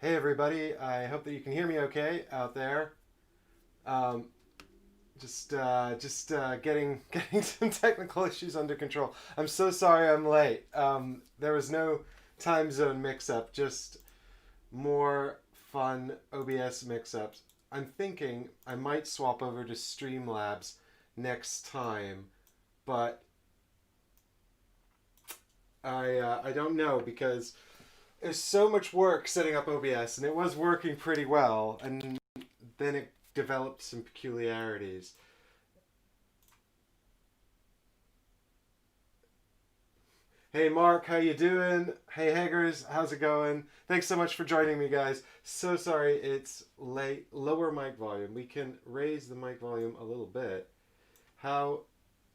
Hey everybody, I hope that you can hear me okay out there. Um, just getting getting some technical issues under control. I'm so sorry I'm late. There was no time zone mix-up, just more fun OBS mix-ups. I'm thinking I might swap over to Streamlabs next time, but I don't know because there's so much work setting up OBS, and it was working pretty well, and then it developed some peculiarities. Hey Mark, how you doing? Hey Haggers, how's it going? Thanks so much for joining me, guys. So sorry it's late. Lower mic volume. We can raise the mic volume a little bit. How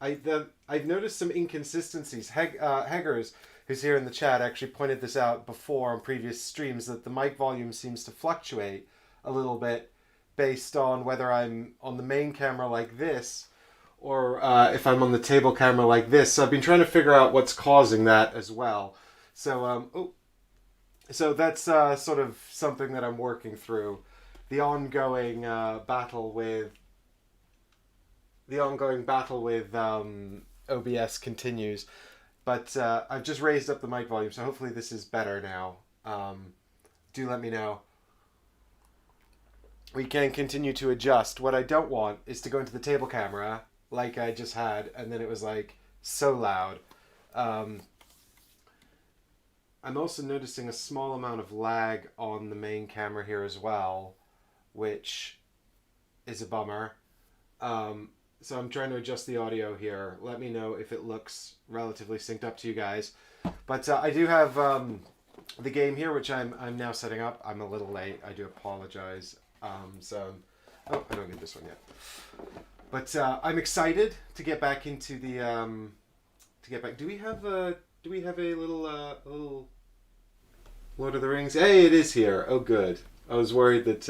I've noticed some inconsistencies. Haggers, who's here in the chat, actually pointed this out before on previous streams that the mic volume seems to fluctuate a little bit based on whether I'm on the main camera like this or if I'm on the table camera like this. So I've been trying to figure out what's causing that as well. So that's sort of something that I'm working through. The ongoing battle with OBS continues, but I've just raised up the mic volume, so hopefully this is better now. Do let me know. We can continue to adjust. What I don't want is to go into the table camera like I just had, and then it was like so loud. Um, I'm also noticing a small amount of lag on the main camera here as well, which is a bummer. So I'm trying to adjust the audio here. Let me know if it looks relatively synced up to you guys. But I do have the game here, which I'm now setting up. I'm a little late. I do apologize. Oh, I don't need this one yet. But I'm excited to get back into the to get back. Do we have a little Lord of the Rings? Hey, it is here. Oh, good. I was worried that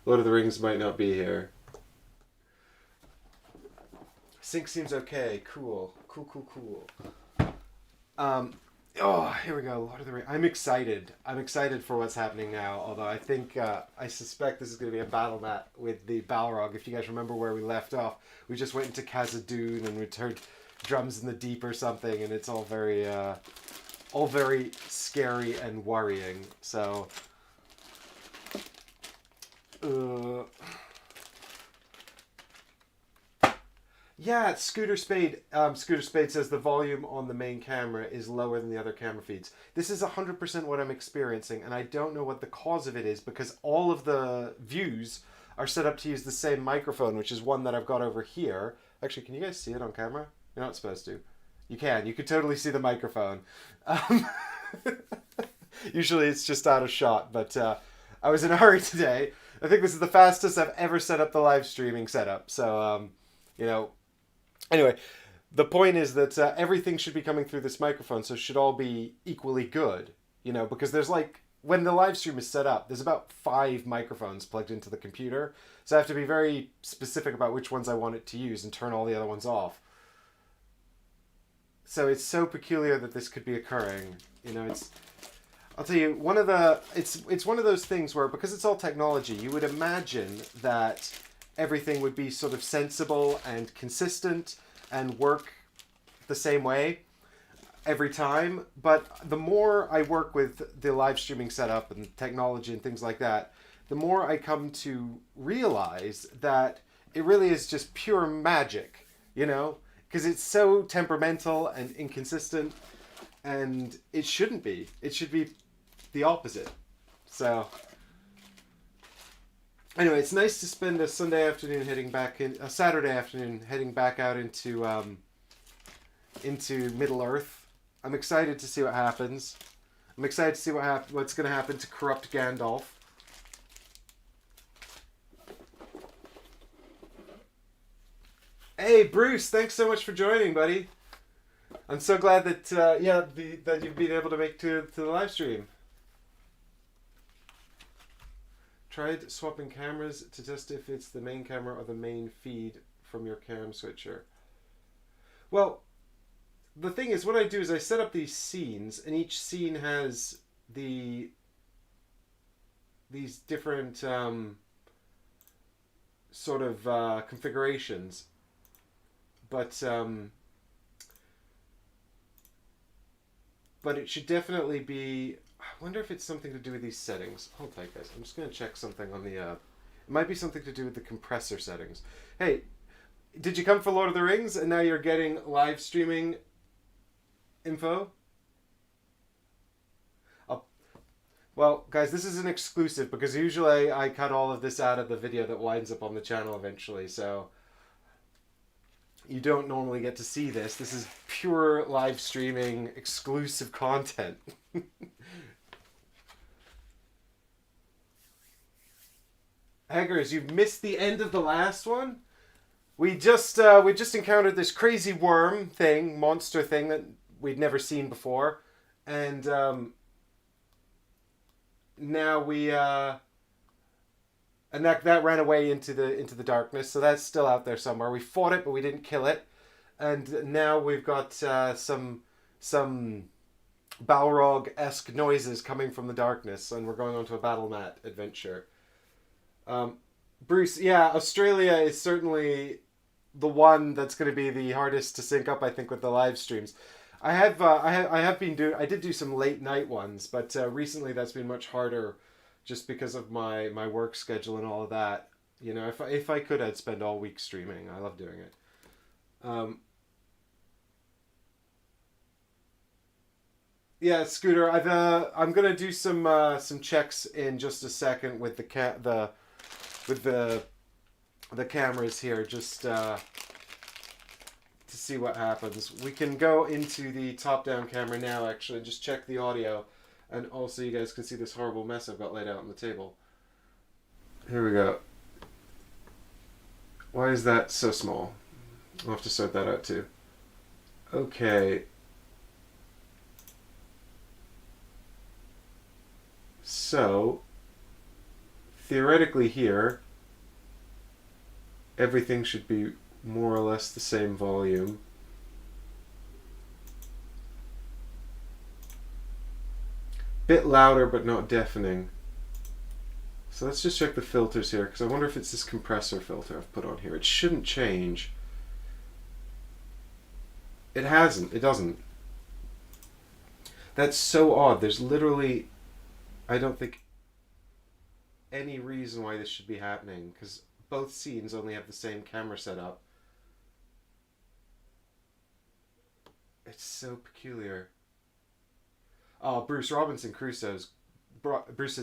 Lord of the Rings might not be here. Sync seems okay. Cool. Cool. Um, here we go. Lord of the Rings. I'm excited. I'm excited for what's happening now. Although I suspect this is going to be a battle mat with the Balrog. If you guys remember where we left off, we just went into Khazad-dûm and we heard drums in the deep or something, and it's all very scary and worrying. So, uh, yeah, Scooter Spade. Scooter Spade says the volume on the main camera is lower than the other camera feeds. This is 100% what I'm experiencing, and I don't know what the cause of it is because all of the views are set up to use the same microphone, which is one that I've got over here. Actually, can you guys see it on camera? You're not supposed to. You can. You can totally see the microphone. Um, usually it's just out of shot, but I was in a hurry today. I think this is the fastest I've ever set up the live streaming setup. So, you know, anyway, the point is that everything should be coming through this microphone, so it should all be equally good. Because there's like when the live stream is set up, there's about 5 microphones plugged into the computer, so I have to be very specific about which ones I want it to use and turn all the other ones off. So it's so peculiar that this could be occurring. It's I'll tell you it's one of those things where because it's all technology, you would imagine that everything would be sort of sensible and consistent and work the same way every time. But the more I work with the live streaming setup and technology and things like that, the more I come to realize that it really is just pure magic, because it's so temperamental and inconsistent, and it shouldn't be. It should be the opposite. So anyway, it's nice to spend a Saturday afternoon heading back out into Middle Earth. I'm excited to see what happens. I'm excited to see what's going to happen to corrupt Gandalf. Hey Bruce, thanks so much for joining, buddy. I'm so glad that that you've been able to make to the live stream. Tried swapping cameras to test if it's the main camera or the main feed from your cam switcher. Well, the thing is, what I do is I set up these scenes, and each scene has the these different sort of configurations, but it should definitely be. I wonder if it's something to do with these settings. Hold tight, guys. I'm just going to check something on the. It might be something to do with the compressor settings. Hey, did you come for Lord of the Rings and now you're getting live streaming info? Oh, well, guys, this is an exclusive because usually I cut all of this out of the video that winds up on the channel eventually, so you don't normally get to see this. This is pure live streaming exclusive content. Eggers, you've missed the end of the last one? We just encountered this crazy worm thing, monster thing that we'd never seen before, and now and that ran away into the darkness. So that's still out there somewhere. We fought it, but we didn't kill it, and now we've got some Balrog-esque noises coming from the darkness, and we're going on to a battle mat adventure. Bruce, yeah, Australia is certainly the one that's going to be the hardest to sync up, I think, with the live streams. I did do some late night ones, but recently that's been much harder, just because of my work schedule and all of that. You know, if I could, I'd spend all week streaming. I love doing it. Yeah, Scooter, I'm gonna do some checks in just a second with the cameras here, just to see what happens. We can go into the top-down camera now, actually, and just check the audio, and also you guys can see this horrible mess I've got laid out on the table. Here we go. Why is that so small? I'll have to sort that out too. Okay. So, theoretically here, everything should be more or less the same volume. Bit louder, but not deafening. So let's just check the filters here, because I wonder if it's this compressor filter I've put on here. It shouldn't change. It hasn't. It doesn't. That's so odd. There's literally, I don't think, any reason why this should be happening, because both scenes only have the same camera setup. It's so peculiar. Oh, Bruce says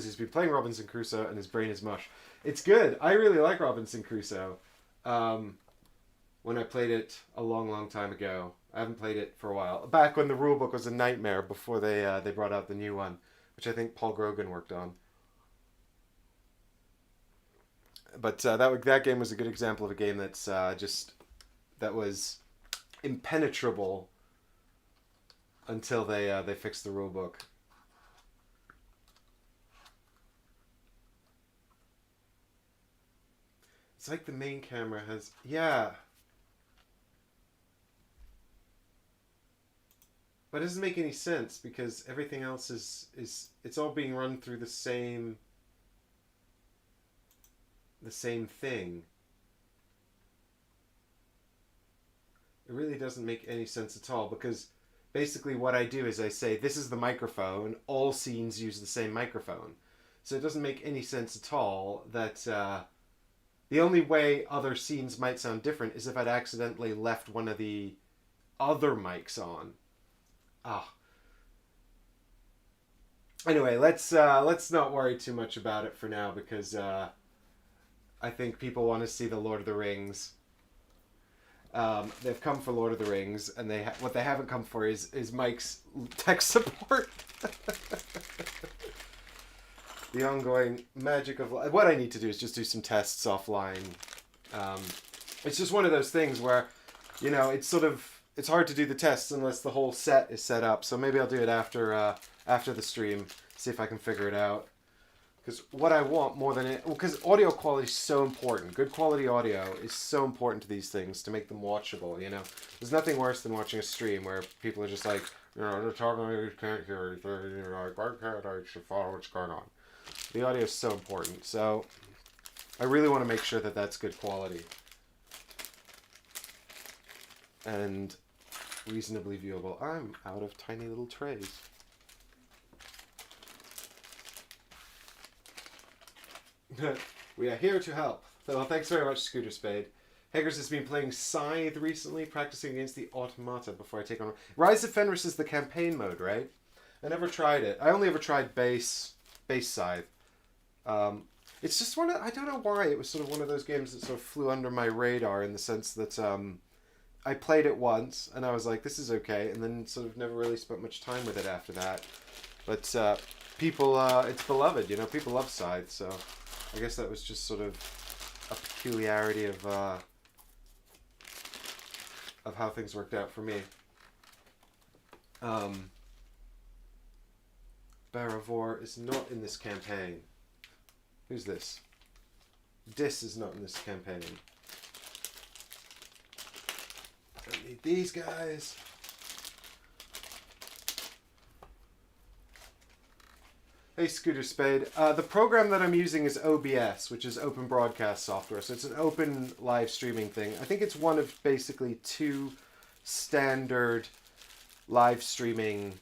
he's been playing Robinson Crusoe and his brain is mush. It's good. I really like Robinson Crusoe. When I played it a long, long time ago. I haven't played it for a while. Back when the rulebook was a nightmare before they brought out the new one, which I think Paul Grogan worked on. But that game was a good example of a game that's that was impenetrable until they fixed the rulebook. It's like the main camera has, yeah. But it doesn't make any sense because everything else is it's all being run through the same thing. It really doesn't make any sense at all, because basically what I do is I say this is the microphone, all scenes use the same microphone. So it doesn't make any sense at all that the only way other scenes might sound different is if I'd accidentally left one of the other mics on. Ah. Anyway, let's not worry too much about it for now, because I think people want to see the Lord of the Rings. They've come for Lord of the Rings, and what they haven't come for is Mike's tech support. The ongoing magic of life. What I need to do is just do some tests offline. It's just one of those things where, you know, it's hard to do the tests unless the whole set is set up. So maybe I'll do it after the stream, see if I can figure it out. Because what I want more than it, because audio quality is so important. Good quality audio is so important to these things to make them watchable. You know, there's nothing worse than watching a stream where people are just like, you know, they're talking, you can't hear anything. You're like, why can't I follow what's going on? The audio is so important. So I really want to make sure that that's good quality and reasonably viewable. I'm out of tiny little trays. We are here to help. So thanks very much, Scooter Spade. Haggers has been playing Scythe recently, practicing against the Automata before I take on... Rise of Fenris is the campaign mode, right? I never tried it. I only ever tried base Scythe. It's just one of... I don't know why. It was sort of one of those games that sort of flew under my radar in the sense that I played it once and I was like, this is okay, and then sort of never really spent much time with it after that. But people... it's beloved, you know? People love Scythe, so I guess that was just sort of a peculiarity of how things worked out for me. Baravor is not in this campaign. Who's this? Dis is not in this campaign. Don't need these guys. Hey, Scooter Spade. The program that I'm using is OBS, which is Open Broadcast Software. So it's an open live streaming thing. I think it's one of basically two standard live streaming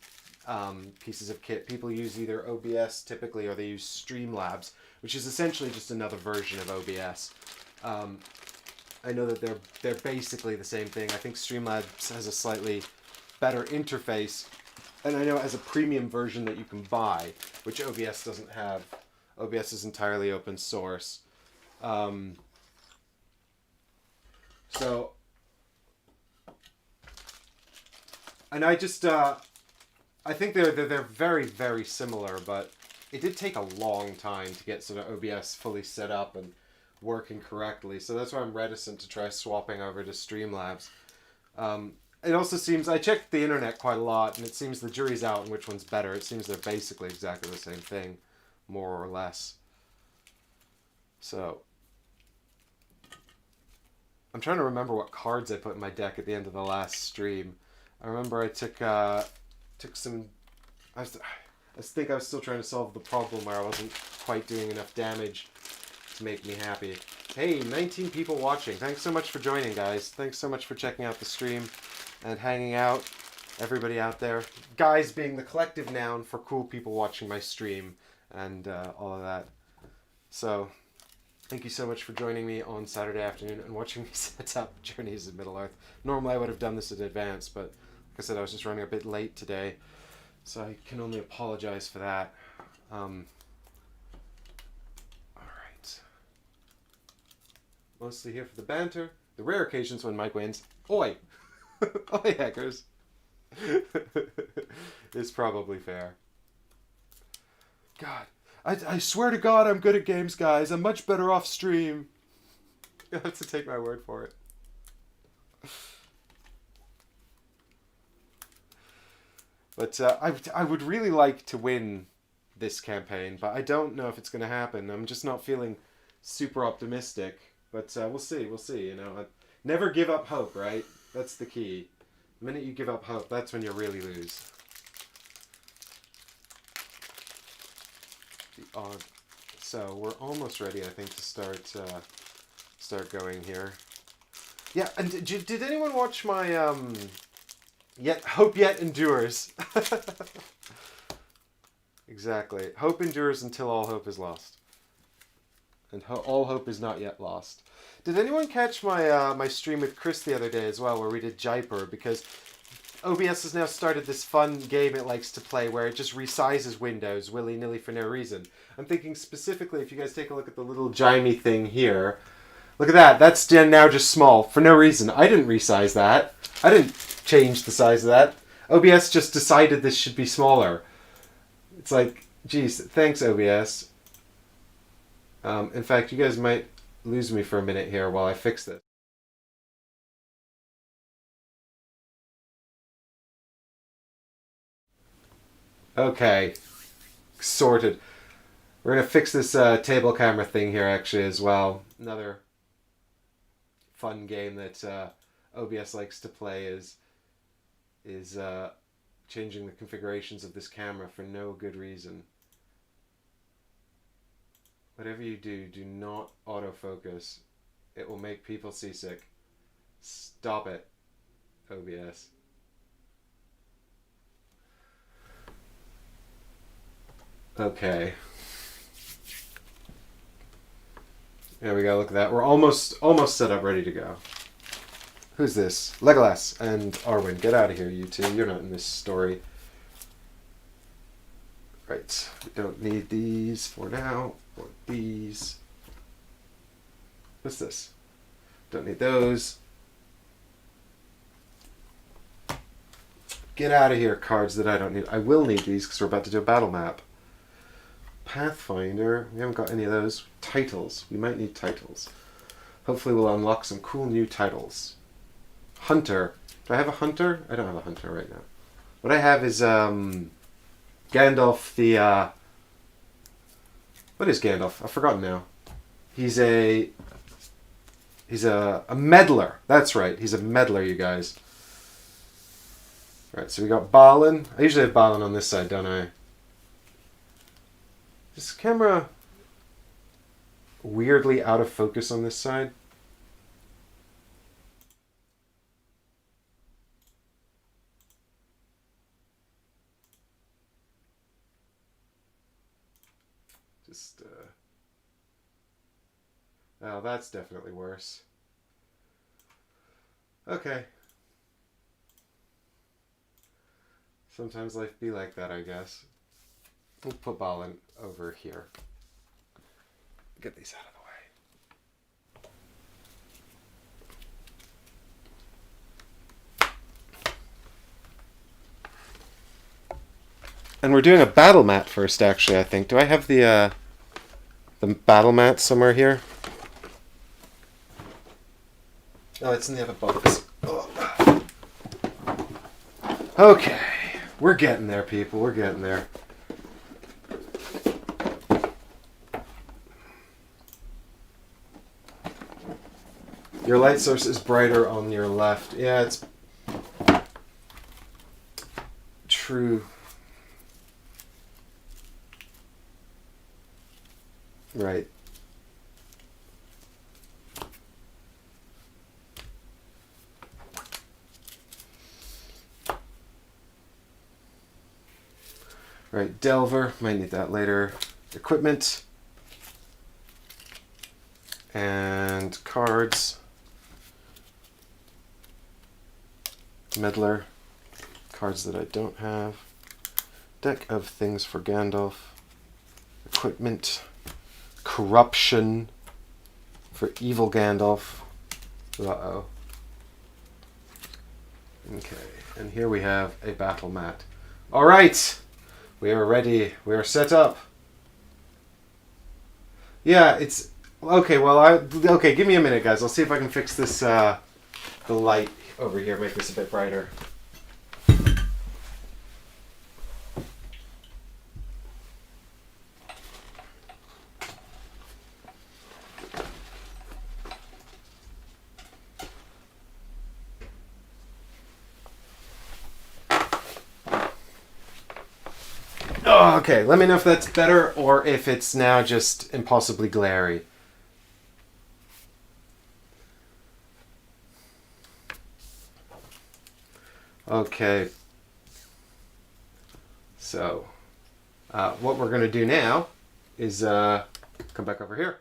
pieces of kit. People use either OBS typically, or they use Streamlabs, which is essentially just another version of OBS. I know that they're basically the same thing. I think Streamlabs has a slightly better interface. And I know it has a premium version that you can buy, which OBS doesn't have. OBS is entirely open source. So, and I just, I think they're very, very similar, but it did take a long time to get sort of OBS fully set up and working correctly. So that's why I'm reticent to try swapping over to Streamlabs. It also seems, I checked the internet quite a lot, and it seems the jury's out on which one's better. It seems they're basically exactly the same thing, more or less. So, I'm trying to remember what cards I put in my deck at the end of the last stream. I remember I took some... I think I was still trying to solve the problem where I wasn't quite doing enough damage to make me happy. Hey, 19 people watching. Thanks so much for joining, guys. Thanks so much for checking out the stream and hanging out. Everybody out there. Guys being the collective noun for cool people watching my stream and all of that. So, thank you so much for joining me on Saturday afternoon and watching me set up Journeys in Middle-earth. Normally I would have done this in advance, but like I said, I was just running a bit late today. So I can only apologize for that. Alright. Mostly here for the banter. The rare occasions when Mike wins. Oi! Oi, hackers! It's probably fair. God. I swear to God I'm good at games, guys. I'm much better off stream. You'll have to take my word for it. But I would really like to win this campaign, but I don't know if it's going to happen. I'm just not feeling super optimistic. But we'll see, you know. Never give up hope, right? That's the key. The minute you give up hope, that's when you really lose. The odd. So we're almost ready, I think, to start going here. Yeah, and did anyone watch my Hope Yet Endures? Exactly. Hope endures until all hope is lost. And all hope is not yet lost. Did anyone catch my my stream with Chris the other day as well, where we did Jaipur? Because OBS has now started this fun game it likes to play where it just resizes windows willy-nilly for no reason. I'm thinking specifically, if you guys take a look at the little Jaime thing here, look at that. That's now just small for no reason. I didn't resize that. I didn't change the size of that. OBS just decided this should be smaller. It's like, geez, thanks OBS. In fact, you guys might lose me for a minute here while I fix this. Okay, sorted. We're going to fix this table camera thing here actually as well. Another fun game that OBS likes to play is changing the configurations of this camera for no good reason. Whatever you do, do not autofocus. It will make people seasick. Stop it, OBS. Okay. There we go, look at that. We're almost set up, ready to go. Who's this? Legolas and Arwen. Get out of here, you two. You're not in this story. Right. We don't need these for now. Or these. What's this? Don't need those. Get out of here, cards that I don't need. I will need these because we're about to do a battle map. Pathfinder. We haven't got any of those. Titles. We might need titles. Hopefully we'll unlock some cool new titles. Hunter. Do I have a hunter? I don't have a hunter right now. What I have is Gandalf the... What is Gandalf? I've forgotten now. He's a meddler. That's right. He's a meddler, you guys. Right, so we got Balin. I usually have Balin on this side, don't I? Is the camera weirdly out of focus on this side? Just, oh, that's definitely worse. Okay. Sometimes life be like that, I guess. We'll put Balin over here. Get these out of the way. And we're doing a battle mat first, actually, I think. Do I have the battle mat somewhere here? Oh, it's in the other box. Oh. Okay. We're getting there, people. We're getting there. Your light source is brighter on your left. Yeah, it's true. Right. Right, Delver. Might need that later. Equipment. And cards. Meddler. Cards that I don't have. Deck of things for Gandalf. Equipment. Corruption. For evil Gandalf. Uh-oh. Okay, and here we have a battle mat. Alright! We are ready. We are set up. Yeah, it's... Okay, well, okay, give me a minute, guys. I'll see if I can fix this, the light over here, make this a bit brighter. Oh, okay, let me know if that's better or if it's now just impossibly glary. Okay. So, what we're going to do now is come back over here.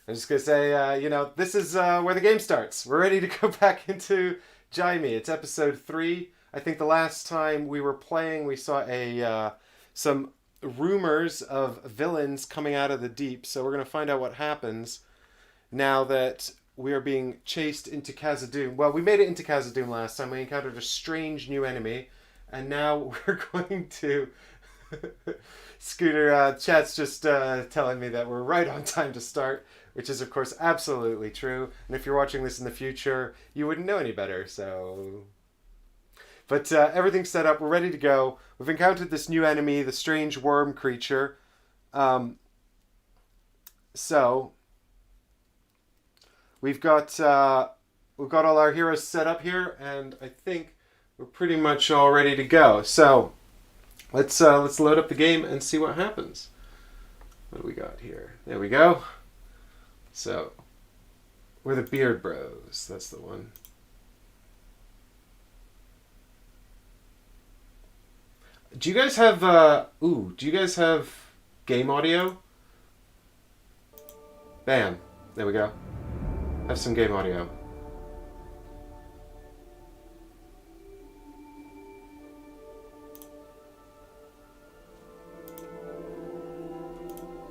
I'm just going to say, you know, this is where the game starts. We're ready to go back into Jaime. It's episode 3. I think the last time we were playing, we saw some rumors of villains coming out of the deep. So we're going to find out what happens now that we are being chased into Khazad-dûm. Well, we made it into Khazad-dûm last time. We encountered a strange new enemy. And now we're going to... Scooter, chat's just telling me that we're right on time to start, which is, of course, absolutely true. And if you're watching this in the future, you wouldn't know any better, so... But everything's set up. We're ready to go. We've encountered this new enemy, the strange worm creature. So we've got all our heroes set up here, and I think we're pretty much all ready to go. So let's load up the game and see what happens. What do we got here? There we go. So, we're the Beard Bros. That's the one. Do you guys have, do you guys have game audio? Bam. There we go. Have some game audio.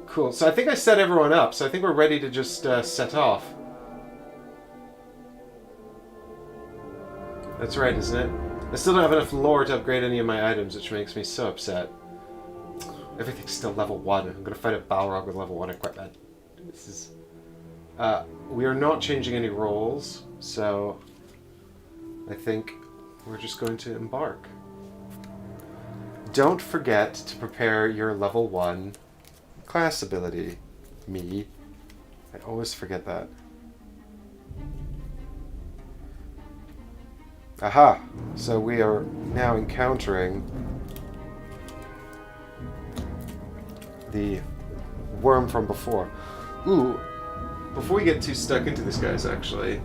Cool. So I think I set everyone up, so I think we're ready to just set off. That's right, isn't it? I still don't have enough lore to upgrade any of my items, which makes me so upset. Everything's still level 1. I'm gonna fight a Balrog with level 1 equipment. This is... we are not changing any roles, so... I think we're just going to embark. Don't forget to prepare your level 1 class ability. Me. I always forget that. Aha! So we are now encountering the worm from before. Ooh, before we get too stuck into this, guys, actually,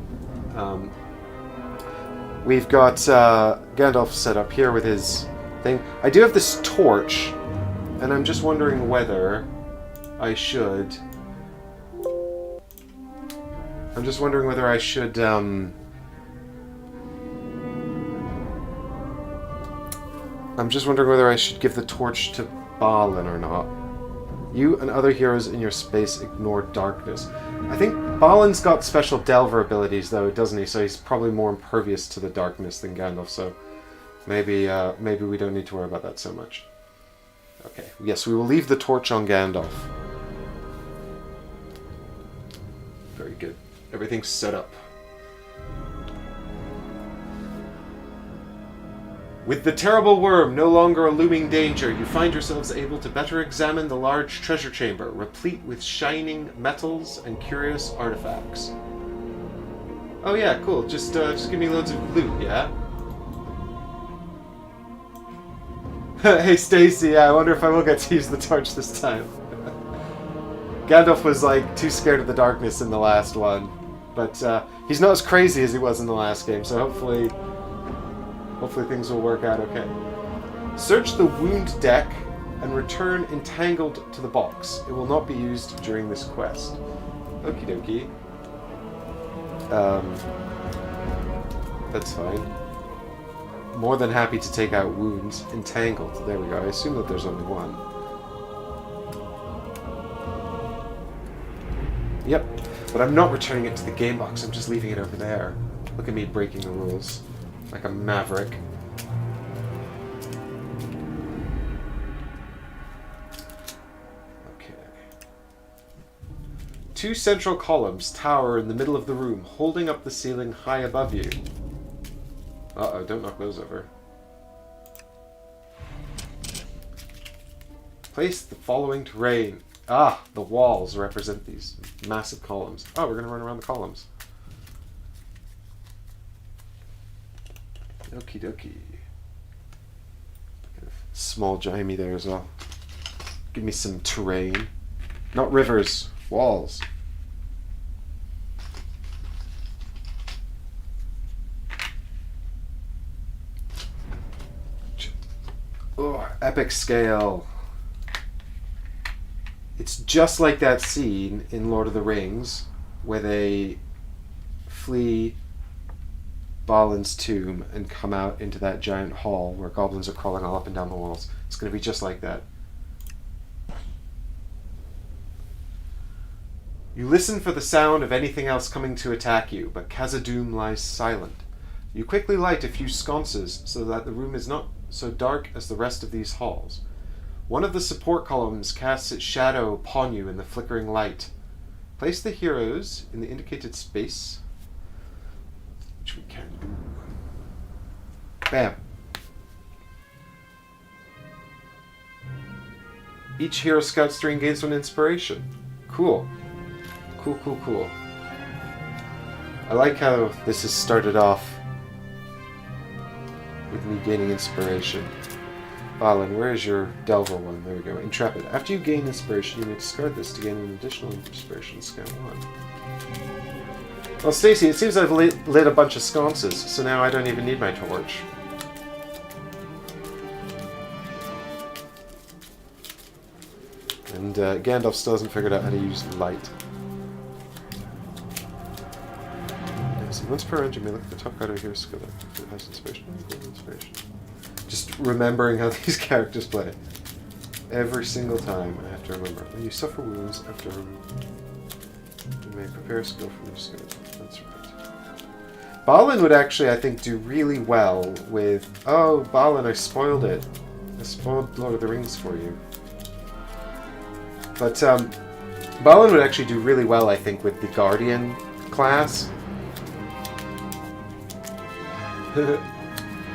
we've got Gandalf set up here with his thing. I do have this torch, and I'm just wondering whether I should... I'm just wondering whether I should, I'm just wondering whether I should give the torch to Balin or not. You and other heroes in your space ignore darkness. I think Balin's got special Delver abilities, though, doesn't he? So he's probably more impervious to the darkness than Gandalf, so maybe maybe we don't need to worry about that so much. Okay, yes, we will leave the torch on Gandalf. Very good. Everything's set up. With the terrible worm no longer a looming danger, you find yourselves able to better examine the large treasure chamber, replete with shining metals and curious artifacts. Oh yeah, cool. Just give me loads of loot, yeah? Hey Stacy, I wonder if I will get to use the torch this time. Gandalf was like too scared of the darkness in the last one, but he's not as crazy as he was in the last game, so hopefully things will work out okay. Search the wound deck and return entangled to the box. It will not be used during this quest. Okie dokie. That's fine. More than happy to take out wounds. Entangled. There we go. I assume that there's only one. Yep. But I'm not returning it to the game box. I'm just leaving it over there. Look at me breaking the rules. Like a maverick. Okay. 2 central columns tower in the middle of the room, holding up the ceiling high above you. Uh-oh, don't knock those over. Place the following terrain. Ah, the walls represent these massive columns. Oh, we're going to run around the columns. Okie dokie. Small Jaime there as well. Give me some terrain. Not rivers, walls. Oh, epic scale. It's just like that scene in Lord of the Rings where they flee Balin's tomb and come out into that giant hall where goblins are crawling all up and down the walls. It's going to be just like that. You listen for the sound of anything else coming to attack you, but Khazad-dûm lies silent. You quickly light a few sconces so that the room is not so dark as the rest of these halls. One of the support columns casts its shadow upon you in the flickering light. Place the heroes in the indicated space, which we can do. Bam. Each hero scout string gains 1 inspiration. Cool. Cool, cool, cool. I like how this has started off with me gaining inspiration. Balin, where is your Delver one? There we go. Intrepid. After you gain inspiration, you may discard this to gain an additional inspiration. Scout 1. Well, Stacy, it seems I've lit a bunch of sconces, so now I don't even need my torch. And Gandalf still hasn't figured out how to use light. So once per round, you may look at the top card over here, skill that has inspiration. Just remembering how these characters play. Every single time I have to remember. When you suffer wounds after you may prepare a skill from your skill. That's right. Balin would actually, I think, do really well with... Oh, Balin, I spoiled it. I spoiled Lord of the Rings for you. But Balin would actually do really well, I think, with the Guardian class.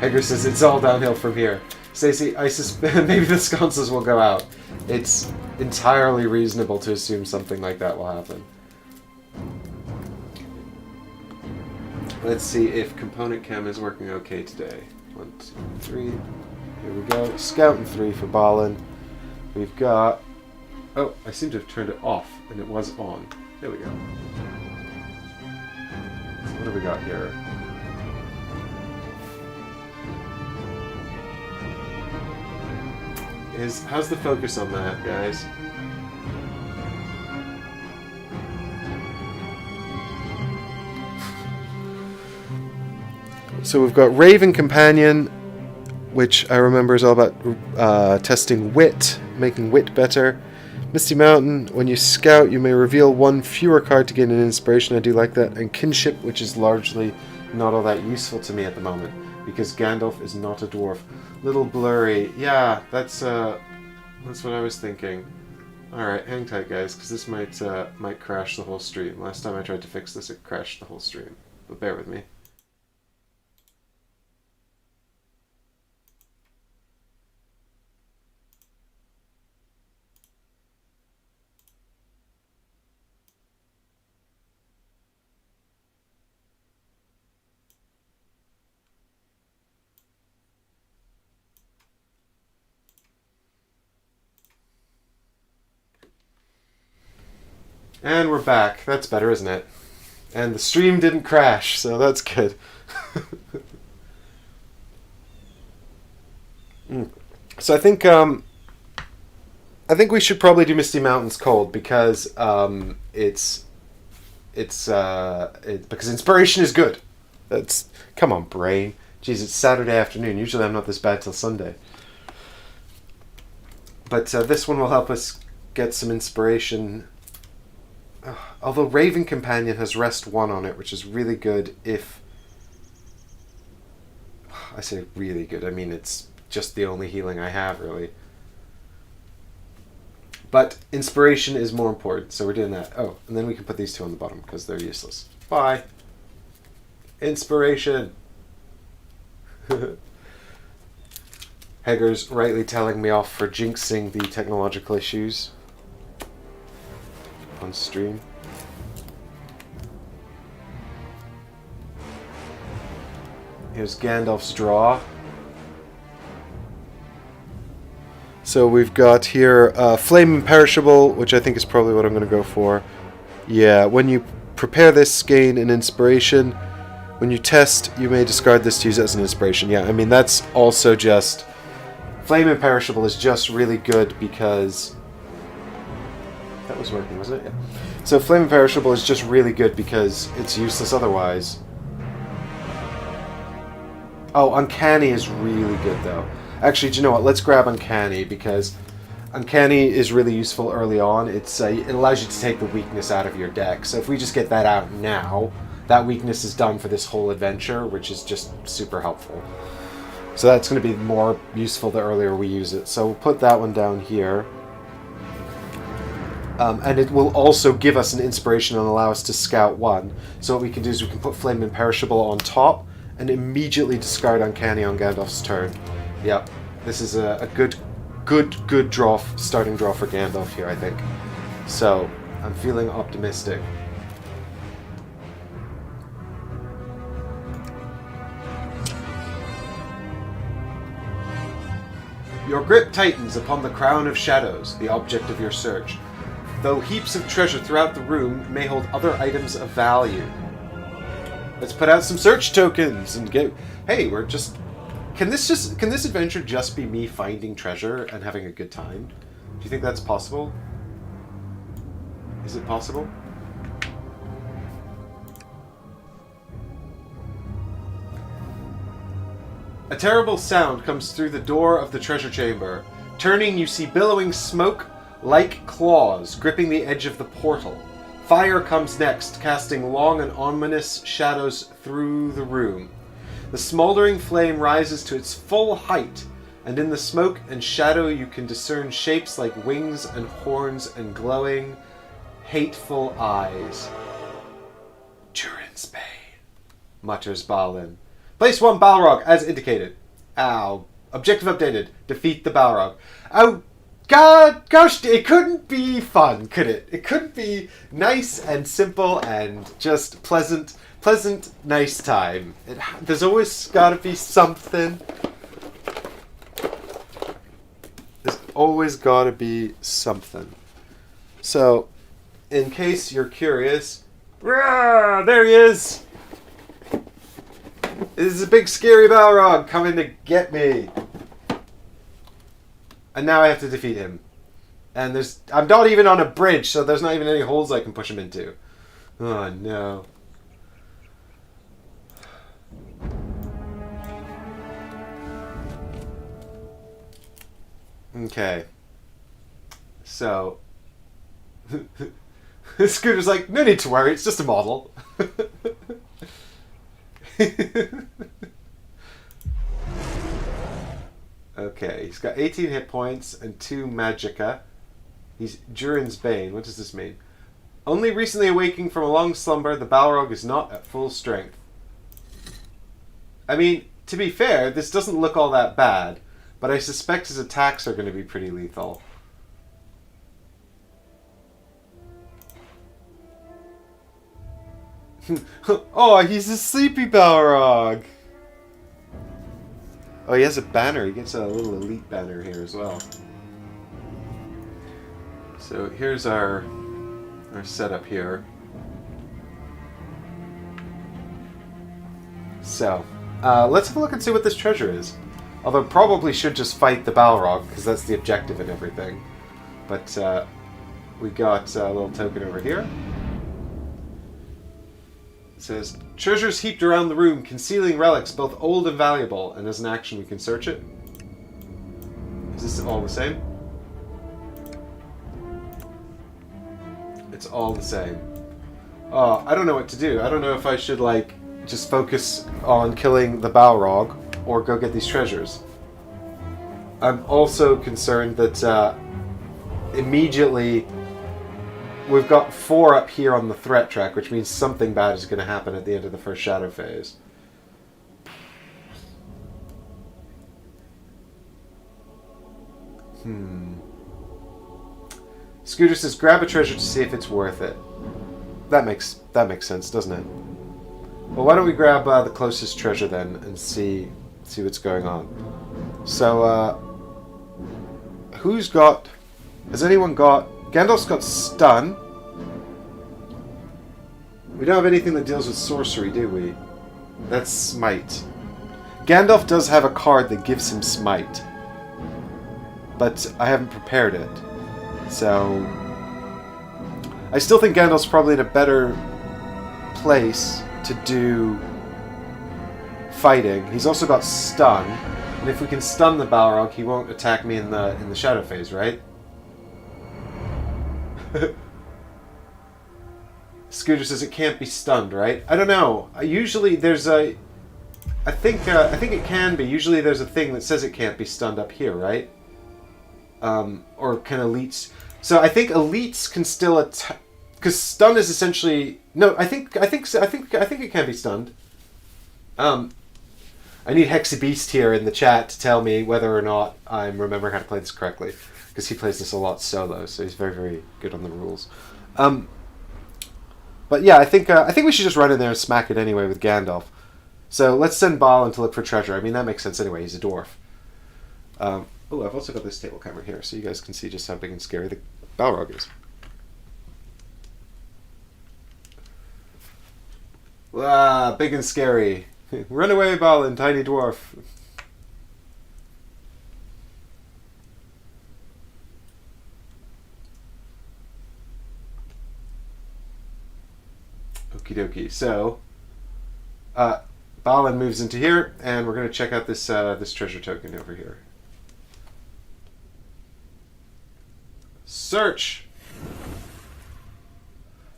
Hager says it's all downhill from here. Stacey, I suspect maybe the sconces will go out. It's entirely reasonable to assume something like that will happen. Let's see if component chem is working okay today. 1, 2, 3. Here we go. Scout and 3 for Balin. We've got... Oh, I seem to have turned it off, and it was on. There we go. So what have we got here? How's the focus on that, guys? So we've got Raven Companion, which I remember is all about testing wit, making wit better. Misty Mountain, when you scout, you may reveal 1 fewer card to gain an inspiration. I do like that. And Kinship, which is largely not all that useful to me at the moment, because Gandalf is not a dwarf. Little blurry. Yeah, that's what I was thinking. Alright, hang tight, guys, because this might crash the whole stream. Last time I tried to fix this, it crashed the whole stream. But bear with me. And we're back. That's better, isn't it? And the stream didn't crash, so that's good. So I think we should probably do Misty Mountains cold because because inspiration is good. That's come on, brain. Jeez, it's Saturday afternoon. Usually I'm not this bad till Sunday. But this one will help us get some inspiration. Although Raven Companion has rest 1 on it, which is really good if... I say really good, I mean it's just the only healing I have, really. But inspiration is more important, so we're doing that. Oh, and then we can put these 2 on the bottom, because they're useless. Bye! Inspiration! Hager's rightly telling me off for jinxing the technological issues on stream. Here's Gandalf's draw. So we've got here Flame Imperishable, which I think is probably what I'm going to go for. Yeah, when you prepare this, gain an inspiration. When you test, you may discard this to use it as an inspiration. Yeah, I mean, that's also just... Flame Imperishable is just really good because... That was working, wasn't it? Yeah. So Flame Imperishable is just really good because it's useless otherwise. Oh, Uncanny is really good, though. Actually, do you know what? Let's grab Uncanny, because Uncanny is really useful early on. It allows you to take the weakness out of your deck. So if we just get that out now, that weakness is done for this whole adventure, which is just super helpful. So that's going to be more useful the earlier we use it. So we'll put that one down here. And it will also give us an inspiration and allow us to scout 1. So what we can do is we can put Flame Imperishable on top and immediately discard Uncanny on Gandalf's turn. Yep, this is a good draw, starting draw for Gandalf here, I think. So I'm feeling optimistic. Your grip tightens upon the crown of shadows, the object of your search, though heaps of treasure throughout the room may hold other items of value. Let's put out some search tokens and go. Hey, we're just... Can this adventure just be me finding treasure and having a good time? Do you think that's possible? Is it possible? A terrible sound comes through the door of the treasure chamber. Turning, you see billowing smoke like claws gripping the edge of the portal. Fire comes next, casting long and ominous shadows through the room. The smoldering flame rises to its full height, and in the smoke and shadow you can discern shapes like wings and horns and glowing, hateful eyes. Durin's Bane, mutters Balin. Place 1 Balrog, as indicated. Ow. Objective updated. Defeat the Balrog. Oh, God, gosh, it couldn't be fun, could it? It couldn't be nice and simple and just pleasant, nice time. There's always got to be something. There's always got to be something. So, in case you're curious, there he is. This is a big scary Balrog coming to get me. And now I have to defeat him. And I'm not even on a bridge, so there's not even any holes I can push him into. Oh no. Okay. So Scooter's like, no need to worry, it's just a model. Okay, he's got 18 hit points and 2 magicka. He's Durin's Bane. What does this mean? Only recently awaking from a long slumber, the Balrog is not at full strength. I mean, to be fair, this doesn't look all that bad, but I suspect his attacks are going to be pretty lethal. Oh, he's a sleepy Balrog! Oh, he has a banner. He gets a little elite banner here as well. So here's our setup here. So, let's have a look and see what this treasure is. Although probably should just fight the Balrog, because that's the objective and everything. But we got a little token over here. It says, treasures heaped around the room, concealing relics both old and valuable, and as an action we can search it. Is this all the same? It's all the same. Oh, I don't know what to do. I don't know if I should, like, just focus on killing the Balrog, or go get these treasures. I'm also concerned that immediately we've got 4 up here on the threat track, which means something bad is going to happen at the end of the first shadow phase. Scooter says, grab a treasure to see if it's worth it. That makes sense, doesn't it? Well, why don't we grab the closest treasure then and see what's going on. So, who's got... Has anyone got... Gandalf's got stun. We don't have anything that deals with sorcery, do we? That's smite. Gandalf does have a card that gives him smite. But I haven't prepared it. So... I still think Gandalf's probably in a better place to do fighting. He's also got stun. And if we can stun the Balrog, he won't attack me in the shadow phase, right? Scooter says it can't be stunned, right? I don't know. Usually there's a... I think it can be. Usually there's a thing that says it can't be stunned up here, right? Or can elites... So I think elites can still attack... Because stun is essentially... No, I think it can be stunned. I need Hexabeast here in the chat to tell me whether or not I'm remembering how to play this correctly. Because he plays this a lot solo, so he's very, very good on the rules. But yeah, I think we should just run in there and smack it anyway with Gandalf. So let's send Balin to look for treasure. I mean, that makes sense anyway. He's a dwarf. Oh, I've also got this table camera here, so you guys can see just how big and scary the Balrog is. Ah, big and scary. Run away, Balin, tiny dwarf. Okie dokie. So, Balin moves into here, and we're going to check out this this treasure token over here. Search!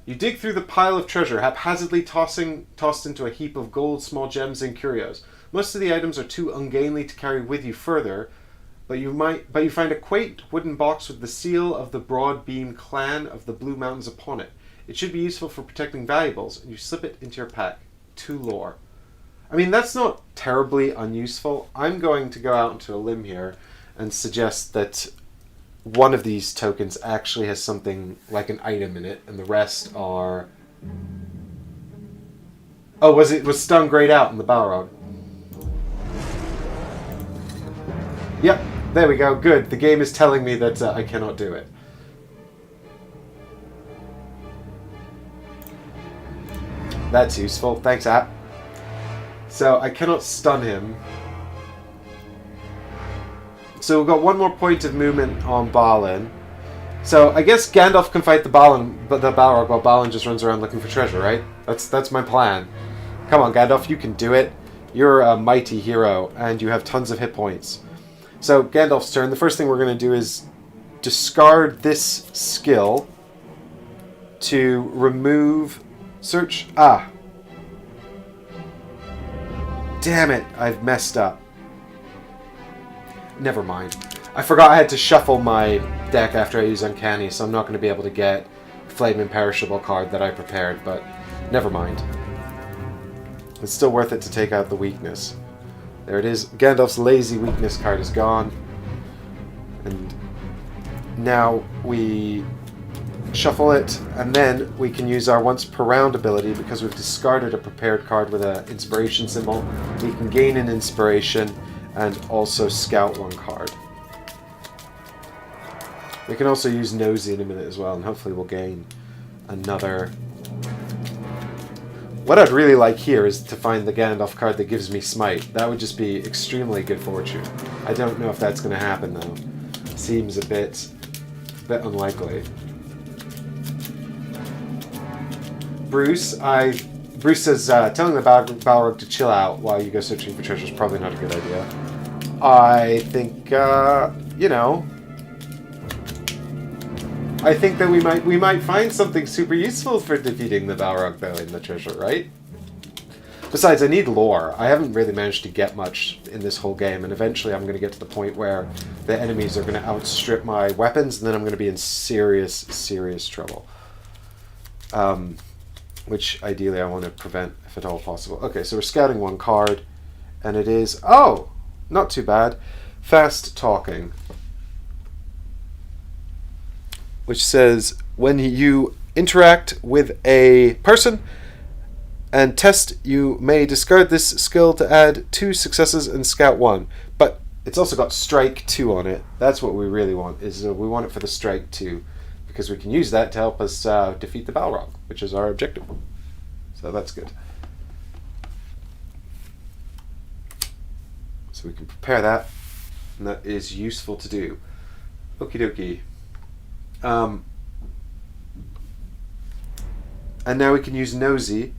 You dig through the pile of treasure, haphazardly tossed into a heap of gold, small gems, and curios. Most of the items are too ungainly to carry with you further, but you find a quaint wooden box with the seal of the Broadbeam clan of the Blue Mountains upon it. It should be useful for protecting valuables, and you slip it into your pack. 2 lore. I mean, that's not terribly unuseful. I'm going to go out into a limb here and suggest that one of these tokens actually has something like an item in it, and the rest are... Oh, was stung grayed out in the Balrog. Yep, there we go. Good. The game is telling me that I cannot do it. That's useful. Thanks, app. So I cannot stun him. So we've got one more point of movement on Balin. So I guess Gandalf can fight the Balrog while Balin just runs around looking for treasure, right? That's my plan. Come on, Gandalf, you can do it. You're a mighty hero, and you have tons of hit points. So Gandalf's turn. The first thing we're going to do is discard this skill to remove search. Ah. Damn it, I've messed up. Never mind. I forgot I had to shuffle my deck after I use Uncanny, so I'm not going to be able to get a Flame Imperishable card that I prepared, but never mind. It's still worth it to take out the weakness. There it is. Gandalf's lazy weakness card is gone. And now we shuffle it, and then we can use our once per round ability because we've discarded a prepared card with an inspiration symbol. We can gain an inspiration and also scout 1 card. We can also use Nosy in a minute as well, and hopefully we'll gain another. What I'd really like here is to find the Gandalf card that gives me Smite. That would just be extremely good fortune. I don't know if that's going to happen though. Seems a bit unlikely. Bruce says telling the Balrog to chill out while you go searching for treasure is probably not a good idea. I think you know. I think that we might find something super useful for defeating the Balrog though in the treasure, right? Besides, I need lore. I haven't really managed to get much in this whole game, and eventually I'm going to get to the point where the enemies are going to outstrip my weapons, and then I'm going to be in serious trouble. Which ideally I want to prevent if at all possible. Okay, so we're scouting 1 card, and it is, oh, not too bad, Fast Talking, which says when you interact with a person and test, you may discard this skill to add 2 successes and scout 1. But it's also got Strike 2 on it. That's what we really want, is we want it for the Strike 2, because we can use that to help us defeat the Balrog, which is our objective. So that's good. So we can prepare that, and that is useful to do. Okie dokie. And now we can use Nosy.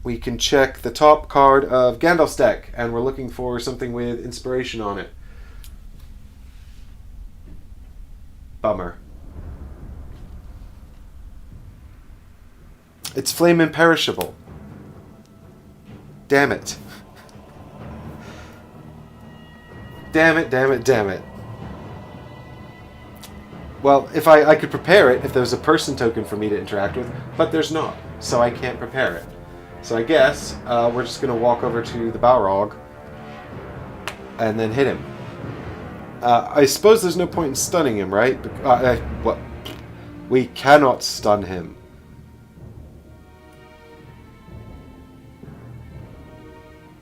We can check the top card of Gandalf's deck, and we're looking for something with inspiration on it. Bummer. It's Flame Imperishable. Damn it. Damn it, damn it, damn it. Well, if I could prepare it if there was a person token for me to interact with, but there's not, so I can't prepare it. So I guess we're just going to walk over to the Balrog and then hit him. I suppose there's no point in stunning him, right? What? We cannot stun him.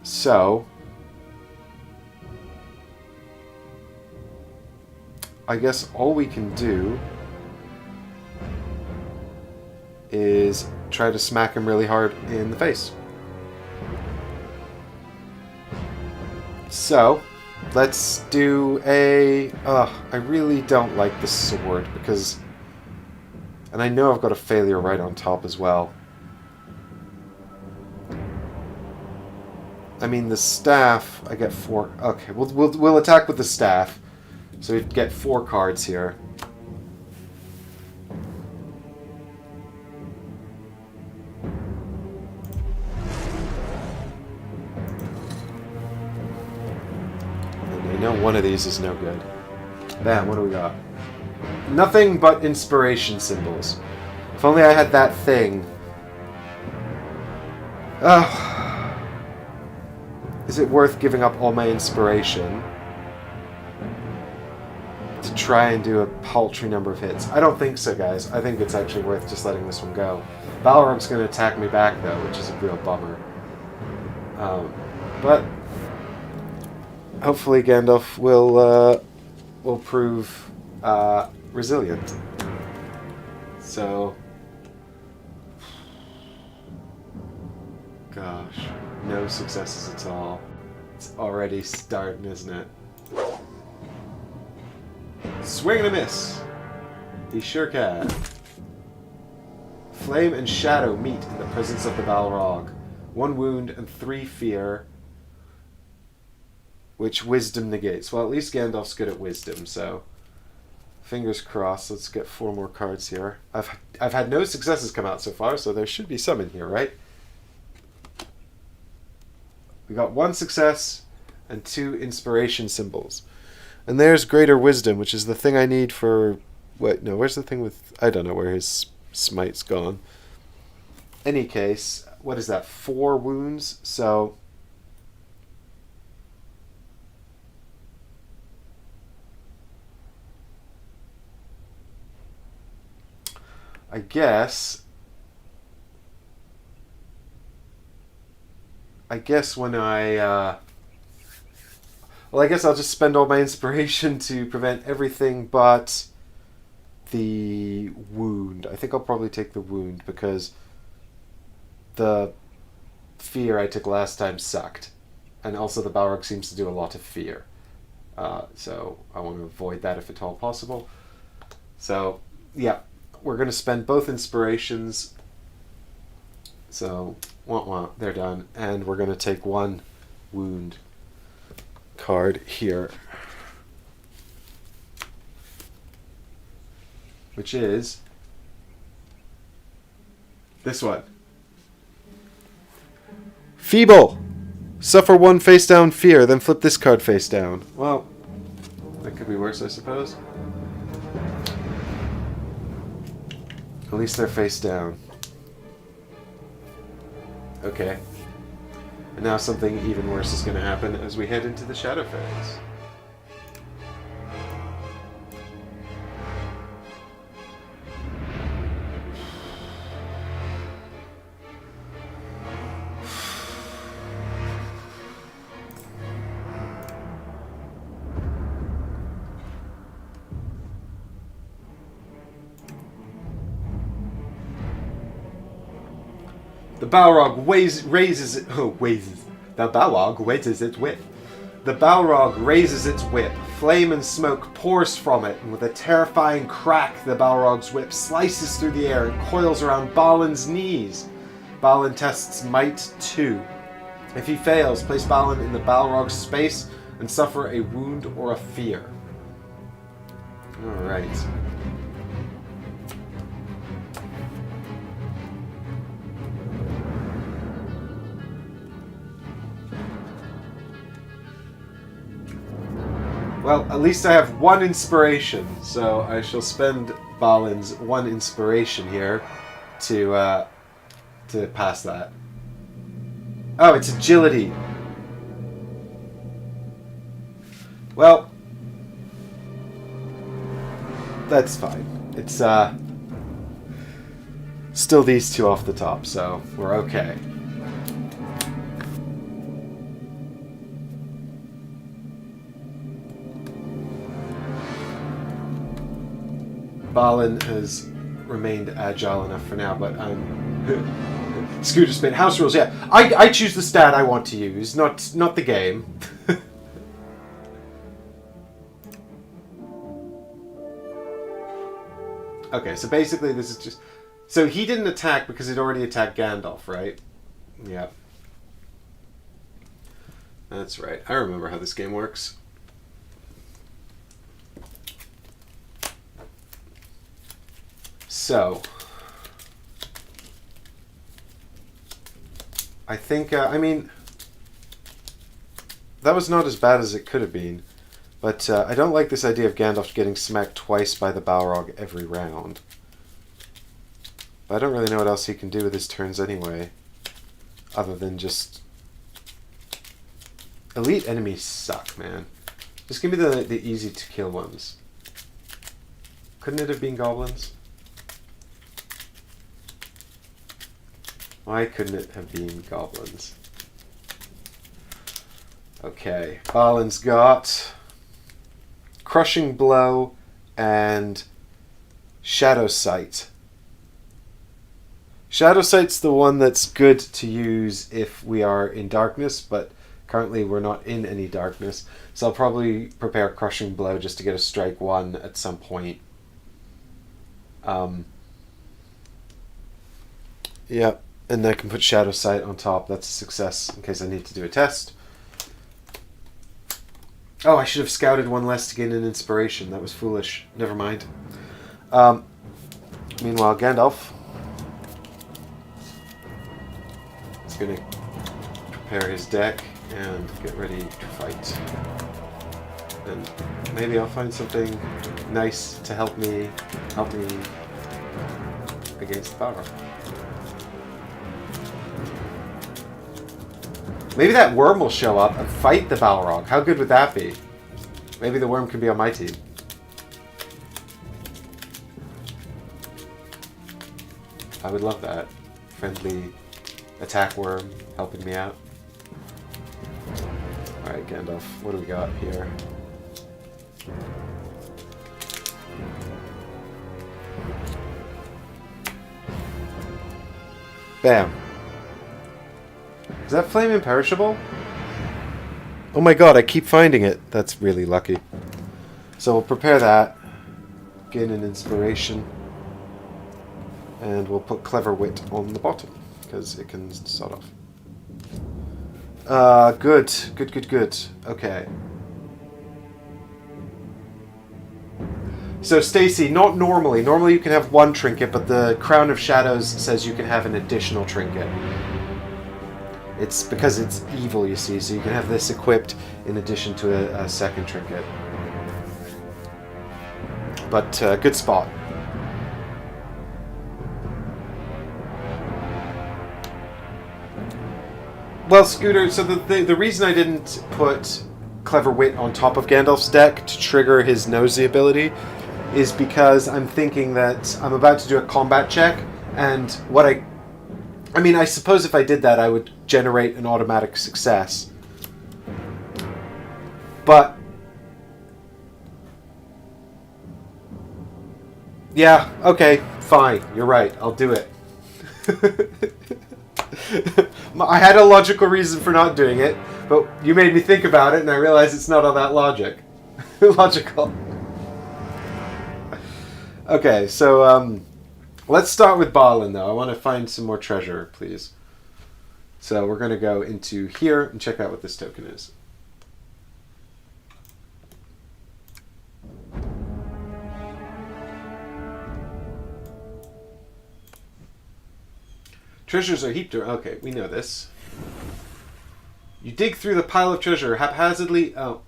So I guess all we can do is try to smack him really hard in the face. So, let's do a... I really don't like the sword because... And I know I've got a failure right on top as well. I mean, the staff, I get 4... Okay, we'll attack with the staff. So we get 4 cards here. And I know one of these is no good. Bam, what do we got? Nothing but inspiration symbols. If only I had that thing. Is it worth giving up all my inspiration to try and do a paltry number of hits? I don't think so, guys. I think it's actually worth just letting this one go. Balrog's going to attack me back, though, which is a real bummer. But hopefully Gandalf will prove resilient. So, gosh, no successes at all. It's already starting, isn't it? Swing and a miss. He sure can. Flame and shadow meet in the presence of the Balrog. 1 wound and 3 fear, which wisdom negates. Well, at least Gandalf's good at wisdom, so fingers crossed. Let's get 4 more cards here. I've had no successes come out so far, so there should be some in here, right? We got 1 success and 2 inspiration symbols. And there's greater wisdom, which is the thing I need for... Wait, no, where's the thing with... I don't know where his smite's gone. Any case, what is that? 4 wounds, so... I guess when I... Well, I guess I'll just spend all my inspiration to prevent everything but the wound. I think I'll probably take the wound because the fear I took last time sucked. And also the Balrog seems to do a lot of fear. So I want to avoid that if at all possible. So, yeah. We're going to spend both inspirations. So, they're done. And we're going to take 1 wound card here. Which is this one. Feeble! Suffer 1 face down fear, then flip this card face down. Well, that could be worse, I suppose. At least they're face down. Okay. And now something even worse is going to happen as we head into the Shadow Phase. The Balrog raises it. Oh, raises. The Balrog raises its whip. The Balrog raises its whip. Flame and smoke pours from it, and with a terrifying crack, the Balrog's whip slices through the air and coils around Balin's knees. Balin tests Might 2. If he fails, place Balin in the Balrog's space and suffer a wound or a fear. Alright. Well, at least I have 1 inspiration, so I shall spend Balin's 1 inspiration here to pass that. Oh, it's agility. Well, that's fine. It's still these 2 off the top, so we're okay. Balin has remained agile enough for now, but Scooter Spit. House rules, yeah. I choose the stat I want to use, not the game. Okay, so basically this is just... So he didn't attack because he'd already attacked Gandalf, right? Yeah. That's right. I remember how this game works. So... I think, I mean... That was not as bad as it could have been. But I don't like this idea of Gandalf getting smacked twice by the Balrog every round. But I don't really know what else he can do with his turns anyway. Other than just... Elite enemies suck, man. Just give me the easy to kill ones. Couldn't it have been goblins? Why couldn't it have been goblins? Okay, Balin's got... Crushing Blow and Shadow Sight. Shadow Sight's the one that's good to use if we are in darkness, but currently we're not in any darkness. So I'll probably prepare Crushing Blow just to get a strike 1 at some point. Yeah, and I can put Shadow Sight on top. That's a success in case I need to do a test. Oh, I should have scouted one less to gain an inspiration. That was foolish. Never mind. Meanwhile, Gandalf is going to prepare his deck and get ready to fight. And maybe I'll find something nice to help me against the Balrog. Maybe that worm will show up and fight the Balrog. How good would that be? Maybe the worm can be on my team. I would love that. Friendly attack worm helping me out. Alright, Gandalf, what do we got here? Bam. Is that flame imperishable? Oh my god, I keep finding it. That's really lucky. So we'll prepare that. Gain an inspiration. And we'll put Clever Wit on the bottom, because it can sort off. Good. Good. Okay. So Stacy, not normally. Normally you can have one trinket, but the Crown of Shadows says you can have an additional trinket. It's because it's evil, you see, so you can have this equipped in addition to a second trinket. But good spot. Well, Scooter, so the reason I didn't put Clever Wit on top of Gandalf's deck to trigger his nosy ability is because I'm thinking that I'm about to do a combat check, and what I mean, I suppose if I did that, I would generate an automatic success. But... yeah, okay, fine, you're right, I'll do it. I had a logical reason for not doing it, but you made me think about it, and I realized it's not all that logical. Okay, so, let's start with Balin, though. I want to find some more treasure, please. So we're going to go into here and check out what this token is. Treasures are heaped around. Okay, we know this. You dig through the pile of treasure haphazardly. Oh.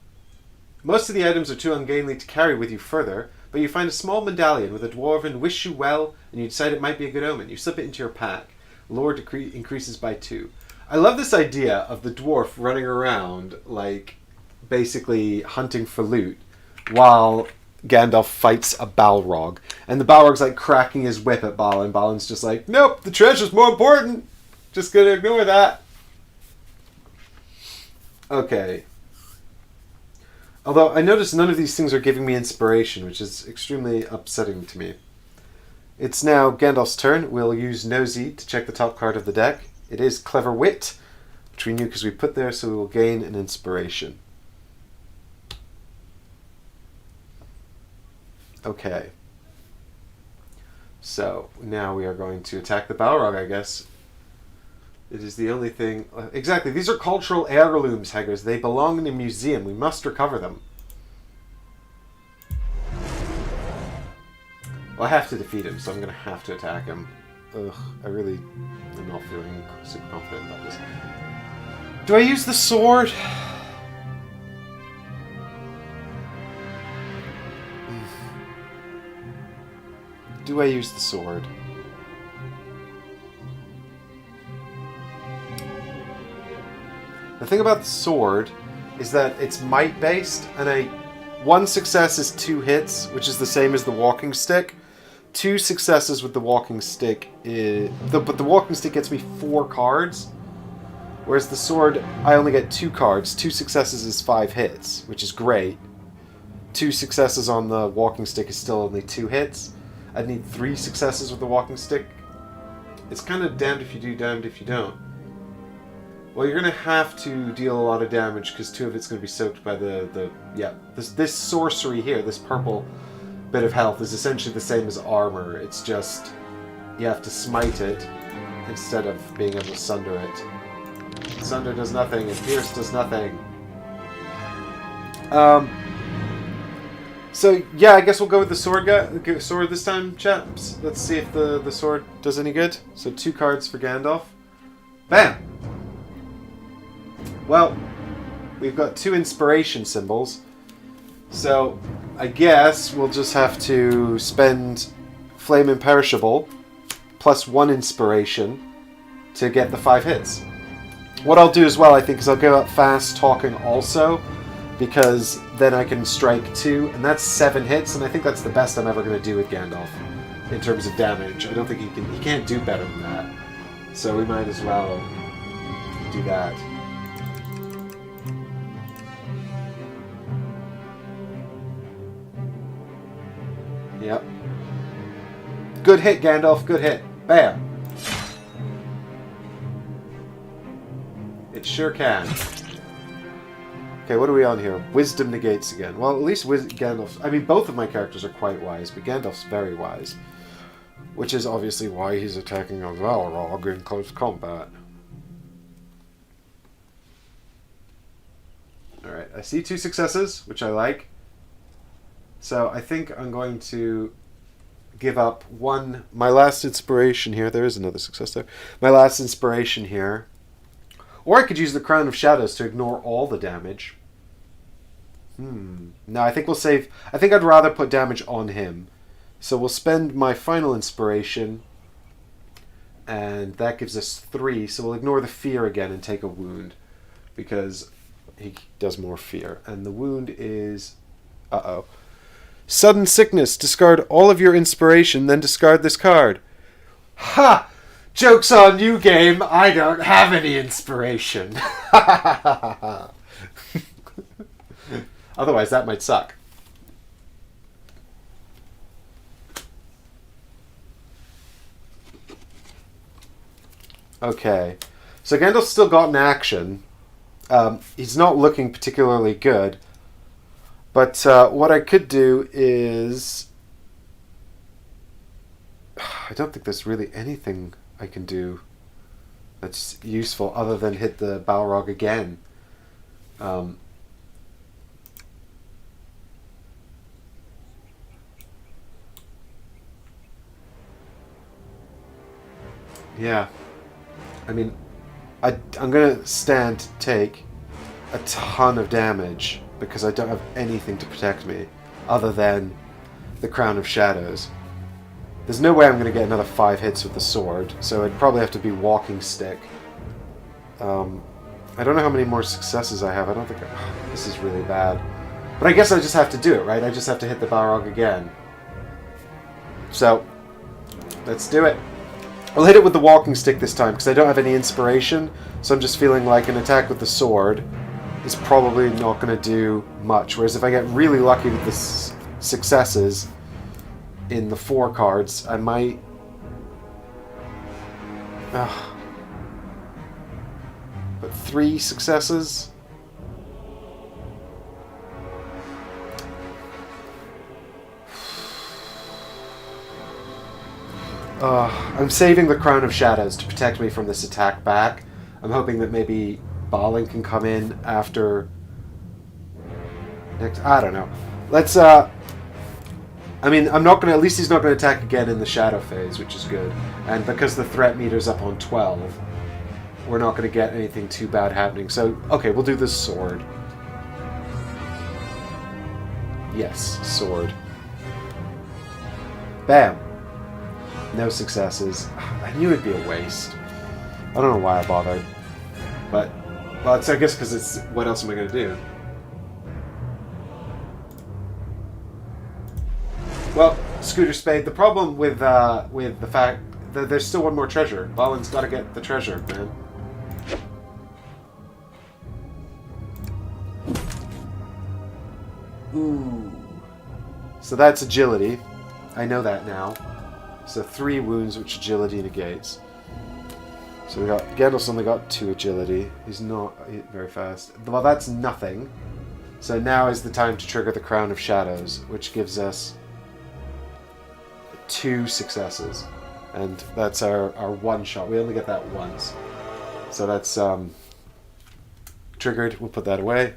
Most of the items are too ungainly to carry with you further, but you find a small medallion with a dwarven "wish you well," and you decide it might be a good omen. You slip it into your pack. Lore increases by 2. I love this idea of the dwarf running around, like, basically hunting for loot, while Gandalf fights a Balrog. And the Balrog's, like, cracking his whip at Balin. Balin's just like, nope, the treasure's more important. Just gonna ignore that. Okay. Although I notice none of these things are giving me inspiration, which is extremely upsetting to me. It's now Gandalf's turn. We'll use Nosy to check the top card of the deck. It is Clever Wit, which we knew because we put there, so we will gain an inspiration. Okay. So, now we are going to attack the Balrog, I guess. It is the only thing... Exactly, these are cultural heirlooms, Haggers. They belong in a museum. We must recover them. Well, I have to defeat him, so I'm going to have to attack him. Ugh, I really am not feeling super confident about this. Do I use the sword? Do I use the sword? The thing about the sword is that it's might based, and one success is 2 hits, which is the same as the walking stick. 2 successes with the walking stick but the walking stick gets me 4 cards, whereas the sword I only get 2 cards. 2 successes is 5 hits, which is great. 2 successes on the walking stick is still only 2 hits. I'd need 3 successes with the walking stick. It's kind of damned if you do, damned if you don't. Well, you're going to have to deal a lot of damage because 2 of it's going to be soaked by this sorcery here, this purple bit of health is essentially the same as armor. It's just you have to smite it instead of being able to sunder it. Sunder does nothing and Pierce does nothing. So yeah, I guess we'll go with the sword this time, chaps. Let's see if the sword does any good. So 2 cards for Gandalf. Bam! Well, we've got 2 inspiration symbols. So I guess we'll just have to spend Flame Imperishable plus 1 inspiration to get the 5 hits. What I'll do as well, I think, is I'll go up Fast Talking also, because then I can strike 2, and that's 7 hits, and I think that's the best I'm ever going to do with Gandalf in terms of damage. I don't think he can't do better than that. So we might as well do that. Yep. Good hit, Gandalf. Good hit. Bam. It sure can. Okay, what are we on here? Wisdom negates again. Well, at least Gandalf's... I mean, both of my characters are quite wise, but Gandalf's very wise. Which is obviously why he's attacking a Balrog in close combat. Alright, I see 2 successes, which I like. So I think I'm going to give up my last inspiration here. There is another success there. My last inspiration here. Or I could use the Crown of Shadows to ignore all the damage. No, I think we'll save... I think I'd rather put damage on him. So we'll spend my final inspiration. And that gives us 3. So we'll ignore the fear again and take a wound. Because he does more fear. And the wound is... Uh-oh. Sudden sickness. Discard all of your inspiration, then discard this card. Ha! Joke's on you, game. I don't have any inspiration. Otherwise, that might suck. Okay. So Gandalf's still got an action. He's not looking particularly good. But what I could do is... I don't think there's really anything I can do that's useful other than hit the Balrog again. Yeah. I mean, I'm going to take a ton of damage because I don't have anything to protect me other than the Crown of Shadows. There's no way I'm going to get another 5 hits with the sword, so it'd probably have to be walking stick. I don't know how many more successes I have. I don't think... this is really bad. But I guess I just have to do it, right? I just have to hit the Balrog again. So, let's do it. I'll hit it with the walking stick this time, because I don't have any inspiration, so I'm just feeling like an attack with the sword is probably not going to do much. Whereas if I get really lucky with the successes in the 4 cards, I might... but 3 successes? I'm saving the Crown of Shadows to protect me from this attack back. I'm hoping that maybe Balin can come in after... next... I don't know. Let's, I mean, I'm not going to... At least he's not going to attack again in the Shadow phase, which is good. And because the threat meter's up on 12, we're not going to get anything too bad happening. So, okay, we'll do the sword. Yes, sword. Bam. No successes. I knew it'd be a waste. I don't know why I bothered. But, well, it's, I guess because it's... What else am I going to do? Well, Scooter Spade, the problem with the fact that there's still one more treasure. Balin's got to get the treasure, man. Ooh. So that's agility. I know that now. So 3 wounds, which agility negates. So we got... Gandalf's only got 2 agility. He's not very fast. Well, that's nothing. So now is the time to trigger the Crown of Shadows, which gives us 2 successes. And that's our one shot. We only get that once. So that's triggered. We'll put that away.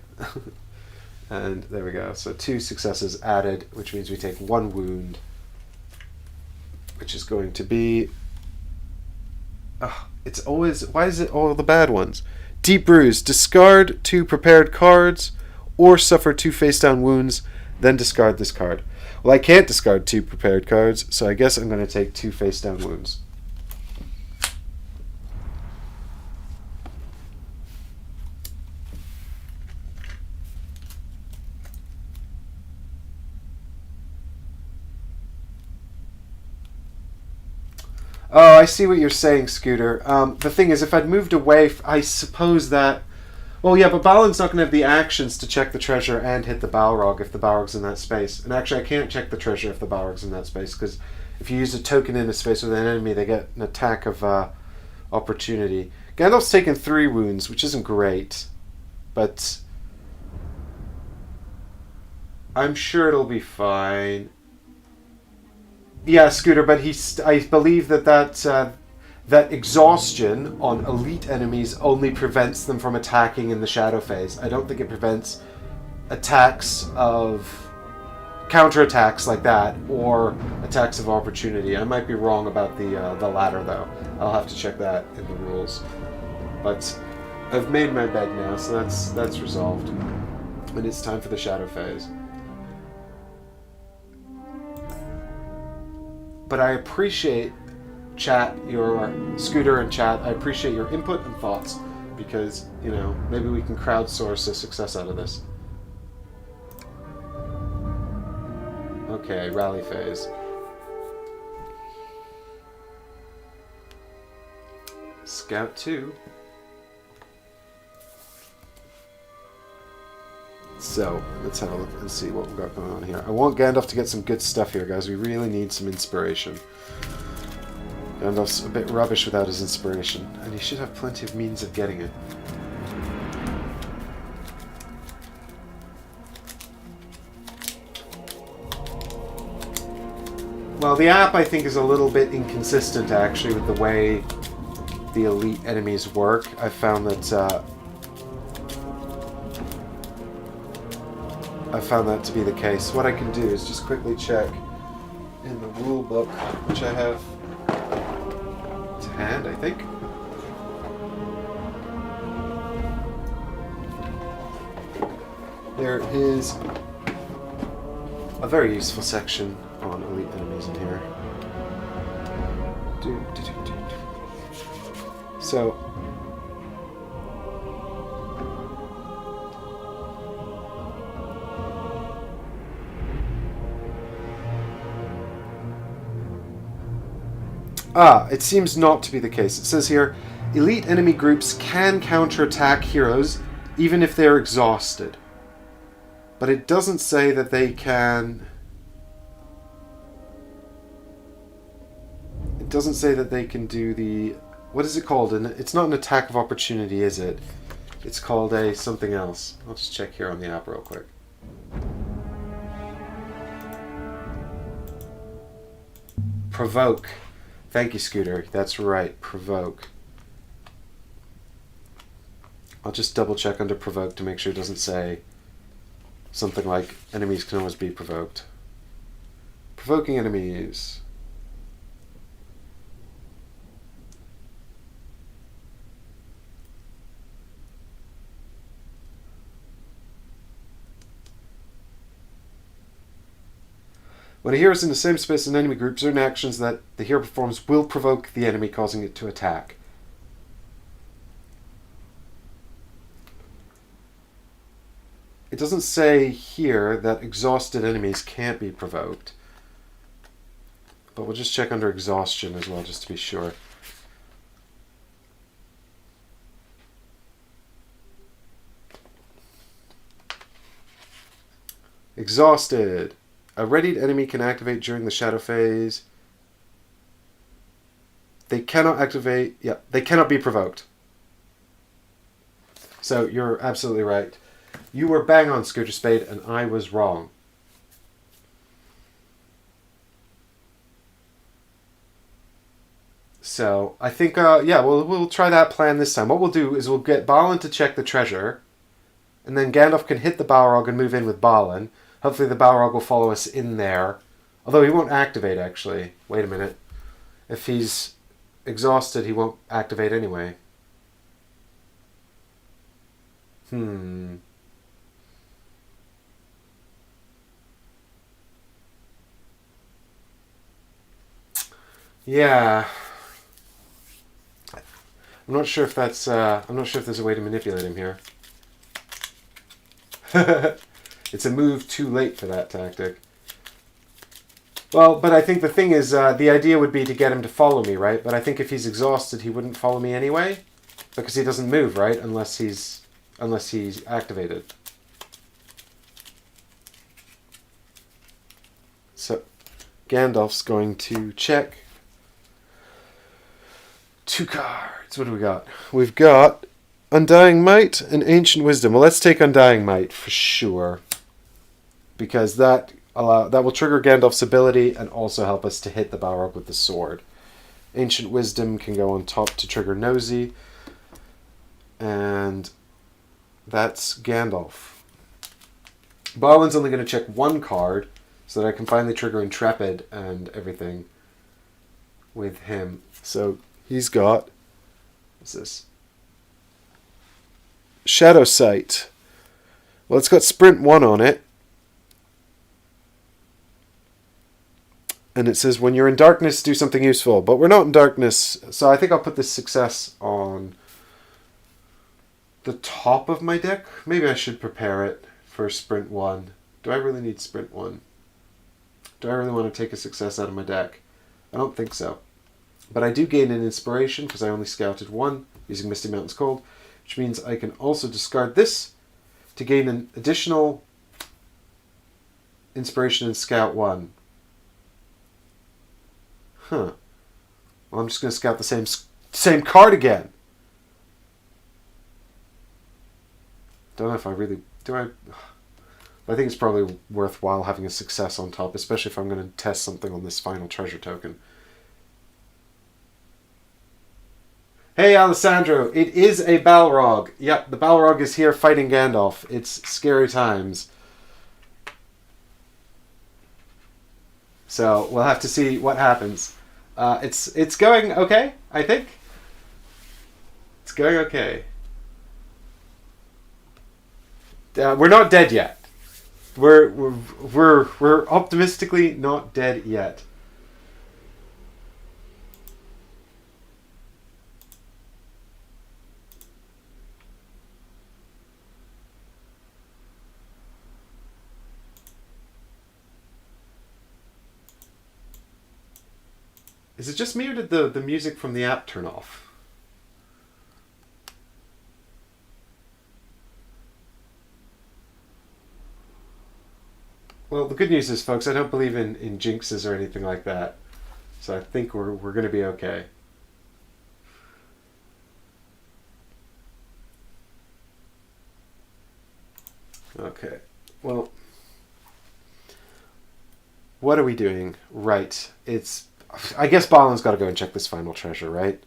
And there we go. So 2 successes added, which means we take 1 wound. Which is going to be... it's always... Why is it all the bad ones? Deep Bruise. Discard 2 prepared cards or suffer 2 face-down wounds, then discard this card. Well, I can't discard 2 prepared cards, so I guess I'm going to take 2 face-down wounds. Oh, I see what you're saying, Scooter. The thing is, if I'd moved away, I suppose that... Well, yeah, but Balin's not going to have the actions to check the treasure and hit the Balrog if the Balrog's in that space. And actually, I can't check the treasure if the Balrog's in that space, because if you use a token in a space with an enemy, they get an attack of opportunity. Gandalf's taken 3 wounds, which isn't great, but I'm sure it'll be fine. Yeah, Scooter, but I believe that exhaustion on elite enemies only prevents them from attacking in the shadow phase. I don't think it prevents attacks of... counterattacks like that, or attacks of opportunity. I might be wrong about the latter, though. I'll have to check that in the rules. But I've made my bed now, so that's resolved. And it's time for the shadow phase. But I appreciate chat, your Scooter and chat. I appreciate your input and thoughts, because, you know, maybe we can crowdsource a success out of this. Okay, rally phase. Scout 2. So, let's have a look and see what we've got going on here. I want Gandalf to get some good stuff here, guys. We really need some inspiration. Gandalf's a bit rubbish without his inspiration, and he should have plenty of means of getting it. Well, the app, I think, is a little bit inconsistent, actually, with the way the elite enemies work. I found that to be the case. What I can do is just quickly check in the rule book, which I have to hand, I think. There is a very useful section on elite enemies in here. So, it seems not to be the case. It says here, elite enemy groups can counterattack heroes even if they're exhausted. But it doesn't say that they can... It doesn't say that they can do the... What is it called? And it's not an attack of opportunity, is it? It's called a something else. I'll just check here on the app real quick. Provoke. Thank you, Scooter. That's right. Provoke. I'll just double check under provoke to make sure it doesn't say something like enemies can always be provoked. Provoking enemies. When a hero is in the same space as an enemy group, certain actions that the hero performs will provoke the enemy, causing it to attack. It doesn't say here that exhausted enemies can't be provoked. But we'll just check under exhaustion as well, just to be sure. Exhausted. A readied enemy can activate during the shadow phase. They cannot activate... Yeah, they cannot be provoked. So you're absolutely right. You were bang on, Scooter Spade, and I was wrong. So I think, yeah, we'll try that plan this time. What we'll do is we'll get Balin to check the treasure, and then Gandalf can hit the Balrog and move in with Balin. Hopefully the Balrog will follow us in there. Although he won't activate, actually. Wait a minute. If he's exhausted, he won't activate anyway. Yeah. I'm not sure if that's... I'm not sure if there's a way to manipulate him here. It's a move too late for that tactic. Well, but I think the thing is, the idea would be to get him to follow me, right? But I think if he's exhausted, he wouldn't follow me anyway, because he doesn't move, right? Unless he's activated. So, Gandalf's going to check 2 cards. What do we got? We've got Undying Might and Ancient Wisdom. Well, let's take Undying Might for sure, because that will trigger Gandalf's ability and also help us to hit the Balrog with the sword. Ancient Wisdom can go on top to trigger Nosy, and that's Gandalf. Balin's only going to check 1 card so that I can finally trigger Intrepid and everything with him. So he's got... What's this? Shadow Sight. Well, it's got Sprint 1 on it. And it says, when you're in darkness, do something useful. But we're not in darkness, so I think I'll put this success on the top of my deck. Maybe I should prepare it for Sprint 1. Do I really need Sprint 1? Do I really want to take a success out of my deck? I don't think so. But I do gain an inspiration because I only scouted 1 using Misty Mountain's Cold, which means I can also discard this to gain an additional inspiration in Scout 1. Huh. Well, I'm just going to scout the same card again. Don't know if I really... Do I... I think it's probably worthwhile having a success on top, especially if I'm going to test something on this final treasure token. Hey, Alessandro, it is a Balrog. Yep, the Balrog is here fighting Gandalf. It's scary times. So we'll have to see what happens. It's going okay, I think. It's going okay. We're not dead yet. We're optimistically not dead yet. Is it just me, or did the music from the app turn off? Well, the good news is, folks, I don't believe in jinxes or anything like that. So I think we're going to be okay. Okay. Well, what are we doing? Right. I guess Balin's got to go and check this final treasure, right?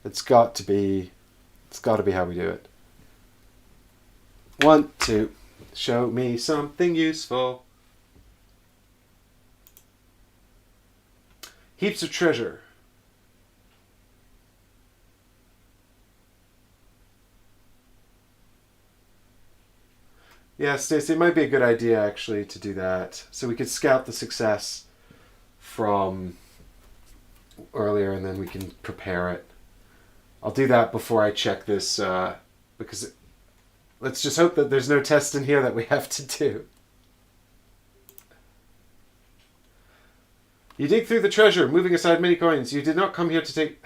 It's got to be how we do it. 1, 2. Show me something useful. Heaps of treasure. Yeah, Stacey, it might be a good idea actually to do that. So we could scout the success from earlier and then we can prepare it. I'll do that before I check this because let's just hope that there's no test in here that we have to do. You dig through the treasure, moving aside many coins. You did not come here to take...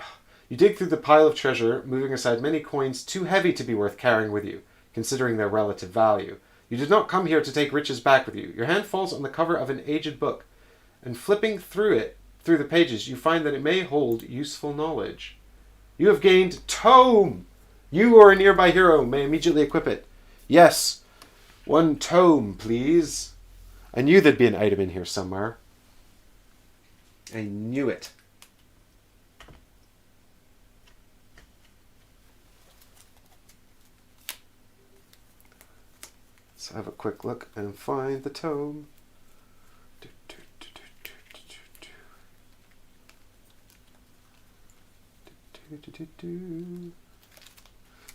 You dig through the pile of treasure, moving aside many coins too heavy to be worth carrying with you, considering their relative value. You did not come here to take riches back with you. Your hand falls on the cover of an aged book, and flipping through the pages, you find that it may hold useful knowledge. You have gained tome! You or a nearby hero may immediately equip it. Yes, 1 tome, please. I knew there'd be an item in here somewhere. I knew it. Let's have a quick look and find the tome.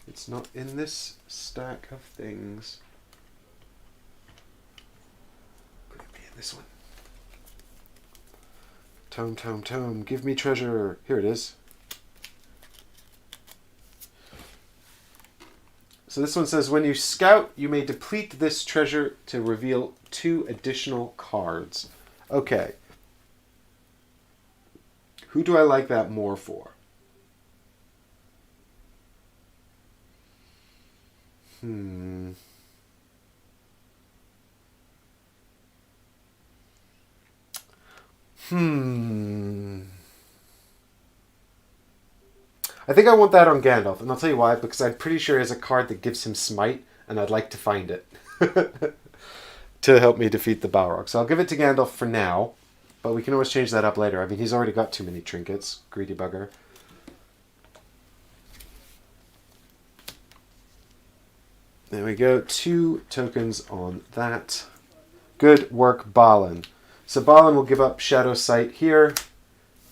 It's not in this stack of things. Could it be in this one? Tome, tome, tome. Give me treasure. Here it is. So this one says, when you scout, you may deplete this treasure to reveal 2 additional cards. Okay. Who do I like that more for? I think I want that on Gandalf, and I'll tell you why, because I'm pretty sure he has a card that gives him Smite, and I'd like to find it to help me defeat the Balrog. So I'll give it to Gandalf for now, but we can always change that up later. I mean, he's already got too many trinkets, greedy bugger. There we go, 2 tokens on that. Good work, Balin. So Balin will give up Shadow Sight here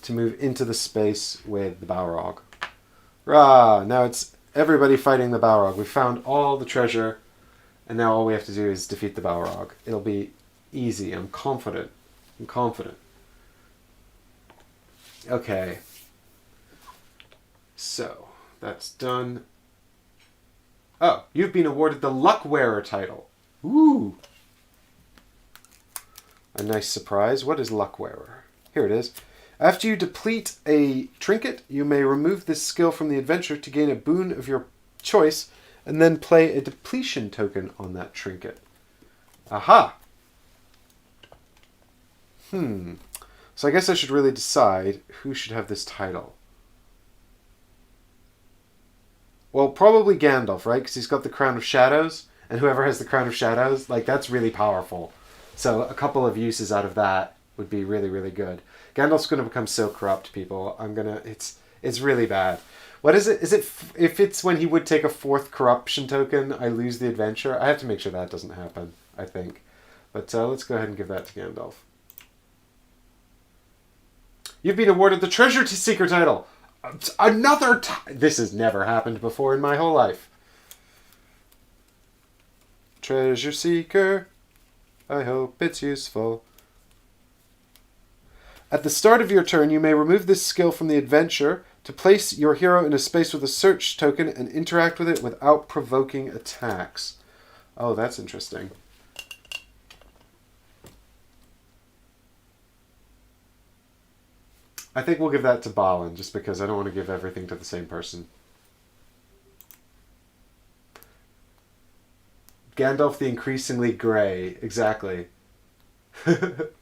to move into the space with the Balrog. Rah! Now it's everybody fighting the Balrog. We found all the treasure, and now all we have to do is defeat the Balrog. It'll be easy. I'm confident. Okay. So, that's done. Oh, you've been awarded the Luck Wearer title. Ooh! A nice surprise. What is Luck Wearer? Here it is. After you deplete a trinket, you may remove this skill from the adventure to gain a boon of your choice, and then play a depletion token on that trinket. Aha! So I guess I should really decide who should have this title. Well, probably Gandalf, right? Because he's got the Crown of Shadows, and whoever has the Crown of Shadows, like, that's really powerful. So a couple of uses out of that would be really, really good. Gandalf's going to become so corrupt, people. It's really bad. What is it? Is it if it's when he would take a 4th corruption token, I lose the adventure? I have to make sure that doesn't happen, I think. But let's go ahead and give that to Gandalf. You've been awarded the Treasure Seeker title. Another time. This has never happened before in my whole life. Treasure Seeker. I hope it's useful. At the start of your turn, you may remove this skill from the adventure to place your hero in a space with a search token and interact with it without provoking attacks. Oh, that's interesting. I think we'll give that to Balin, just because I don't want to give everything to the same person. Gandalf the Increasingly Grey, exactly. Did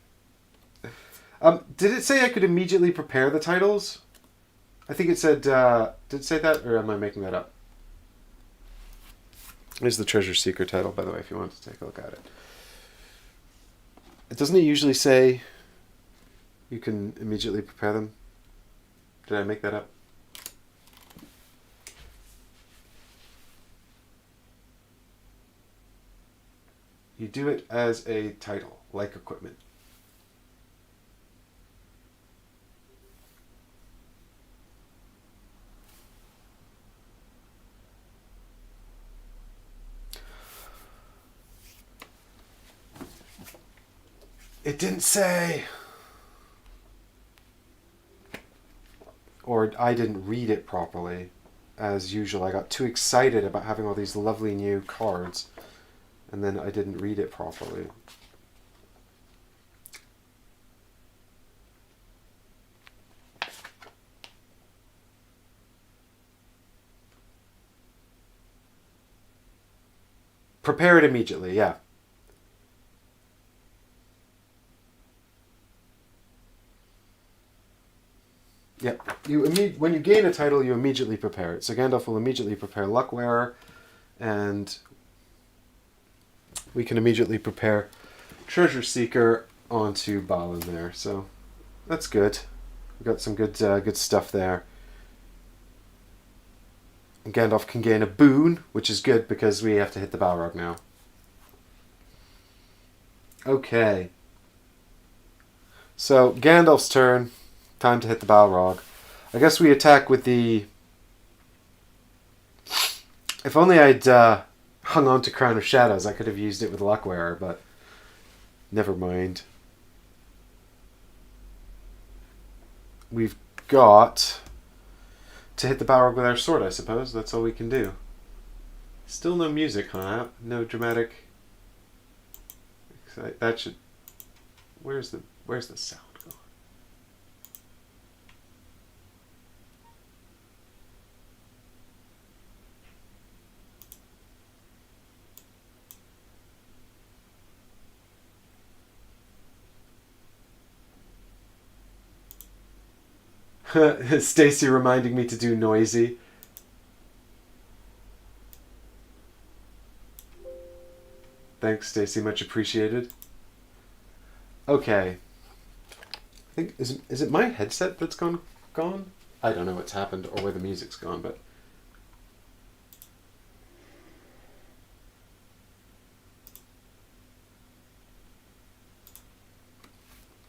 it say I could immediately prepare the titles? I think it said, did it say that, or am I making that up? Here's the Treasure Seeker title, by the way, if you want to take a look at it. Doesn't it usually say you can immediately prepare them? Did I make that up? You do it as a title, like equipment. It didn't say. Or I didn't read it properly. As usual, I got too excited about having all these lovely new cards, and then I didn't read it properly. Prepare it immediately, yeah. Yep. When you gain a title, you immediately prepare it. So Gandalf will immediately prepare Luckwearer, and we can immediately prepare Treasure Seeker onto Balin there. So that's good. We've got some good stuff there. And Gandalf can gain a boon, which is good because we have to hit the Balrog now. Okay. So Gandalf's turn. Time to hit the Balrog. I guess we attack with the... If only I'd hung on to Crown of Shadows, I could have used it with Luckwearer, but never mind. We've got to hit the Balrog with our sword, I suppose. That's all we can do. Still no music, huh? No dramatic... That should... Where's the sound? Stacy reminding me to do noisy. Thanks, Stacy. Much appreciated. Okay. I think is it my headset that's gone? I don't know what's happened or where the music's gone, but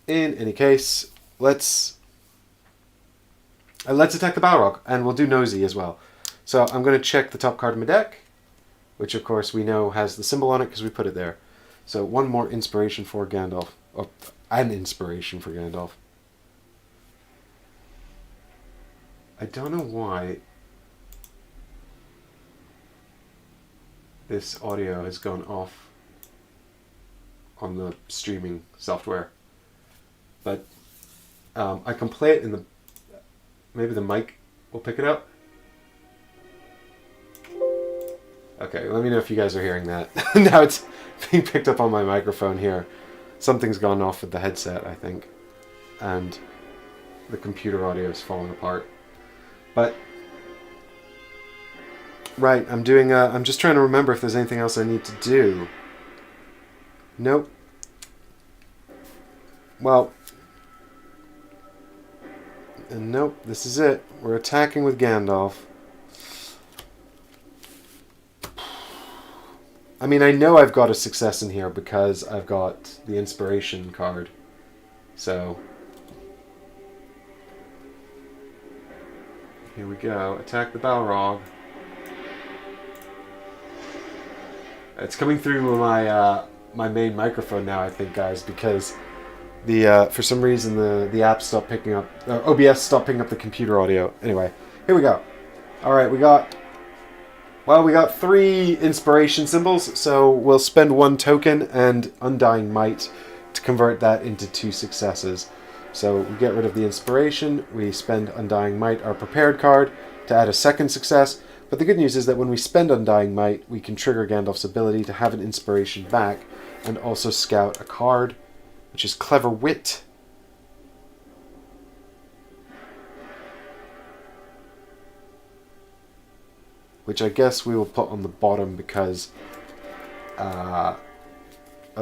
in any case, let's attack the Balrog, and we'll do Nosy as well. So I'm going to check the top card of my deck, which of course we know has the symbol on it because we put it there. So one more inspiration for Gandalf. Oh, an inspiration for Gandalf. I don't know why this audio has gone off on the streaming software. But I can play it in the... Maybe the mic will pick it up. Okay, let me know if you guys are hearing that. Now it's being picked up on my microphone here. Something's gone off with the headset, I think. And the computer audio is falling apart. But... Right, I'm just trying to remember if there's anything else I need to do. Nope. Well... And nope, this is it. We're attacking with Gandalf. I mean, I know I've got a success in here because I've got the inspiration card. So... Here we go. Attack the Balrog. It's coming through my my main microphone now, I think, guys, because the for some reason the app stopped picking up, OBS stopped picking up the computer audio. Anyway, here we go. All right, we got 3 inspiration symbols, so we'll spend 1 token and Undying Might to convert that into 2 successes. So we get rid of the inspiration, we spend Undying Might, our prepared card, to add a 2nd success. But the good news is that when we spend Undying Might, we can trigger Gandalf's ability to have an inspiration back and also scout a card. which is clever wit. Which I guess we will put on the bottom because I'd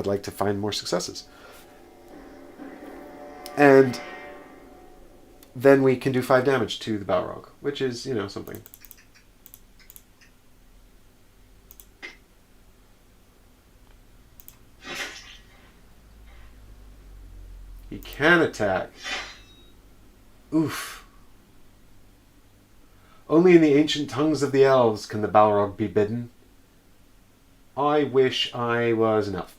like to find more successes. And then we can do 5 damage to the Balrog, which is, something. He can attack. Oof. Only in the ancient tongues of the elves can the Balrog be bidden. I wish I was an elf.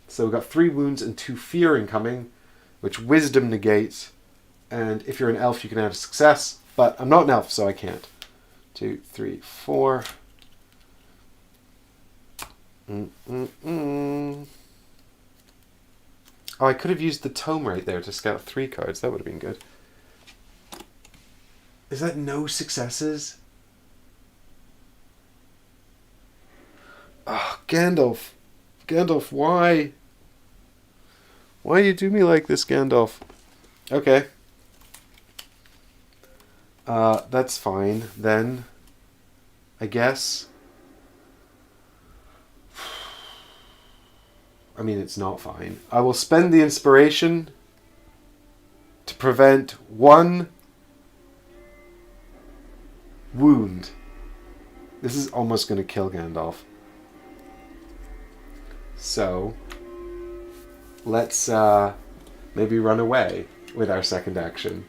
So we've got 3 wounds and 2 fear incoming, which wisdom negates. And if you're an elf, you can add a success. But I'm not an elf, so I can't. 2, 3, 4. Oh, I could have used the tome right there to scout 3 cards. That would have been good. Is that no successes? Oh, Gandalf. Gandalf, why? Why do you do me like this, Gandalf? Okay. That's fine, then. I guess. I mean, it's not fine. I will spend the inspiration to prevent 1 wound. This is almost going to kill Gandalf. So, let's maybe run away with our second action.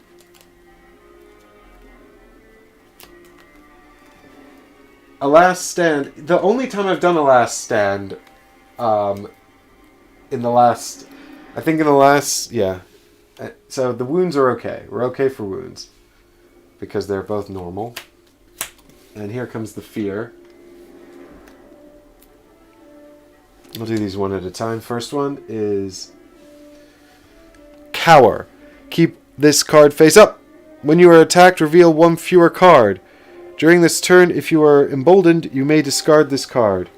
A last stand. The only time I've done a last stand, yeah. So the wounds are okay. We're okay for wounds because they're both normal. And here comes the fear. I'll do these one at a time. First one is Cower. Keep this card face up. When you are attacked, reveal 1 fewer card. During this turn, if you are emboldened, you may discard this card.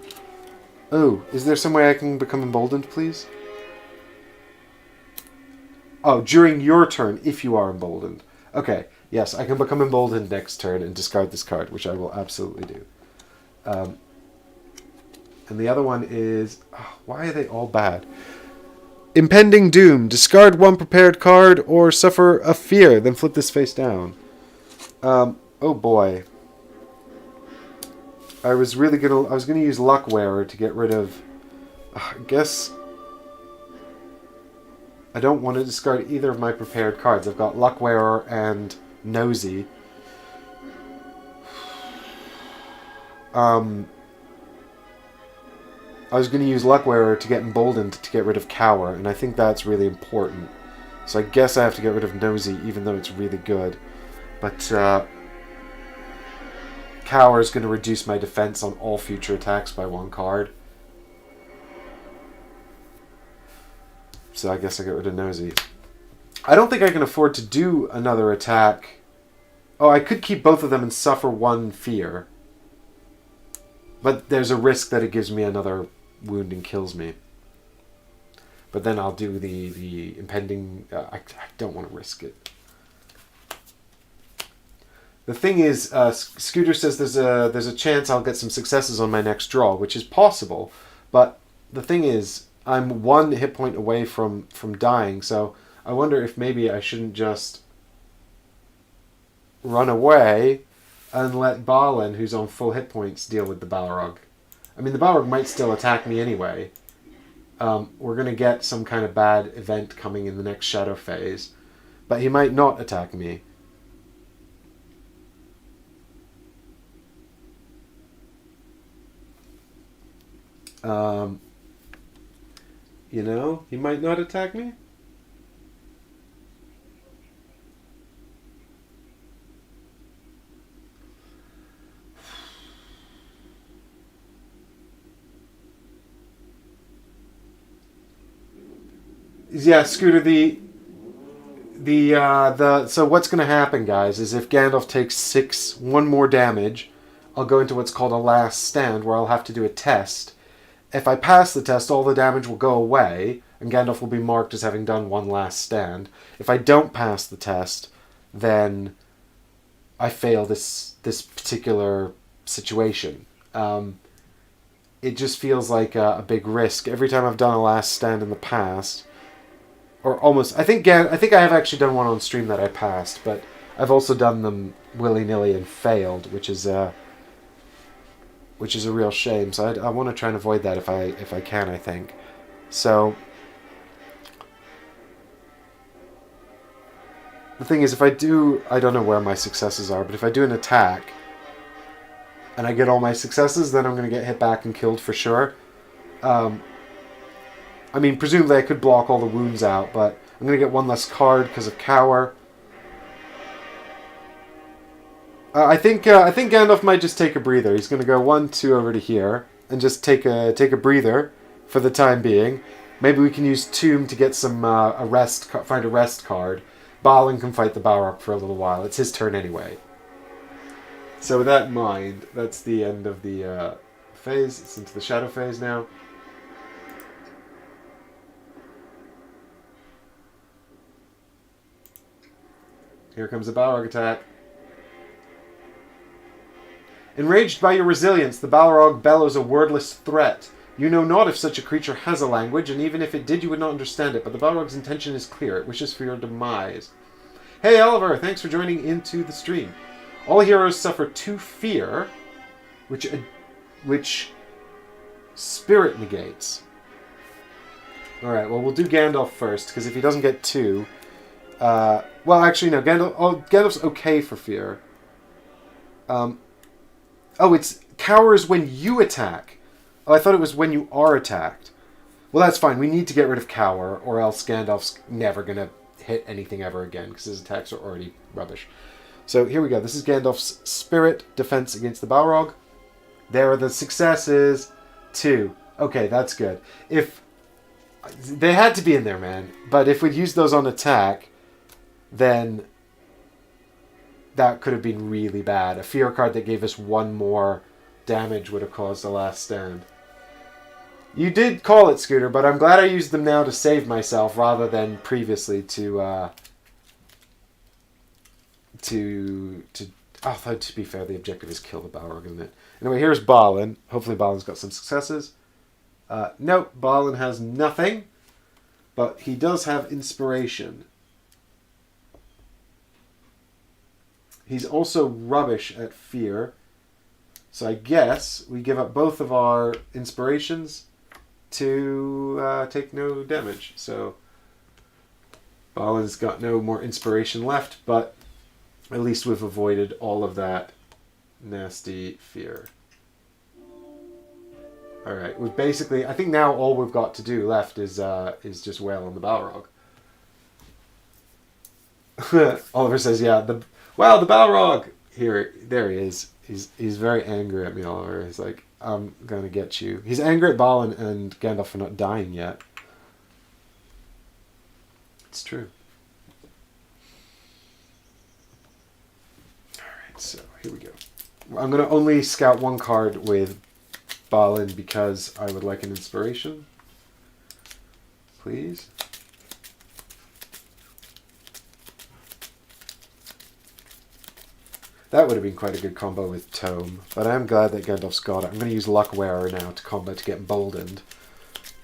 Oh, is there some way I can become emboldened, please? Oh, during your turn, if you are emboldened. Okay. Yes, I can become emboldened next turn and discard this card, which I will absolutely do. And the other one is... Oh, why are they all bad? Impending Doom. Discard 1 prepared card or suffer a fear, then flip this face down. Oh boy. I was gonna use Luck Wearer to get rid of... I guess... I don't want to discard either of my prepared cards. I've got Luck Wearer and... Nosy. I was going to use Luckwearer to get emboldened to get rid of Cower, and I think that's really important. So I guess I have to get rid of Nosy, even though it's really good. But Cower is going to reduce my defense on all future attacks by 1 card. So I guess I get rid of Nosy. I don't think I can afford to do another attack. Oh, I could keep both of them and suffer 1 fear. But there's a risk that it gives me another wound and kills me. But then I'll do the impending... I don't want to risk it. The thing is, Scooter says there's a chance I'll get some successes on my next draw, which is possible. But the thing is, I'm 1 hit point away from dying, so... I wonder if maybe I shouldn't just run away and let Balin, who's on full hit points, deal with the Balrog. I mean, the Balrog might still attack me anyway. We're going to get some kind of bad event coming in the next Shadow phase. But he might not attack me. He might not attack me. Yeah, Scooter, so what's going to happen, guys, is if Gandalf takes 1 more damage, I'll go into what's called a last stand, where I'll have to do a test. If I pass the test, all the damage will go away, and Gandalf will be marked as having done one last stand. If I don't pass the test, then I fail this particular situation. It just feels like a big risk. Every time I've done a last stand in the past, or almost, I think I have actually done one on stream that I passed, but I've also done them willy-nilly and failed, which is a real shame. So I want to try and avoid that if I can, I think. So the thing is, if I do, I don't know where my successes are, but if I do an attack and I get all my successes, then I'm going to get hit back and killed for sure. I mean, presumably I could block all the wounds out, but I'm going to get one less card because of Cower. I think Gandalf might just take a breather. He's going to go 1-2 over to here and just take a breather for the time being. Maybe we can use Tomb to get some find a rest card. Balin can fight the Balrog for a little while. It's his turn anyway. So with that in mind, that's the end of the phase. It's into the shadow phase now. Here comes the Balrog attack. Enraged by your resilience, the Balrog bellows a wordless threat. You know not if such a creature has a language, and even if it did, you would not understand it. But the Balrog's intention is clear. It wishes for your demise. Hey, Oliver, thanks for joining into the stream. All heroes suffer 2 fear, which spirit negates. Alright, well, we'll do Gandalf first, because if he doesn't get 2... well, actually, no, Gandalf's okay for fear. It's cowers when you attack. Oh, I thought it was when you are attacked. Well, that's fine. We need to get rid of Cower, or else Gandalf's never going to hit anything ever again, because his attacks are already rubbish. So here we go. This is Gandalf's Spirit defense against the Balrog. There are the successes. 2. Okay, that's good. If they had to be in there, man. But if we'd used those on attack, then that could have been really bad. A fear card that gave us 1 more damage would have caused a last stand. You did call it, Scooter, but I'm glad I used them now to save myself rather than previously to be fair, the objective is kill the Balrog, isn't it? Anyway, here's Balin. Hopefully Balin's got some successes. Nope, Balin has nothing, but he does have inspiration. He's also rubbish at fear. So I guess we give up both of our inspirations to take no damage. So Balin's got no more inspiration left, but at least we've avoided all of that nasty fear. Alright, we've basically... I think now all we've got to do left is just wail on the Balrog. Oliver says, yeah, the Balrog! There he is. He's very angry at me, Oliver. He's like, I'm gonna get you. He's angry at Balin and Gandalf for not dying yet. It's true. Alright, so here we go. I'm gonna only scout 1 card with Balin because I would like an inspiration. Please. That would have been quite a good combo with Tome, but I'm glad that Gandalf's got it. I'm going to use Luckwearer now to combo to get emboldened,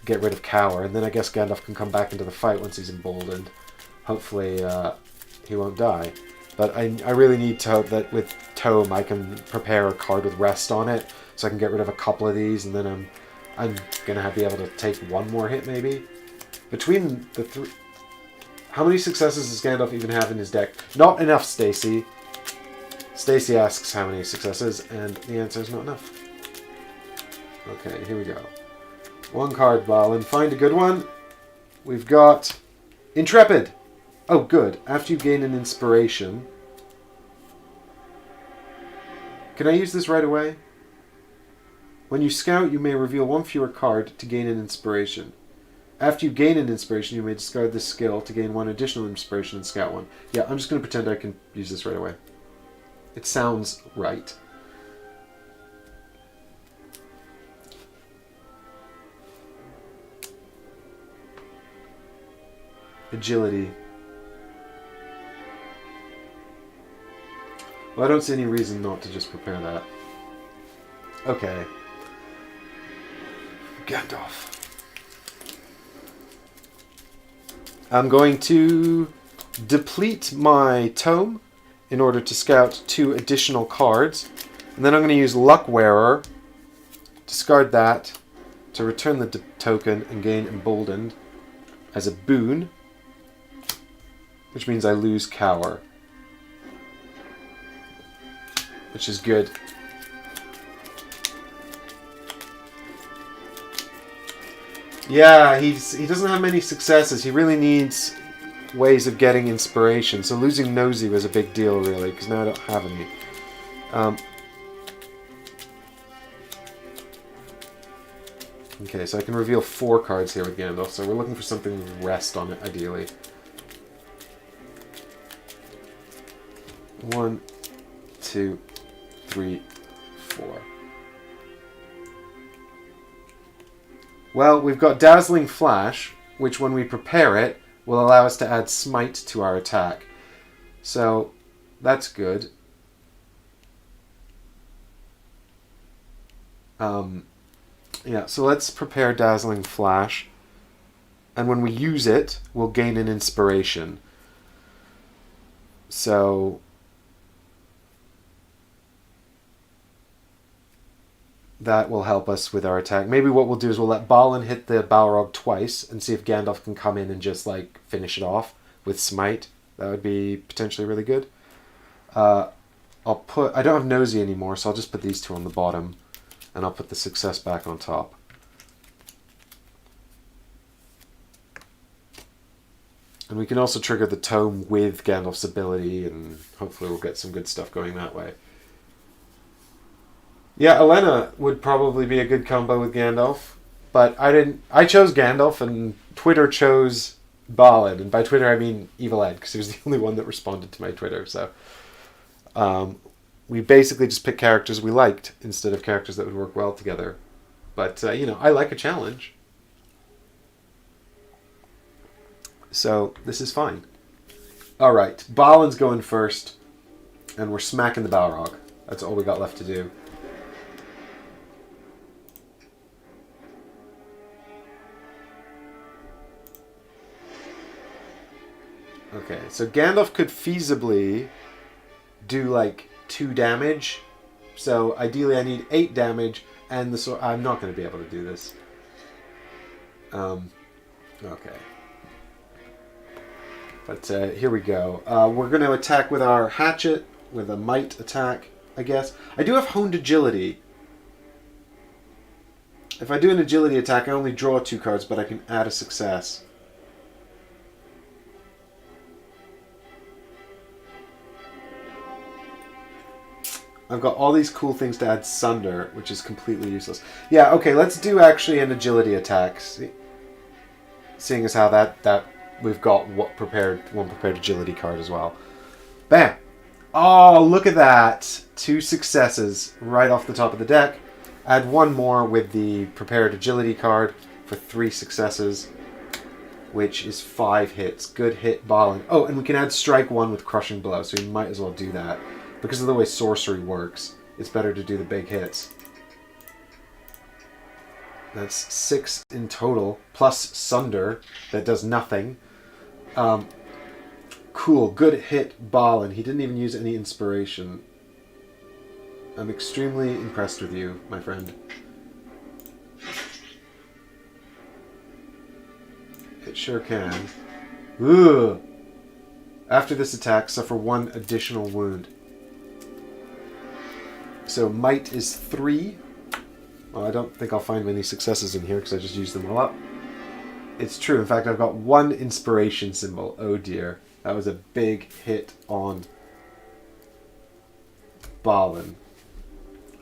get rid of Cower, and then I guess Gandalf can come back into the fight once he's emboldened. Hopefully he won't die. But I really need to hope that with Tome I can prepare a card with Rest on it, so I can get rid of a couple of these, and then I'm going to be able to take 1 more hit maybe. Between the 3... How many successes does Gandalf even have in his deck? Not enough, Stacy. Stacy asks how many successes, and the answer is not enough. Okay, here we go. 1 card, Balin. Find a good one. We've got Intrepid. Oh, good. After you gain an inspiration... Can I use this right away? When you scout, you may reveal 1 fewer card to gain an inspiration. After you gain an inspiration, you may discard this skill to gain 1 additional inspiration and scout 1. Yeah, I'm just going to pretend I can use this right away. It sounds right. agility. Well, I don't see any reason not to just prepare that. Okay. Gandalf. I'm going to deplete my tome in order to scout 2 additional cards. And then I'm going to use Luck Wearer, discard that, to return the token and gain Emboldened as a boon, which means I lose Cower, which is good. Yeah, he doesn't have many successes. He really needs ways of getting inspiration. So losing Nosy was a big deal, really, because now I don't have any. Okay, so I can reveal 4 cards here with Gandalf. So we're looking for something with rest on it, ideally. 1, 2, 3, 4. Well, we've got Dazzling Flash, which when we prepare it, will allow us to add Smite to our attack. So, that's good. Yeah, so let's prepare Dazzling Flash. And when we use it, we'll gain an inspiration. So that will help us with our attack. Maybe what we'll do is we'll let Balin hit the Balrog twice and see if Gandalf can come in and just like finish it off with Smite. That would be potentially really good. I don't have Nosy anymore, so I'll just put these 2 on the bottom, and I'll put the success back on top. And we can also trigger the tome with Gandalf's ability, and hopefully we'll get some good stuff going that way. Yeah, Elena would probably be a good combo with Gandalf, but I chose Gandalf, and Twitter chose Balin, and by Twitter I mean Evil Ed, because he was the only one that responded to my Twitter. So we basically just picked characters we liked instead of characters that would work well together. But I like a challenge, so this is fine. All right, Balin's going first, and we're smacking the Balrog. That's all we got left to do. Okay, so Gandalf could feasibly do like 2 damage. So ideally I need 8 damage, and the sword. I'm not going to be able to do this. Okay. But here we go. We're going to attack with our hatchet, with a might attack, I guess. I do have honed agility. If I do an agility attack, I only draw 2 cards, but I can add a success. I've got all these cool things to add Sunder, which is completely useless. Yeah, okay, let's do actually an agility attack. Seeing as how that we've got one prepared agility card as well. Bam! Oh, look at that! 2 successes right off the top of the deck. Add 1 more with the prepared agility card for 3 successes, which is 5 hits. Good hit, Balin. Oh, and we can add strike 1 with crushing blow, so we might as well do that. Because of the way sorcery works, it's better to do the big hits. That's 6 in total, plus Sunder, that does nothing. Cool, good hit, Balin. He didn't even use any inspiration. I'm extremely impressed with you, my friend. It sure can. Ugh. After this attack, suffer 1 additional wound. So might is 3. Well, I don't think I'll find many successes in here because I just used them all up. It's true. In fact, I've got 1 inspiration symbol. Oh dear. That was a big hit on Balin.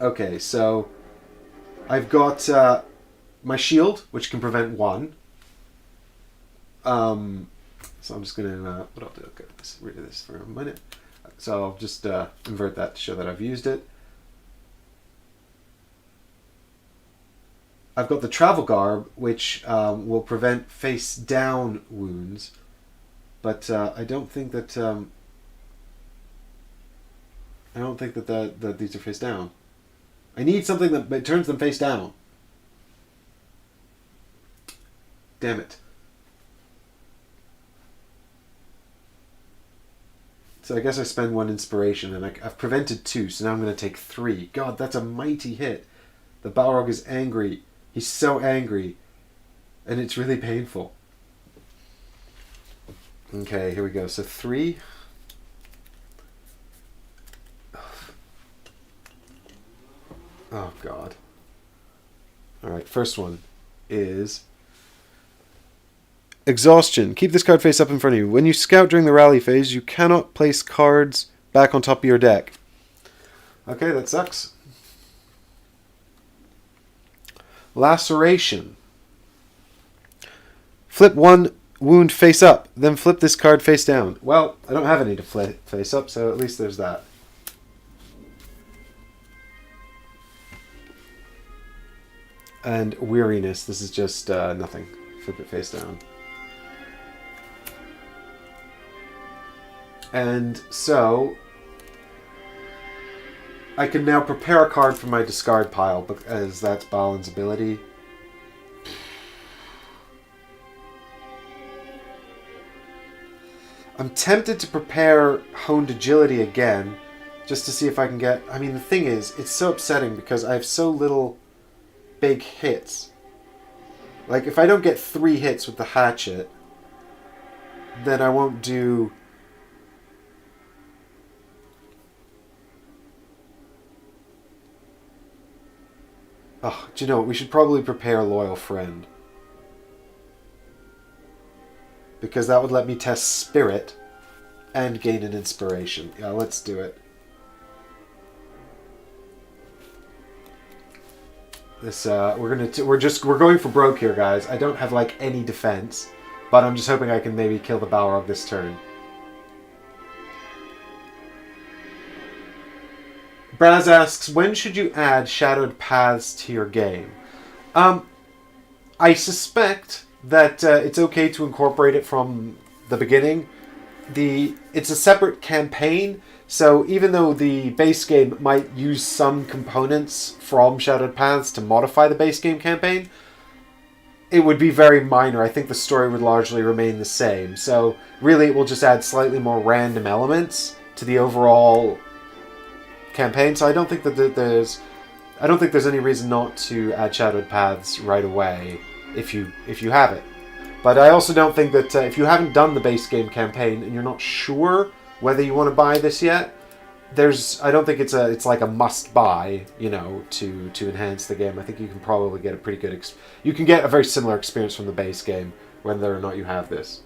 Okay, so I've got my shield, which can prevent 1. So I'm just going to... what I'll do, I'll get rid of this for a minute. So I'll just invert that to show that I've used it. I've got the Travel Garb, which will prevent face-down wounds. But I don't think that that these are face down. I need something that turns them face down. Damn it. So I guess I spend 1 inspiration, and I've prevented 2, so now I'm going to take 3. God, that's a mighty hit. The Balrog is angry. He's so angry. And it's really painful. Okay, here we go. So 3. Oh, God. Alright, first one is... Exhaustion. Keep this card face up in front of you. When you scout during the rally phase, you cannot place cards back on top of your deck. Okay, that sucks. Laceration. Flip 1 wound face up, then flip this card face down. Well, I don't have any to flip face up, so at least there's that. And weariness. This is just nothing. Flip it face down. And so, I can now prepare a card for my discard pile, because that's Balin's ability. I'm tempted to prepare Honed Agility again, just to see if I can get... I mean, the thing is, it's so upsetting because I have so little big hits. Like, if I don't get 3 hits with the hatchet, then I won't do... Oh, do you know what? We should probably prepare Loyal Friend. Because that would let me test Spirit and gain an inspiration. Yeah, let's do it. This we're going for broke here, guys. I don't have like any defense, but I'm just hoping I can maybe kill the Balrog this turn. Braz asks, when should you add Shadowed Paths to your game? I suspect that it's okay to incorporate it from the beginning. It's a separate campaign, so even though the base game might use some components from Shadowed Paths to modify the base game campaign, it would be very minor. I think the story would largely remain the same. So really it will just add slightly more random elements to the overall campaign. So I don't think that there's any reason not to add Shadowed Paths right away if you have it. But I also don't think that if you haven't done the base game campaign and you're not sure whether you want to buy this yet, I don't think it's like a must buy, you know, to enhance the game. I think you can probably get a pretty good you can get a very similar experience from the base game whether or not you have this.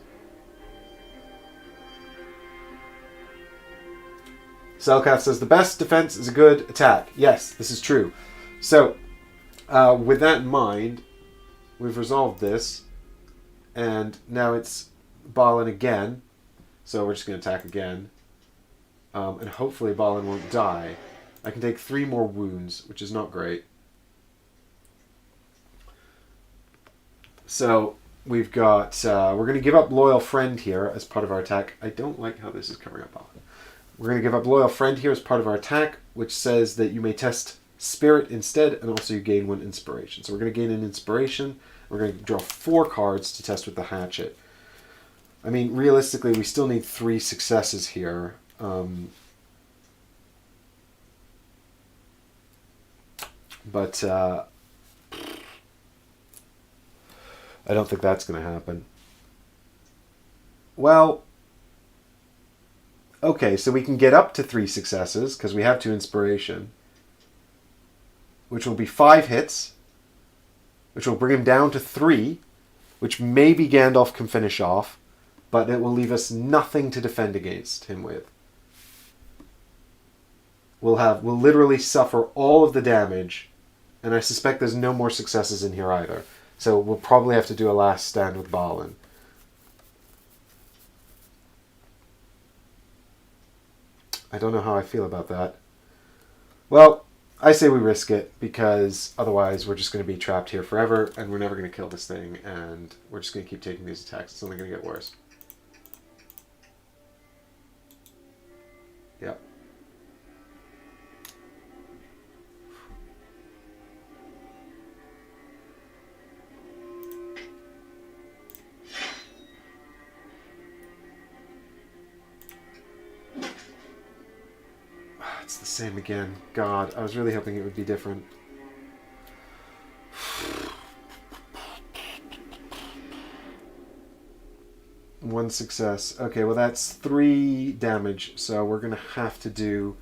Selkath says the best defense is a good attack. Yes, this is true. So with that in mind, we've resolved this. And now it's Balin again. So we're just going to attack again. And hopefully Balin won't die. I can take 3 more wounds, which is not great. So we've got... we're going to give up Loyal Friend here as part of our attack. I don't like how this is covering up Balin. We're going to give up Loyal Friend here as part of our attack, which says that you may test Spirit instead, and also you gain 1 inspiration. So we're going to gain an inspiration. We're going to draw 4 cards to test with the hatchet. I mean, realistically, we still need 3 successes here. But I don't think that's going to happen. Well, okay, so we can get up to 3 successes, because we have 2 inspiration, which will be 5 hits, which will bring him down to 3, which maybe Gandalf can finish off, but it will leave us nothing to defend against him with. We'll literally suffer all of the damage, and I suspect there's no more successes in here either. So we'll probably have to do a last stand with Balin. I don't know how I feel about that. Well, I say we risk it, because otherwise we're just going to be trapped here forever, and we're never going to kill this thing, and we're just going to keep taking these attacks. It's only going to get worse. Yep. It's the same again. God, I was really hoping it would be different. One success. Okay, well that's 3 damage, so we're going to have to do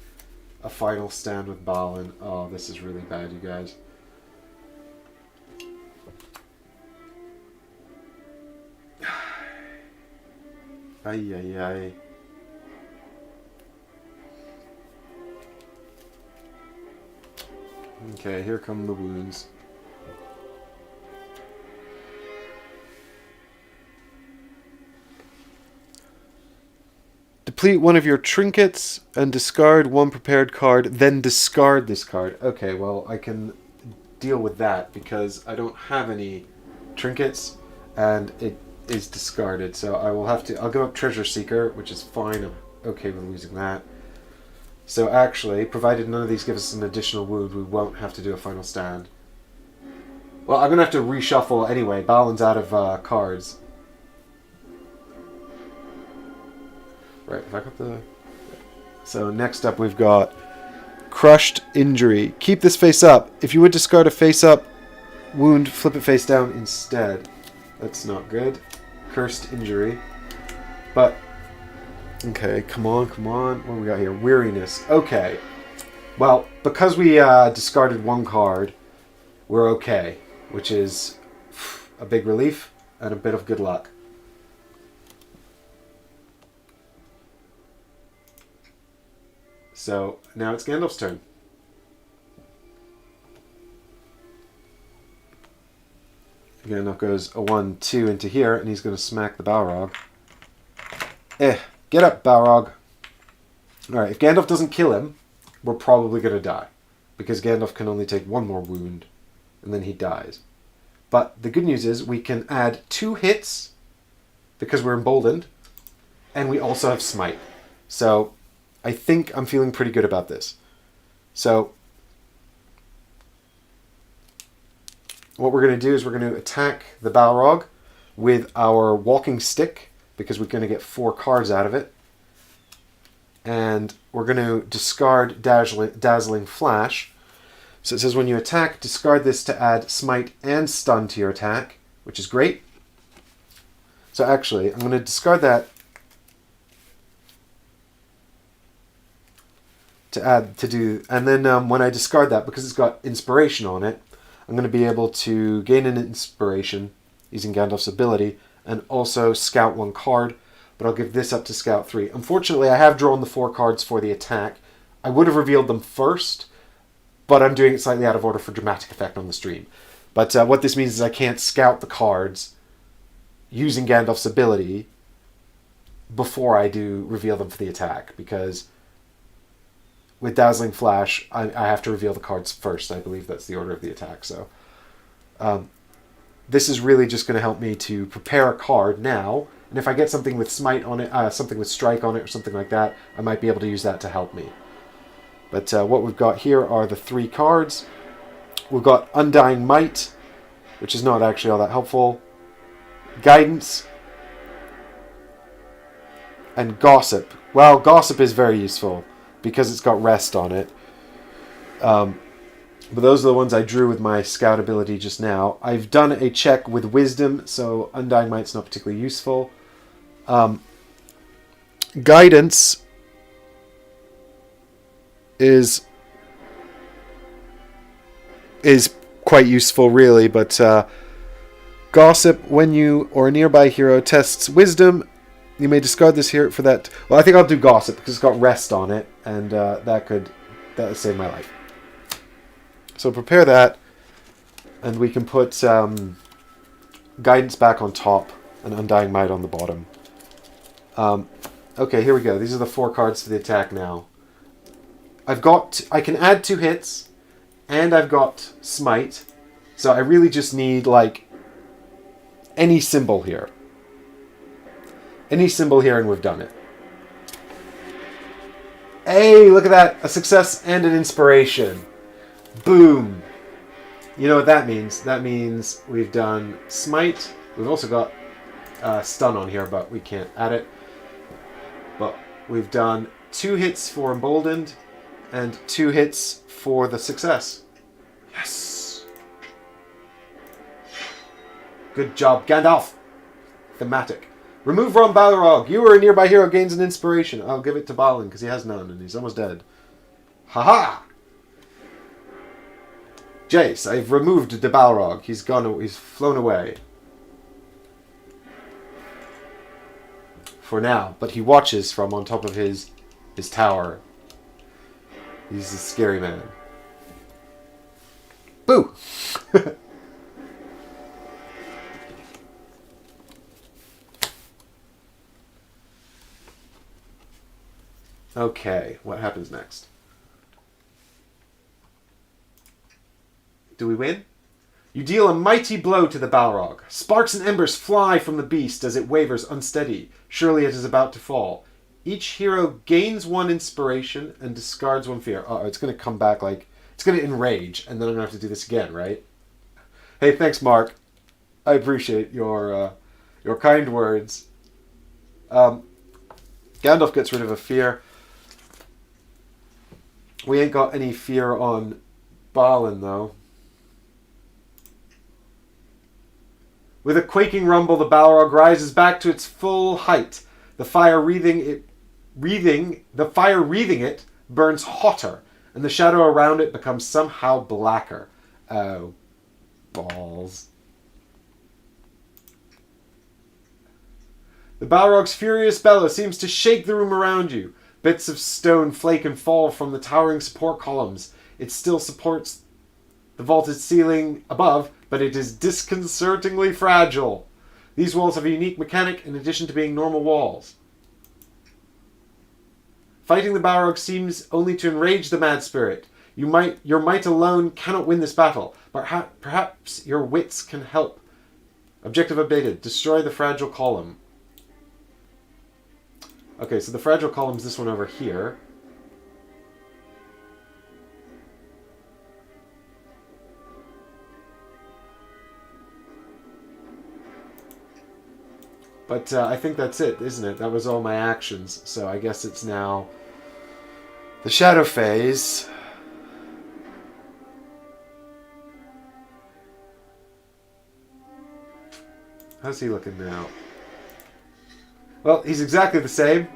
a final stand with Balin. Oh, this is really bad, you guys. Ay, ay, ay. Okay, here come the wounds. Deplete one of your trinkets and discard 1 prepared card, then discard this card. Okay, well, I can deal with that because I don't have any trinkets and it is discarded. So I will have to... I'll give up Treasure Seeker, which is fine. I'm okay with losing that. So actually, provided none of these give us an additional wound, we won't have to do a final stand. Well, I'm going to have to reshuffle anyway. Balin's out of cards. Right, if I got the... So next up we've got Crushed Injury. Keep this face up. If you would discard a face up wound, flip it face down instead. That's not good. Cursed Injury. But... Okay, come on, come on. What do we got here? Weariness. Okay. Well, because we discarded 1 card, we're okay. Which is a big relief and a bit of good luck. So, now it's Gandalf's turn. Gandalf goes a 1-2 into here, and he's going to smack the Balrog. Get up, Balrog. Alright, if Gandalf doesn't kill him, we're probably going to die. Because Gandalf can only take 1 more wound, and then he dies. But the good news is we can add 2 hits, because we're emboldened, and we also have Smite. So, I think I'm feeling pretty good about this. So, what we're going to do is we're going to attack the Balrog with our walking stick, because we're going to get 4 cards out of it. And we're going to discard Dazzling Flash. So it says when you attack, discard this to add Smite and Stun to your attack, which is great. So actually, I'm going to discard that and then when I discard that, because it's got Inspiration on it, I'm going to be able to gain an Inspiration using Gandalf's ability, and also scout 1 card, but I'll give this up to scout 3. Unfortunately, I have drawn the 4 cards for the attack. I would have revealed them first, but I'm doing it slightly out of order for dramatic effect on the stream. But what this means is I can't scout the cards using Gandalf's ability before I do reveal them for the attack, because with Dazzling Flash, I have to reveal the cards first. I believe that's the order of the attack, so... this is really just going to help me to prepare a card now, and if I get something with Smite on it, something with Strike on it, or something like that, I might be able to use that to help me. But what we've got here are the 3 cards. We've got Undying Might, which is not actually all that helpful. Guidance. And Gossip. Well, Gossip is very useful, because it's got Rest on it. But those are the ones I drew with my scout ability just now. I've done a check with Wisdom, so Undying Might's not particularly useful. Guidance is quite useful, really, but Gossip, when you or a nearby hero tests Wisdom, you may discard this here for that. Well, I think I'll do Gossip, because it's got Rest on it, and that would save my life. So prepare that, and we can put Guidance back on top and Undying Might on the bottom. Okay, here we go. These are the 4 cards for the attack now. I can add 2 hits, and I've got Smite, so I really just need, like, any symbol here. Any symbol here, and we've done it. Hey, look at that. A success and an inspiration. Boom. You know what that means? That means we've done Smite. We've also got Stun on here, but we can't add it. But we've done 2 hits for Emboldened and 2 hits for the success. Yes! Good job, Gandalf! Thematic. Remove Ron Balrog. You or a nearby hero gains an inspiration. I'll give it to Balin because he has none and he's almost dead. Haha! Jace, I've removed the Balrog. He's gone. He's flown away. For now, but he watches from on top of his tower. He's a scary man. Boo! Okay, what happens next? Do we win? You deal a mighty blow to the Balrog. Sparks and embers fly from the beast as it wavers unsteady. Surely it is about to fall. Each hero gains 1 inspiration and discards 1 fear. Oh, it's going to come back like... It's going to enrage, and then I'm going to have to do this again, right? Hey, thanks, Mark. I appreciate your kind words. Gandalf gets rid of a fear. We ain't got any fear on Balin, though. With a quaking rumble, the Balrog rises back to its full height. The fire wreathing it burns hotter, and the shadow around it becomes somehow blacker. Oh, balls. The Balrog's furious bellow seems to shake the room around you. Bits of stone flake and fall from the towering support columns. It still supports the vaulted ceiling above, but it is disconcertingly fragile. These walls have a unique mechanic in addition to being normal walls. Fighting the Balrog seems only to enrage the mad spirit. Your might alone cannot win this battle, but perhaps your wits can help. Objective updated. Destroy the fragile column. Okay, so the fragile column is this one over here. But I think that's it, isn't it? That was all my actions. So I guess it's now the shadow phase. How's he looking now? Well, he's exactly the same.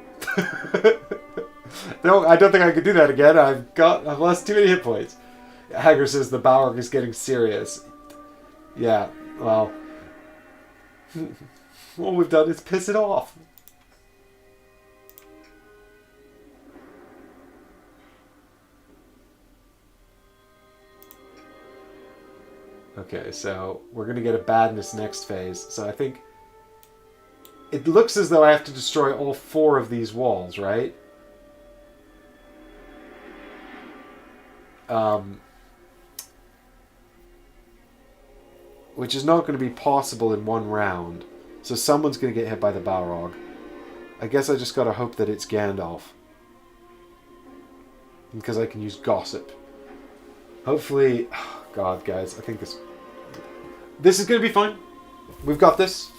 No, I don't think I could do that again. I've lost too many hit points. Hager says the Balrog is getting serious. Yeah, well... all we've done is piss it off. Okay, so we're going to get a badness next phase. So I think... it looks as though I have to destroy all 4 of these walls, right? Which is not going to be possible in 1 round. So someone's going to get hit by the Balrog. I guess I just got to hope that it's Gandalf. Because I can use Gossip. Hopefully... oh God, guys, I think this is going to be fine. We've got this.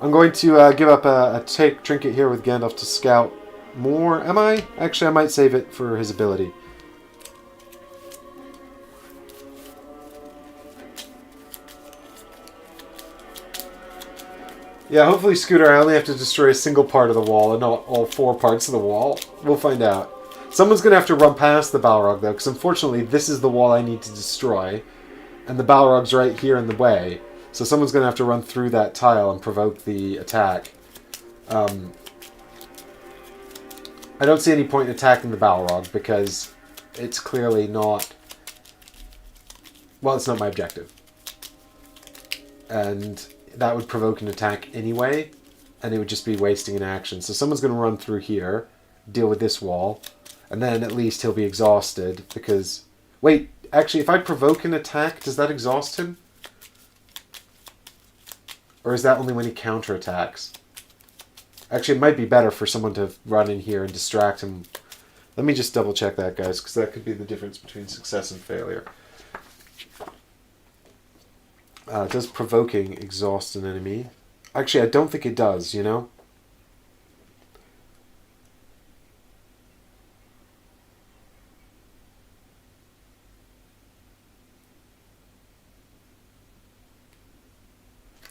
I'm going to give up a trinket here with Gandalf to scout more. Am I? Actually, I might save it for his ability. Yeah, hopefully, Scooter, I only have to destroy a single part of the wall and not all 4 parts of the wall. We'll find out. Someone's going to have to run past the Balrog, though, because unfortunately, this is the wall I need to destroy. And the Balrog's right here in the way. So someone's going to have to run through that tile and provoke the attack. I don't see any point in attacking the Balrog, because it's clearly not... well, it's not my objective. And... that would provoke an attack anyway, and it would just be wasting an action. So someone's going to run through here, deal with this wall, and then at least he'll be exhausted, because... wait, actually, if I provoke an attack, does that exhaust him? Or is that only when he counterattacks? Actually, it might be better for someone to run in here and distract him. Let me just double check that, guys, because that could be the difference between success and failure. Does provoking exhaust an enemy? Actually, I don't think it does, you know?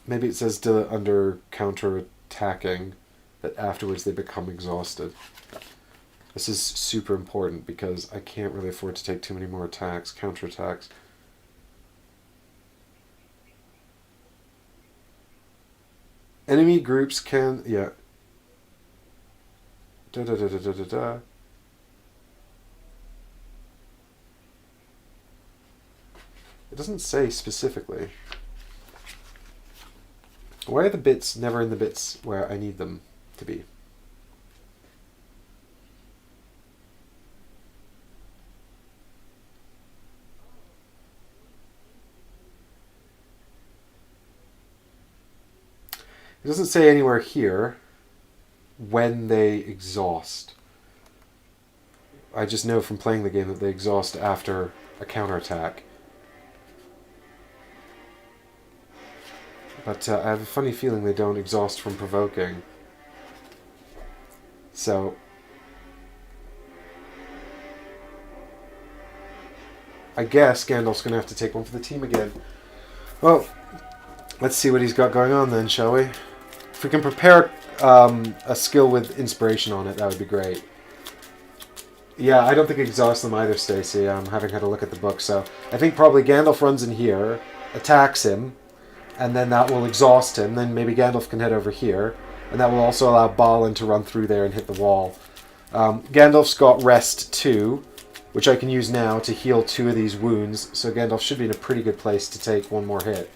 Maybe it says under counter-attacking that afterwards they become exhausted. This is super important because I can't really afford to take too many more attacks, counter-attacks. Enemy groups can... yeah. Da-da-da-da-da-da-da. It doesn't say specifically. Why are the bits never in the bits where I need them to be? It doesn't say anywhere here when they exhaust. I just know from playing the game that they exhaust after a counterattack. But I have a funny feeling they don't exhaust from provoking. So I guess Gandalf's going to have to take one for the team again. Well, let's see what he's got going on then, shall we? If we can prepare a skill with inspiration on it, that would be great. Yeah, I don't think it exhausts them either, Stacey. I'm having had a look at the book, so I think probably Gandalf runs in here, attacks him, and then that will exhaust him. Then maybe Gandalf can head over here, and that will also allow Balin to run through there and hit the wall. Gandalf's got Rest 2, which I can use now to heal 2 of these wounds, so Gandalf should be in a pretty good place to take one more hit,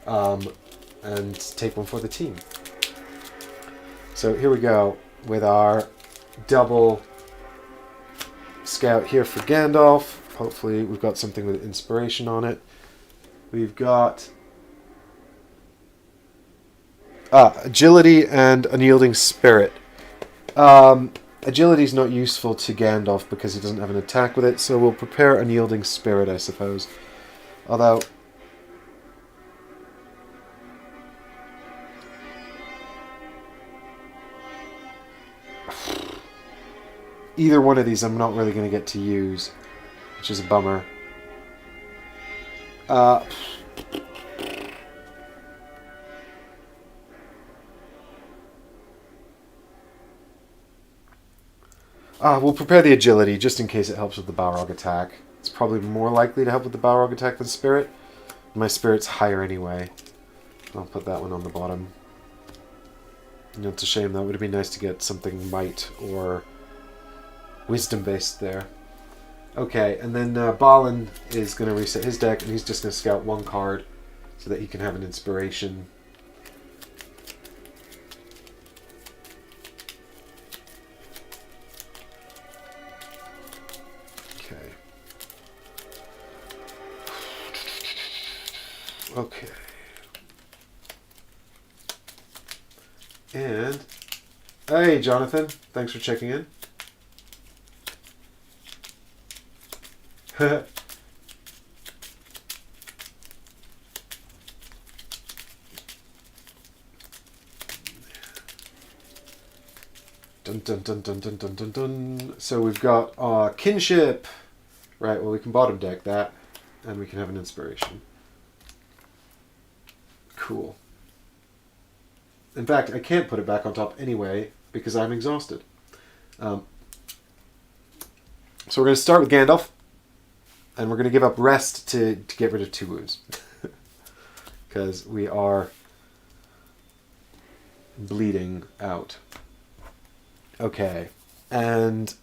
and take one for the team. So here we go with our double scout here for Gandalf. Hopefully we've got something with inspiration on it. We've got agility and unyielding spirit. Agility is not useful to Gandalf because he doesn't have an attack with it, so we'll prepare unyielding spirit, I suppose. Although either one of these I'm not really going to get to use, which is a bummer. We'll prepare the agility just in case it helps with the Balrog attack. It's probably more likely to help with the Balrog attack than spirit. My spirit's higher anyway. I'll put that one on the bottom. You know, it's a shame though. It would have been nice to get something might or wisdom based there. Okay, and then Balin is going to reset his deck, and he's just going to scout one card so that he can have an inspiration. Okay. Okay. And hey, Jonathan, thanks for checking in. Dun, dun, dun, dun, dun, dun, dun, dun. So we've got kinship. Right, well we can bottom deck that, and we can have an inspiration. Cool. In fact, I can't put it back on top anyway, because I'm exhausted. So we're going to start with Gandalf. And we're going to give up Rest to get rid of 2 wounds. Because we are bleeding out. Okay. And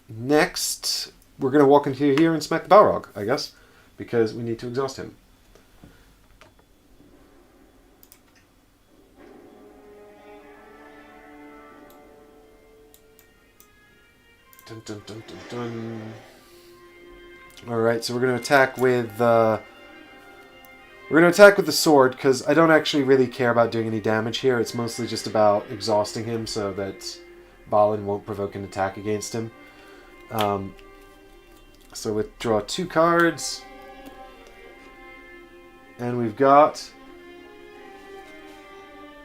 next, we're going to walk into here and smack the Balrog, I guess. Because we need to exhaust him. Dun, dun, dun, dun, dun. Alright, so we're going to attack with We're going to attack with the sword, because I don't actually really care about doing any damage here. It's mostly just about exhausting him so that Balin won't provoke an attack against him. So withdraw 2 cards. And we've got...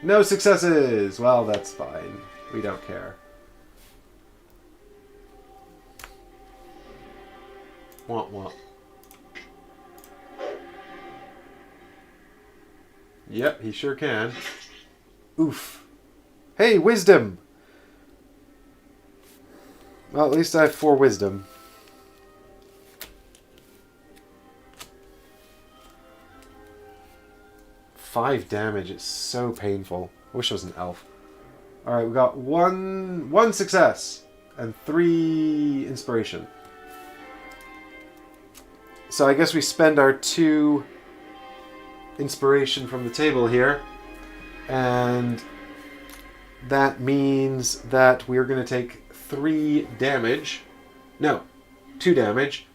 no successes! Well, that's fine. We don't care. Womp womp. Yep, he sure can. Oof. Hey, wisdom! Well, at least I have 4 wisdom. Five damage. It's so painful. I wish I was an elf. Alright, we got one success and 3 inspiration. So I guess we spend our 2 inspiration from the table here. And that means that we're going to take 3 damage. No, 2 damage.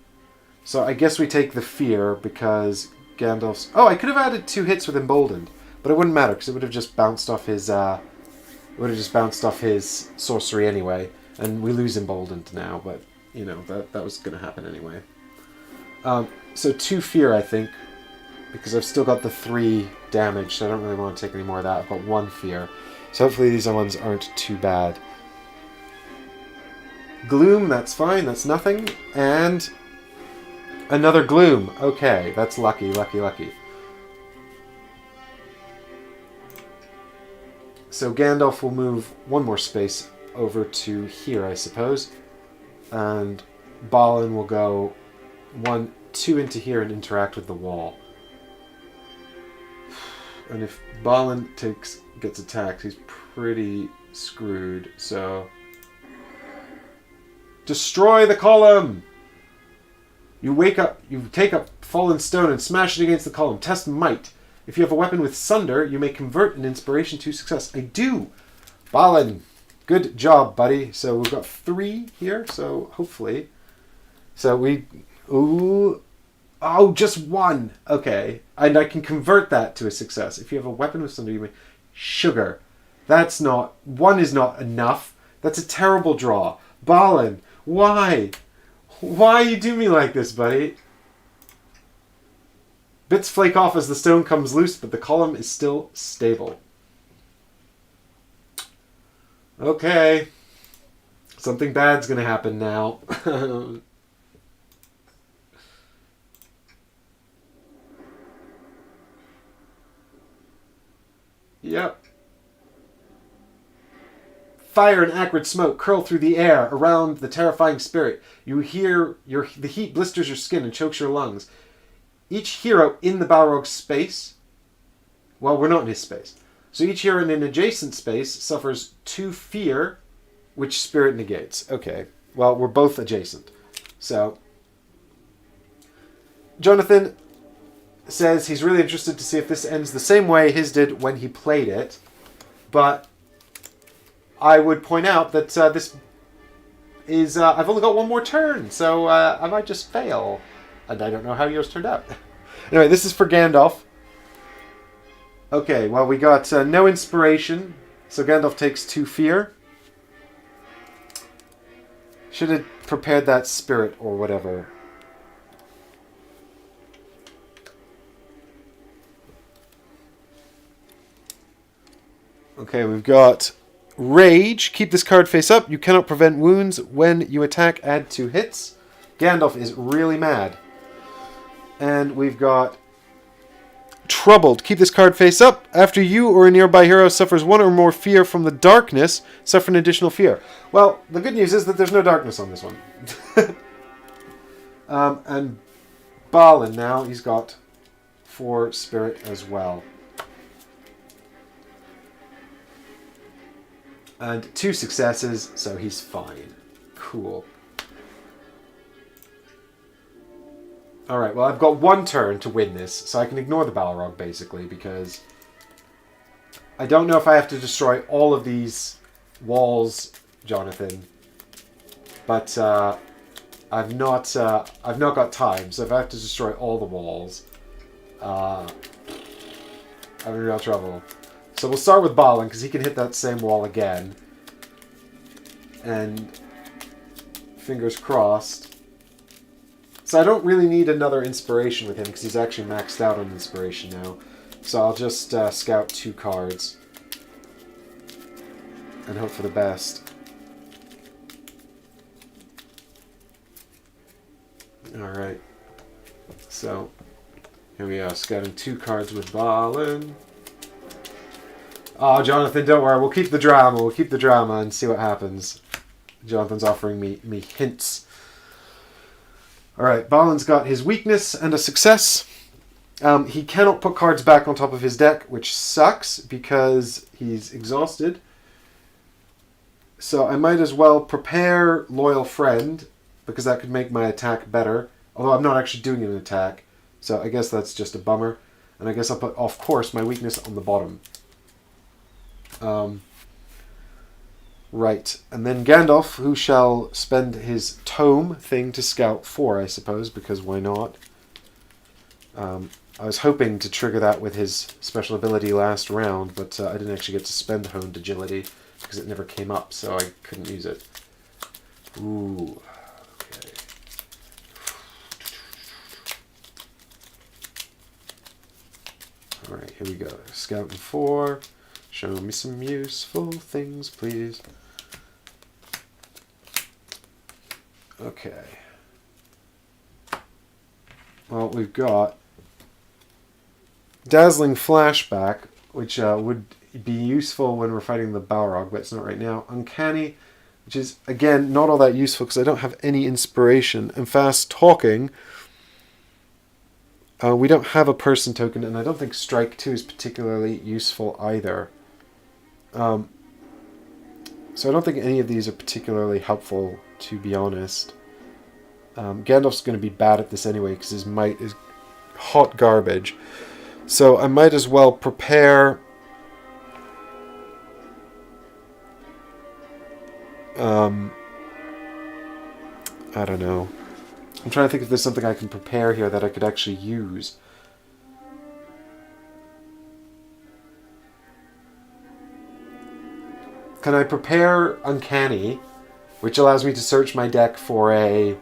So I guess we take the fear because Gandalf's... oh, I could have added 2 hits with Emboldened, but it wouldn't matter because it would have just bounced off his... sorcery anyway, and we lose Emboldened now. But you know that was going to happen anyway. So 2 fear, I think, because I've still got the 3 damage, so I don't really want to take any more of that. I've got 1 fear, so hopefully these ones aren't too bad. Gloom, that's fine, that's nothing, and another gloom. Okay, that's lucky, lucky, lucky. So Gandalf will move 1 more space over to here, I suppose. And Balin will go 2 into here and interact with the wall. And if Balin gets attacked, he's pretty screwed. So destroy the column! You take a fallen stone and smash it against the column. Test might. If you have a weapon with Sunder, you may convert an inspiration to success. I do! Balin, good job, buddy. So we've got 3 here, so hopefully. So we... ooh... oh, just 1! Okay. And I can convert that to a success. If you have a weapon with Sunder, you may... sugar. That's not... 1 is not enough. That's a terrible draw. Balin, why? Why you do me like this, buddy? Bits flake off as the stone comes loose, but the column is still stable. Okay. Something bad's gonna happen now. Yep. Fire and acrid smoke curl through the air around the terrifying spirit. You hear the heat blisters your skin and chokes your lungs. Each hero in the Balrog's space... well, we're not in his space. So each hero in an adjacent space suffers 2 fear, which spirit negates. Okay. Well, we're both adjacent. So Jonathan says he's really interested to see if this ends the same way his did when he played it. But I would point out that this is... I've only got 1 more turn, so I might just fail. And I don't know how yours turned out. Anyway, this is for Gandalf. Okay, well, we got no inspiration, so Gandalf takes 2 fear. Should have prepared that spirit or whatever. Okay, we've got Rage. Keep this card face up. You cannot prevent wounds when you attack. Add 2 hits. Gandalf is really mad. And we've got Troubled. Keep this card face up. After you or a nearby hero suffers 1 or more fear from the darkness, suffer an additional fear. Well, the good news is that there's no darkness on this one. And Balin now, he's got 4 spirit as well. And 2 successes, so he's fine. Cool. Alright, well, I've got 1 turn to win this, so I can ignore the Balrog, basically, because I don't know if I have to destroy all of these walls, Jonathan. But I've not got time, so if I have to destroy all the walls, Having real trouble. So we'll start with Balin, because he can hit that same wall again. And fingers crossed. So I don't really need another inspiration with him, because he's actually maxed out on inspiration now. So I'll just scout 2 cards. And hope for the best. Alright. So, here we are, scouting 2 cards with Balin. Oh, Jonathan, don't worry. We'll keep the drama. We'll keep the drama and see what happens. Jonathan's offering me hints. Alright, Balin's got his weakness and a success. He cannot put cards back on top of his deck, which sucks because he's exhausted. So I might as well prepare Loyal Friend, because that could make my attack better. Although I'm not actually doing an attack. So I guess that's just a bummer. And I guess I'll put, of course, my weakness on the bottom. Right. And then Gandalf, who shall spend his tome thing to scout 4, I suppose, because why not? I was hoping to trigger that with his special ability last round, but I didn't actually get to spend Honed Agility, because it never came up, so I couldn't use it. Ooh. Okay. Alright, here we go. Scouting 4. Show me some useful things, please. Okay. Well, we've got Dazzling Flashback, which would be useful when we're fighting the Balrog, but it's not right now. Uncanny, which is, again, not all that useful because I don't have any inspiration. And Fast Talking, we don't have a person token, and I don't think Strike 2 is particularly useful either. So I don't think any of these are particularly helpful, to be honest. Gandalf's going to be bad at this anyway because his might is hot garbage. So I might as well prepare I don't know. I'm trying to think if there's something I can prepare here that I could actually use. Can I prepare Uncanny, which allows me to search my deck for a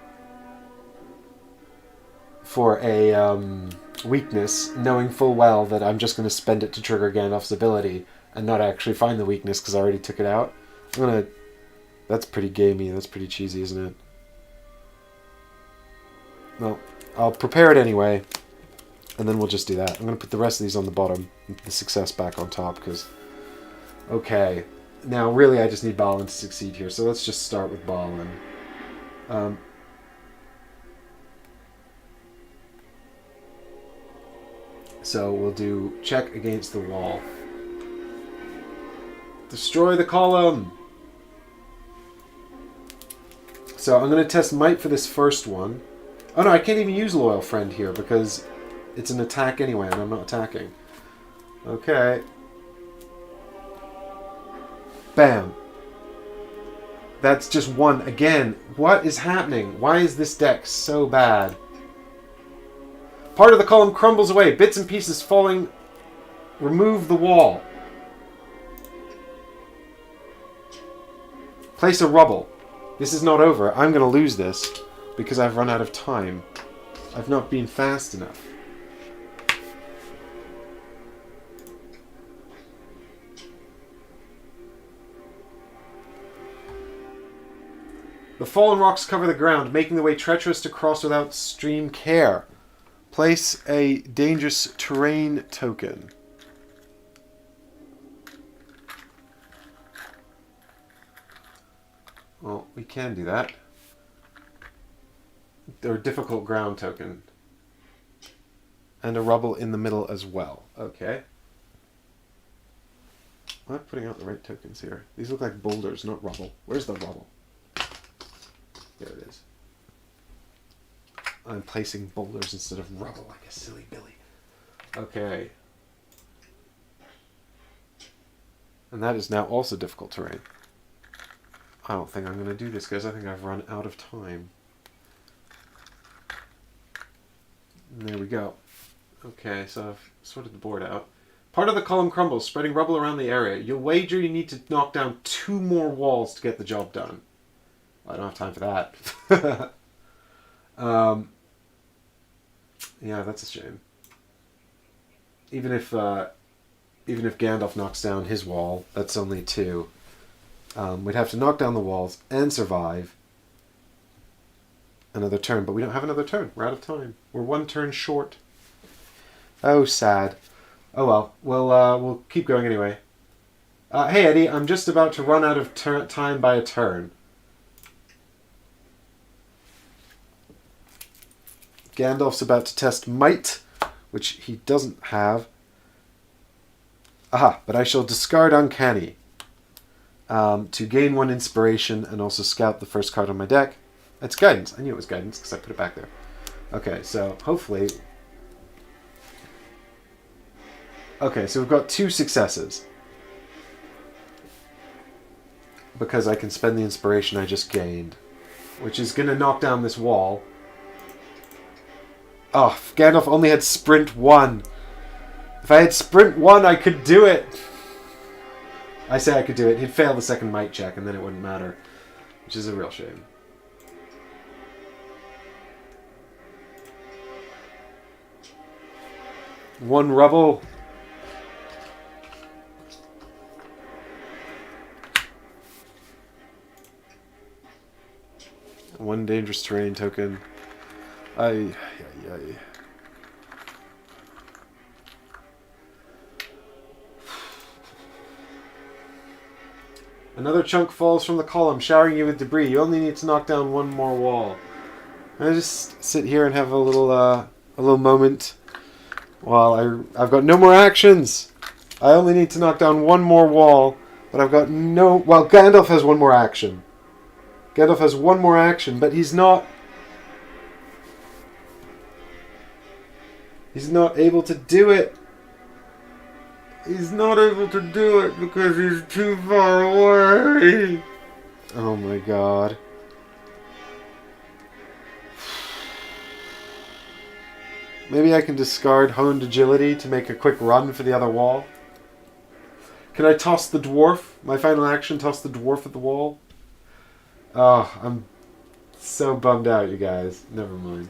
weakness, knowing full well that I'm just going to spend it to trigger Gandalf's ability and not actually find the weakness because I already took it out? That's pretty gamey. That's pretty cheesy, isn't it? Well, I'll prepare it anyway, and then we'll just do that. I'm going to put the rest of these on the bottom and put the success back on top because... Okay. Now, really, I just need Balin to succeed here, so let's just start with Balin. So we'll do check against the wall. Destroy the column! So I'm going to test might for this first one. Oh no, I can't even use Loyal Friend here because it's an attack anyway and I'm not attacking. Okay. Bam. That's just one. Again, what is happening? Why is this deck so bad? Part of the column crumbles away. Bits and pieces falling. Remove the wall. Place a rubble. This is not over. I'm going to lose this because I've run out of time. I've not been fast enough. The fallen rocks cover the ground, making the way treacherous to cross without extreme care. Place a dangerous terrain token. Well, we can do that. Or difficult ground token. And a rubble in the middle as well. Okay. I'm not putting out the right tokens here. These look like boulders, not rubble. Where's the rubble? There it is. I'm placing boulders instead of rubble like a silly Billy. Okay. And that is now also difficult terrain. I don't think I'm going to do this, guys. I think I've run out of time. And there we go. Okay, so I've sorted the board out. Part of the column crumbles, spreading rubble around the area. You'll wager you need to knock down 2 more walls to get the job done. Well, I don't have time for that. Yeah, that's a shame. Even if Gandalf knocks down his wall, that's only 2. We'd have to knock down the walls and survive another turn, but we don't have another turn. We're out of time. We're 1 turn short. Oh, sad. Oh well. We'll keep going anyway. Hey Eddie, I'm just about to run out of time by a turn. Gandalf's about to test might, which he doesn't have. Aha, but I shall discard Uncanny to gain 1 inspiration and also scout the first card on my deck. It's Guidance. I knew it was Guidance because I put it back there. Okay, so hopefully... Okay, so we've got 2 successes. Because I can spend the inspiration I just gained. Which is going to knock down this wall. Oh, Gandalf only had Sprint 1. If I had Sprint 1, I could do it. I say I could do it. He'd fail the second might check, and then it wouldn't matter. Which is a real shame. One rubble. One dangerous terrain token. Ay. Another chunk falls from the column, showering you with debris. You only need to knock down 1 more wall. I just sit here and have a little moment while I've got no more actions. I only need to knock down 1 more wall, but I've got no... Well, Gandalf has 1 more action. Gandalf has 1 more action, but he's not able to do it. He's not able to do it because he's too far away. Oh my god. Maybe I can discard Honed Agility to make a quick run for the other wall. Can I toss the dwarf? My final action, toss the dwarf at the wall? Oh, I'm so bummed out, you guys. Never mind.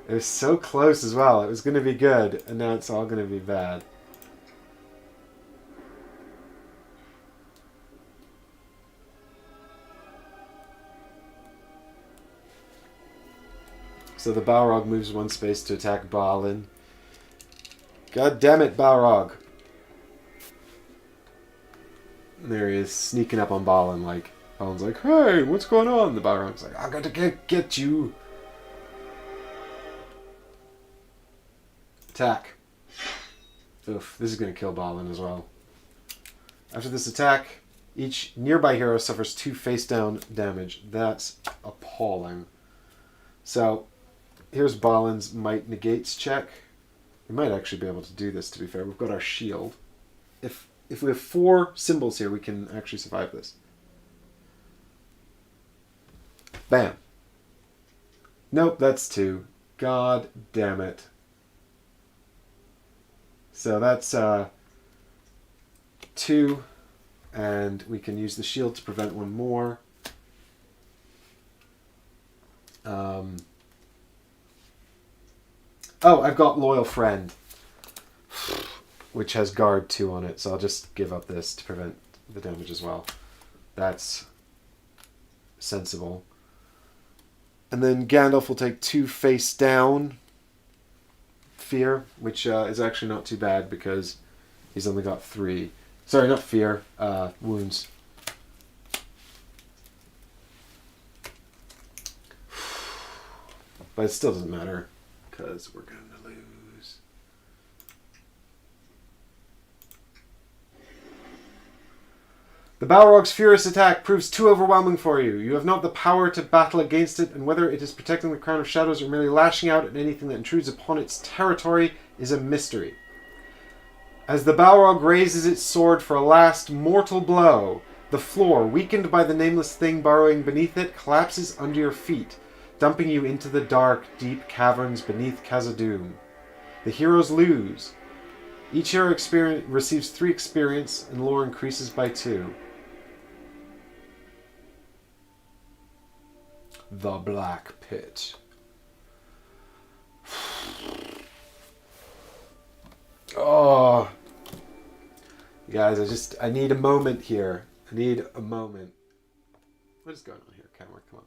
It was so close as well. It was going to be good, and now it's all going to be bad. So the Balrog moves 1 space to attack Balin. God damn it, Balrog. And there he is, sneaking up on Balin like... Balin's like, hey, what's going on? The Balrog's like, I gotta get you. Attack. Oof, this is going to kill Balin as well. After this attack, each nearby hero suffers 2 face-down damage. That's appalling. So, here's Balin's Might Negates check. We might actually be able to do this, to be fair. We've got our shield. If we have 4 symbols here, we can actually survive this. Bam. Nope, that's 2. God damn it. So that's 2, and we can use the shield to prevent 1 more. Oh, I've got Loyal Friend, which has Guard 2 on it, so I'll just give up this to prevent the damage as well. That's sensible. And then Gandalf will take 2 face down fear, which is actually not too bad because he's only got 3. Sorry, not fear, wounds. But it still doesn't matter because we're going to lose. The Balrog's furious attack proves too overwhelming for you. You have not the power to battle against it, and whether it is protecting the Crown of Shadows or merely lashing out at anything that intrudes upon its territory is a mystery. As the Balrog raises its sword for a last mortal blow, the floor, weakened by the nameless thing burrowing beneath it, collapses under your feet. dumping you into the dark, deep caverns beneath Khazad-dûm. The heroes lose. Each hero receives 3 experience, and lore increases by 2. The Black Pit. Oh, guys, I need a moment here. I need a moment. What is going on here, camera? Come on.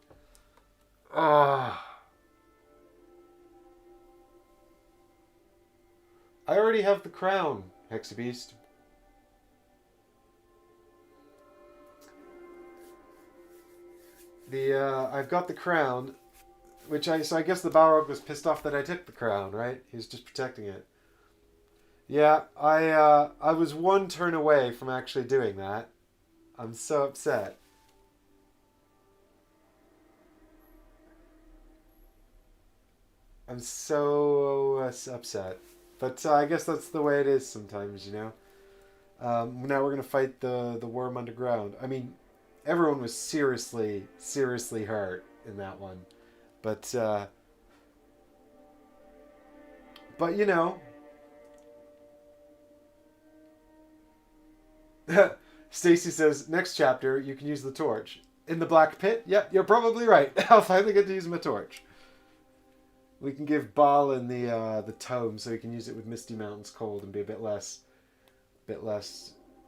Ah. I already have the crown, Hexabeast. I've got the crown, so I guess the Balrog was pissed off that I took the crown, right? He was just protecting it. Yeah, I was 1 turn away from actually doing that. I'm so upset. I'm so upset. But I guess that's the way it is sometimes, you know? Now we're going to fight the worm underground. I mean, everyone was seriously hurt in that one. But you know... Stacy says, next chapter, you can use the torch. In the Black Pit? Yep, you're probably right. I'll finally get to use my torch. We can give Balin the tome so he can use it with Misty Mountain's cold and be a bit less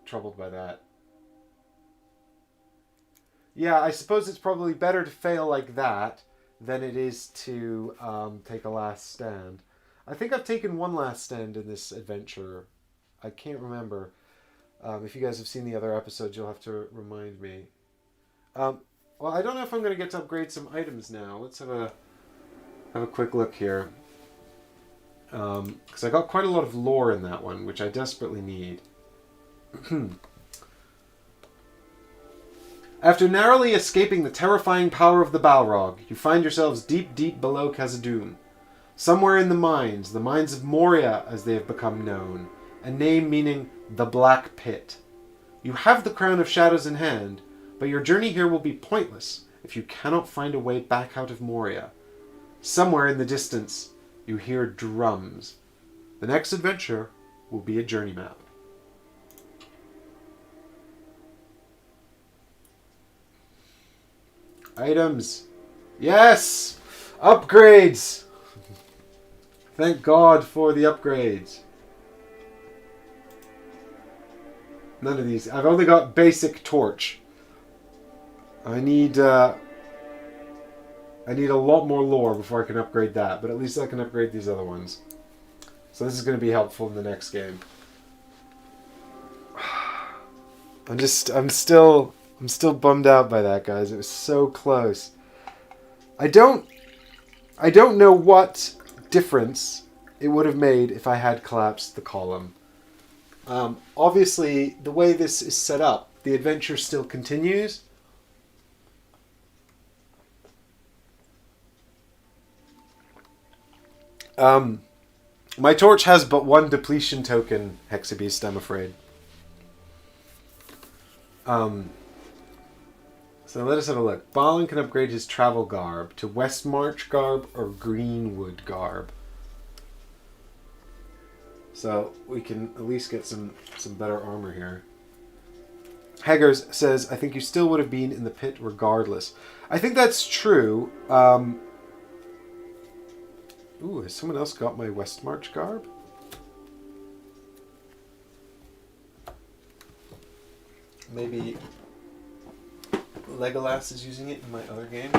troubled by that. Yeah, I suppose it's probably better to fail like that than it is to take a last stand. I think I've taken 1 last stand in this adventure. I can't remember. If you guys have seen the other episodes, you'll have to remind me. Well, I don't know if I'm going to get to upgrade some items now. Let's have a quick look here. Because I got quite a lot of lore in that one, which I desperately need. After narrowly escaping the terrifying power of the Balrog, you find yourselves deep below Khazad-dûm. Somewhere in the mines of Moria as they have become known, a name meaning the Black Pit. You have the Crown of Shadows in hand, but your journey here will be pointless if you cannot find a way back out of Moria. Somewhere in the distance, you hear drums. The next adventure will be a journey map. Items. Yes! Upgrades! Thank God for the upgrades. None of these. I've only got basic torch. I need a lot more lore before I can upgrade that, but at least I can upgrade these other ones. So this is going to be helpful in the next game. I'm still bummed out by that, guys. It was so close. I don't know what difference it would have made if I had collapsed the column. Obviously, the way this is set up, the adventure still continues. My torch has but 1 depletion token, Hexabeast, I'm afraid. So let us have a look. Balin can upgrade his travel garb to Westmarch garb or Greenwood garb. So we can at least get some better armor here. Haggers says, I think you still would have been in the pit regardless. I think that's true. Ooh, has someone else got my Westmarch garb? Maybe Legolas is using it in my other game.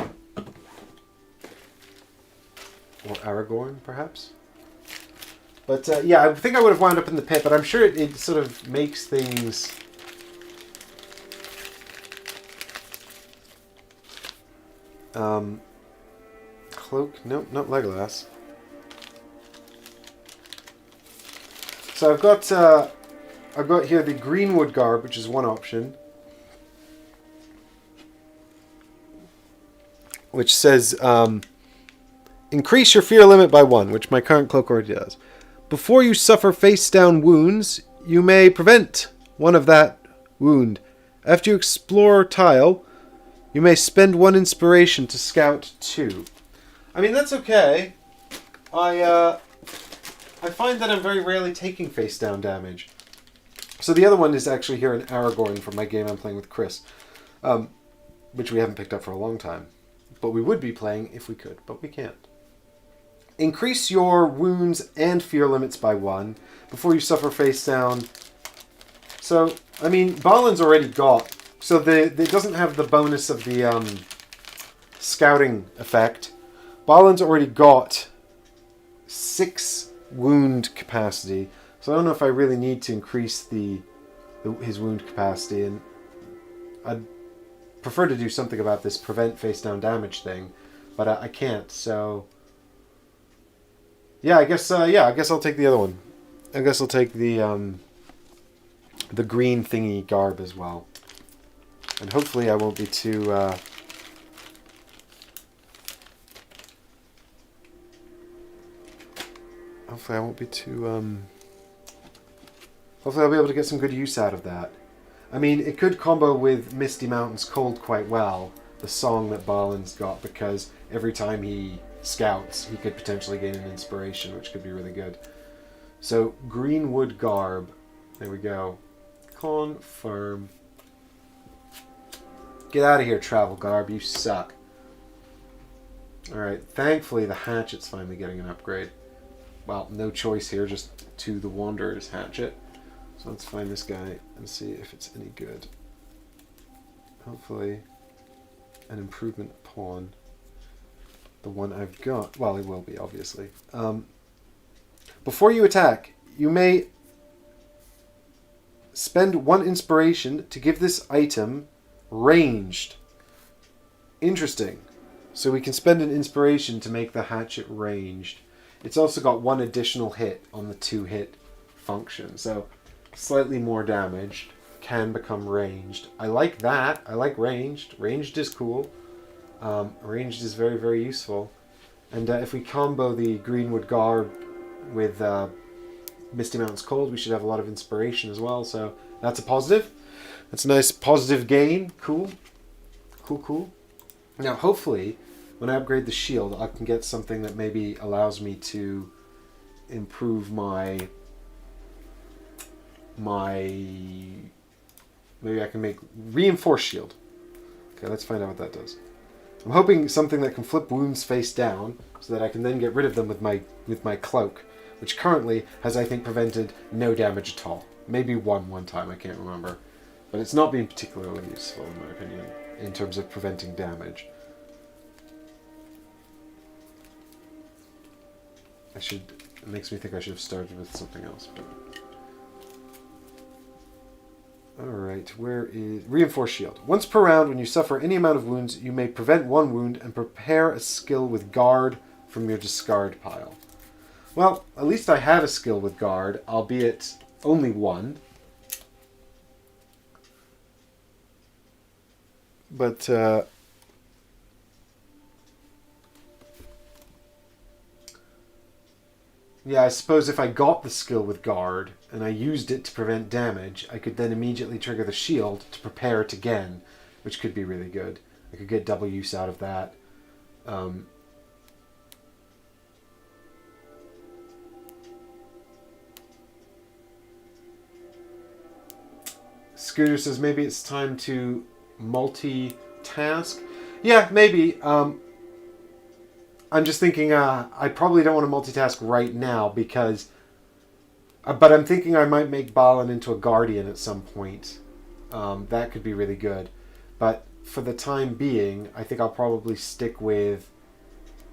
Or Aragorn, perhaps. But yeah, I think I would have wound up in the pit, but I'm sure it sort of makes things... Cloak? Nope, not Legolas. So I've got here the Greenwood garb, which is one option. Which says, increase your fear limit by 1, which my current cloak already does. Before you suffer face-down wounds, you may prevent one of that wound. After you explore tile, you may spend 1 inspiration to scout 2. I mean, that's okay. I find that I'm very rarely taking face down damage. So the other one is actually here in Aragorn from my game I'm playing with Chris, which we haven't picked up for a long time. But we would be playing if we could, but we can't. Increase your wounds and fear limits by 1 before you suffer face down. So, I mean, Balin's already got... So it doesn't have the bonus of the scouting effect. Balin's already got 6 wound capacity. So I don't know if I really need to increase his wound capacity. And I'd prefer to do something about this prevent face down damage thing. But I can't, so... Yeah, I guess I'll take the other one. I guess I'll take the green thingy garb as well. And hopefully I won't be too... Hopefully I won't be too... Hopefully I'll be able to get some good use out of that. I mean, it could combo with Misty Mountains Cold quite well, the song that Balin's got, because every time he scouts, he could potentially gain an inspiration, which could be really good. So, Greenwood Garb. There we go. Confirm. Get out of here, Travel Garb. You suck. Alright, thankfully the hatchet's finally getting an upgrade. Well, no choice here, just to the Wanderer's hatchet. So let's find this guy and see if it's any good. Hopefully an improvement upon the one I've got. Well, it will be, obviously. Before you attack, you may spend 1 inspiration to give this item ranged. Interesting. So we can spend an inspiration to make the hatchet ranged. It's also got 1 additional hit on the 2-hit function. So slightly more damaged can become ranged. I like that. I like ranged. Ranged is cool. Ranged is very, very useful. And if we combo the Greenwood Garb with Misty Mountains Cold, we should have a lot of inspiration as well. So that's a positive. That's a nice positive gain. Cool. Cool, cool. Now, hopefully, when I upgrade the shield, I can get something that maybe allows me to improve my... Maybe I can make reinforced shield. Okay, let's find out what that does. I'm hoping something that can flip wounds face down, so that I can then get rid of them with my cloak, which currently has, I think, prevented no damage at all. Maybe one time, I can't remember. But it's not been particularly useful, in my opinion, in terms of preventing damage. It makes me think I should have started with something else, but... Alright, where is... Reinforced Shield. Once per round, when you suffer any amount of wounds, you may prevent 1 wound and prepare a skill with Guard from your discard pile. Well, at least I have a skill with Guard, albeit only 1. But, yeah, I suppose if I got the skill with Guard and I used it to prevent damage, I could then immediately trigger the shield to prepare it again, which could be really good. I could get double use out of that. Scooter says maybe it's time to multitask. Yeah, maybe. I'm just thinking I probably don't want to multitask right now because... but I'm thinking I might make Balin into a Guardian at some point. That could be really good. But for the time being, I think I'll probably stick with...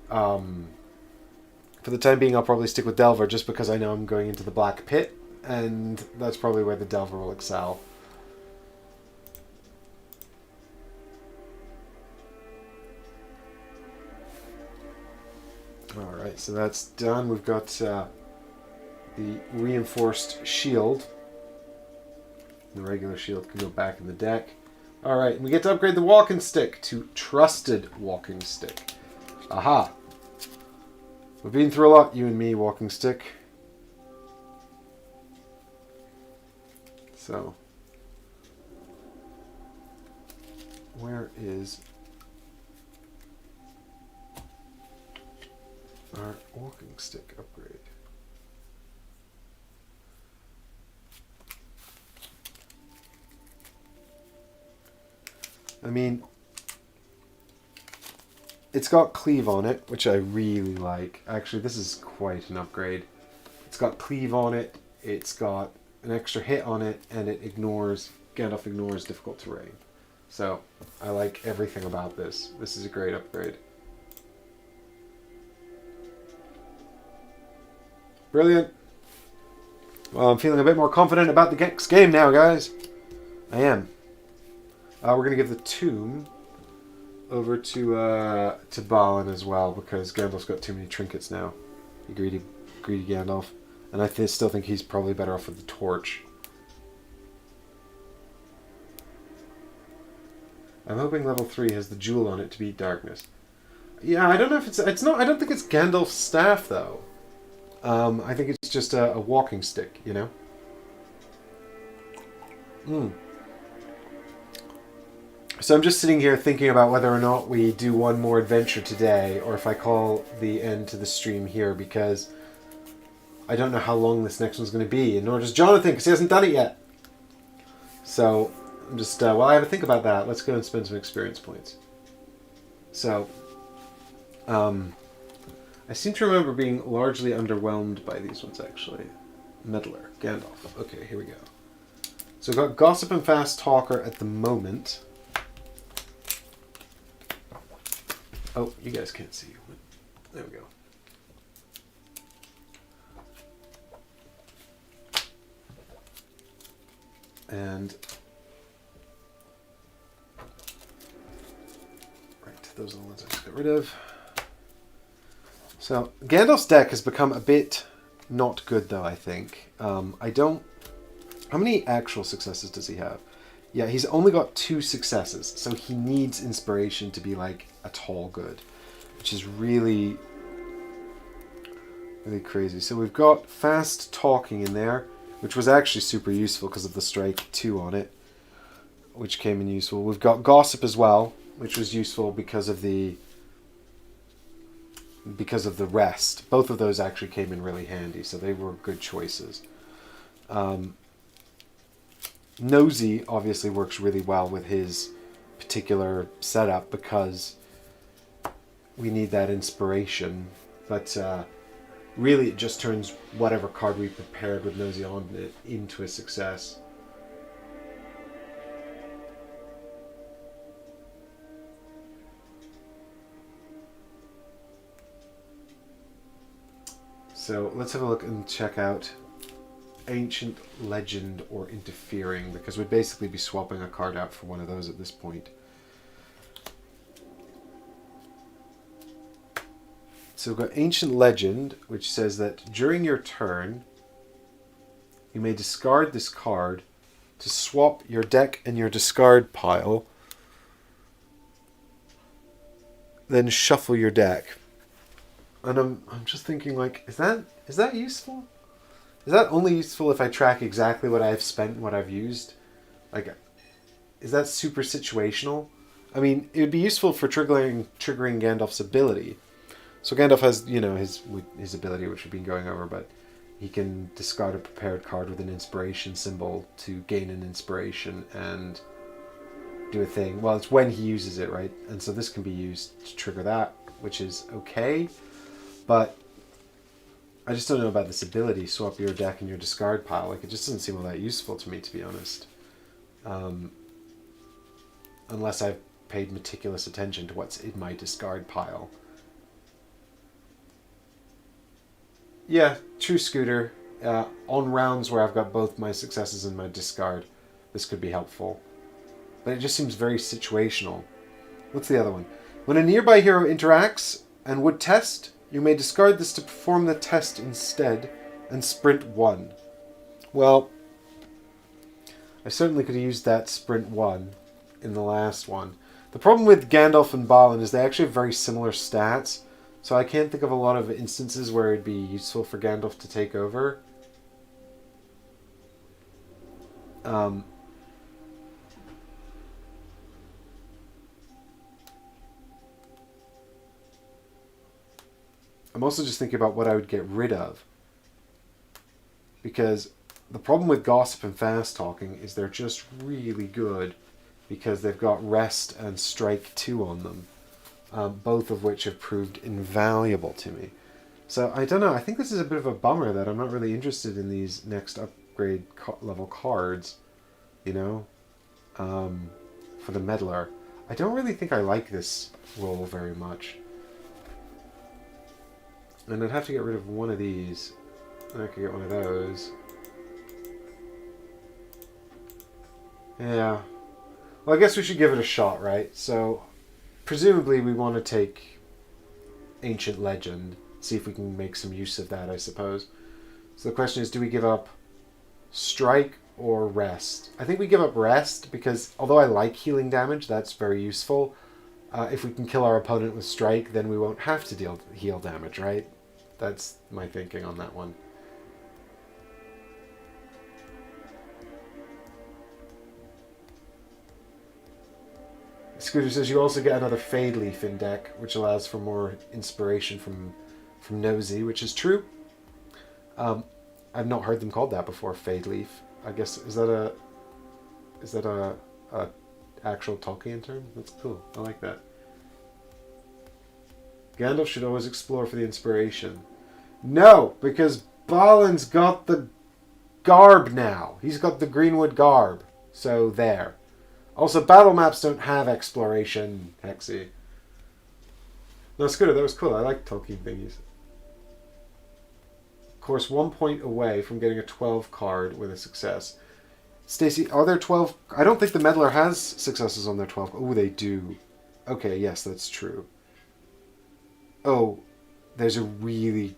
for the time being, I'll probably stick with Delver just because I know I'm going into the Black Pit. And that's probably where the Delver will excel. Alright, so that's done. We've got the reinforced shield. The regular shield can go back in the deck. Alright, and we get to upgrade the walking stick to Trusted Walking Stick. Aha! We've been through a lot, you and me, walking stick. So, where is... Our walking stick upgrade. I mean, it's got cleave on it, which I really like. Actually, this is quite an upgrade. It's got cleave on it, it's got an extra hit on it, and it ignores, Gandalf ignores difficult terrain. So, I like everything about this. This is a great upgrade. Brilliant. Well, I'm feeling a bit more confident about the next game now, guys. I am. We're going to give the tomb over to Balin as well, because Gandalf's got too many trinkets now. You greedy Gandalf. And I still think he's probably better off with the torch. I'm hoping level 3 has the jewel on it to beat darkness. Yeah, I don't know if it's not. I don't think it's Gandalf's staff though. I think it's just a walking stick, you know. So I'm just sitting here thinking about whether or not we do one more adventure today, or if I call the end to the stream here, because I don't know how long this next one's going to be, and nor does Jonathan, because he hasn't done it yet. So I'm just, while I have a think about that, let's go and spend some experience points. So, I seem to remember being largely underwhelmed by these ones, actually. Meddler, Gandalf. Okay, here we go. So we've got Gossip and Fast Talker at the moment. Oh, you guys can't see. There we go. And right, those are the ones I just got rid of. So Gandalf's deck has become a bit not good, though. I think I don't. How many actual successes does he have? Yeah, he's only got 2 successes, so he needs inspiration to be like at all good, which is really, really crazy. So we've got Fast Talking in there, which was actually super useful because of the strike 2 on it, which came in useful. We've got Gossip as well, which was useful because of the rest. Both of those actually came in really handy, so they were good choices. Nosy obviously works really well with his particular setup because we need that inspiration, but really it just turns whatever card we prepared with Nosy on it into a success. So let's have a look and check out Ancient Legend or Interfering, because we'd basically be swapping a card out for one of those at this point. So we've got Ancient Legend, which says that during your turn, you may discard this card to swap your deck and your discard pile, then shuffle your deck. And I'm just thinking, like, is that useful? Is that only useful if I track exactly what I've spent and what I've used? Like, is that super situational? I mean, it would be useful for triggering Gandalf's ability. So Gandalf has, you know, his ability, which we've been going over, but he can discard a prepared card with an inspiration symbol to gain an inspiration and do a thing. Well, it's when he uses it, right? And so this can be used to trigger that, which is okay. But I just don't know about this ability, swap your deck and your discard pile. Like, it just doesn't seem all that useful to me, to be honest. Unless I've paid meticulous attention to what's in my discard pile. Yeah, true Scooter. On rounds where I've got both my successes and my discard, this could be helpful. But it just seems very situational. What's the other one? When a nearby hero interacts and would test, you may discard this to perform the test instead and sprint 1. Well, I certainly could have used that sprint 1 in the last one. The problem with Gandalf and Balin is they actually have very similar stats, so I can't think of a lot of instances where it'd be useful for Gandalf to take over. I'm also just thinking about what I would get rid of. Because the problem with Gossip and Fast Talking is they're just really good because they've got Rest and Strike 2 on them, both of which have proved invaluable to me. So I don't know, I think this is a bit of a bummer that I'm not really interested in these next upgrade level cards, you know, for the Meddler. I don't really think I like this roll very much. And I'd have to get rid of one of these. And I could get one of those. Yeah. Well, I guess we should give it a shot, right? So, presumably we want to take Ancient Legend. See if we can make some use of that, I suppose. So the question is, do we give up Strike or Rest? I think we give up Rest because, although I like healing damage, that's very useful. If we can kill our opponent with Strike, then we won't have to heal damage, right? That's my thinking on that one. Scooter says you also get another Fade Leaf in deck, which allows for more inspiration from Nosy, which is true. I've not heard them called that before, Fade Leaf. I guess is that a actual Tolkien term? That's cool. I like that. Gandalf should always explore for the inspiration. No, because Balin's got the garb now. He's got the Greenwood garb. So there. Also, battle maps don't have exploration, Hexy. No, Scooter, that was cool. I like Tolkien thingies. Of course, 1 point away from getting a 12 card with a success. Stacy, are there 12? I don't think the Meddler has successes on their 12. Oh, they do. Okay, yes, that's true. Oh, there's a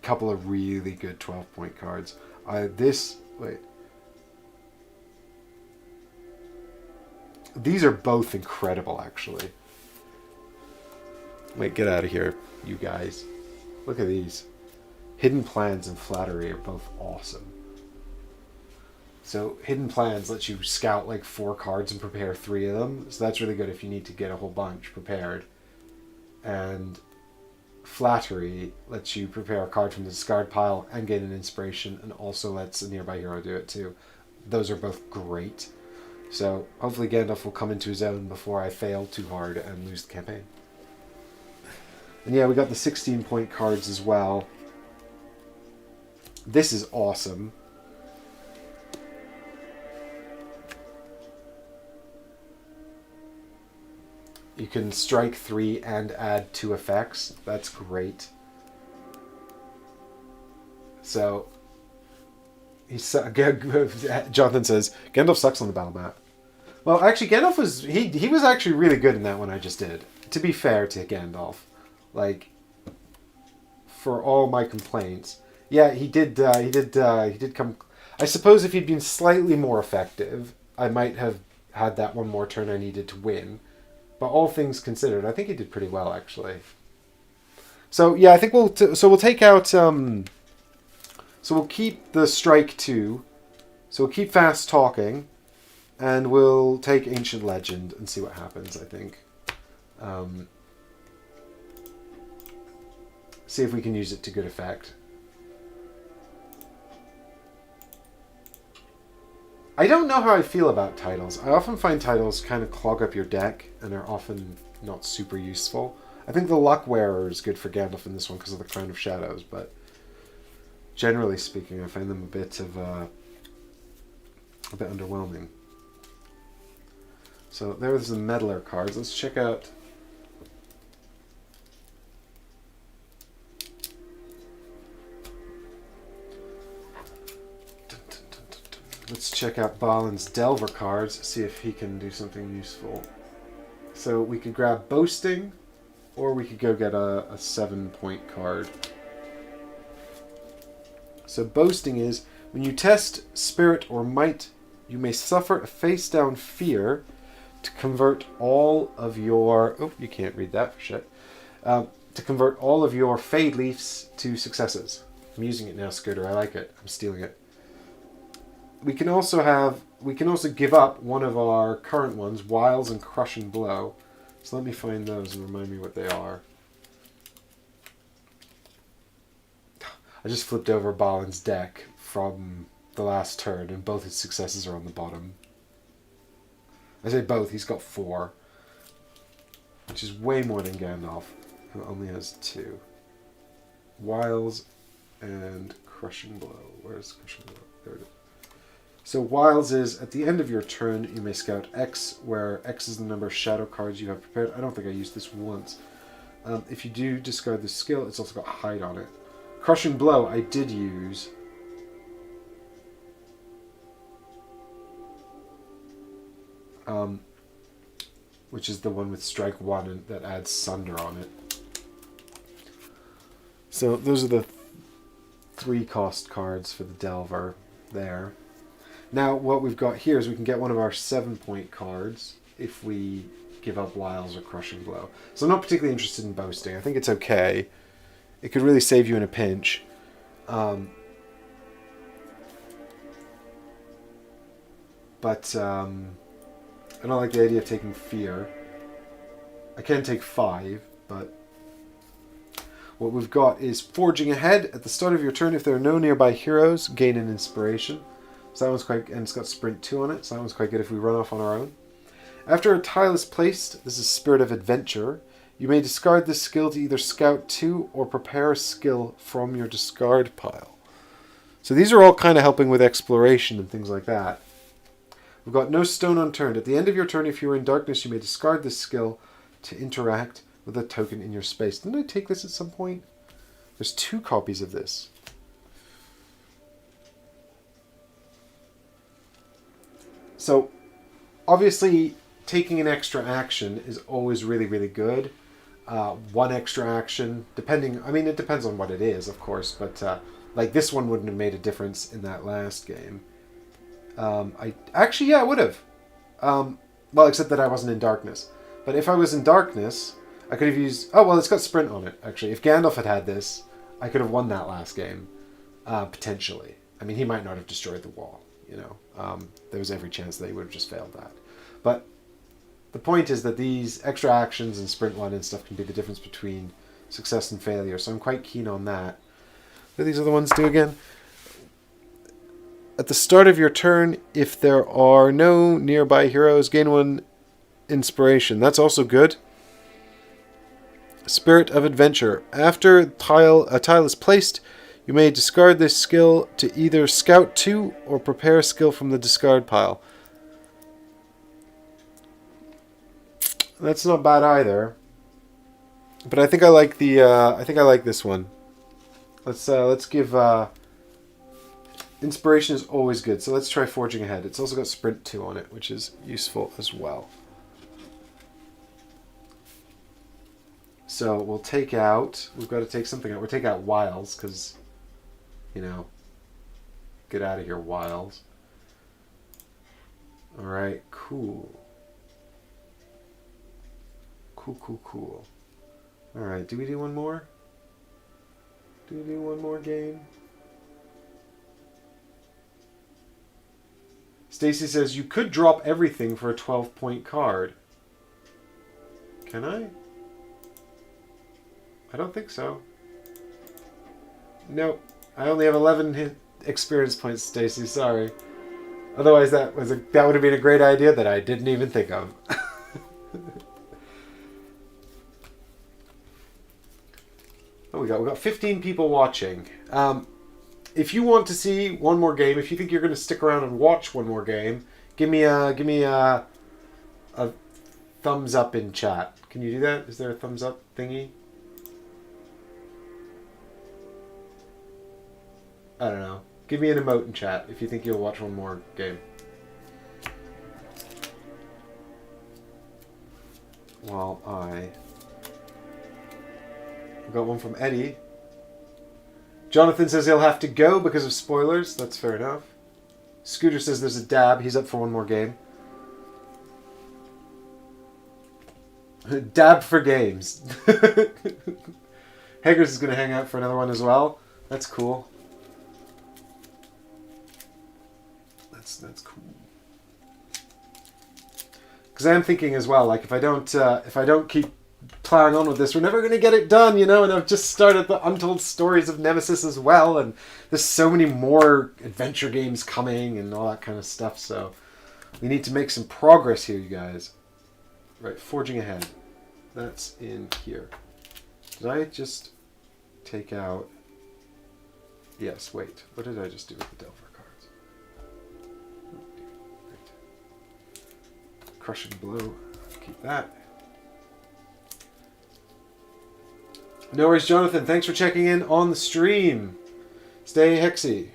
couple of really good 12-point cards. Wait. These are both incredible, actually. Wait, get out of here, you guys. Look at these. Hidden Plans and Flattery are both awesome. So, Hidden Plans lets you scout like 4 cards and prepare 3 of them. So that's really good if you need to get a whole bunch prepared. And Flattery lets you prepare a card from the discard pile and get an inspiration, and also lets a nearby hero do it too. Those are both great. So hopefully Gandalf will come into his own before I fail too hard and lose the campaign. And yeah, we got the 16-point cards as well. This is awesome. You can strike 3 and add 2 effects. That's great. So, Jonathan says, Gandalf sucks on the battle map. Well, actually, Gandalf was... He was actually really good in that one I just did. To be fair to Gandalf. Like, for all my complaints. Yeah, he did come... I suppose if he'd been slightly more effective, I might have had that one more turn I needed to win. But all things considered, I think he did pretty well, actually. So, yeah, I think we'll take out... so we'll keep the Strike 2. So we'll keep Fast Talking. And we'll take Ancient Legend and see what happens, I think. See if we can use it to good effect. I don't know how I feel about titles. I often find titles kind of clog up your deck and are often not super useful. I think the Luck Wearer is good for Gandalf in this one because of the Crown of Shadows, but generally speaking, I find them a bit underwhelming. So there's the Meddler cards. Let's check out... Let's check out Balin's Delver cards, see if he can do something useful. So we could grab Boasting, or we could go get a 7-point card. So Boasting is, when you test Spirit or Might, you may suffer a face-down fear to convert all of your... Oh, you can't read that for shit. To convert all of your Fade Leafs to successes. I'm using it now, Scooter. I like it. I'm stealing it. We can also give up one of our current ones, Wiles and Crushing Blow. So let me find those and remind me what they are. I just flipped over Balin's deck from the last turn, and both his successes are on the bottom. I say both, he's got 4. Which is way more than Gandalf, who only has 2. Wiles and Crushing Blow. Where's Crushing Blow? There it is. So Wiles is, at the end of your turn, you may scout X, where X is the number of shadow cards you have prepared. I don't think I used this once. If you do discard the skill, it's also got Hide on it. Crushing Blow, I did use. Which is the one with Strike 1 and that adds Sunder on it. So those are the 3 cost cards for the Delver there. Now what we've got here is we can get one of our 7-point cards if we give up Wiles or Crushing Blow. So I'm not particularly interested in boasting. I think it's okay. It could really save you in a pinch. But I don't like the idea of taking Fear. I can take 5, but what we've got is Forging Ahead. At the start of your turn, if there are no nearby heroes, gain an inspiration. So that one's quite, and it's got Sprint 2 on it, so that one's quite good if we run off on our own. After a tile is placed, this is Spirit of Adventure. You may discard this skill to either Scout 2 or prepare a skill from your discard pile. So these are all kind of helping with exploration and things like that. We've got No Stone Unturned. At the end of your turn, if you are in darkness, you may discard this skill to interact with a token in your space. Didn't I take this at some point? There's 2 copies of this. So, obviously, taking an extra action is always really, really good. 1 extra action, depending... I mean, it depends on what it is, of course, but like this one wouldn't have made a difference in that last game. I would have. Well, except that I wasn't in darkness. But if I was in darkness, I could have used... Oh, well, it's got Sprint on it, actually. If Gandalf had this, I could have won that last game, potentially. I mean, he might not have destroyed the wall, you know. There was every chance that he would have just failed that. But the point is that these extra actions and Sprint 1 and stuff can be the difference between success and failure, so I'm quite keen on that. What do these other ones do again? At the start of your turn, if there are no nearby heroes, gain 1 inspiration. That's also good. Spirit of Adventure. After a tile is placed, you may discard this skill to either Scout 2 or prepare a skill from the discard pile. That's not bad either. But I think I like the I like this one. Let's give Inspiration is always good, so let's try Forging Ahead. It's also got Sprint 2 on it, which is useful as well. So we'll take out... We've got to take something out. We'll take out Wiles, because, you know, get out of here, Wiles. Alright, cool. Cool. Alright, do we do one more? Do we do one more game? Stacy says, you could drop everything for a 12-point card. Can I? I don't think so. Nope. I only have 11 experience points, Stacy. Sorry. Otherwise, that would have been a great idea that I didn't even think of. Oh, we got 15 people watching. If you want to see one more game, if you think you're going to stick around and watch one more game, give me a thumbs up in chat. Can you do that? Is there a thumbs up thingy? I don't know. Give me an emote in chat if you think you'll watch one more game. While I got one from Eddie. Jonathan says he'll have to go because of spoilers. That's fair enough. Scooter says there's a dab. He's up for one more game. Dab for games. Haggers is going to hang out for another one as well. That's cool. That's cool. Because I'm thinking as well, like if I don't keep plowing on with this. We're never going to get it done, you know, and I've just started the Untold Stories of Nemesis as well, and there's so many more adventure games coming and all that kind of stuff, so we need to make some progress here, you guys. Right, forging ahead. That's in here. Did I just take out... Yes, wait. What did I just do with the Delver cards? Right. Crushing Blow. Keep that. No worries, Jonathan. Thanks for checking in on the stream. Stay hexy.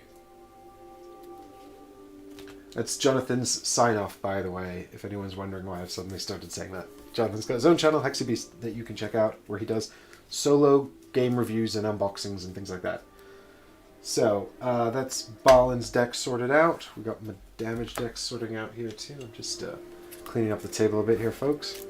That's Jonathan's sign-off, by the way, if anyone's wondering why I've suddenly started saying that. Jonathan's got his own channel, Hexybeast, that you can check out, where he does solo game reviews and unboxings and things like that. So, that's Balin's deck sorted out. We got my damage deck sorting out here, too. I'm just cleaning up the table a bit here, folks.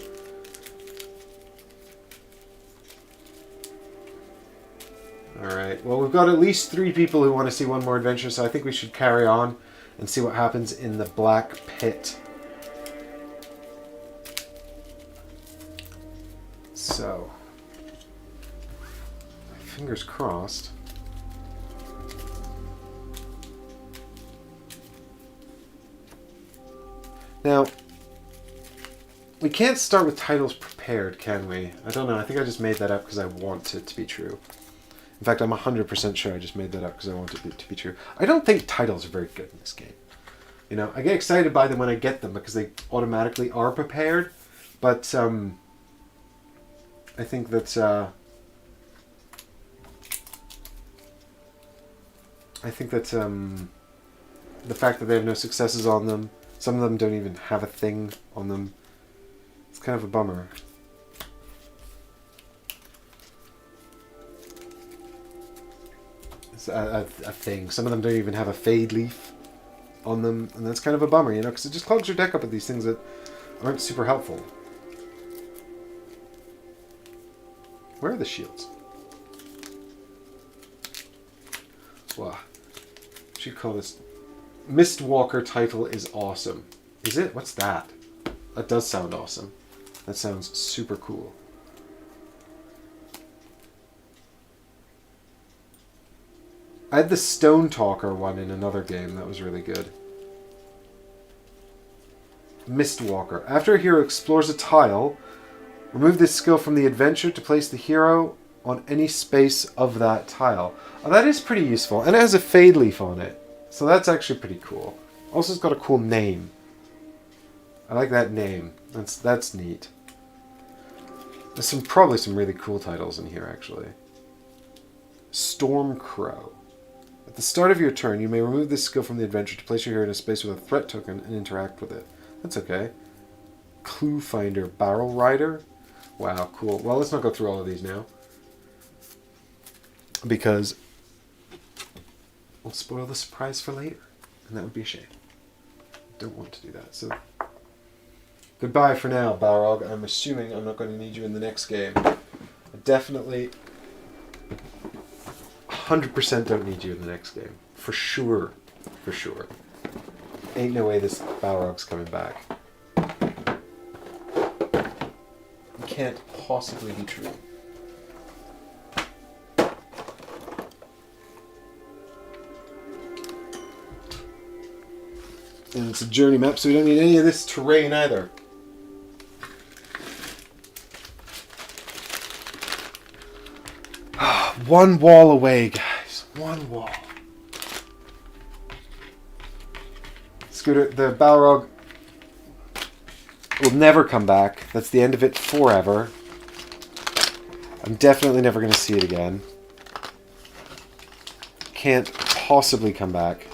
Alright, well, we've got at least 3 people who want to see one more adventure, so I think we should carry on and see what happens in the Black Pit. So, fingers crossed. Now, we can't start with titles prepared, can we? I don't know. I think I just made that up because I want it to be true. In fact, I'm 100% sure I just made that up because I want it to be true. I don't think titles are very good in this game. You know, I get excited by them when I get them because they automatically are prepared. But I think that the fact that they have no successes on them, some of them don't even have a thing on them. It's kind of a bummer. It's a thing. Some of them don't even have a fade leaf on them, and that's kind of a bummer, you know, because it just clogs your deck up with these things that aren't super helpful. Where are the shields? Wow. What should you call this? Mistwalker title is awesome. Is it? What's that? That does sound awesome. That sounds super cool. I had the Stone Talker one in another game. That was really good. Mistwalker. After a hero explores a tile, remove this skill from the adventure to place the hero on any space of that tile. Oh, that is pretty useful. And it has a fade leaf on it. So that's actually pretty cool. Also, it's got a cool name. I like that name. That's neat. There's probably some really cool titles in here, actually. Stormcrow. At the start of your turn, you may remove this skill from the adventure to place your hero in a space with a threat token and interact with it. That's okay. Clue Finder. Barrel Rider. Wow, cool. Well, let's not go through all of these now, because we'll spoil the surprise for later, and that would be a shame. Don't want to do that. So, goodbye for now, Balrog. I'm assuming I'm not going to need you in the next game. I definitely 100% don't need you in the next game. For sure. For sure. Ain't no way this Balrog's coming back. It can't possibly be true. And it's a journey map, so we don't need any of this terrain either. One wall away, guys. One wall. Scooter, the Balrog will never come back. That's the end of it forever. I'm definitely never going to see it again. Can't possibly come back.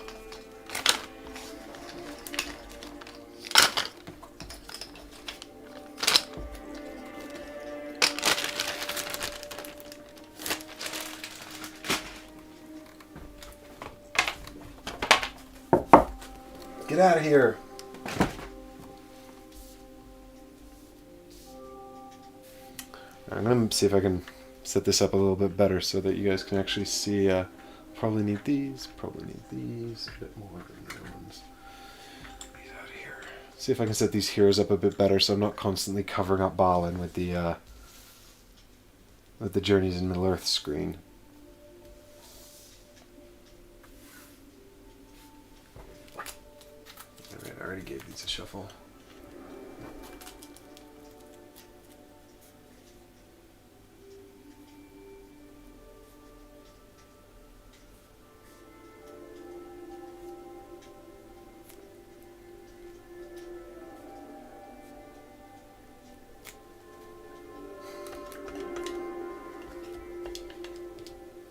Get out of here. I'm going to see if I can set this up a little bit better so that you guys can actually see. Probably need these, a bit more than the other ones. Get out of here. See if I can set these heroes up a bit better so I'm not constantly covering up Balin with the with the Journeys in Middle-earth screen. Alright, I already gave these a shuffle.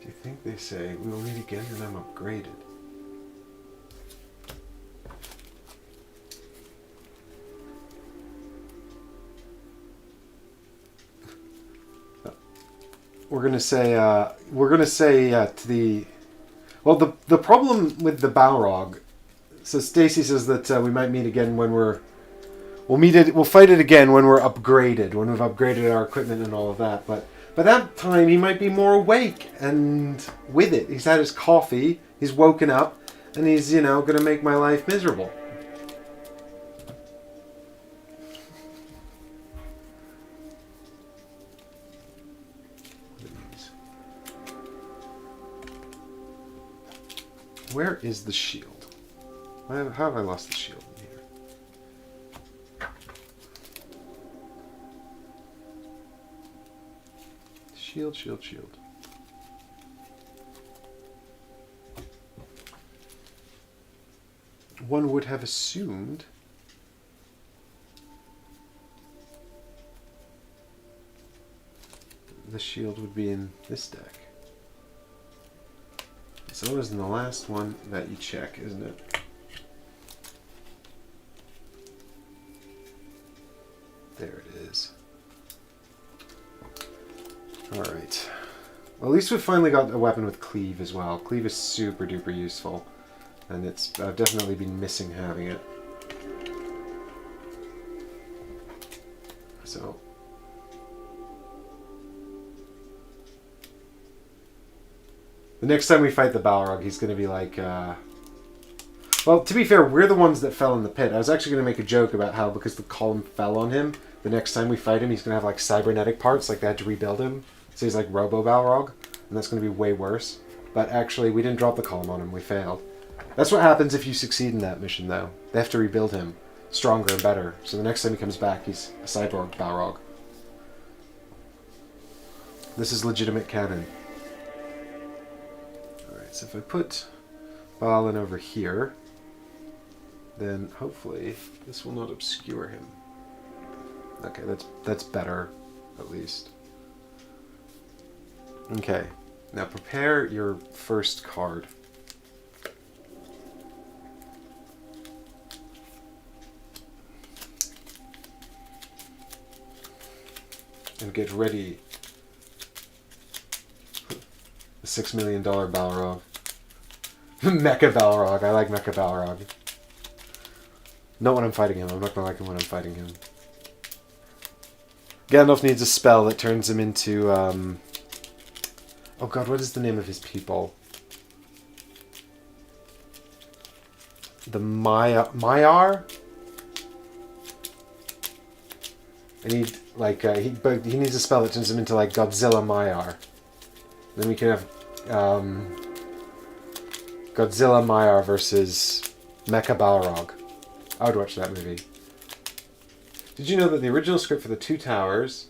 I think they say, we will meet again when I'm upgraded. We're gonna say to the... Well, the problem with the Balrog... So Stacy says that we might meet again when we'll fight it again when we're upgraded, when we've upgraded our equipment and all of that, but... By that time, he might be more awake and with it. He's had his coffee, he's woken up, and he's, going to make my life miserable. Where is the shield? How have I lost the shield in here? Shield, shield, shield. One would have assumed the shield would be in this deck. So it was in the last one that you check, isn't it? There it is. Alright. Well, at least we've finally got a weapon with cleave as well. Cleave is super duper useful. And I've definitely been missing having it. So... the next time we fight the Balrog, he's going to be like... Well, to be fair, we're the ones that fell in the pit. I was actually going to make a joke about how, because the column fell on him, the next time we fight him, he's going to have like cybernetic parts, like they had to rebuild him. So he's like Robo-Balrog, and that's going to be way worse. But actually, we didn't drop the column on him, we failed. That's what happens if you succeed in that mission, though. They have to rebuild him stronger and better. So the next time he comes back, he's a cyborg Balrog. This is legitimate canon. Alright, so if I put Balin over here, then hopefully this will not obscure him. Okay, that's better, at least. Okay, now prepare your first card. And get ready. The $6 million Balrog. Mecha Balrog. I like Mecha Balrog. Not when I'm fighting him. I'm not going to like him when I'm fighting him. Gandalf needs a spell that turns him into... Oh god, what is the name of his people? The Maiar? I need, like, but he needs a spell that turns him into, like, Godzilla Maiar. Then we can have, Godzilla Maiar versus Mecha Balrog. I would watch that movie. Did you know that the original script for the Two Towers,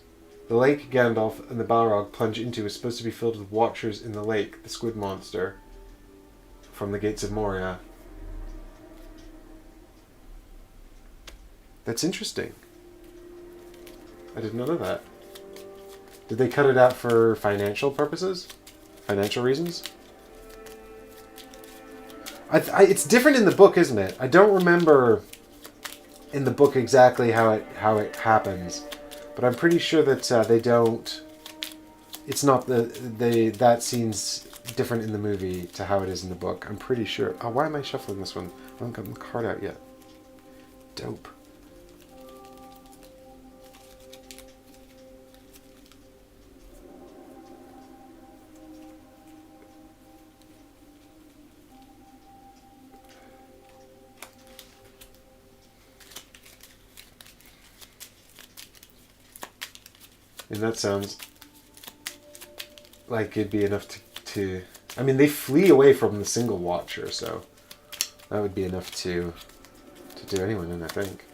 the lake Gandalf and the Balrog plunge into is supposed to be filled with watchers in the lake, the squid monster, from the gates of Moria? That's interesting. I did not know that. Did they cut it out for financial purposes? Financial reasons? It's different in the book, isn't it? I don't remember in the book exactly how it happens, but I'm pretty sure that they don't. It's not that scene's different in the movie to how it is in the book. I'm pretty sure. Oh, why am I shuffling this one? I haven't gotten the card out yet. Dope. And that sounds like it'd be enough to I mean, they flee away from the single watcher, so that would be enough to do anyone in, I think.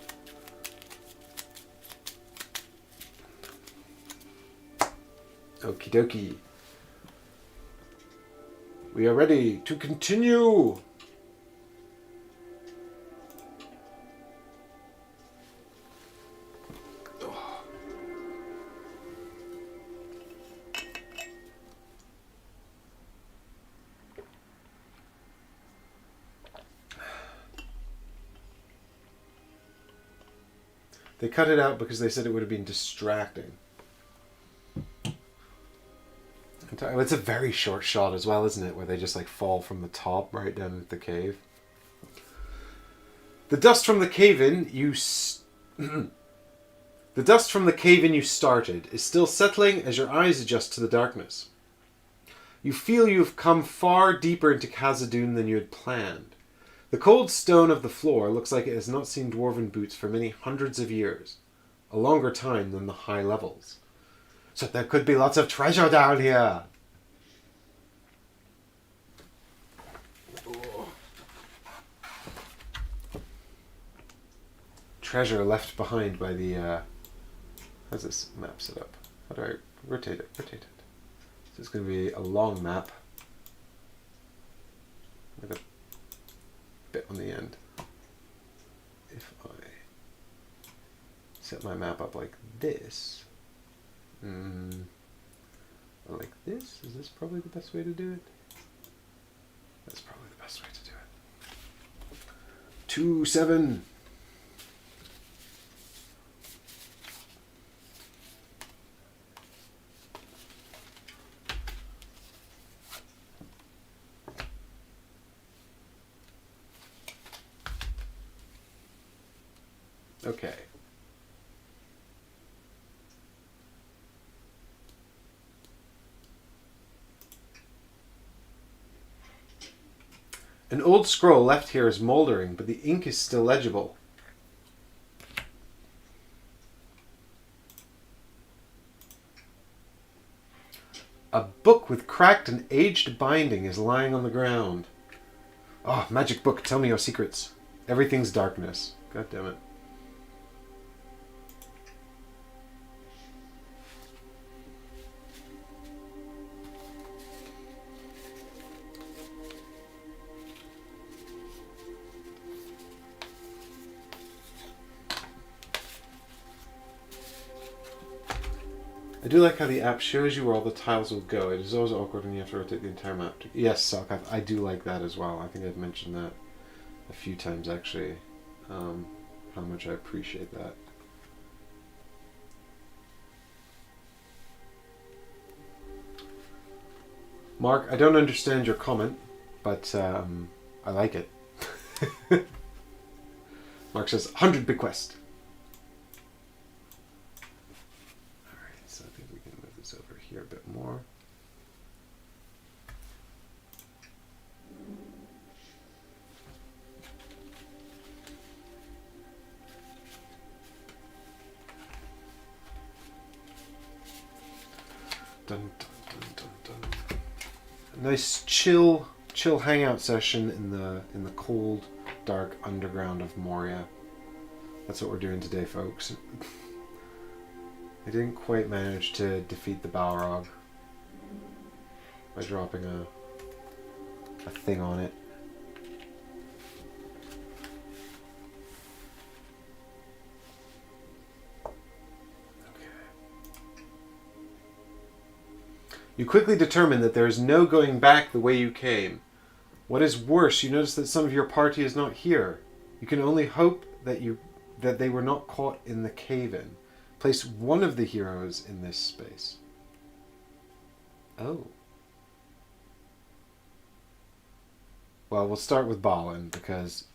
Okie dokie. We are ready to continue. They cut it out because they said it would have been distracting. It's a very short shot as well, isn't it? Where they just like fall from the top right down into the cave. The dust from the cave-in the dust from the cave-in you started is still settling as your eyes adjust to the darkness. You feel you have come far deeper into Khazad-dûm than you had planned. The cold stone of the floor looks like it has not seen dwarven boots for many hundreds of years, a longer time than the high levels. So there could be lots of treasure down here. Treasure left behind by the... how's this map set up? How do I rotate it? Rotate it. So it's going to be a long map with a bit on the end. If I set my map up like this... like this? Is this probably the best way to do it? That's probably the best way to do it. 2-7. Okay. An old scroll left here is mouldering, but the ink is still legible. A book with cracked and aged binding is lying on the ground. Oh, magic book, tell me your secrets. Everything's darkness. God damn it. I do like how the app shows you where all the tiles will go. It is always awkward when you have to rotate the entire map. Yes, Sock, I do like that as well. I think I've mentioned that a few times actually, how much I appreciate that. Mark, I don't understand your comment, but I like it. Mark says, 100 bequest. A bit more. Dun, dun, dun, dun, dun. A nice chill hangout session in the cold, dark underground of Moria. That's what we're doing today, folks. I didn't quite manage to defeat the Balrog by dropping a thing on it. Okay. You quickly determine that there is no going back the way you came. What is worse, you notice that some of your party is not here. You can only hope that they were not caught in the cave-in. Place one of the heroes in this space. Oh. Well, we'll start with Balin because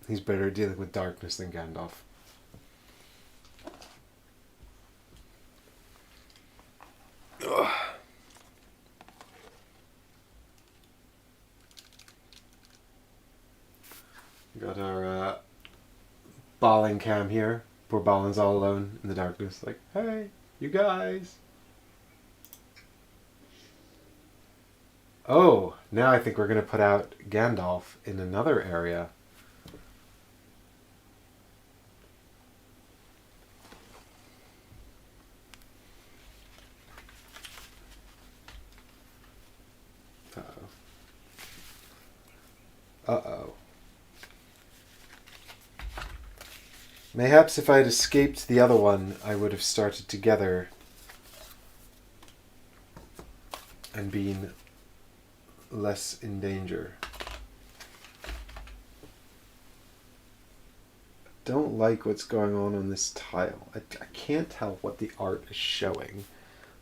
he's better at dealing with darkness than Gandalf. Ugh. We got our Balin cam here. Poor Balin's all alone in the darkness. Like, hey, you guys. Oh, now I think we're going to put out Gandalf in another area. Uh-oh. Uh-oh. Mayhaps if I had escaped the other one, I would have started together and been less in danger. Don't like what's going on this tile. I can't tell what the art is showing,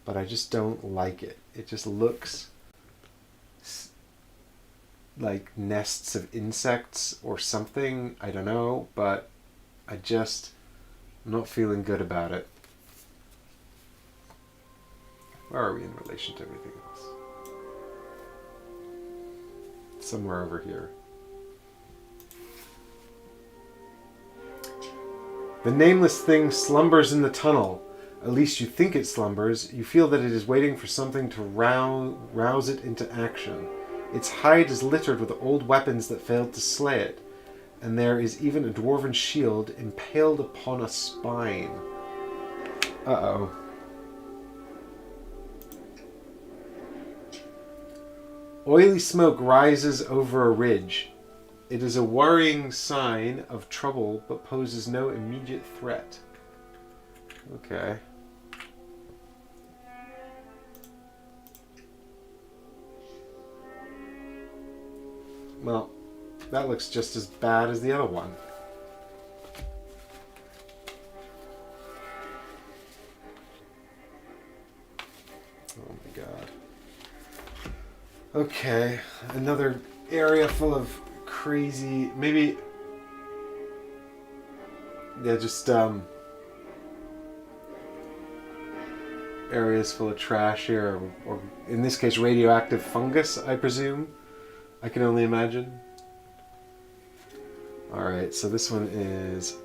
but I just don't like it. It just looks like nests of insects or something. I don't know, but I'm not feeling good about it. Where are we in relation to everything else? Somewhere over here. The nameless thing slumbers in the tunnel. At least you think it slumbers. You feel that it is waiting for something to rouse it into action. Its hide is littered with old weapons that failed to slay it, and there is even a dwarven shield impaled upon a spine. Uh-oh. Oily smoke rises over a ridge. It is a worrying sign of trouble, but poses no immediate threat. Okay. Well, that looks just as bad as the other one. Oh my god. Okay, another area full of crazy, maybe, yeah, just areas full of trash here, or in this case radioactive fungus, I presume. I can only imagine. Alright, so this one is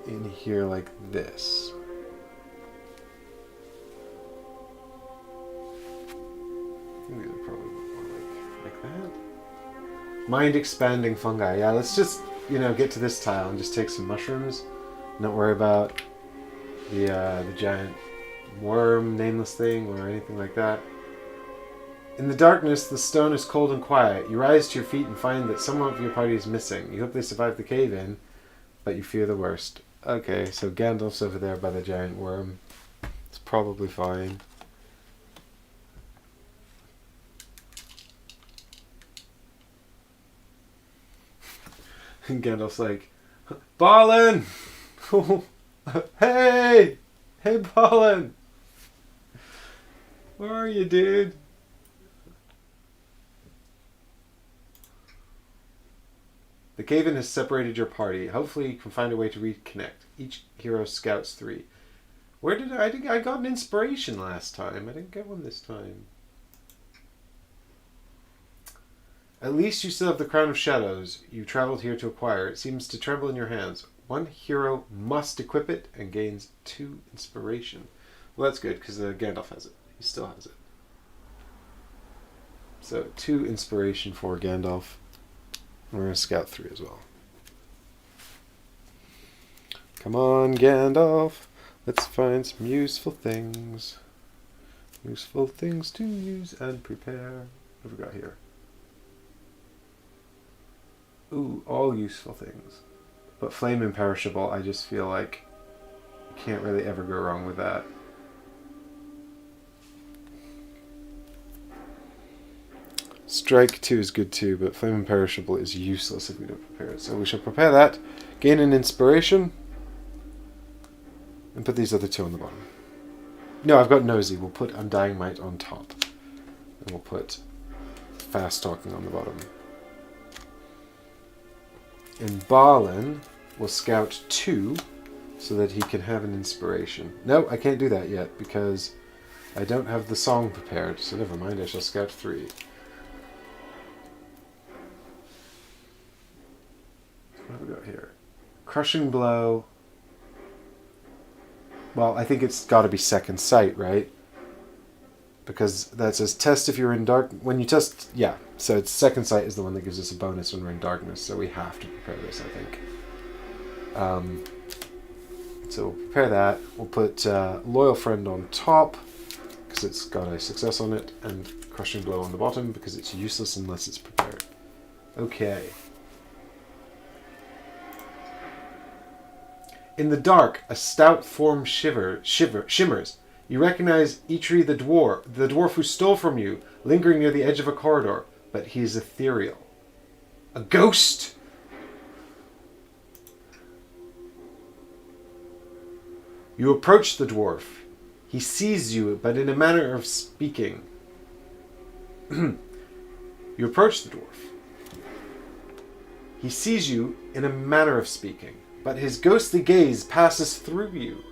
in here like this. I think these are probably more like that. Mind expanding fungi. Yeah, let's just, get to this tile and just take some mushrooms. Not worry about the giant worm, nameless thing, or anything like that. In the darkness, the stone is cold and quiet. You rise to your feet and find that someone of your party is missing. You hope they survived the cave-in, but you fear the worst. Okay, so Gandalf's over there by the giant worm. It's probably fine. And Gandalf's like, Balin! Hey! Hey, Balin! Where are you, dude? The cave-in has separated your party. Hopefully you can find a way to reconnect. Each hero scouts 3. Where did I think I got an inspiration last time. I didn't get one this time. At least you still have the Crown of Shadows you traveled here to acquire. It seems to tremble in your hands. One hero must equip it and gains 2 inspiration. Well, that's good because Gandalf has it. He still has it. So 2 inspiration for Gandalf. We're going to scout 3 as well. Come on, Gandalf. Let's find some useful things. Useful things to use and prepare. What have we got here? Ooh, all useful things. But flame imperishable, I just feel like you can't really ever go wrong with that. Strike 2 is good too, but flame imperishable is useless if we don't prepare it. So we shall prepare that, gain an inspiration, and put these other 2 on the bottom. No, I've got nosy. We'll put undying might on top. And we'll put fast talking on the bottom. And Balin will scout 2 so that he can have an inspiration. No, I can't do that yet because I don't have the song prepared. So never mind, I shall scout 3. What have we got here? Crushing blow. Well, I think it's got to be second sight, right? Because that says test if you're in dark. When you test, yeah. So it's second sight is the one that gives us a bonus when we're in darkness. So we have to prepare this, I think. So we'll prepare that. We'll put Loyal Friend on top because it's got a success on it, and Crushing Blow on the bottom because it's useless unless it's prepared. Okay. In the dark, a stout form shimmers. You recognize Eitri the dwarf who stole from you, lingering near the edge of a corridor, but he is ethereal. A ghost? You approach the dwarf. He sees you, but in a manner of speaking. You approach the dwarf. He sees you in a manner of speaking, but his ghostly gaze passes through you.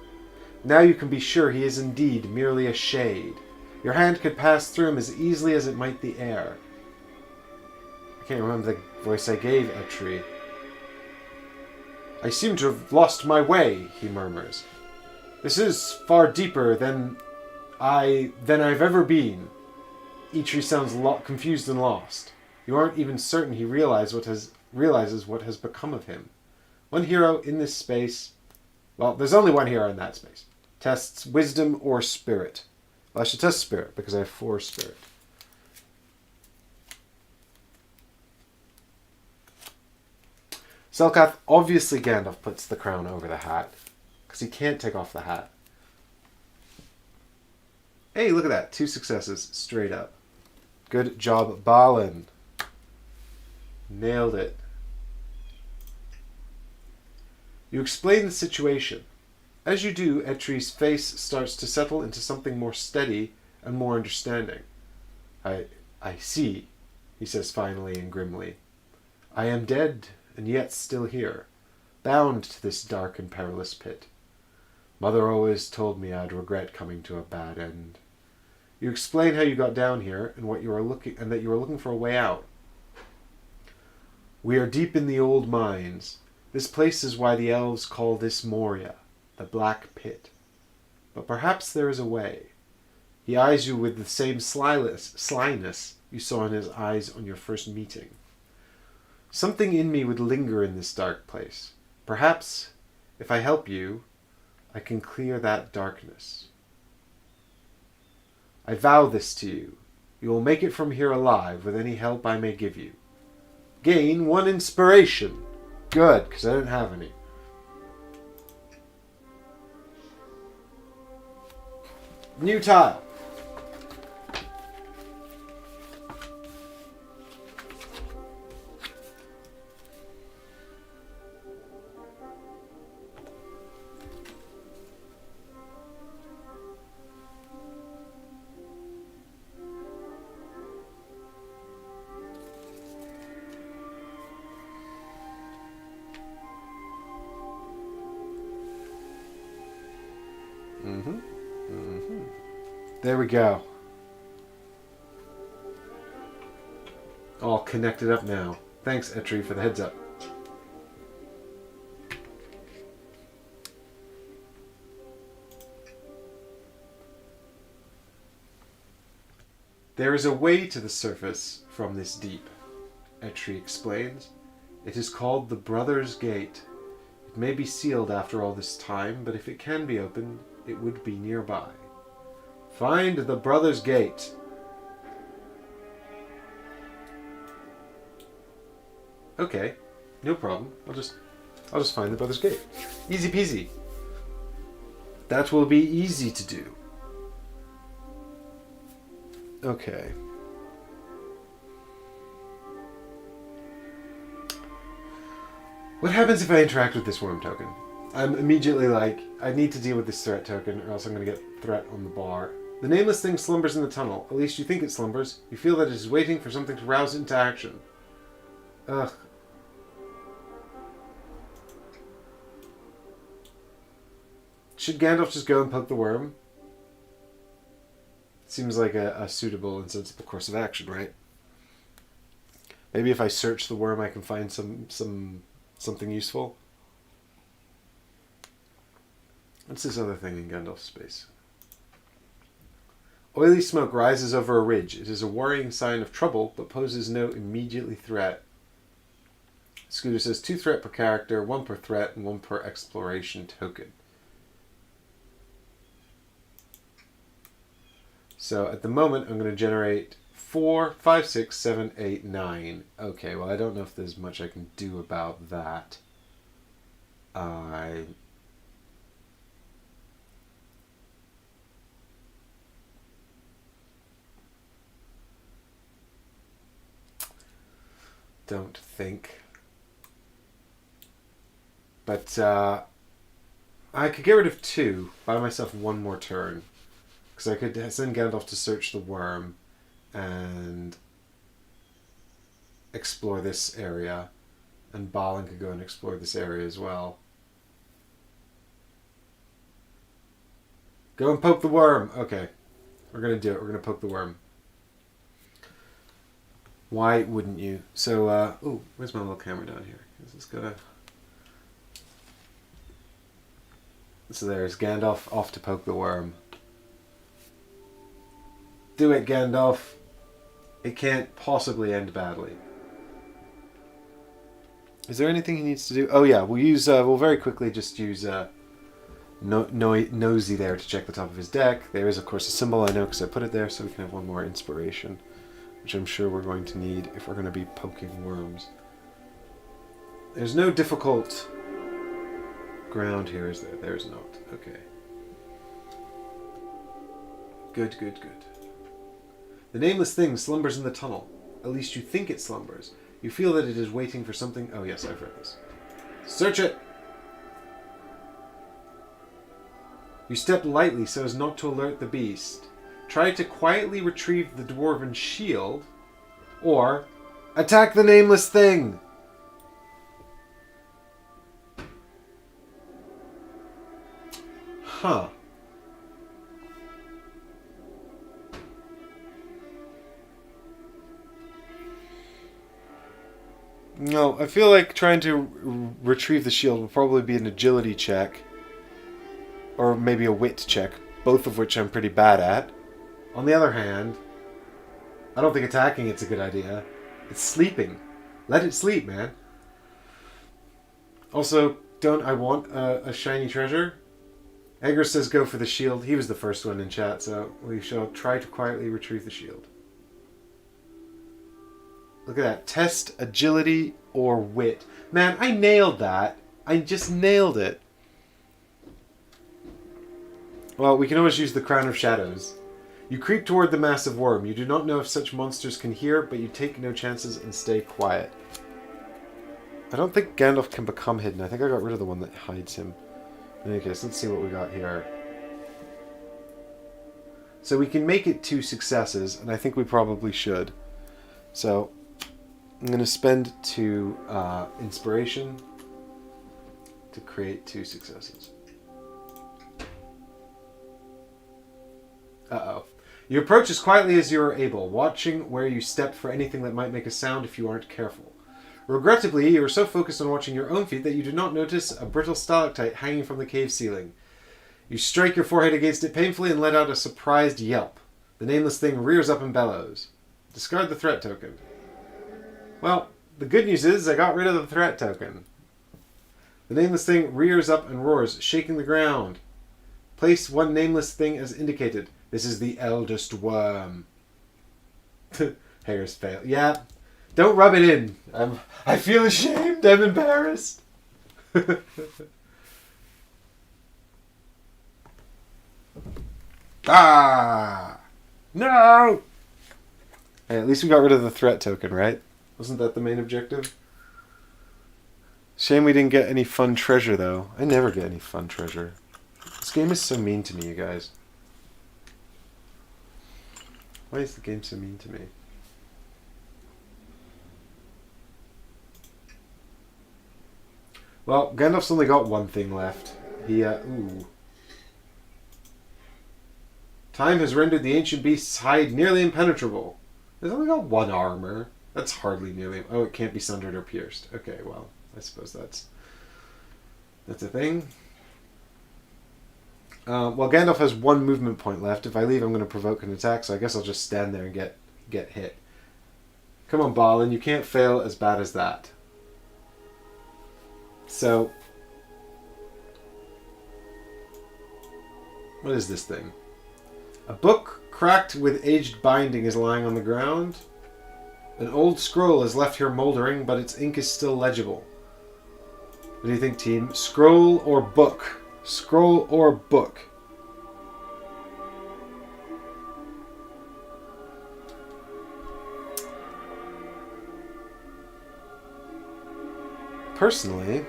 Now you can be sure he is indeed merely a shade. Your hand could pass through him as easily as it might the air. I can't remember the voice I gave Eitri. I seem to have lost my way, he murmurs. This is far deeper than I've ever been. Eitri sounds confused and lost. You aren't even certain he realizes what has become of him. One hero in this space... Well, there's only one hero in that space. Tests wisdom or spirit. Well, I should test spirit because I have 4 spirit. Selkath, obviously Gandalf puts the crown over the hat because he can't take off the hat. Hey, look at that. 2 successes straight up. Good job, Balin. Nailed it. You explain the situation. As you do, Eitri's face starts to settle into something more steady and more understanding. I see, he says finally and grimly. I am dead, and yet still here, bound to this dark and perilous pit. Mother always told me I'd regret coming to a bad end. You explain how you got down here and that you were looking for a way out. We are deep in the old mines. This place is why the elves call this Moria, the Black Pit. But perhaps there is a way. He eyes you with the same slyness you saw in his eyes on your first meeting. Something in me would linger in this dark place. Perhaps, if I help you, I can clear that darkness. I vow this to you. You will make it from here alive with any help I may give you. Gain 1 inspiration. Good, because I don't have any. New tile. There we go. All connected up now. Thanks, Eitri, for the heads up. There is a way to the surface from this deep, Eitri explains. It is called the Brothers' Gate. It may be sealed after all this time, but if it can be opened, it would be nearby. Find the Brothers' Gate. Okay, no problem. I'll just find the Brothers' Gate. Easy peasy. That will be easy to do. Okay. What happens if I interact with this worm token? I'm immediately like, I need to deal with this threat token or else I'm going to get threat on the bar. The nameless thing slumbers in the tunnel. At least you think it slumbers. You feel that it is waiting for something to rouse it into action. Ugh. Should Gandalf just go and poke the worm? Seems like a suitable and sensible course of action, right? Maybe if I search the worm I can find something useful. What's this other thing in Gandalf's space? Oily smoke rises over a ridge. It is a worrying sign of trouble, but poses no immediately threat. Scooter says 2 threat per character, 1 per threat, and 1 per exploration token. So at the moment, I'm going to generate 4, 5, 6, 7, 8, 9. Okay, well, I don't know if there's much I can do about that. I don't think. But I could get rid of 2, buy myself 1 more turn. Because I could send Gandalf to search the worm and explore this area. And Balin could go and explore this area as well. Go and poke the worm. Okay. We're going to do it. We're going to poke the worm. Why wouldn't you? So, ooh, where's my little camera down here? This is gonna... So there's Gandalf off to poke the worm. Do it, Gandalf. It can't possibly end badly. Is there anything he needs to do? Oh yeah, we'll use. We'll very quickly just use Nosy there to check the top of his deck. There is of course a symbol, I know, because I put it there, so we can have 1 more inspiration, which I'm sure we're going to need if we're going to be poking worms. There's no difficult ground here, is there? There's not. Okay. Good, good, good. The nameless thing slumbers in the tunnel. At least you think it slumbers. You feel that it is waiting for something. Oh yes, I've read this. Search it! You step lightly so as not to alert the beast. Try to quietly retrieve the dwarven shield, or attack the nameless thing! Huh. No, I feel like trying to retrieve the shield will probably be an agility check. Or maybe a wit check. Both of which I'm pretty bad at. On the other hand, I don't think attacking it's a good idea. It's sleeping. Let it sleep, man. Also, don't I want a shiny treasure? Edgar says go for the shield. He was the first one in chat, so we shall try to quietly retrieve the shield. Look at that. Test agility or wit. Man, I nailed that. I just nailed it. Well, we can always use the Crown of Shadows. You creep toward the massive worm. You do not know if such monsters can hear, but you take no chances and stay quiet. I don't think Gandalf can become hidden. I think I got rid of the one that hides him. In any case, let's see what we got here. So we can make it 2 successes, and I think we probably should. So I'm going to spend 2 inspiration to create 2 successes. Uh-oh. You approach as quietly as you are able, watching where you step for anything that might make a sound if you aren't careful. Regrettably, you are so focused on watching your own feet that you do not notice a brittle stalactite hanging from the cave ceiling. You strike your forehead against it painfully and let out a surprised yelp. The nameless thing rears up and bellows. Discard the threat token. Well, the good news is I got rid of the threat token. The nameless thing rears up and roars, shaking the ground. Place 1 nameless thing as indicated. This is the eldest worm. Hair's fail. Yeah. Don't rub it in. I feel ashamed. I'm embarrassed. Ah! No! Hey, at least we got rid of the threat token, right? Wasn't that the main objective? Shame we didn't get any fun treasure, though. I never get any fun treasure. This game is so mean to me, you guys. Why is the game so mean to me? Well, Gandalf's only got 1 thing left. He, ooh. Time has rendered the ancient beast's hide nearly impenetrable. It's only got 1 armor. That's hardly nearly... Oh, it can't be sundered or pierced. Okay, well, I suppose that's a thing. Well, Gandalf has one movement point left. If I leave, I'm going to provoke an attack, so I guess I'll just stand there and get hit. Come on, Balin, you can't fail as bad as that. So, what is this thing? A book cracked with aged binding is lying on the ground. An old scroll is left here moldering, but its ink is still legible. What do you think, team? Scroll or book? Scroll or book? Personally,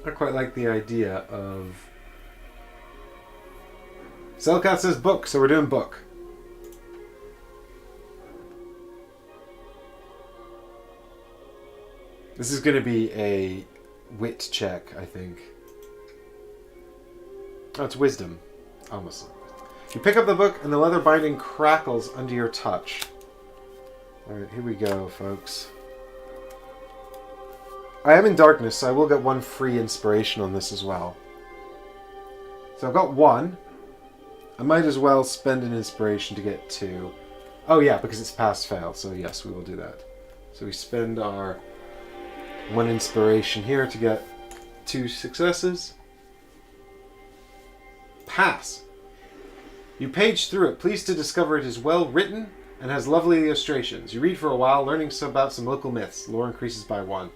I quite like the idea of... Selkat says book, so we're doing book. This is going to be a wit check, I think. Oh, it's wisdom. Almost. You pick up the book and the leather binding crackles under your touch. Alright, here we go, folks. I am in darkness, so I will get one free inspiration on this as well. So I've got one. I might as well spend an inspiration to get two. Oh yeah, because it's pass-fail, so yes, we will do that. So we spend our one inspiration here to get 2 successes. Pass. You page through it, pleased to discover it is well written and has lovely illustrations. You read for a while, learning about some local myths. Lore increases by 1.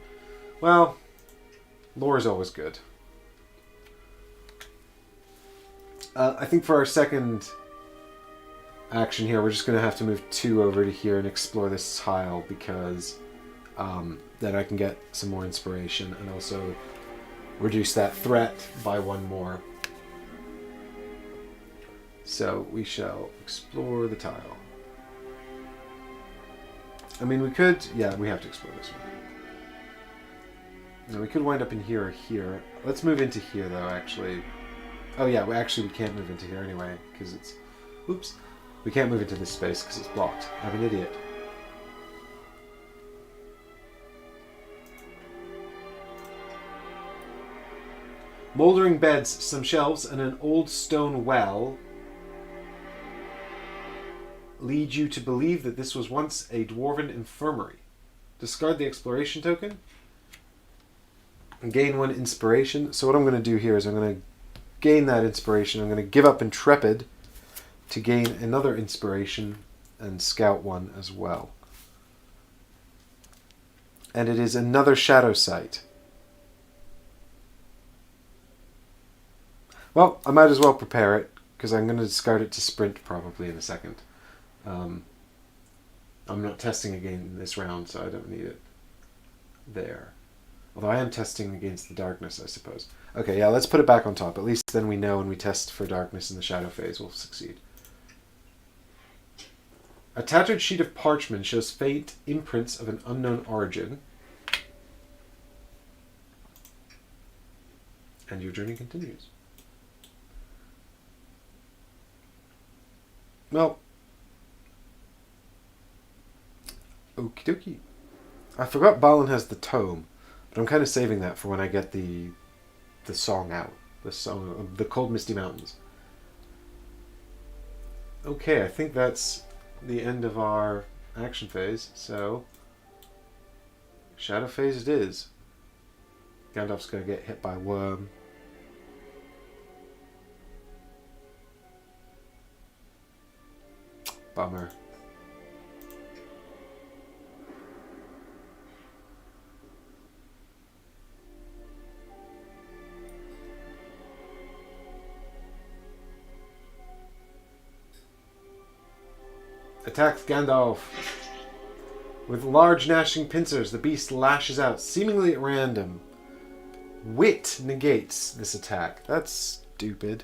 Well, lore is always good. I think for our second action here, we're just going to have to move 2 over to here and explore this tile because then I can get some more inspiration and also reduce that threat by 1 more. So we shall explore the tile. I mean, we could... Yeah, we have to explore this one. No, we could wind up in here or here. Let's move into here, though, actually. Oh, yeah, we can't move into here anyway, because it's... Oops. We can't move into this space because it's blocked. I'm an idiot. Mouldering beds, some shelves, and an old stone well lead you to believe that this was once a dwarven infirmary. Discard the exploration token and gain 1 inspiration. So what I'm going to do here is I'm going to gain that inspiration. I'm going to give up Intrepid to gain another inspiration and scout 1 as well. And it is another shadow sight. Well, I might as well prepare it because I'm going to discard it to sprint probably in a second. I'm not testing again this round, so I don't need it there. Although I am testing against the darkness, I suppose. Okay, yeah, let's put it back on top. At least then we know when we test for darkness in the shadow phase, we'll succeed. A tattered sheet of parchment shows faint imprints of an unknown origin. And your journey continues. Well, okie dokie. I forgot Balin has the tome, but I'm kind of saving that for when I get the song out. The song of the Cold Misty Mountains. Okay, I think that's the end of our action phase, so shadow phase it is. Gandalf's going to get hit by a worm. Bummer. Attacks Gandalf. With large gnashing pincers, the beast lashes out, seemingly at random. Wit negates this attack. That's stupid.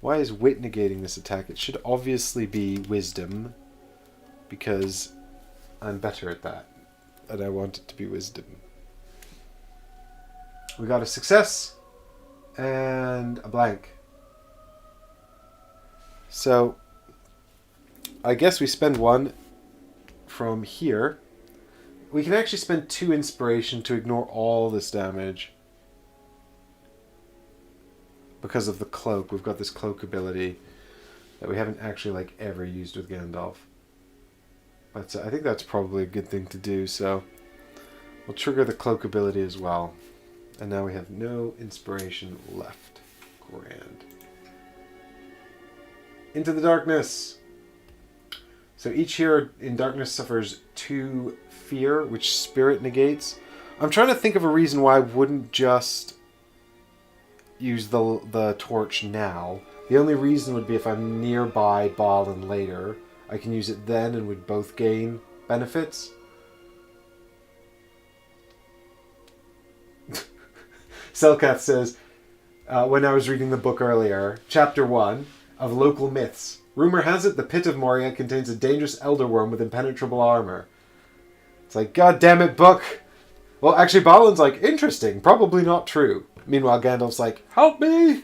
Why is wit negating this attack? It should obviously be wisdom, because I'm better at that, and I want it to be wisdom. We got a success and a blank. So I guess we spend 1 from here. We can actually spend 2 inspiration to ignore all this damage. because of the cloak. We've got this cloak ability that we haven't actually like ever used with Gandalf. But I think that's probably a good thing to do, so we'll trigger the cloak ability as well. And now we have no inspiration left. Grand. Into the darkness! So each hero in darkness suffers 2 fear, which spirit negates. I'm trying to think of a reason why I wouldn't just use the torch now. The only reason would be if I'm nearby Balin later. I can use it then and we'd both gain benefits. Selkath says, when I was reading the book earlier, Chapter 1 of Local Myths. Rumor has it the Pit of Moria contains a dangerous elder worm with impenetrable armor. It's like, God damn it, book! Well, actually, Balin's like, interesting, probably not true. Meanwhile, Gandalf's like, help me!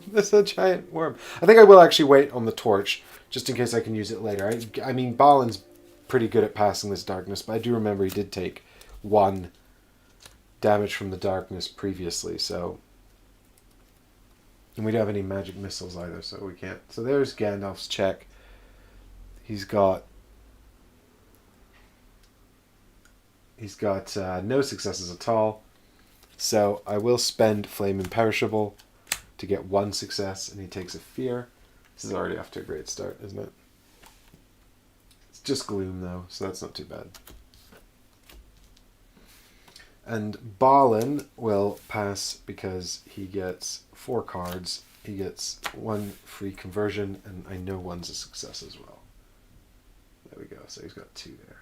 There's a giant worm. I think I will actually wait on the torch, just in case I can use it later. I mean, Balin's pretty good at passing this darkness, but I do remember he did take 1 damage from the darkness previously, so... And we don't have any magic missiles either, so we can't. So there's Gandalf's check. He's got no successes at all. So I will spend Flame Imperishable to get 1 success, and he takes a fear. This is already off to a great start, isn't it? It's just gloom, though, so that's not too bad. And Balin will pass because he gets 4 cards. He gets 1 free conversion, and I know 1's a success as well. There we go. So he's got 2 there.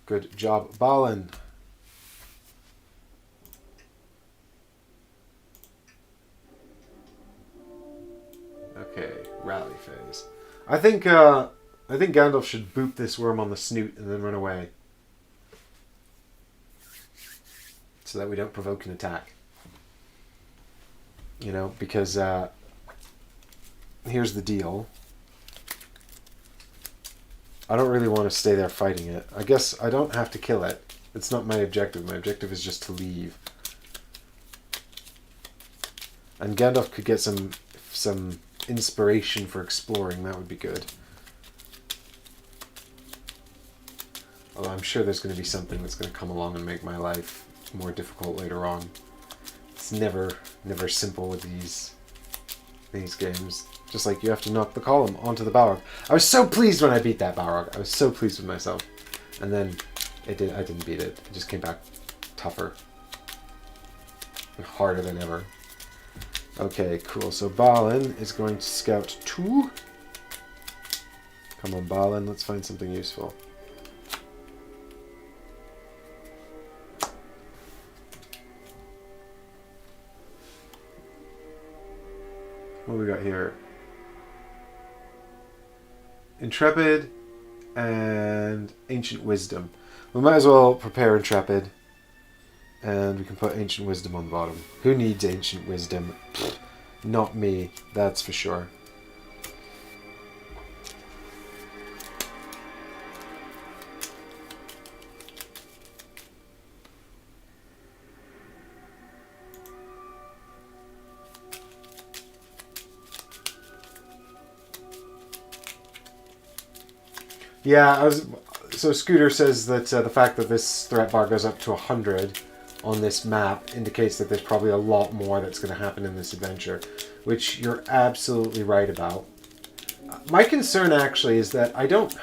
Good job, Balin. Okay, rally phase. I think Gandalf should boop this worm on the snoot and then run away, so that we don't provoke an attack. You know, because here's the deal. I don't really want to stay there fighting it. I guess I don't have to kill it. It's not my objective. My objective is just to leave. And Gandalf could get some inspiration for exploring. That would be good. Although I'm sure there's going to be something that's going to come along and make my life more difficult later on. It's never simple with these games. Just like you have to knock the column onto the Balrog. I was so pleased when I beat that Balrog. I was so pleased with myself. And then I didn't beat it. It just came back tougher. And harder than ever. Okay, cool. So Balin is going to scout 2. Come on, Balin. Let's find something useful. What do we got here? Intrepid and Ancient Wisdom. We might as well prepare Intrepid, and we can put Ancient Wisdom on the bottom. Who needs Ancient Wisdom? Not me, that's for sure. Yeah, so Scooter says that the fact that this threat bar goes up to 100 on this map indicates that there's probably a lot more that's going to happen in this adventure, which you're absolutely right about. My concern actually is that I don't...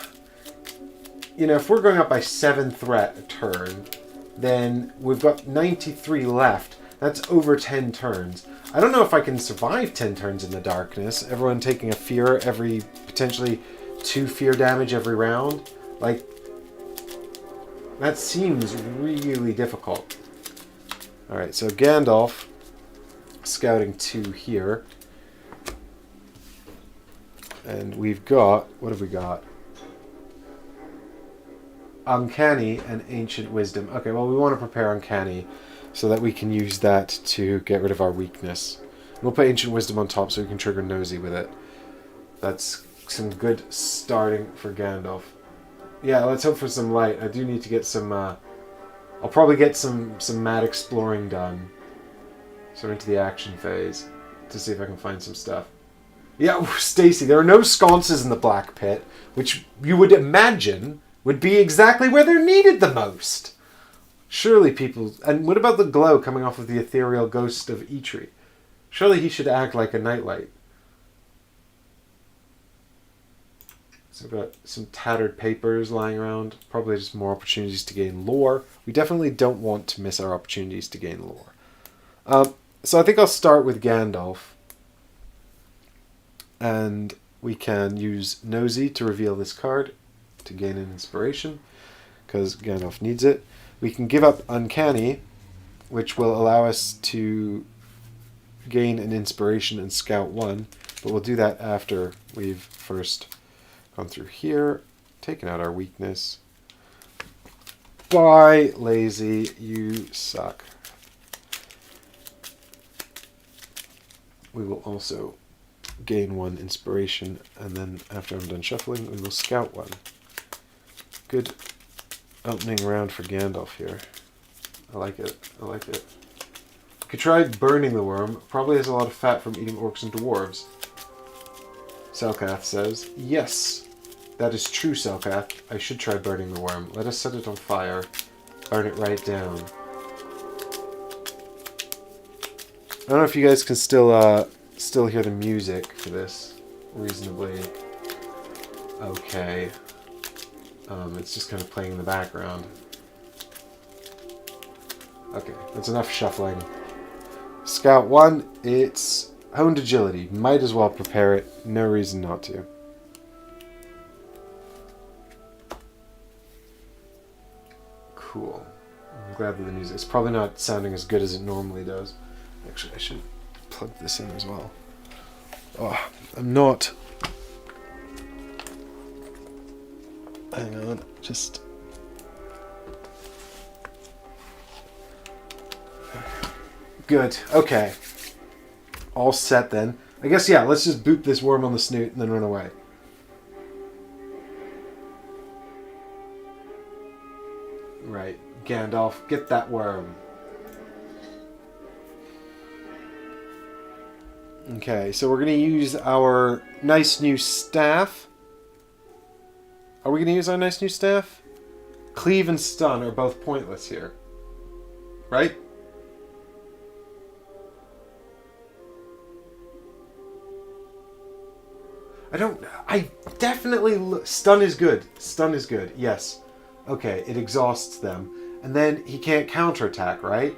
You know, if we're going up by 7 threat a turn, then we've got 93 left. That's over 10 turns. I don't know if I can survive 10 turns in the darkness. Everyone taking a fear every potentially 2 fear damage every round. Like, that seems really difficult. Alright, so Gandalf scouting 2 here. And we've got, what have we got? Uncanny and Ancient Wisdom. Okay, well, we want to prepare Uncanny so that we can use that to get rid of our weakness. We'll put Ancient Wisdom on top so we can trigger Nosy with it. That's some good starting for Gandalf. Yeah, let's hope for some light. I do need to get some... I'll probably get some mad exploring done. So into the action phase. to see if I can find some stuff. Yeah, Stacy, there are no sconces in the Black Pit, which you would imagine would be exactly where they're needed the most. Surely people... And what about the glow coming off of the ethereal ghost of Eitri? Surely he should act like a nightlight. So I've got some tattered papers lying around. Probably just more opportunities to gain lore. We definitely don't want to miss our opportunities to gain lore. So I think I'll start with Gandalf. And we can use Nosy to reveal this card to gain an inspiration, because Gandalf needs it. We can give up Uncanny, which will allow us to gain an inspiration and scout 1, but we'll do that after we've first gone through here, taken out our weakness. Bye, lazy, you suck. We will also gain 1 inspiration, and then after I'm done shuffling, we will scout 1. Good opening round for Gandalf here. I like it. I like it. Could try burning the worm. Probably has a lot of fat from eating orcs and dwarves. Selkath says, yes, that is true, Selkath. I should try burning the worm. Let us set it on fire. Burn it right down. I don't know if you guys can still hear the music for this reasonably okay. It's just kind of playing in the background. Okay, that's enough shuffling. Scout 1, it's honed agility. Might as well prepare it. No reason not to. Cool. I'm glad that the music is probably not sounding as good as it normally does. Actually, I should plug this in as well. Oh, I'm not... Hang on, just... Good, okay. All set then. I guess, yeah, let's just boop this worm on the snoot and then run away. Right, Gandalf, get that worm. Okay, so we're going to use our nice new staff. Are we going to use our nice new staff? Cleave and stun are both pointless here. Right? I definitely... Stun is good. Stun is good, yes. Okay, it exhausts them. And then he can't counterattack, right?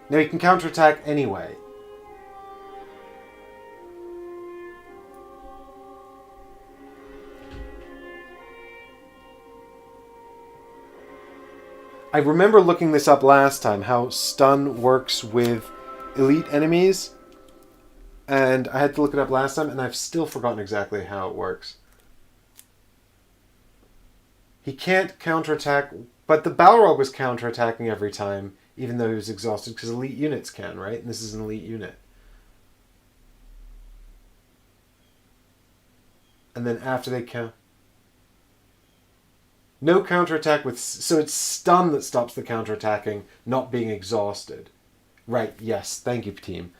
No, he can counterattack anyway. I remember looking this up last time, how stun works with elite enemies. And I had to look it up last time, and I've still forgotten exactly how it works. He can't counterattack, but the Balrog was counterattacking every time, even though he was exhausted, because elite units can, right? And this is an elite unit. And then after they count... No counterattack with... So it's stun that stops the counterattacking, not being exhausted. Right, yes. Thank you, team.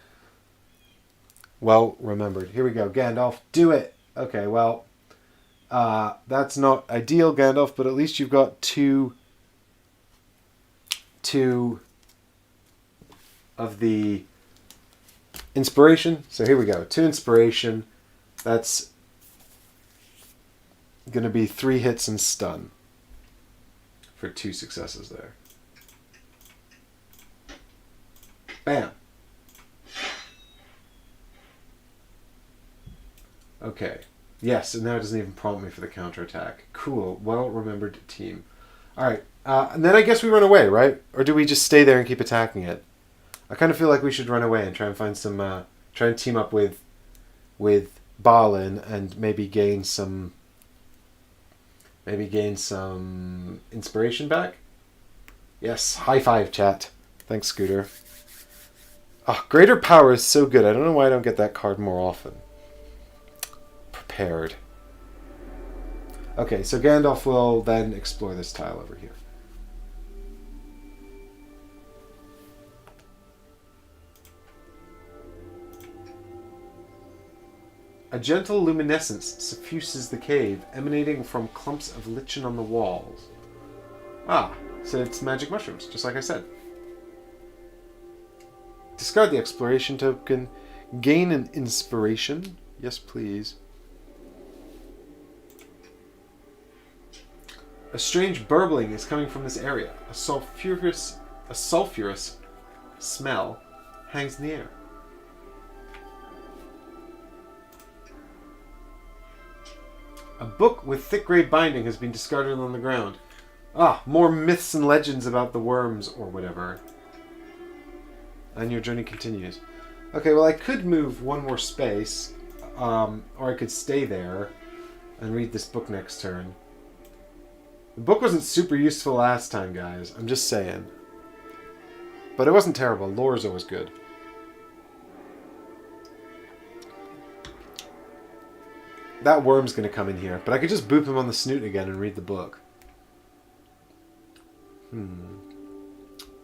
Well remembered. Here we go. Gandalf, do it! Okay, well... that's not ideal, Gandalf, but at least you've got two of the inspiration. So here we go. 2 inspiration. That's going to be 3 hits and stun for 2 successes there. Bam. Okay. Yes, and now it doesn't even prompt me for the counterattack. Cool. Well-remembered team. Alright. And then I guess we run away, right? Or do we just stay there and keep attacking it? I kind of feel like we should run away and try and find some... try and team up with Balin and maybe gain some... Maybe gain some inspiration back? Yes. High five, chat. Thanks, Scooter. Oh, Greater Power is so good. I don't know why I don't get that card more often. Prepared. Okay, so Gandalf will then explore this tile over here. A gentle luminescence suffuses the cave, emanating from clumps of lichen on the walls. Ah, so it's magic mushrooms, just like I said. Discard the exploration token. Gain an inspiration. Yes, please. A strange burbling is coming from this area. A sulfurous smell hangs in the air. A book with thick grey binding has been discarded on the ground. Ah, more myths and legends about the worms or whatever. And your journey continues. Okay, well I could move one more space, or I could stay there and read this book next turn. The book wasn't super useful last time, guys. I'm just saying. But it wasn't terrible. Lore's always good. That worm's going to come in here. But I could just boop him on the snoot again and read the book.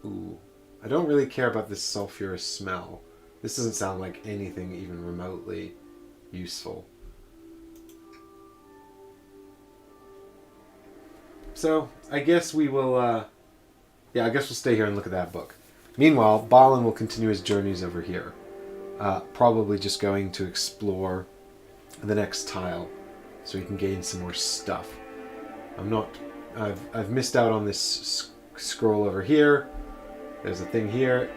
Ooh. I don't really care about this sulfurous smell. This doesn't sound like anything even remotely useful. So, I guess we will, I guess we'll stay here and look at that book. Meanwhile, Balin will continue his journeys over here. Probably just going to explore the next tile so he can gain some more stuff. I've missed out on this scroll over here. There's a thing here.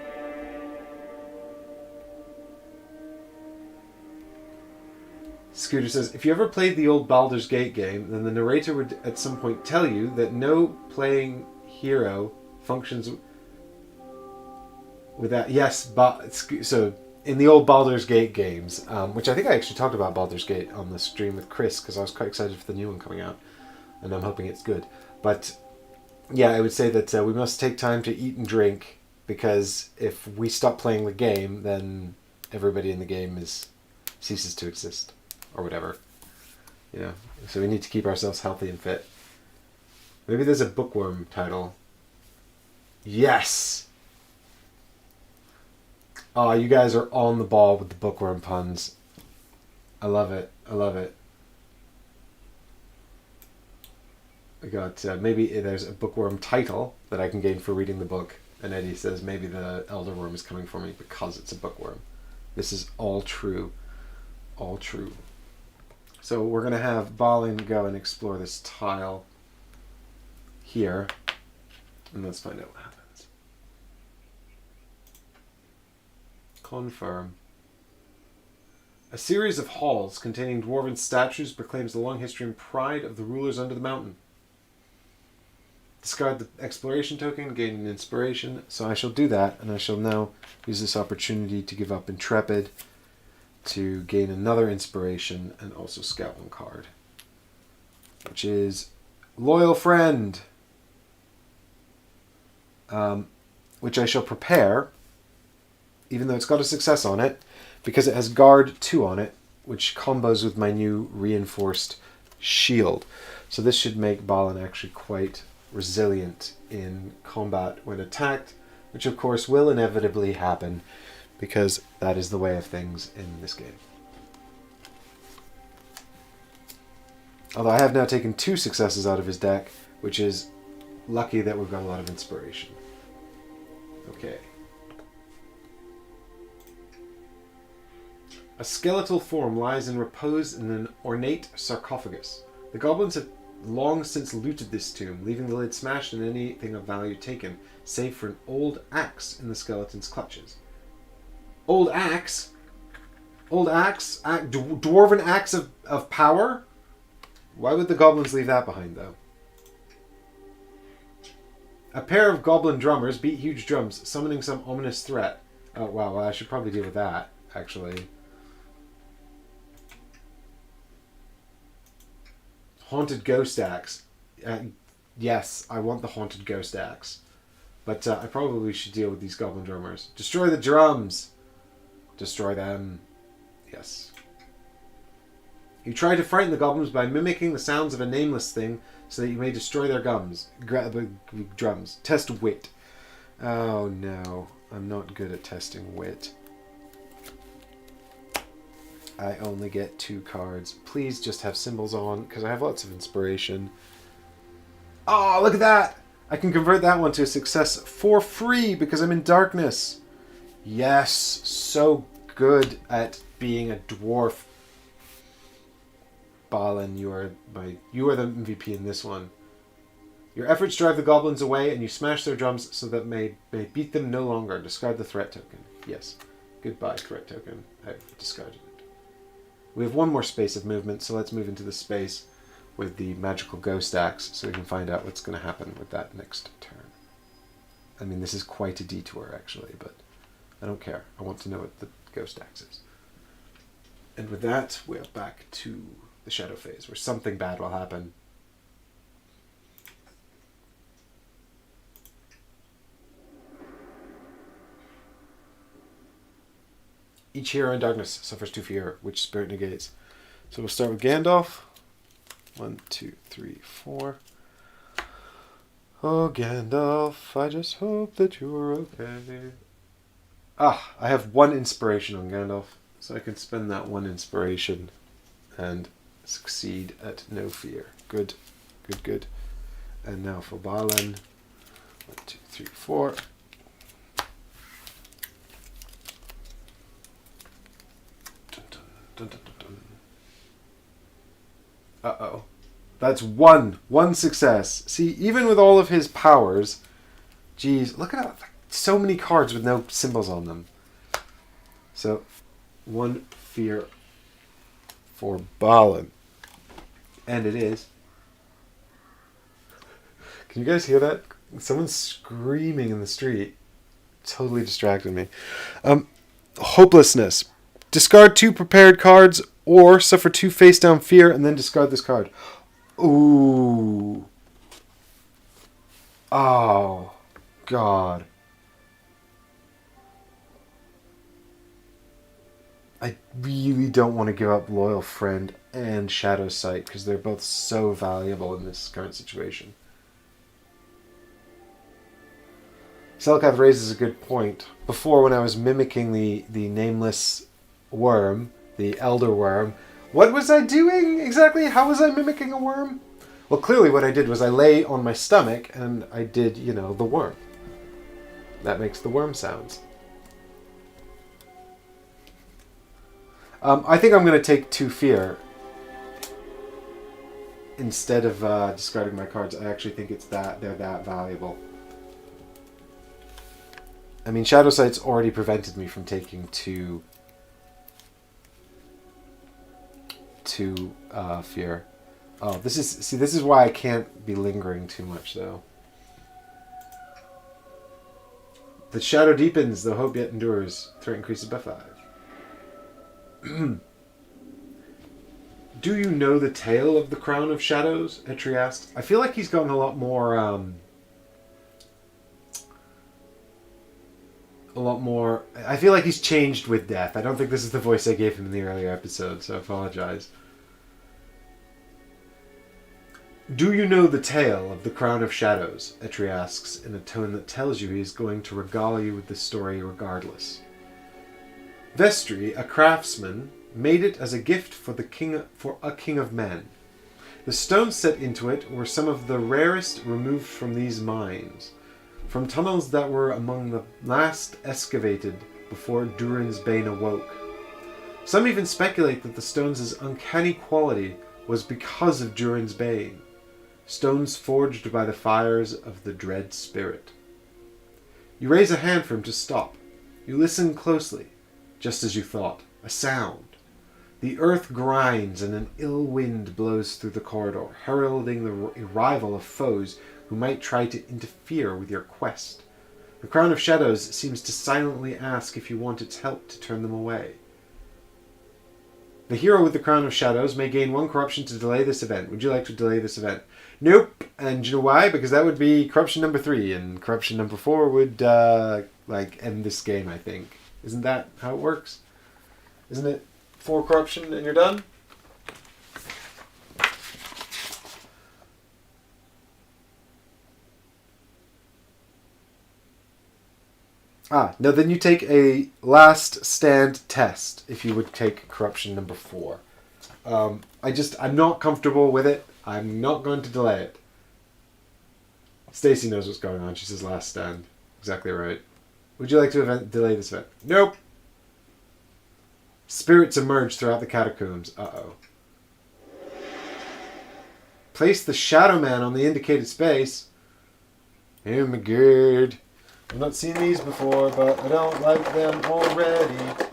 Scooter says, if you ever played the old Baldur's Gate game, then the narrator would at some point tell you that no playing hero functions without... Yes, so in the old Baldur's Gate games, which I think I actually talked about Baldur's Gate on the stream with Chris, because I was quite excited for the new one coming out, and I'm hoping it's good. But yeah, I would say that we must take time to eat and drink, because if we stop playing the game, then everybody in the game ceases to exist. Or whatever. You know. So we need to keep ourselves healthy and fit. Maybe there's a bookworm title. Yes! Oh, you guys are on the ball with the bookworm puns. I love it. I love it. I got, maybe there's a bookworm title that I can gain for reading the book. And Eddie says maybe the elder worm is coming for me because it's a bookworm. This is all true. All true. So we're going to have Balin go and explore this tile here. And let's find out what happens. Confirm. A series of halls containing dwarven statues proclaims the long history and pride of the rulers under the mountain. Discard the exploration token, gain an inspiration. So I shall do that, and I shall now use this opportunity to give up Intrepid, to gain another inspiration, and also scout one card, which is Loyal Friend, which I shall prepare, even though it's got a success on it, because it has Guard 2 on it, which combos with my new reinforced shield. So this should make Balin actually quite resilient in combat when attacked, which of course will inevitably happen, because that is the way of things in this game. Although I have now taken 2 successes out of his deck, which is lucky that we've got a lot of inspiration. Okay. A skeletal form lies in repose in an ornate sarcophagus. The goblins have long since looted this tomb, leaving the lid smashed and anything of value taken, save for an old axe in the skeleton's clutches. Old axe? Old axe? Dwarven axe of power? Why would the goblins leave that behind, though? A pair of goblin drummers beat huge drums, summoning some ominous threat. Oh, wow, well, I should probably deal with that, actually. Haunted ghost axe. Yes, I want the haunted ghost axe. But I probably should deal with these goblin drummers. Destroy the drums! Destroy them. Yes. You try to frighten the goblins by mimicking the sounds of a nameless thing so that you may destroy their drums. Test wit. Oh no, I'm not good at testing wit. I only get 2 cards. Please just have symbols on, because I have lots of inspiration. Oh, look at that! I can convert that one to a success for free because I'm in darkness. Yes, so good at being a dwarf. Balin, you are the MVP in this one. Your efforts drive the goblins away, and you smash their drums so that may beat them no longer. Discard the threat token. Yes. Goodbye, threat token. I've discarded it. We have 1 more space of movement, so let's move into the space with the magical ghost axe so we can find out what's going to happen with that next turn. I mean, this is quite a detour, actually, but I don't care. I want to know what the ghost axe is. And with that, we're back to the shadow phase, where something bad will happen. Each hero in darkness suffers 2 fear, which spirit negates. So we'll start with Gandalf. 1, 2, 3, 4. Oh, Gandalf, I just hope that you're okay. Ah, I have 1 inspiration on Gandalf, so I can spend that 1 inspiration and succeed at no fear. Good, good, good. And now for Balin. 1, 2, 3, 4. Dun, dun, dun, dun. Uh-oh. That's one success. See, even with all of his powers, geez, look at that. So many cards with no symbols on them. So, 1 fear for Balin. And it is. Can you guys hear that? Someone's screaming in the street. Totally distracted me. Hopelessness. Discard 2 prepared cards or suffer 2 face down fear and then discard this card. Ooh. Oh. God. I really don't want to give up Loyal Friend and Shadow Sight because they're both so valuable in this current situation. Selkath raises a good point. Before, when I was mimicking the nameless worm, the elder worm, what was I doing exactly? How was I mimicking a worm? Well, clearly what I did was I lay on my stomach and I did, the worm. That makes the worm sounds. I think I'm going to take 2 fear instead of discarding my cards. I actually think they're that valuable. I mean, Shadow Sight's already prevented me from taking 2 fear. Oh, this is why I can't be lingering too much, though. The shadow deepens, though hope yet endures. Threat increases by 5. Do you know the tale of the Crown of Shadows? Etri asked. I feel like he's gotten a lot more. I feel like he's changed with death. I don't think this is the voice I gave him in the earlier episode, so I apologize. Do you know the tale of the Crown of Shadows? Etri asks in a tone that tells you he is going to regale you with the story regardless. Vestri, a craftsman, made it as a gift for a king of men. The stones set into it were some of the rarest removed from these mines, from tunnels that were among the last excavated before Durin's Bane awoke. Some even speculate that the stones' uncanny quality was because of Durin's Bane, stones forged by the fires of the dread spirit. You raise a hand for him to stop. You listen closely, just as you thought. A sound. The earth grinds and an ill wind blows through the corridor, heralding the arrival of foes who might try to interfere with your quest. The Crown of Shadows seems to silently ask if you want its help to turn them away. The hero with the Crown of Shadows may gain 1 corruption to delay this event. Would you like to delay this event? Nope. And you know why? Because that would be corruption number 3, and corruption number 4 would end this game, I think. Isn't that how it works? Isn't it 4 corruption and you're done? No, then you take a last stand test if you would take corruption number 4. I'm not comfortable with it. I'm not going to delay it. Stacy knows what's going on. She says last stand. Exactly right. Would you like to delay this event? Nope. Spirits emerge throughout the catacombs. Uh-oh. Place the Shadow Man on the indicated space. Oh my god. I've not seen these before, but I don't like them already.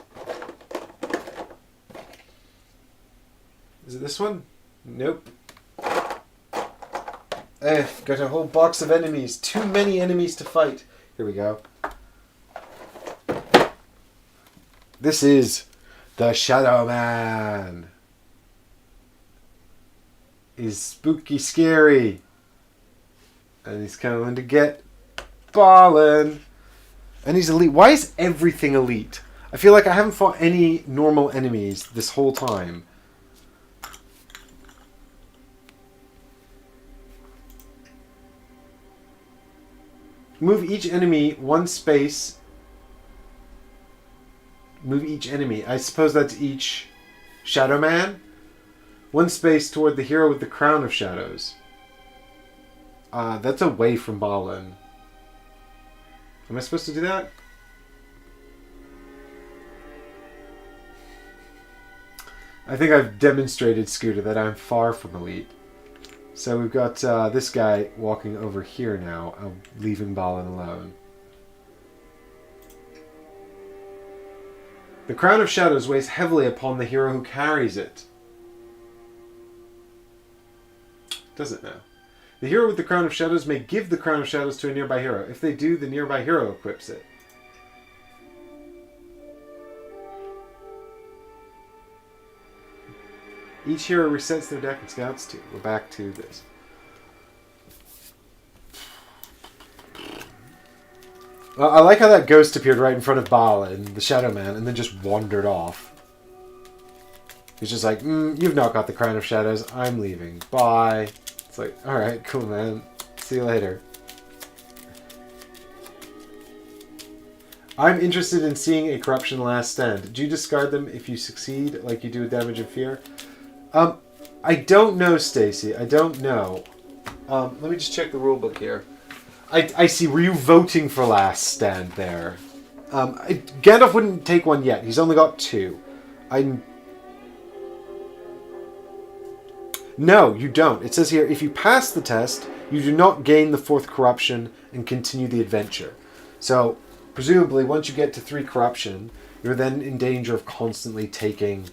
Is it this one? Nope. Got a whole box of enemies. Too many enemies to fight. Here we go. This is the Shadow Man. He's spooky scary. And he's coming to get ballin'. And he's elite. Why is everything elite? I feel like I haven't fought any normal enemies this whole time. Move each enemy one space. Move each enemy. I suppose that's each Shadow Man. One space toward the hero with the crown of shadows. That's away from Balin. Am I supposed to do that? I think I've demonstrated, Scooter, that I'm far from elite. So we've got this guy walking over here now, leaving Balin alone. The crown of shadows weighs heavily upon the hero who carries it. Does it now? The hero with the crown of shadows may give the crown of shadows to a nearby hero. If they do, the nearby hero equips it. Each hero resets their deck and scouts too. We're back to this. Well, I like how that ghost appeared right in front of Balin, the Shadow Man, and then just wandered off. He's just like, you've not got the crown of shadows. I'm leaving. Bye. It's like, alright, cool, man. See you later. I'm interested in seeing a corruption last stand. Do you discard them if you succeed, like you do with damage and fear? I don't know, Stacy. I don't know. Let me just check the rulebook here. I see. Were you voting for last stand there? Gandalf wouldn't take one yet. He's only got 2. No, you don't. It says here, if you pass the test, you do not gain the 4th corruption and continue the adventure. So, presumably, once you get to 3 corruption, you're then in danger of constantly taking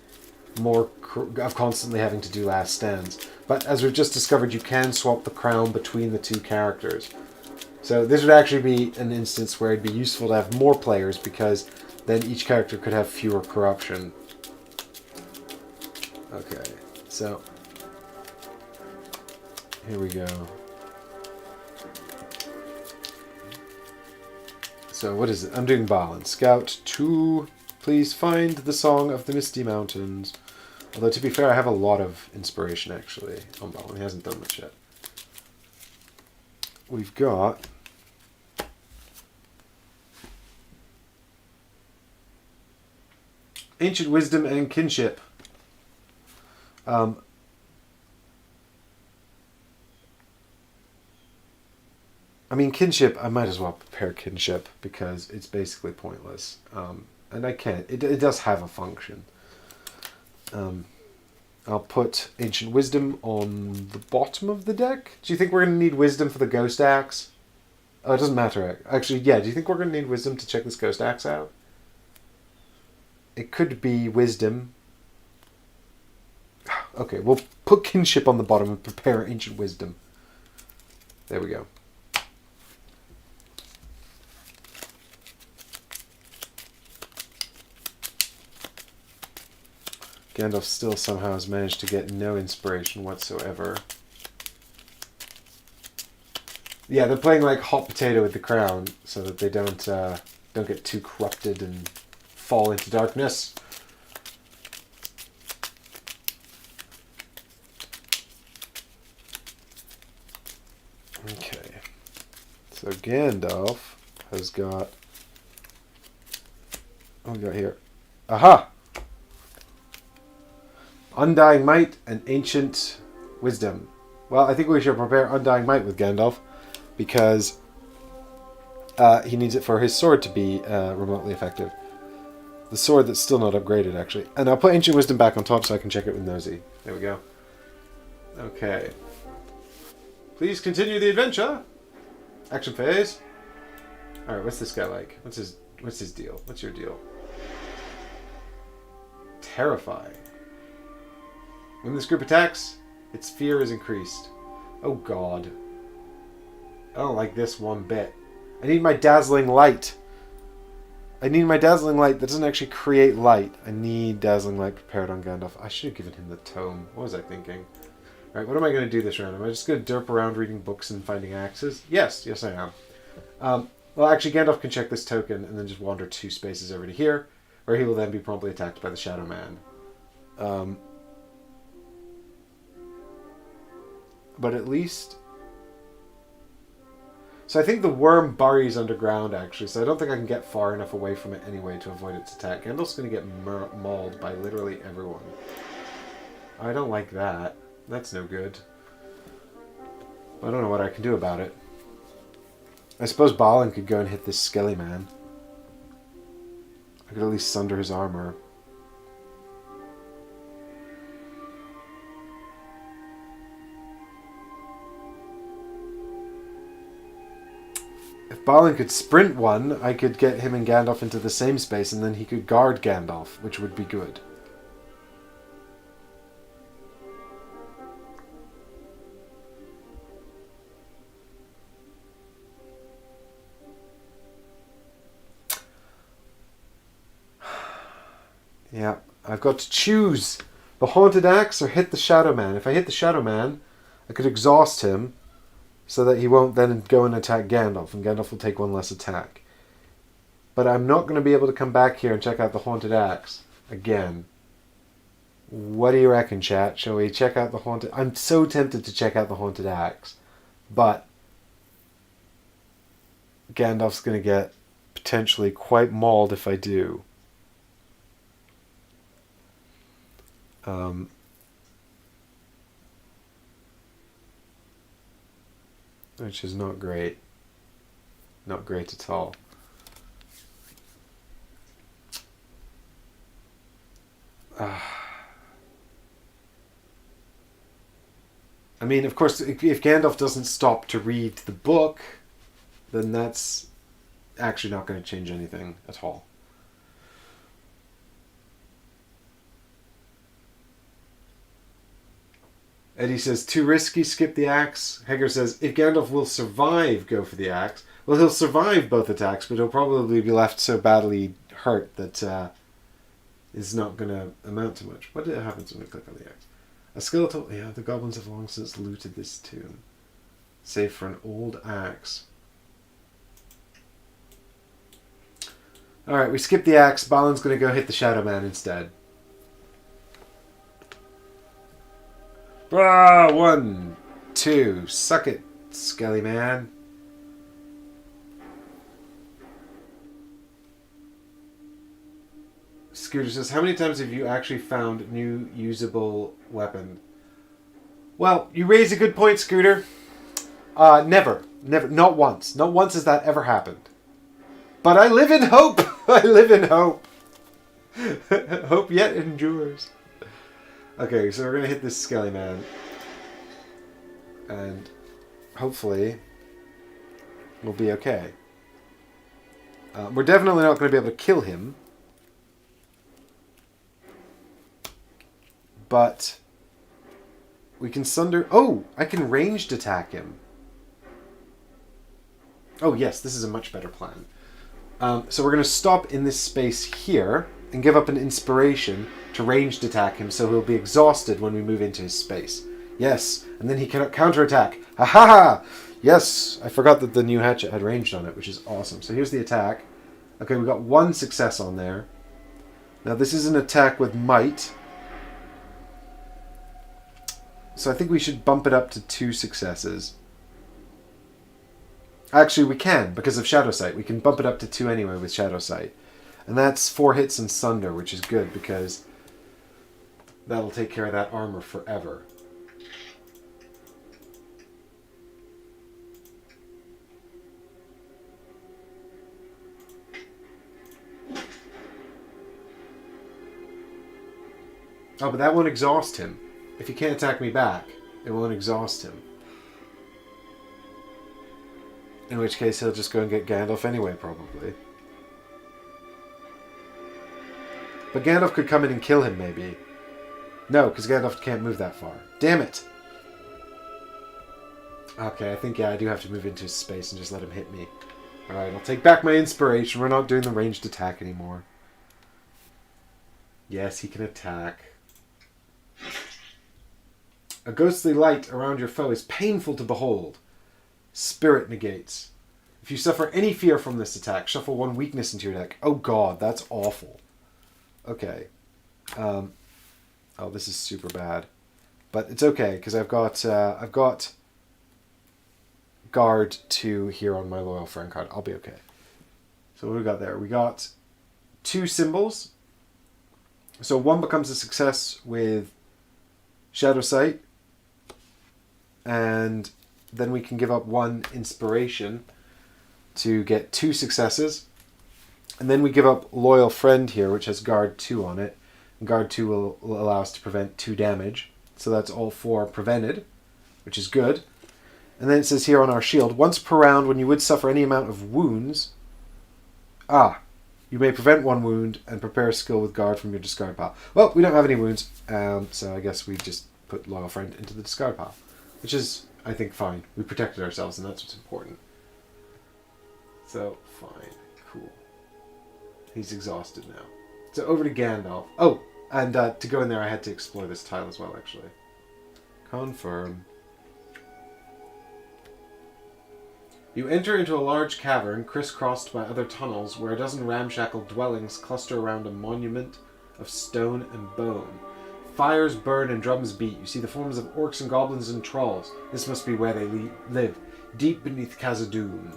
more, of constantly having to do last stands. But as we've just discovered, you can swap the crown between the 2 characters. So this would actually be an instance where it'd be useful to have more players, because then each character could have fewer corruption. Okay, so here we go. So what is it? I'm doing Balin. Scout 2, please find the Song of the Misty Mountains. Although, to be fair, I have a lot of inspiration, actually, on Balin. He hasn't done much yet. We've got Ancient Wisdom and Kinship. I mean, Kinship, I might as well prepare Kinship, because it's basically pointless. And I can't. It does have a function. I'll put Ancient Wisdom on the bottom of the deck. Do you think we're going to need Wisdom for the Ghost Axe? Oh, it doesn't matter. Actually, yeah. Do you think we're going to need Wisdom to check this Ghost Axe out? It could be Wisdom. Okay, we'll put Kinship on the bottom and prepare Ancient Wisdom. There we go. Gandalf still somehow has managed to get no inspiration whatsoever. Yeah, they're playing like hot potato with the crown so that they don't get too corrupted and fall into darkness. Okay. So Gandalf has got What we got here? Aha! Undying Might and Ancient Wisdom. Well, I think we should prepare Undying Might with Gandalf, because he needs it for his sword to be remotely effective. The sword that's still not upgraded, actually. And I'll put Ancient Wisdom back on top so I can check it with Nosy. There we go. Okay. Please continue the adventure. Action phase. Alright, what's this guy like? What's his deal? What's your deal? Terrifying. When this group attacks, its fear is increased. Oh god. I don't like this one bit. I need my Dazzling Light. I need my Dazzling Light that doesn't actually create light. I need Dazzling Light prepared on Gandalf. I should have given him the tome. What was I thinking? Alright, what am I going to do this round? Am I just going to derp around reading books and finding axes? Yes, I am. Well, actually, Gandalf can check this token and then just wander 2 spaces over to here, where he will then be promptly attacked by the Shadow Man. But at least... So I think the worm buries underground, actually, so I don't think I can get far enough away from it anyway to avoid its attack. Gandalf's going to get mauled by literally everyone. I don't like that. That's no good. I don't know what I can do about it. I suppose Balin could go and hit this Skelly Man. I could at least sunder his armor. If Balin could sprint one, I could get him and Gandalf into the same space, and then he could guard Gandalf, which would be good. Yeah, I've got to choose the Haunted Axe or hit the Shadow Man. If I hit the Shadow Man, I could exhaust him so that he won't then go and attack Gandalf, and Gandalf will take 1 less attack. But I'm not going to be able to come back here and check out the Haunted Axe again. What do you reckon, chat? Shall we check out the Haunted... I'm so tempted to check out the Haunted Axe, but Gandalf's going to get potentially quite mauled if I do. Which is not great. Not great at all. I mean, of course, if Gandalf doesn't stop to read the book, then that's actually not going to change anything at all. Eddie says, too risky, skip the axe. Hager says, if Gandalf will survive, go for the axe. Well, he'll survive both attacks, but he'll probably be left so badly hurt that is not going to amount to much. What happens when we click on the axe? A skeletal... Yeah, the goblins have long since looted this tomb. Save for an old axe. Alright, we skip the axe. Balin's going to go hit the Shadow Man instead. Ah, 1, 2, suck it, Skelly Man. Scooter says, how many times have you actually found new usable weapon? Well, you raise a good point, Scooter. Never, not once. Not once has that ever happened. But I live in hope. I live in hope. Hope yet endures. Okay, so we're going to hit this Skelly Man. And hopefully we'll be okay. We're definitely not going to be able to kill him. But we can sunder... Oh! I can ranged attack him. Oh yes, this is a much better plan. So we're going to stop in this space here and give up an inspiration to ranged attack him, so he'll be exhausted when we move into his space. Yes, and then he cannot counterattack. Ha ha ha! Yes, I forgot that the new hatchet had ranged on it, which is awesome. So here's the attack. Okay, we got 1 success on there. Now this is an attack with might. So I think we should bump it up to 2 successes. Actually, we can, because of Shadow Sight. We can bump it up to 2 anyway with Shadow Sight. And that's 4 hits and Sunder, which is good because that'll take care of that armor forever. Oh, but that won't exhaust him. If he can't attack me back, it won't exhaust him. In which case, he'll just go and get Gandalf anyway, probably. But Gandalf could come in and kill him, maybe. No, because Gandalf can't move that far. Damn it! Okay, I think, yeah, I do have to move into space and just let him hit me. Alright, I'll take back my inspiration. We're not doing the ranged attack anymore. Yes, he can attack. A ghostly light around your foe is painful to behold. Spirit negates. If you suffer any fear from this attack, shuffle 1 weakness into your deck. Oh god, that's awful. Okay. Oh, this is super bad. But it's okay, because I've got Guard 2 here on my Loyal Friend card. I'll be okay. So what do we got there? We got 2 symbols. So 1 becomes a success with Shadow Sight. And then we can give up 1 inspiration to get 2 successes. And then we give up Loyal Friend here, which has Guard 2 on it. And Guard 2 will allow us to prevent 2 damage. So that's all 4 prevented, which is good. And then it says here on our shield, once per round when you would suffer any amount of wounds, you may prevent 1 wound and prepare a skill with Guard from your discard pile. Well, we don't have any wounds, so I guess we just put Loyal Friend into the discard pile. Which is, I think, fine. We protected ourselves, and that's what's important. So, fine. Cool. He's exhausted now. So, over to Gandalf. Oh, and to go in there, I had to explore this tile as well, actually. Confirm. You enter into a large cavern, crisscrossed by other tunnels, where a dozen ramshackle dwellings cluster around a monument of stone and bone. Fires burn and drums beat. You see the forms of orcs and goblins and trolls. This must be where they live, deep beneath Khazad-dûm.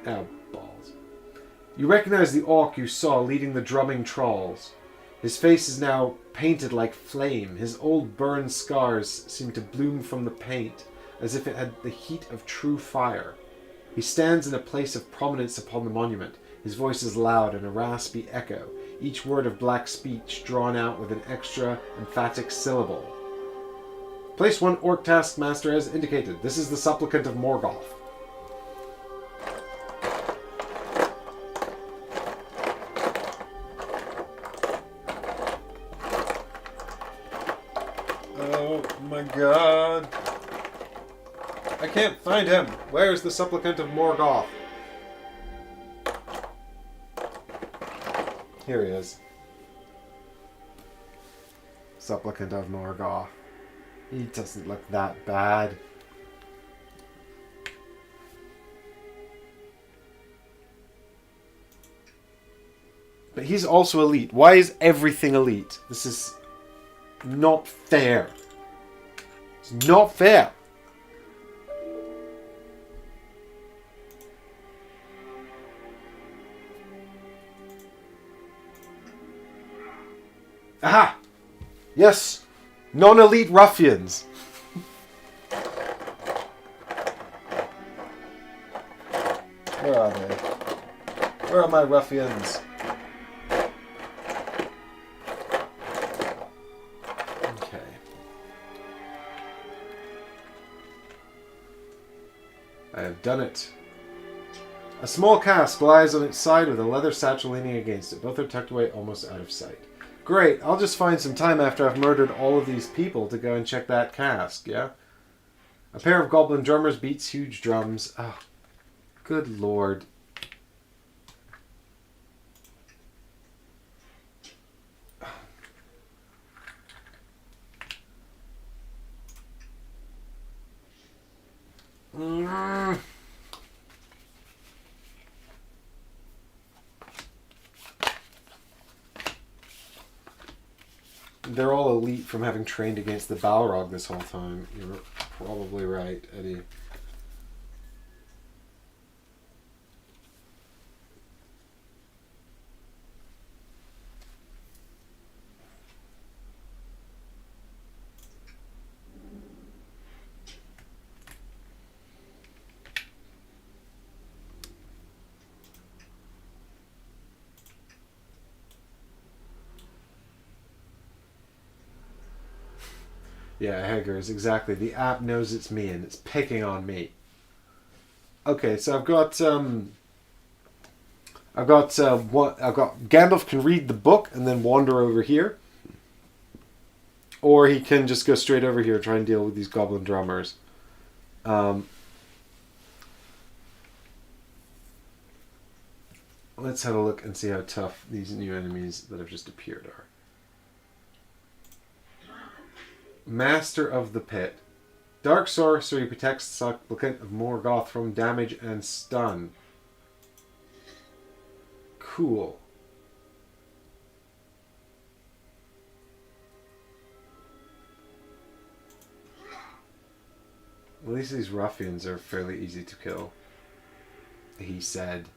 Oh, balls. You recognize the orc you saw leading the drumming trolls. His face is now painted like flame. His old burned scars seem to bloom from the paint, as if it had the heat of true fire. He stands in a place of prominence upon the monument. His voice is loud and a raspy echo, each word of black speech drawn out with an extra emphatic syllable. Place 1 orc taskmaster as indicated. This is the supplicant of Morgoth. Oh my god. I can't find him. Where's the supplicant of Morgoth? Here he is. Supplicant of Morgoth. He doesn't look that bad. But he's also elite. Why is everything elite? This is not fair. It's not fair. Aha! Yes! Non-elite ruffians! Where are they? Where are my ruffians? Okay. I have done it. A small cask lies on its side with a leather satchel leaning against it. Both are tucked away almost out of sight. Great, I'll just find some time after I've murdered all of these people to go and check that cask, yeah? A pair of goblin drummers beats huge drums. Oh, good lord. They're all elite from having trained against the Balrog this whole time. You're probably right, Eddie. Yeah, Haggers, exactly. The app knows it's me and it's picking on me. Okay, so I've got Gandalf can read the book and then wander over here, or he can just go straight over here and try and deal with these goblin drummers. Um, let's have a look and see how tough these new enemies that have just appeared are. Master of the Pit. Dark sorcery protects the supplicant of Morgoth from damage and stun. Cool. At least these ruffians are fairly easy to kill, he said.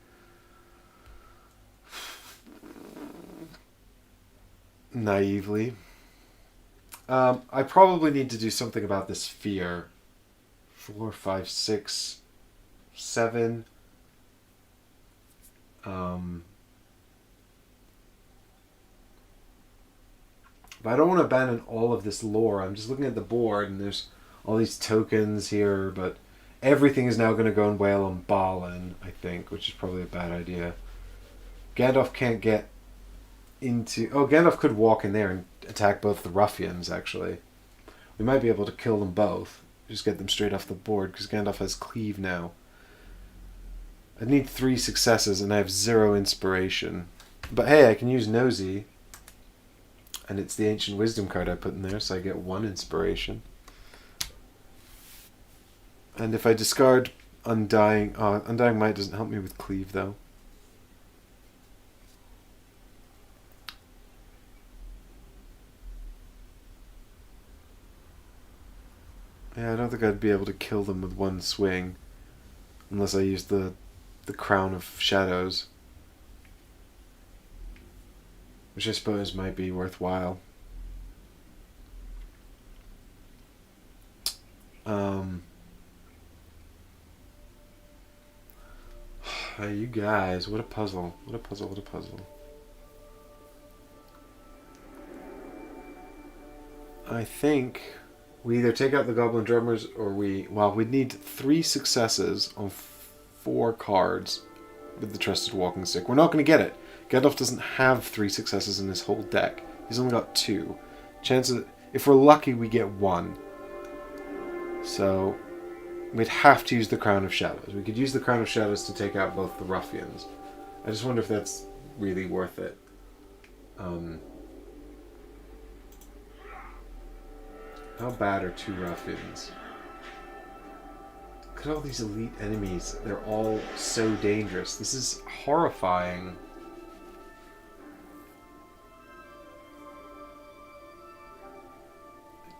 Naively. I probably need to do something about this fear. 4, 5, 6, 7. But I don't want to abandon all of this lore. I'm just looking at the board and there's all these tokens here, but everything is now going to go and wail on Balin, I think, which is probably a bad idea. Gandalf can't get into... Oh, Gandalf could walk in there and attack both the ruffians, actually. We might be able to kill them both. Just get them straight off the board, because Gandalf has cleave now. I need 3 successes, and I have 0 inspiration. But hey, I can use Nosy. And it's the Ancient Wisdom card I put in there, so I get 1 inspiration. And if I discard Undying... Undying Might doesn't help me with cleave, though. Yeah, I don't think I'd be able to kill them with 1 swing. Unless I use the Crown of Shadows. Which I suppose might be worthwhile. Hey, you guys, what a puzzle. What a puzzle, what a puzzle. I think we either take out the Goblin Drummers or we'd need 3 successes on 4 cards with the Trusted Walking Stick. We're not going to get it. Gandalf doesn't have 3 successes in his whole deck. He's only got 2. Chances, if we're lucky, we get 1. So we'd have to use the Crown of Shadows. We could use the Crown of Shadows to take out both the ruffians. I just wonder if that's really worth it. How bad are 2 ruffians? Look at all these elite enemies. They're all so dangerous. This is horrifying.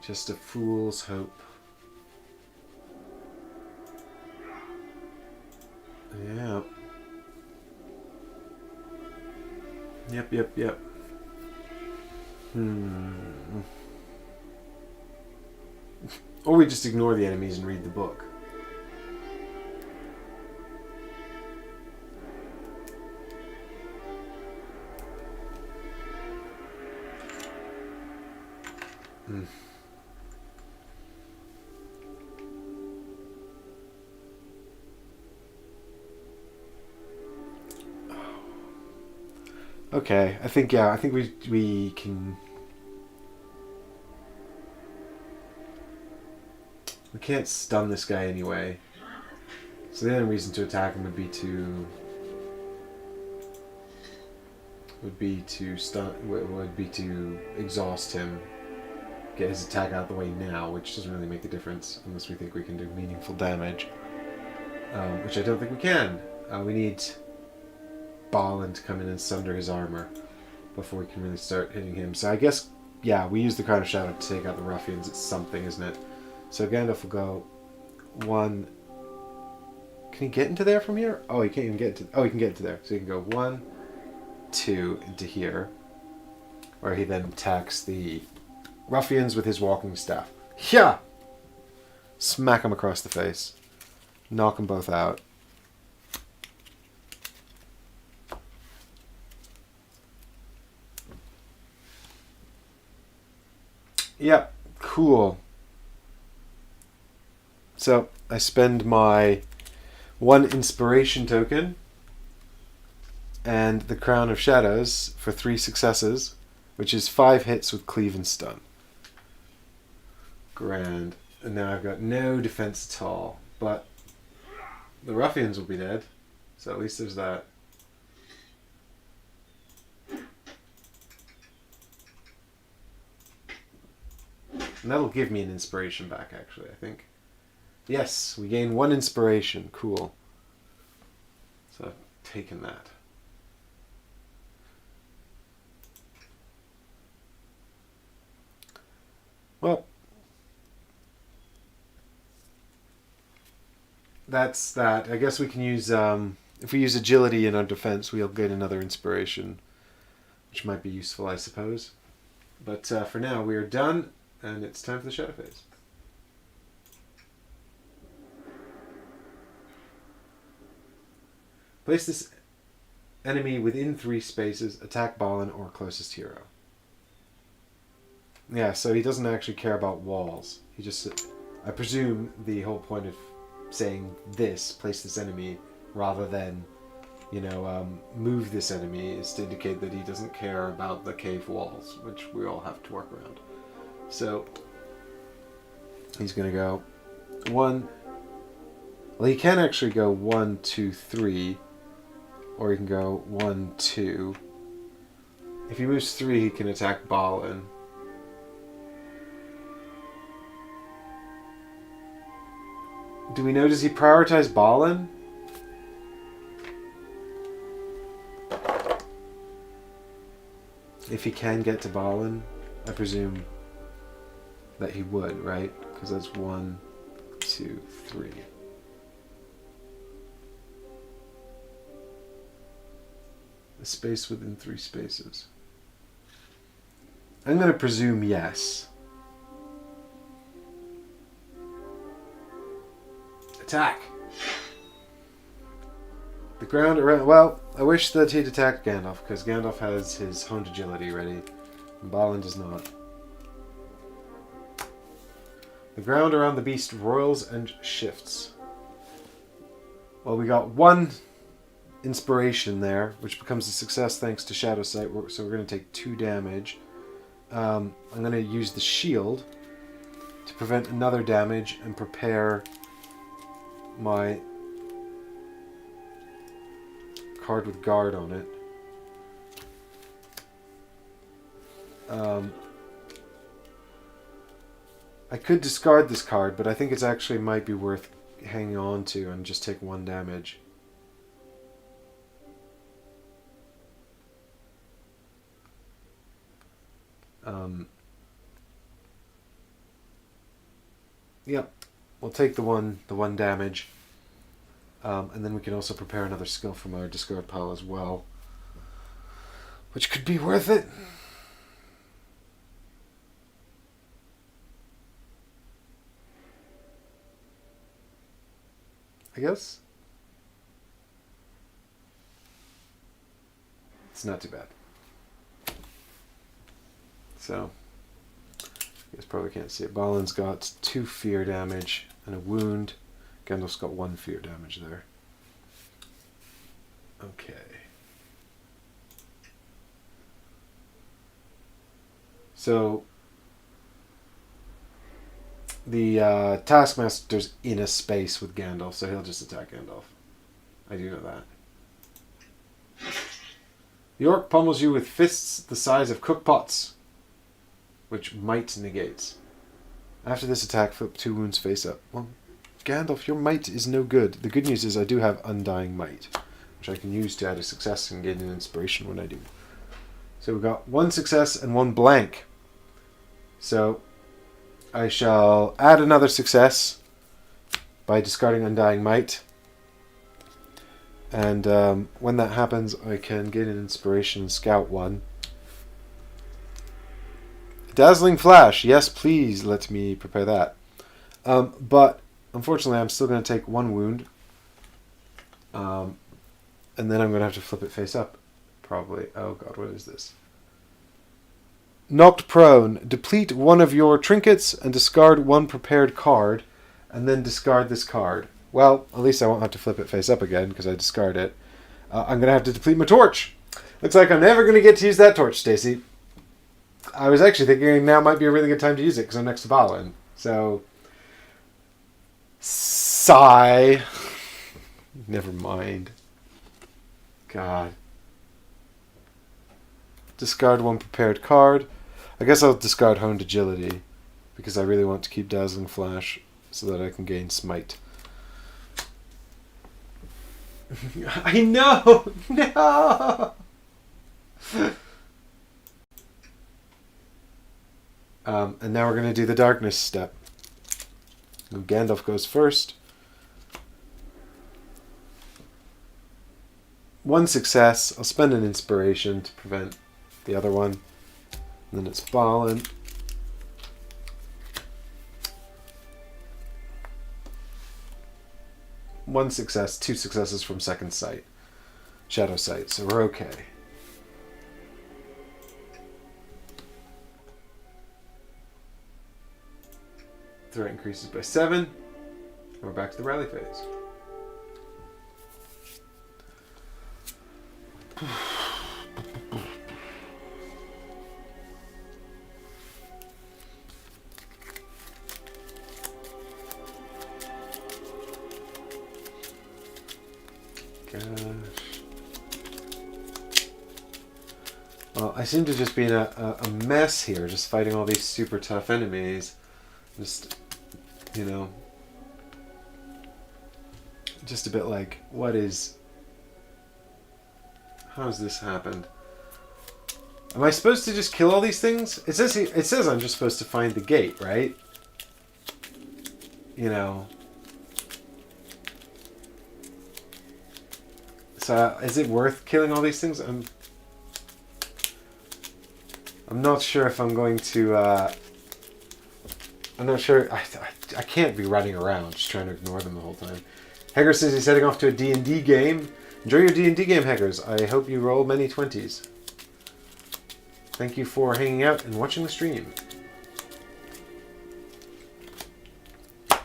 Just a fool's hope. Yeah. Yep. Or we just ignore the enemies and read the book. Okay, I think we can. We can't stun this guy anyway. So the only reason to attack him would be to exhaust him, get his attack out of the way now, which doesn't really make a difference unless we think we can do meaningful damage, which I don't think we can. We need Balin to come in and sunder his armor before we can really start hitting him. So I guess, yeah, we use the Crown of Shadow to take out the ruffians. It's something, isn't it? So Gandalf will go 1. Can he get into there from here? Oh, he can't even get into... Oh, he can get into there. So he can go 1, 2 into here, where he then attacks the ruffians with his walking staff. Yeah! Smack him across the face. Knock them both out. Yep, cool. So I spend my 1 inspiration token and the Crown of Shadows for 3 successes, which is 5 hits with cleave and stun. Grand. And now I've got no defense at all, but the ruffians will be dead, so at least there's that. And that'll give me an inspiration back, actually, I think. Yes, we gain 1 inspiration. Cool. So I've taken that. Well, that's that. I guess we can use, if we use agility in our defense, we'll get another inspiration, which might be useful, I suppose. But for now, we are done, and it's time for the shadow phase. Place this enemy within 3 spaces, attack Balin or closest hero. Yeah, so he doesn't actually care about walls. He just, I presume the whole point of saying this, place this enemy, rather than, move this enemy, is to indicate that he doesn't care about the cave walls, which we all have to work around. So, he's going to go 1. Well, he can actually go 1, 2, 3, or he can go 1, 2. If he moves 3, he can attack Balin. Do we know, does he prioritize Balin? If he can get to Balin, I presume that he would, right? Because that's 1, 2, 3. A space within 3 spaces. I'm going to presume yes. Attack! The ground around... Well, I wish that he'd attack Gandalf, because Gandalf has his honed agility ready, and Balin does not. The ground around the beast roils and shifts. Well, we got 1 inspiration there, which becomes a success thanks to Shadow Sight, so we're going to take 2 damage. I'm going to use the shield to prevent another damage and prepare my card with guard on it. I could discard this card, but I think it's actually might be worth hanging on to and just take 1 damage. Yep, we'll take the one damage, and then we can also prepare another skill from our discard pile as well, which could be worth it. I guess it's not too bad. So, you guys probably can't see it. Balin's got 2 fear damage and a wound. Gandalf's got 1 fear damage there. Okay. So, the Taskmaster's in a space with Gandalf, so he'll just attack Gandalf. I do know that. The orc pummels you with fists the size of cookpots, which might negates. After this attack, flip 2 wounds face up. Well, Gandalf, your might is no good. The good news is I do have Undying Might, which I can use to add a success and gain an inspiration when I do. So we've got 1 success and 1 blank. So I shall add another success by discarding Undying Might. And when that happens, I can gain an inspiration and scout 1. Dazzling Flash. Yes, please let me prepare that. But unfortunately, I'm still going to take 1 wound. And then I'm going to have to flip it face up. Probably. Oh god, what is this? Knocked prone. Deplete 1 of your trinkets and discard 1 prepared card. and then discard this card. Well, at least I won't have to flip it face up again because I discard it. I'm going to have to deplete my torch. Looks like I'm never going to get to use that torch, Stacy. I was actually thinking now might be a really good time to use it because I'm next to Balin. So, sigh. Never mind. God. Discard one prepared card. I guess I'll discard Honed Agility because I really want to keep Dazzling Flash so that I can gain Smite. I know! No! And now we're going to do the Darkness step. And Gandalf goes first. One success. I'll spend an inspiration to prevent the other one. And then it's Balin. One success, two successes from second sight. Shadow sight, so we're okay. Threat increases by 7. And we're back to the rally phase. Gosh. Well, I seem to just be in a mess here, just fighting all these super tough enemies. Just, you know, just a bit like, what is... How's this happened? Am I supposed to just kill all these things? It says I'm just supposed to find the gate, right? You know... So, is it worth killing all these things? I'm not sure if I'm going to, I'm not sure, I can't be running around just trying to ignore them the whole time. Hager says he's heading off to a D&D game. Enjoy your D&D game, Haggers. I hope you roll many 20s. Thank you for hanging out and watching the stream.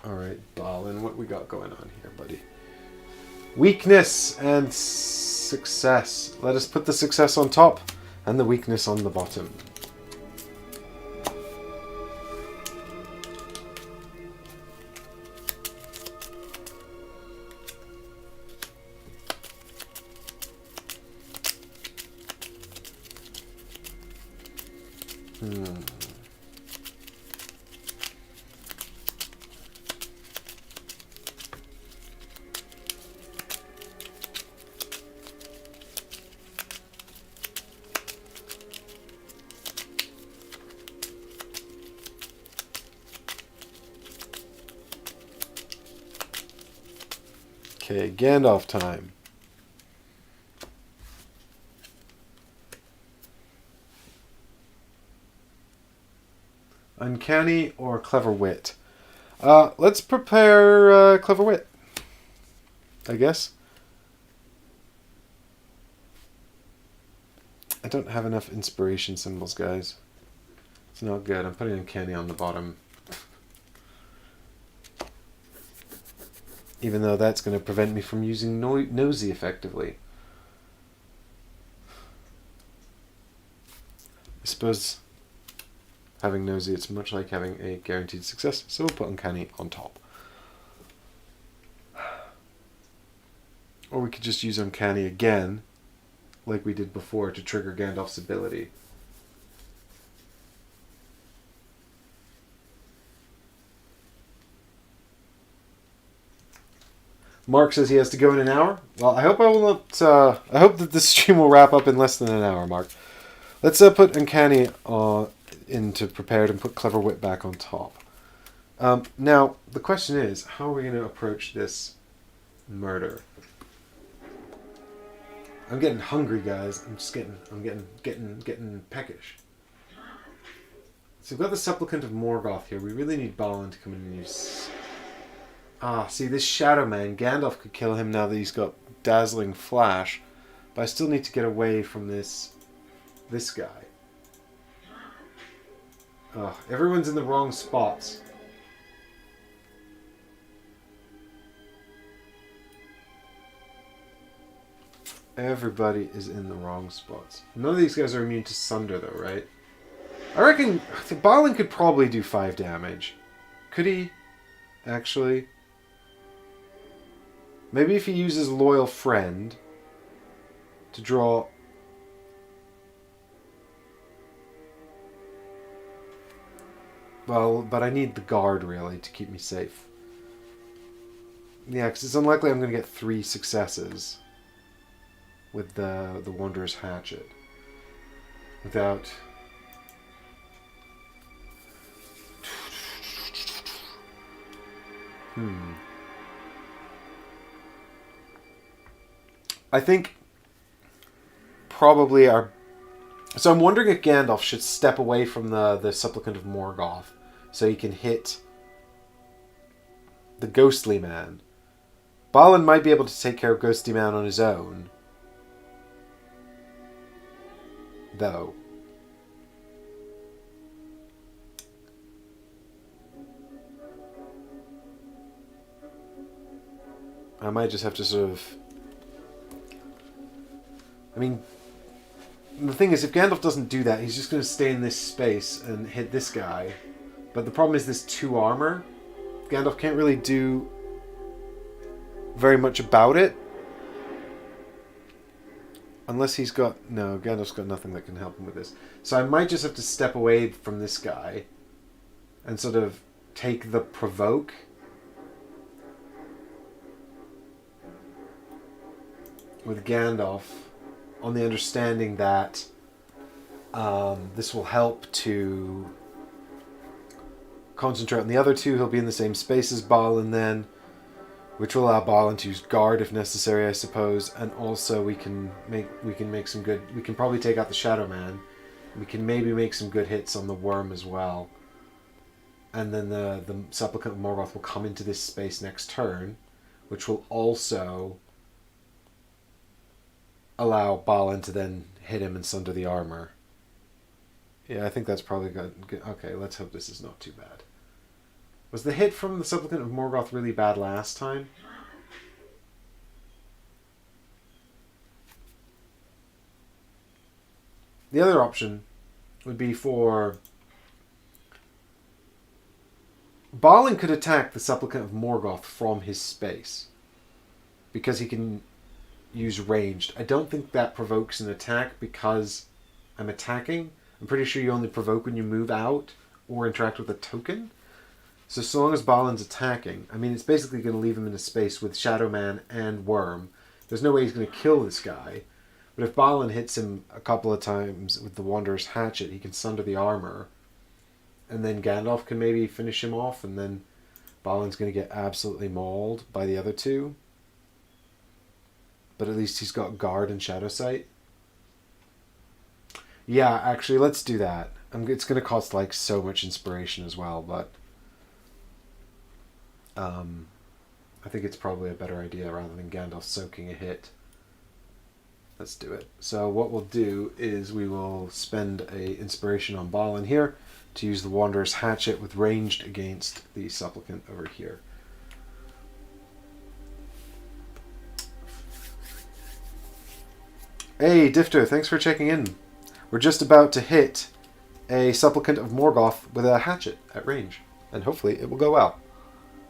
Alright, Balin, what we got going on here, buddy? Weakness and success. Let us put the success on top and the weakness on the bottom. Okay, Gandalf time. Uncanny or Clever Wit? Let's prepare Clever Wit, I guess. I don't have enough inspiration symbols, guys. It's not good. I'm putting Uncanny on the bottom. Even though that's going to prevent me from using Nosy effectively. I suppose having Nosy, it's much like having a guaranteed success, so we'll put Uncanny on top. Or we could just use Uncanny again, like we did before, to trigger Gandalf's ability. Mark says he has to go in an hour. Well, I hope I will not. I hope that this stream will wrap up in less than an hour, Mark. Let's put Uncanny into prepared and put Clever Wit back on top. Now the question is, how are we going to approach this murder? I'm getting hungry, guys. I'm getting peckish. So we've got the Supplicant of Morgoth here. We really need Balin to come in and use. See, this Shadow Man, Gandalf could kill him now that he's got Dazzling Flash, but I still need to get away from this guy. Everyone's in the wrong spots. Everybody is in the wrong spots. None of these guys are immune to Sunder, though, right? I reckon Balin could probably do 5 damage. Could he? Actually? Maybe if he uses Loyal Friend to draw... Well, but I need the guard, really, to keep me safe. Yeah, because it's unlikely I'm going to get 3 successes with the Wanderer's Hatchet. Without... I think probably our... So I'm wondering if Gandalf should step away from the Supplicant of Morgoth so he can hit the Ghostly Man. Balin might be able to take care of Ghostly Man on his own, though. I might just have to sort of... I mean, the thing is, if Gandalf doesn't do that, he's just going to stay in this space and hit this guy. But the problem is this 2 armor. Gandalf can't really do very much about it. Unless he's got... No, Gandalf's got nothing that can help him with this. So I might just have to step away from this guy and sort of take the provoke. With Gandalf, on the understanding that this will help to concentrate on the other 2. He'll be in the same space as Balin then, which will allow Balin to use guard if necessary, I suppose. And also we can make some good... We can probably take out the Shadow Man. We can maybe make some good hits on the Worm as well. And then the Supplicant of Morgoth will come into this space next turn, which will also allow Balin to then hit him and sunder the armor. Yeah, I think that's probably good. Okay, let's hope this is not too bad. Was the hit from the Supplicant of Morgoth really bad last time? The other option would be for... Balin could attack the Supplicant of Morgoth from his space, because he can use ranged. I don't think that provokes an attack because I'm attacking. I'm pretty sure you only provoke when you move out or interact with a token. So long as Balin's attacking, I mean, it's basically going to leave him in a space with Shadow Man and Worm. There's no way he's going to kill this guy. But if Balin hits him a couple of times with the Wanderer's Hatchet, he can sunder the armor. And then Gandalf can maybe finish him off, and then Balin's going to get absolutely mauled by the other 2. But at least he's got guard and shadow sight. Yeah, actually, let's do that. It's going to cost like so much inspiration as well, but I think it's probably a better idea rather than Gandalf soaking a hit. Let's do it. So what we'll do is we will spend a inspiration on Balin here to use the Wanderer's Hatchet with ranged against the Supplicant over here. Hey, Difter, thanks for checking in. We're just about to hit a Supplicant of Morgoth with a hatchet at range, and hopefully it will go well.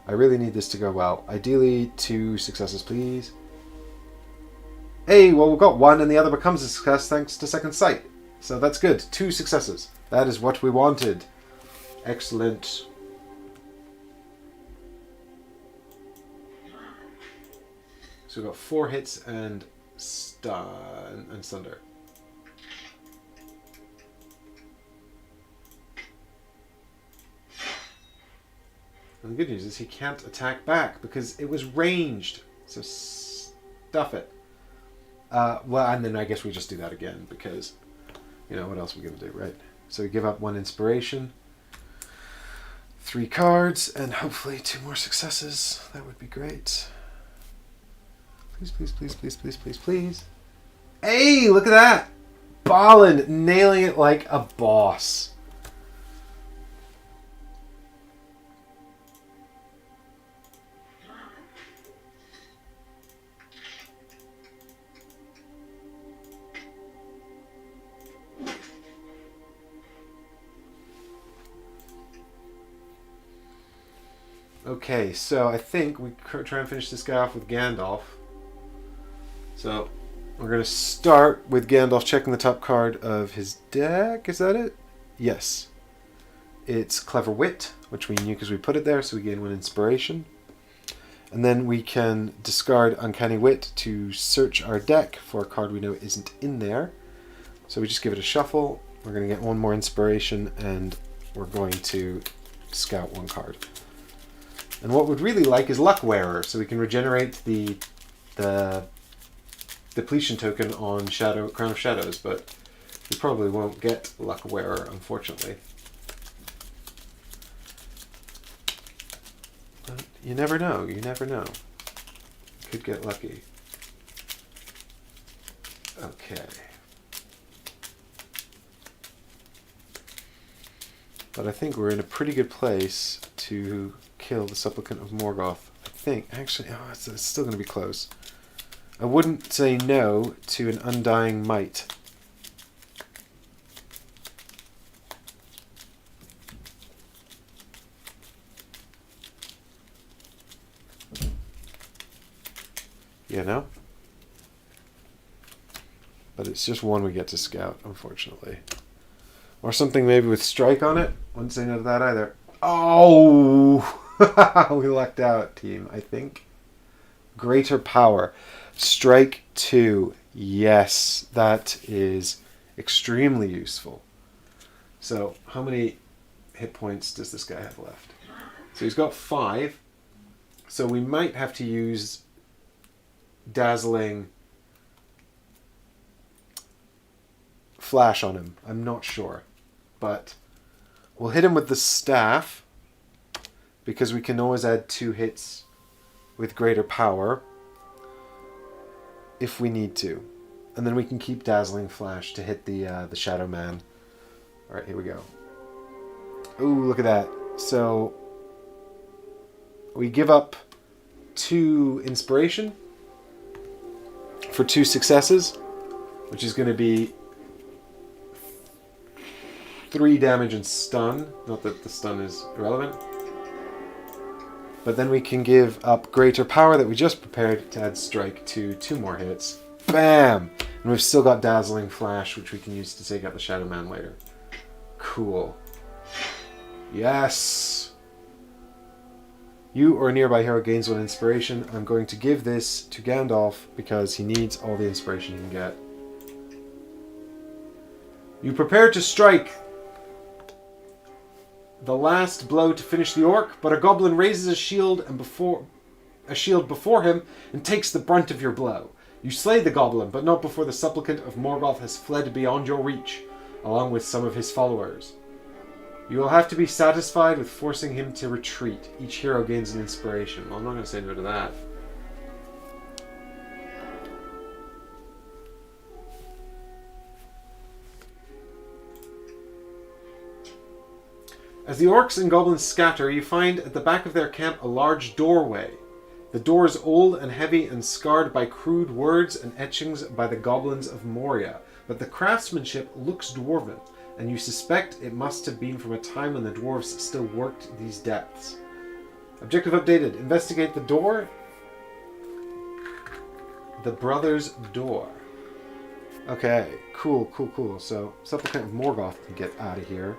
I really need this to go well. Ideally, 2 successes, please. Hey, well, we've got 1, and the other becomes a success thanks to Second Sight. So that's good. 2 successes. That is what we wanted. Excellent. So we've got 4 hits and stun and sunder. And the good news is he can't attack back because it was ranged. So stuff it. Well, and then I guess we just do that again because, you know, what else are we going to do, right? So we give up 1 inspiration, 3 cards, and hopefully 2 more successes. That would be great. Please, please, please, please, please, please, please. Hey, look at that! Balin nailing it like a boss. Okay, so I think we try and finish this guy off with Gandalf. So we're going to start with Gandalf checking the top card of his deck. Is that it? Yes. It's Clever Wit, which we knew because we put it there, so we gain 1 inspiration. And then we can discard Uncanny Wit to search our deck for a card we know isn't in there. So we just give it a shuffle. We're going to get 1 more inspiration, and we're going to scout 1 card. And what we'd really like is Luck Wearer, so we can regenerate the depletion token on Crown of Shadows, but we probably won't get Luck Wearer, unfortunately. But you never know, you never know. Could get lucky. Okay. But I think we're in a pretty good place to kill the Supplicant of Morgoth. I think, actually, it's still going to be close. I wouldn't say no to an Undying Might. You know? But it's just 1 we get to scout, unfortunately. Or something maybe with Strike on it. Wouldn't say no to that either. Oh! We lucked out, team, I think. Greater Power. Strike 2. Yes, that is extremely useful. So, how many hit points does this guy have left? So he's got 5. So we might have to use Dazzling Flash on him. I'm not sure. But we'll hit him with the Staff, because we can always add 2 hits with Greater Power if we need to. And then we can keep Dazzling Flash to hit the Shadow Man. Alright, here we go. Ooh, look at that. So we give up 2 inspiration for 2 successes, which is going to be 3 damage and stun. Not that the stun is irrelevant. But then we can give up Greater Power that we just prepared to add Strike to 2 more hits. Bam! And we've still got Dazzling Flash, which we can use to take out the Shadow Man later. Cool. Yes! You or a nearby hero gains 1 inspiration. I'm going to give this to Gandalf because he needs all the inspiration he can get. You prepare to strike the last blow to finish the orc, but a goblin raises a shield before him and takes the brunt of your blow. You slay the goblin, but not before the Supplicant of Morgoth has fled beyond your reach, along with some of his followers. You will have to be satisfied with forcing him to retreat. Each hero gains an inspiration. Well, I'm not going to say no to that. As the orcs and goblins scatter, you find at the back of their camp a large doorway. The door is old and heavy and scarred by crude words and etchings by the goblins of Moria, but the craftsmanship looks dwarven, and you suspect it must have been from a time when the dwarves still worked these depths. Objective updated. Investigate the door. The Brothers' Door. Okay, cool. So, Supplicant of Morgoth can get out of here.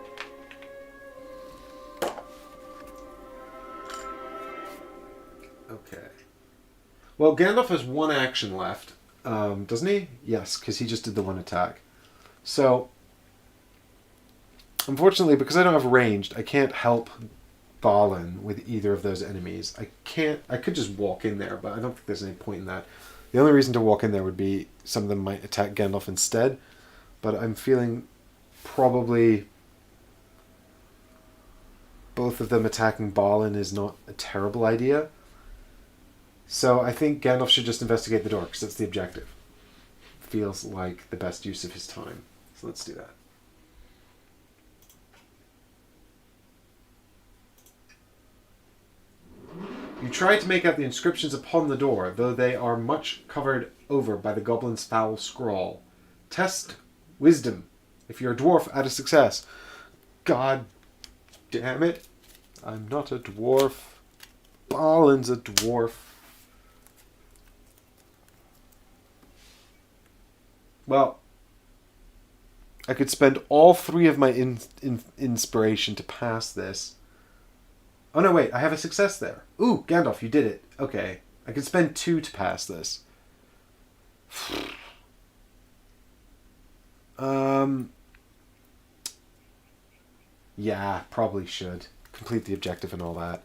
Okay. Well, Gandalf has 1 action left, doesn't he? Yes, because he just did the 1 attack. So, unfortunately, because I don't have ranged, I can't help Balin with either of those enemies. I could just walk in there, but I don't think there's any point in that. The only reason to walk in there would be some of them might attack Gandalf instead, but I'm feeling probably both of them attacking Balin is not a terrible idea. So I think Gandalf should just investigate the door, because that's the objective. Feels like the best use of his time. So let's do that. You try to make out the inscriptions upon the door, though they are much covered over by the goblin's foul scrawl. Test wisdom. If you're a dwarf, add a success. God damn it. I'm not a dwarf. Balin's a dwarf. Well, I could spend all 3 of my inspiration to pass this. Oh no, wait, I have a success there. Ooh, Gandalf, you did it. Okay, I could spend 2 to pass this. Yeah, probably should. Complete the objective and all that.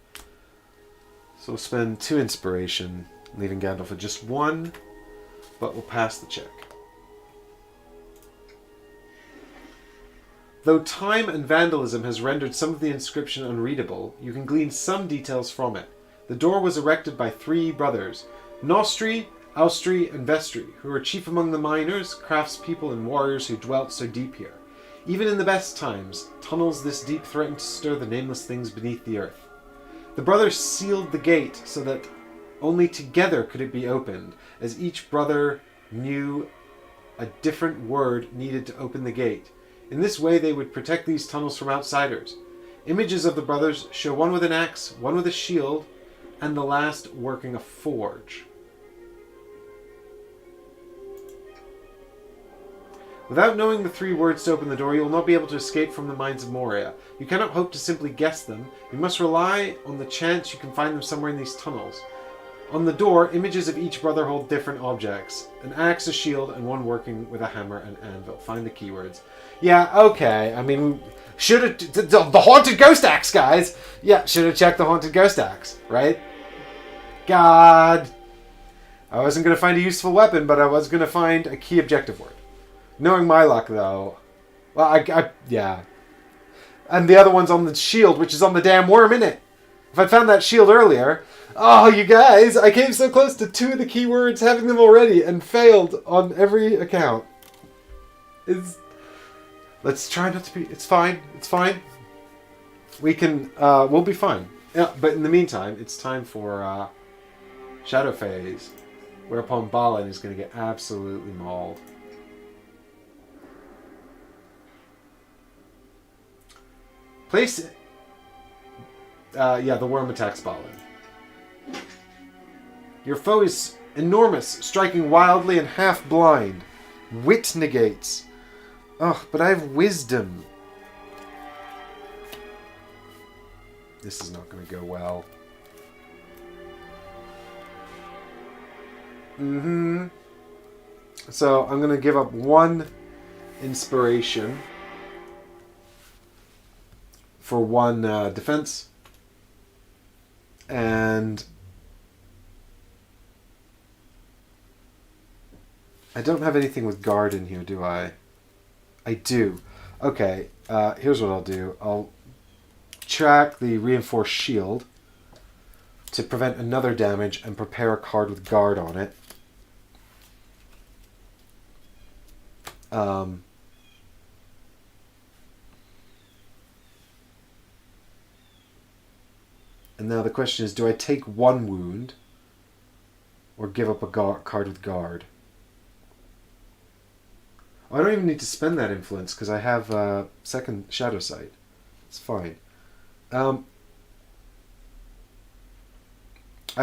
So we'll spend 2 inspiration, leaving Gandalf with just 1, but we'll pass the check. Though time and vandalism has rendered some of the inscription unreadable, you can glean some details from it. The door was erected by 3 brothers, Nostri, Austri, and Vestri, who were chief among the miners, craftspeople, and warriors who dwelt so deep here. Even in the best times, tunnels this deep threatened to stir the nameless things beneath the earth. The brothers sealed the gate so that only together could it be opened, as each brother knew a different word needed to open the gate. In this way, they would protect these tunnels from outsiders. Images of the brothers show one with an axe, one with a shield, and the last working a forge. Without knowing the 3 words to open the door, you will not be able to escape from the mines of Moria. You cannot hope to simply guess them. You must rely on the chance you can find them somewhere in these tunnels. On the door, images of each brother hold different objects. An axe, a shield, and one working with a hammer and anvil. Find the keywords. Yeah, okay. I mean, should have... The haunted ghost axe, guys! Yeah, should have checked the haunted ghost axe, right? God. I wasn't going to find a useful weapon, but I was going to find a key objective word. Knowing my luck, though... Well, yeah. And the other one's on the shield, which is on the damn worm, innit? If I'd found that shield earlier... Oh, you guys! I came so close to 2 of the keywords, having them already, and failed on every account. Let's try not to be... It's fine. It's fine. We can... we'll be fine. Yeah, but in the meantime, it's time for Shadow Phase, whereupon Balin is going to get absolutely mauled. Place... yeah, the worm attacks Balin. Your foe is enormous, striking wildly and half blind. Wit negates. Ugh, but I have wisdom. This is not going to go well. So I'm going to give up 1 inspiration for 1 defense. And I don't have anything with guard in here, do I? I do. Okay, here's what I'll do. I'll track the reinforced shield to prevent another damage and prepare a card with guard on it. And now the question is, do I take 1 wound or give up a card with guard? I don't even need to spend that influence because I have second shadow sight. It's fine. I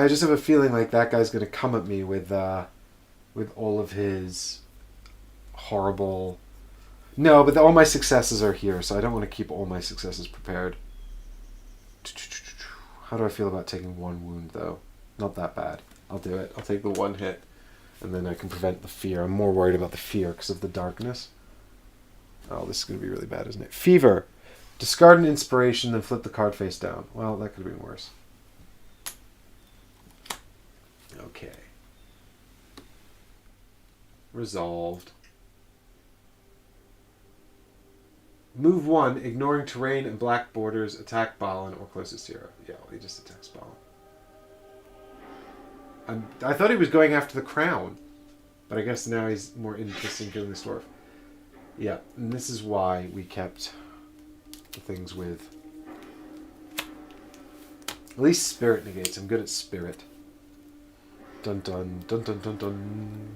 just have a feeling like that guy's going to come at me with all of his horrible... No, but all my successes are here, so I don't want to keep all my successes prepared. How do I feel about taking 1 wound, though? Not that bad. I'll do it. I'll take the 1 hit. And then I can prevent the fear. I'm more worried about the fear because of the darkness. Oh, this is going to be really bad, isn't it? Fever. Discard an inspiration, then flip the card face down. Well, that could have been worse. Okay. Resolved. Move 1, ignoring terrain and black borders, attack Balin or closest hero. Yeah, well, he just attacks Balin. I thought he was going after the crown, but I guess now he's more interested in killing this dwarf. Yeah, and this is why we kept the things with... At least spirit negates. I'm good at spirit. Dun dun dun dun dun dun.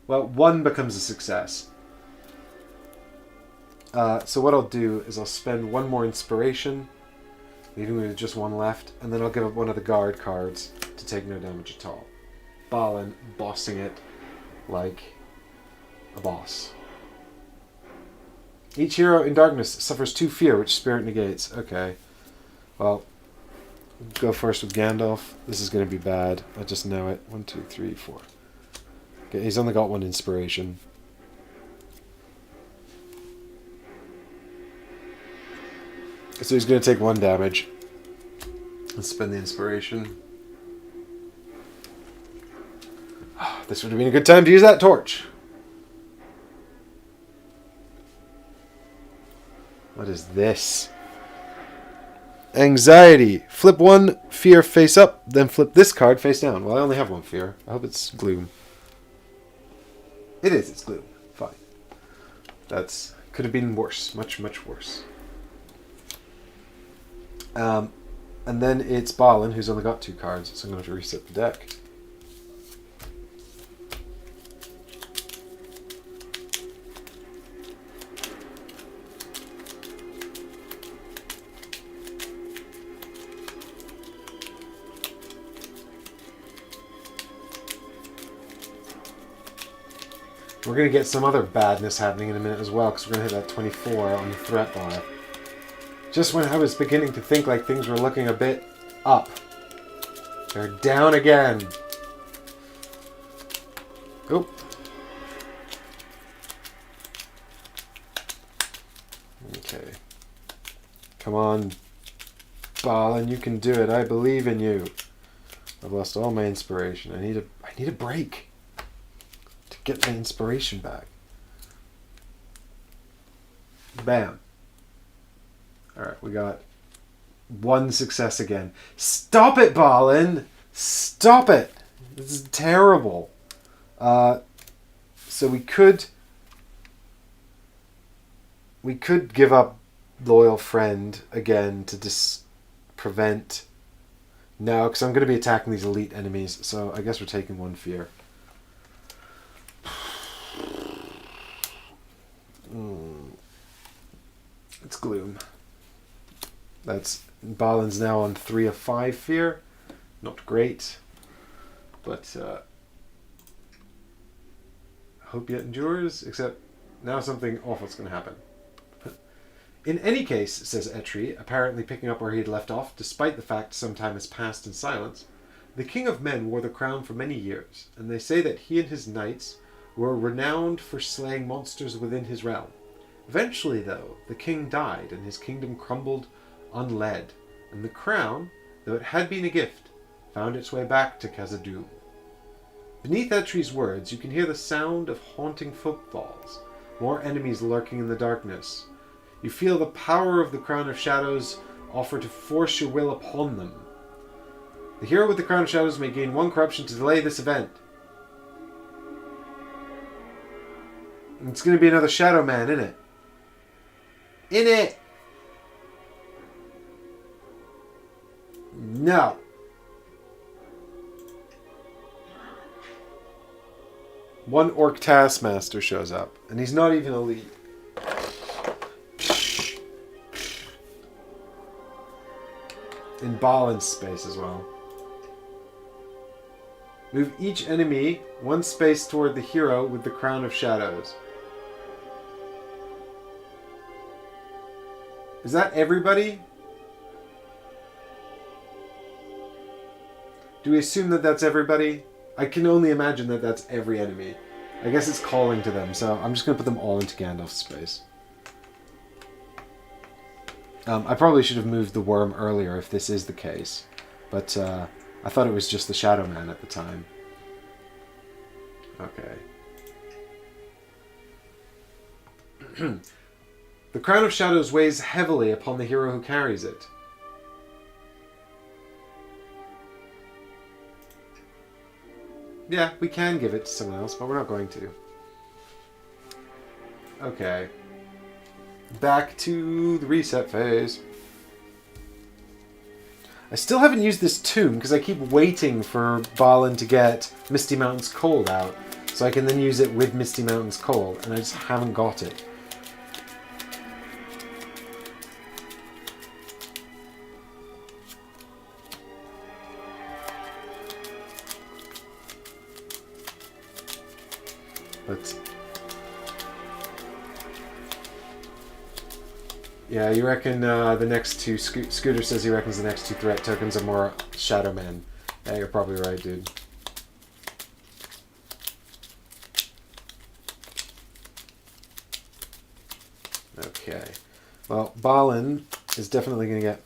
Well, 1 becomes a success. So what I'll do is I'll spend 1 more inspiration leaving me with just one left, and then I'll give up one of the guard cards to take no damage at all. Balin bossing it like a boss. Each hero in darkness suffers 2 fear, which spirit negates. Okay. Well, go first with Gandalf. This is going to be bad. I just know it. 1, 2, 3, 4. Okay, he's only got 1 inspiration. So he's going to take 1 damage. Let's spend the inspiration. This would have been a good time to use that torch. What is this? Anxiety. Flip 1 fear face up, then flip this card face down. Well, I only have 1 fear. I hope it's gloom. It is, it's gloom. Fine. That's could have been worse. Much, much worse. And then it's Balin, who's only got 2 cards, so I'm going to have to reset the deck. We're going to get some other badness happening in a minute as well, because we're going to hit that 24 on the threat bar. Just when I was beginning to think like things were looking a bit up, they're down again. Oh. Okay. Come on, Balin, you can do it. I believe in you. I've lost all my inspiration. I need a break to get my inspiration back. Bam. Alright, we got 1 success again. Stop it, Balin! Stop it! This is terrible. So we could give up Loyal Friend again to prevent... No, because I'm going to be attacking these elite enemies, so I guess we're taking 1 fear. It's gloom. That's Balin's now on 3 of 5 fear. Not great, but hope yet endures. Except now something awful's going to happen. In any case, says Etri, apparently picking up where he had left off, despite the fact some time has passed in silence, the King of Men wore the crown for many years, and they say that he and his knights were renowned for slaying monsters within his realm. Eventually, though, the king died, and his kingdom crumbled unled, and the crown, though it had been a gift, found its way back to Khazad-dûm. Beneath Etri's words, you can hear the sound of haunting footfalls, more enemies lurking in the darkness. You feel the power of the Crown of Shadows offer to force your will upon them. The hero with the Crown of Shadows may gain 1 corruption to delay this event. It's going to be another Shadow Man, isn't it? In it! No. One Orc Taskmaster shows up, and he's not even elite. In Balin's space as well. Move each enemy 1 space toward the hero with the Crown of Shadows. Is that everybody? Do we assume that that's everybody? I can only imagine that that's every enemy. I guess it's calling to them, so I'm just going to put them all into Gandalf's space. I probably should have moved the worm earlier if this is the case, but I thought it was just the Shadow Man at the time. Okay. The Crown of Shadows weighs heavily upon the hero who carries it. Yeah, we can give it to someone else, but we're not going to. Okay. Back to the reset phase. I still haven't used this tomb because I keep waiting for Balin to get Misty Mountain's Cold out, so I can then use it with Misty Mountain's Cold, and I just haven't got it. But yeah, you reckon the next two... Scooter says he reckons the next two threat tokens are more Shadow Men. Yeah, you're probably right, dude. Okay. Well, Balin is definitely going to get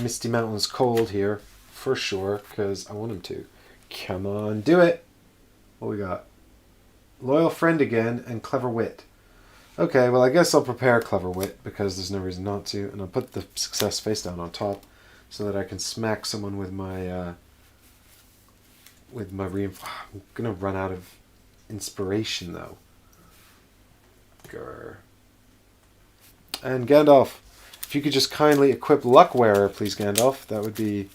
Misty Mountains cold here, for sure, because I want him to. Come on, do it! What we got? Loyal Friend again, and Clever Wit. Okay, well, I guess I'll prepare Clever Wit, because there's no reason not to, and I'll put the success face down on top, so that I can smack someone with my reinforce. I'm going to run out of inspiration, though. Grr. And Gandalf, if you could just kindly equip Luck Wearer, please, Gandalf. That would be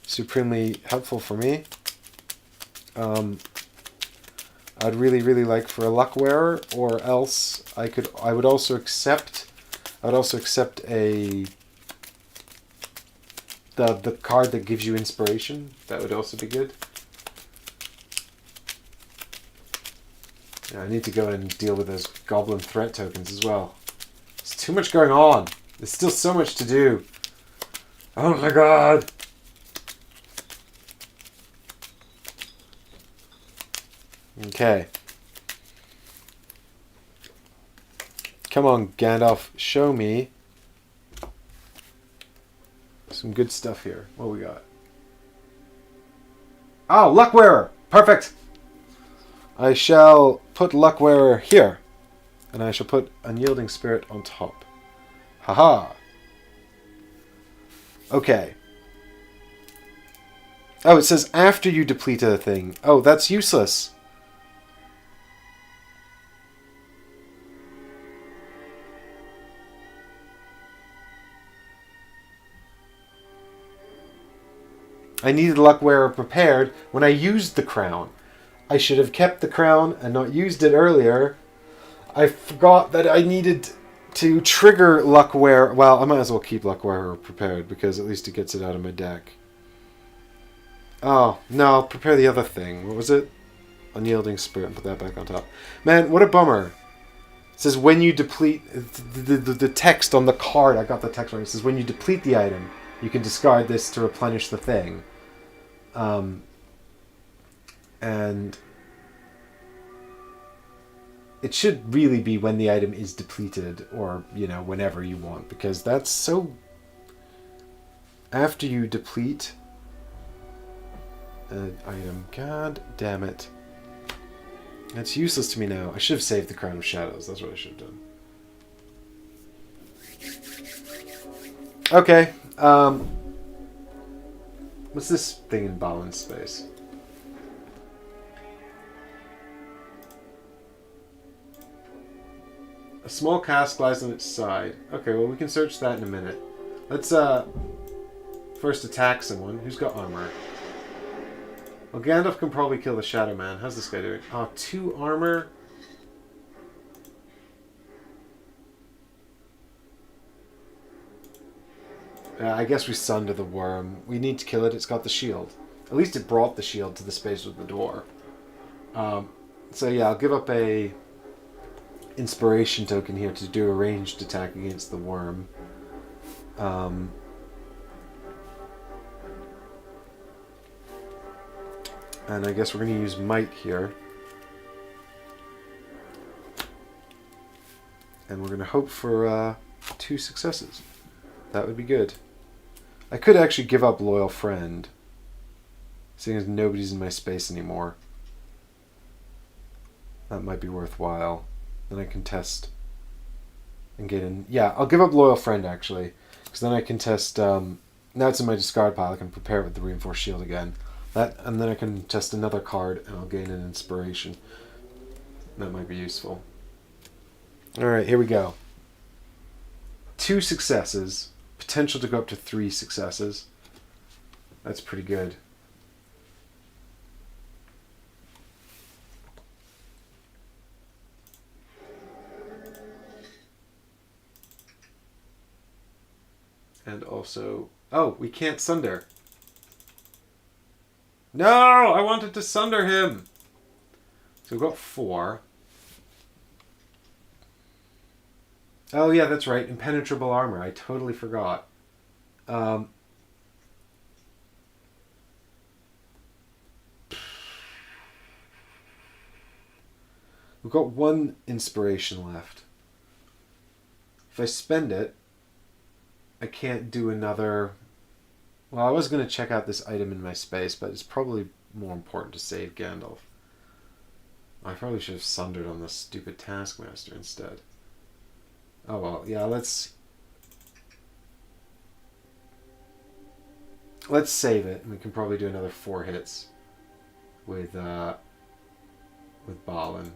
supremely helpful for me. I'd really, really like for a Luck Wearer, or else I would also accept the card that gives you inspiration. That would also be good. Yeah, I need to go and deal with those goblin threat tokens as well. There's too much going on. There's still so much to do. Oh my god. Okay. Come on, Gandalf. Show me some good stuff here. What we got? Oh, Luckwearer! Perfect! I shall put Luckwearer here. And I shall put Unyielding Spirit on top. Haha. Okay. Oh, it says after you deplete a thing. Oh, that's useless. I needed Luckwearer prepared when I used the crown. I should have kept the crown and not used it earlier. I forgot that I needed to trigger Luckwearer. Well, I might as well keep Luckwearer prepared because at least it gets it out of my deck. Oh, no, I'll prepare the other thing. What was it? Unyielding Spirit, and put that back on top. Man, what a bummer. It says when you deplete... The text on the card, I got the text wrong. It says when you deplete the item, you can discard this to replenish the thing. And it should really be when the item is depleted, or, you know, whenever you want, because that's so... After you deplete an item, god damn it. That's useless to me now. I should have saved the Crown of Shadows. That's what I should have done. Okay. What's this thing in balance space? A small cask lies on its side. Okay, well, we can search that in a minute. Let's first attack someone. Who's got armor? Well, Gandalf can probably kill the Shadow Man. How's this guy doing? Oh, 2 armor. I guess we sunder the worm. We need to kill it. It's got the shield. At least it brought the shield to the space with the door. So yeah, I'll give up a inspiration token here to do a ranged attack against the worm. And I guess we're going to use Might here. And we're going to hope for 2 successes. That would be good. I could actually give up Loyal Friend, seeing as nobody's in my space anymore. That might be worthwhile. Then I can test and get in. Yeah, I'll give up Loyal Friend, actually, because then I can test... now it's in my discard pile. I can prepare it with the Reinforced Shield again. And then I can test another card, and I'll gain an inspiration. That might be useful. Alright, here we go. 2 successes. Potential to go up to 3 successes. That's pretty good. And also... Oh, we can't sunder. No! I wanted to sunder him! So we've got 4. Oh yeah, that's right. Impenetrable armor. I totally forgot. Um, we've got one inspiration left. If I spend it, I can't do another. Well, I was going to check out this item in my space, but it's probably more important to save Gandalf. I probably should have sundered on the stupid Taskmaster instead. Oh well, yeah, let's save it, and we can probably do another 4 hits with Balin.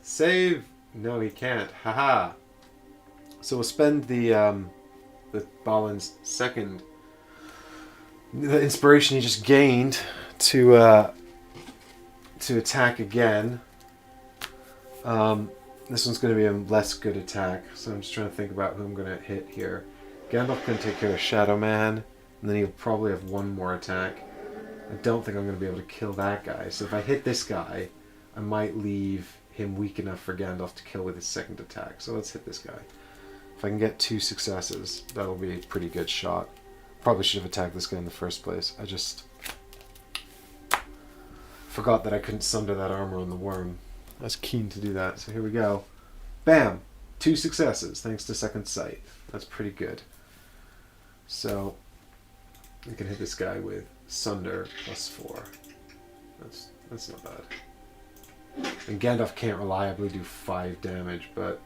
Save? No, he can't. Haha. So we'll spend the Balin's second, the inspiration he just gained to attack again. This one's going to be a less good attack, so I'm just trying to think about who I'm going to hit here. Gandalf can take care of Shadow Man, and then he'll probably have one more attack. I don't think I'm going to be able to kill that guy, so if I hit this guy, I might leave him weak enough for Gandalf to kill with his second attack. So let's hit this guy. If I can get 2 successes, that'll be a pretty good shot. Probably should have attacked this guy in the first place. I just forgot that I couldn't sunder that armor on the worm. I was keen to do that, so here we go. Bam! 2 successes, thanks to second sight. That's pretty good. So, I can hit this guy with Sunder +4. That's not bad. And Gandalf can't reliably do 5 damage, but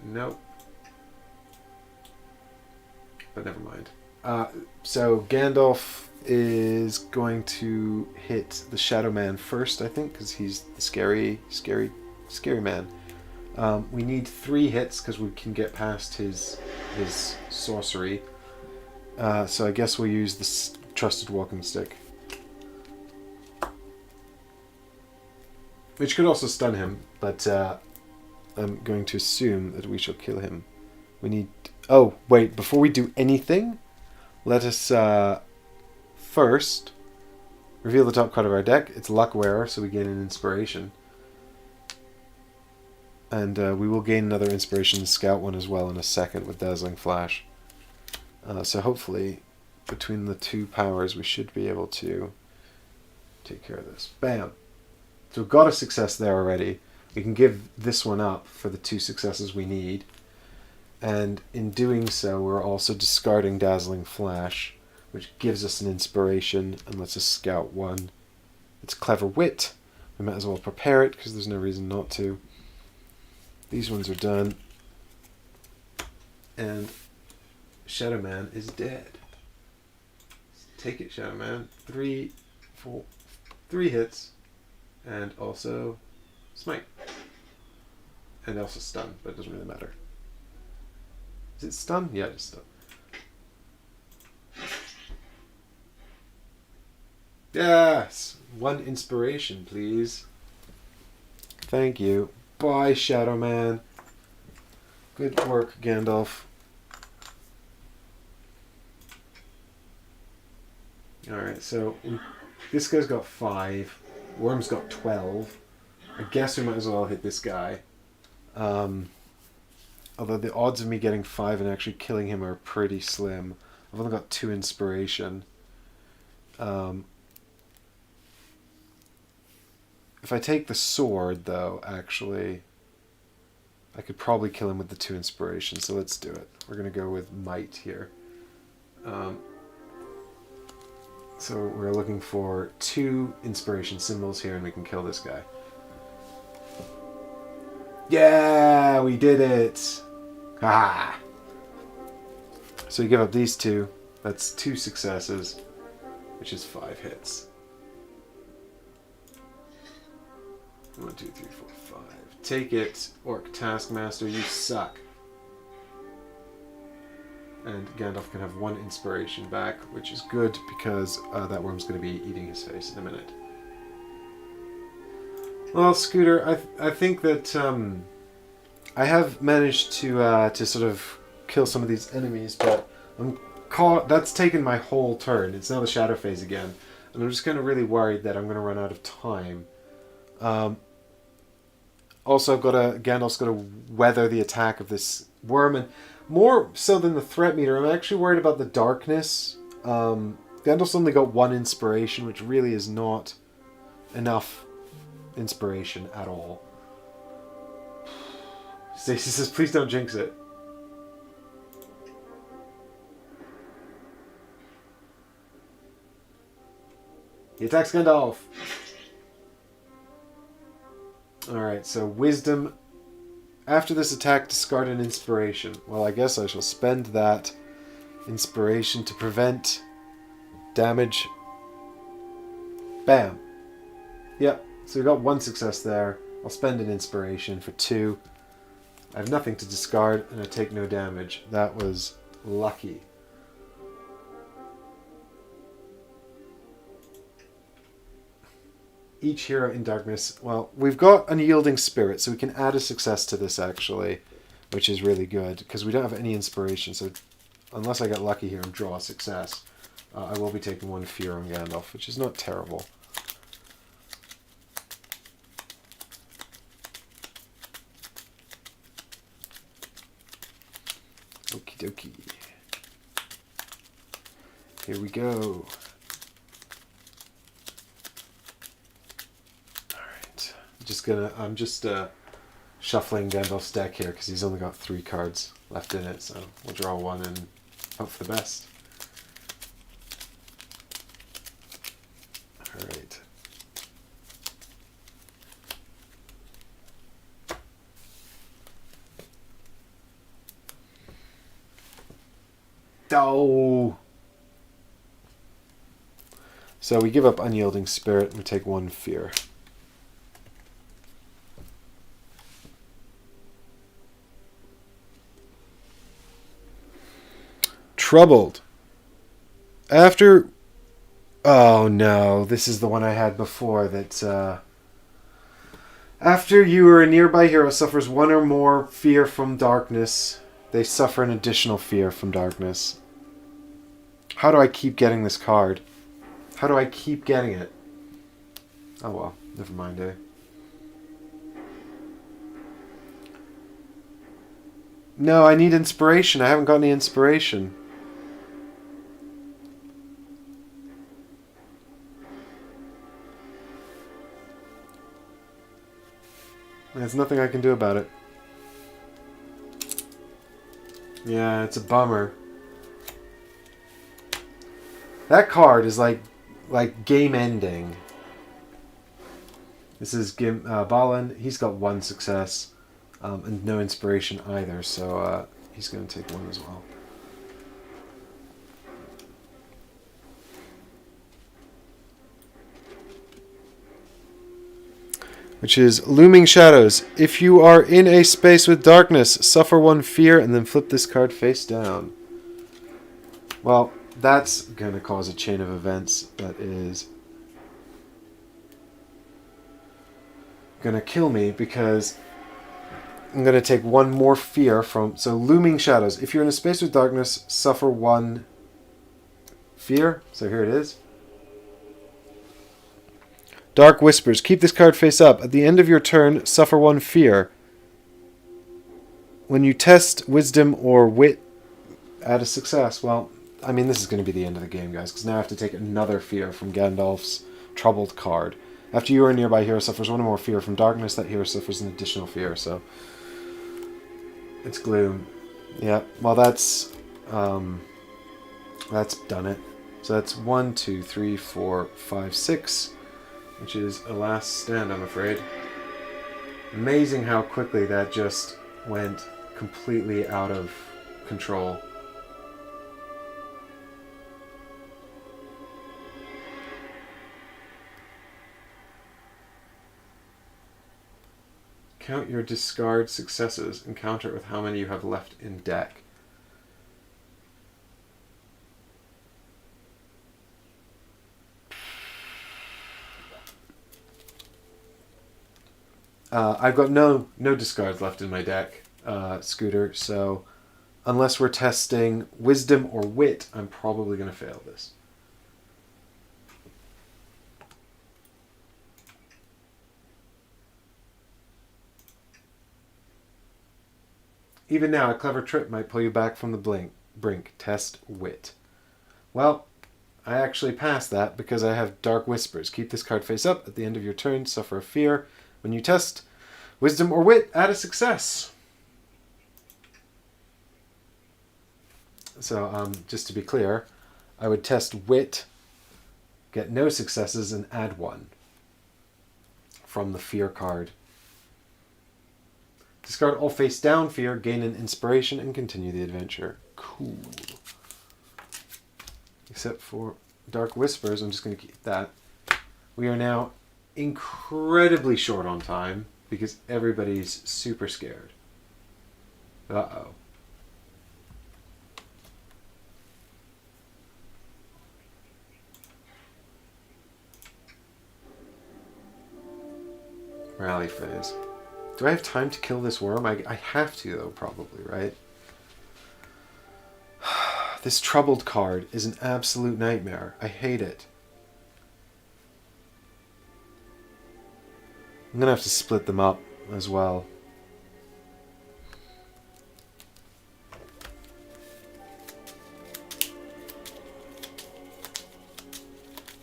nope. But never mind. So Gandalf is going to hit the Shadow Man first, I think, because he's the scary man. We need 3 hits because we can get past his sorcery. So I guess we'll use the Trusted Walking Stick, which could also stun him, but I'm going to assume that we shall kill him. We need... Oh, wait, before we do anything, let us first reveal the top card of our deck. It's Luck Wearer, so we gain an inspiration. And we will gain another inspiration, Scout one as well, in a second with Dazzling Flash. So hopefully, between the 2 powers, we should be able to take care of this. Bam! So we've got a success there already. We can give this one up for the 2 successes we need. And in doing so, we're also discarding Dazzling Flash, which gives us an inspiration and lets us scout 1. It's Clever Wit. We might as well prepare it, because there's no reason not to. These ones are done. And Shadow Man is dead. Take it, Shadow Man. 3 hits. And also Smite. And also Stun, but it doesn't really matter. Is it Stun? Yeah, just Stun. Yes! 1 inspiration, please. Thank you. Bye, Shadow Man. Good work, Gandalf. Alright, so this guy's got 5. Worm's got 12. I guess we might as well hit this guy. Although the odds of me getting 5 and actually killing him are pretty slim. I've only got 2 inspiration. If I take the sword, though, actually, I could probably kill him with the 2 inspiration, so let's do it. We're going to go with Might here. So we're looking for 2 inspiration symbols here, and we can kill this guy. Yeah, we did it! Ah! So we give up these 2. That's 2 successes, which is 5 hits. 1, 2, 3, 4, 5. Take it, Orc Taskmaster, you suck. And Gandalf can have 1 inspiration back, which is good because that worm's going to be eating his face in a minute. Well, Scooter, I think that I have managed to sort of kill some of these enemies, but that's taken my whole turn. It's now the shadow phase again, and I'm just kind of really worried that I'm going to run out of time. Also, Gandalf's got to weather the attack of this worm, and more so than the threat meter, I'm actually worried about the darkness. Gandalf's only got 1 inspiration, which really is not enough inspiration at all. Stacey says, please don't jinx it. He attacks Gandalf. Alright, so wisdom. After this attack, discard an inspiration. Well, I guess I shall spend that inspiration to prevent damage. Bam. Yep, so we got 1 success there. I'll spend an inspiration for 2. I have nothing to discard, and I take no damage. That was lucky. Each hero in darkness. Well, we've got Unyielding Spirit, so we can add a success to this, actually, which is really good, because we don't have any inspiration, so unless I get lucky here and draw a success, I will be taking 1 fear on Gandalf, which is not terrible. Okie dokie. Here we go. I'm just shuffling Gandalf's deck here because he's only got 3 cards left in it, so we'll draw 1 and hope for the best. Alright. Oh! So we give up Unyielding Spirit and we take 1 fear. Troubled. After... Oh no, this is the one I had before that... After you or a nearby hero suffers 1 or more fear from darkness, they suffer an additional fear from darkness. How do I keep getting this card? How do I keep getting it? Oh well, never mind, eh? No, I need inspiration. I haven't got any inspiration. There's nothing I can do about it. Yeah, it's a bummer. That card is like game ending. This is Balin. He's got 1 success and no inspiration either, so he's going to take 1 as well. Which is Looming Shadows. If you are in a space with darkness, suffer 1 fear and then flip this card face down. Well, that's going to cause a chain of events that is going to kill me because I'm going to take 1 more fear from... So Looming Shadows. If you're in a space with darkness, suffer 1 fear. So here it is. Dark Whispers. Keep this card face up. At the end of your turn, suffer 1 fear. When you test Wisdom or Wit, add a success. Well, I mean, this is going to be the end of the game, guys, because now I have to take another fear from Gandalf's Troubled card. After you or a nearby hero suffers 1 or more fear from darkness, that hero suffers an additional fear, so... It's gloom. Yeah, well, that's done it. So that's 1, 2, 3, 4, 5, 6... which is a last stand, I'm afraid. Amazing how quickly that just went completely out of control. Count your discard successes and counter it with how many you have left in deck. I've got no discards left in my deck, Scooter, so unless we're testing Wisdom or Wit, I'm probably going to fail this. Even now, a clever trip might pull you back from the brink. Test wit. Well, I actually passed that because I have Dark Whispers. Keep this card face up. At the end of your turn, suffer a fear. When you test wisdom or wit, add a success. So, just to be clear, I would test wit, get no successes, and add one from the fear card. Discard all face down fear, gain an inspiration, and continue the adventure. Cool. Except for Dark Whispers, I'm just going to keep that. We are now incredibly short on time because everybody's super scared. Uh-oh. Rally phase. Do I have time to kill this worm? I have to, though, probably, right? This troubled card is an absolute nightmare. I hate it. I'm going to have to split them up as well.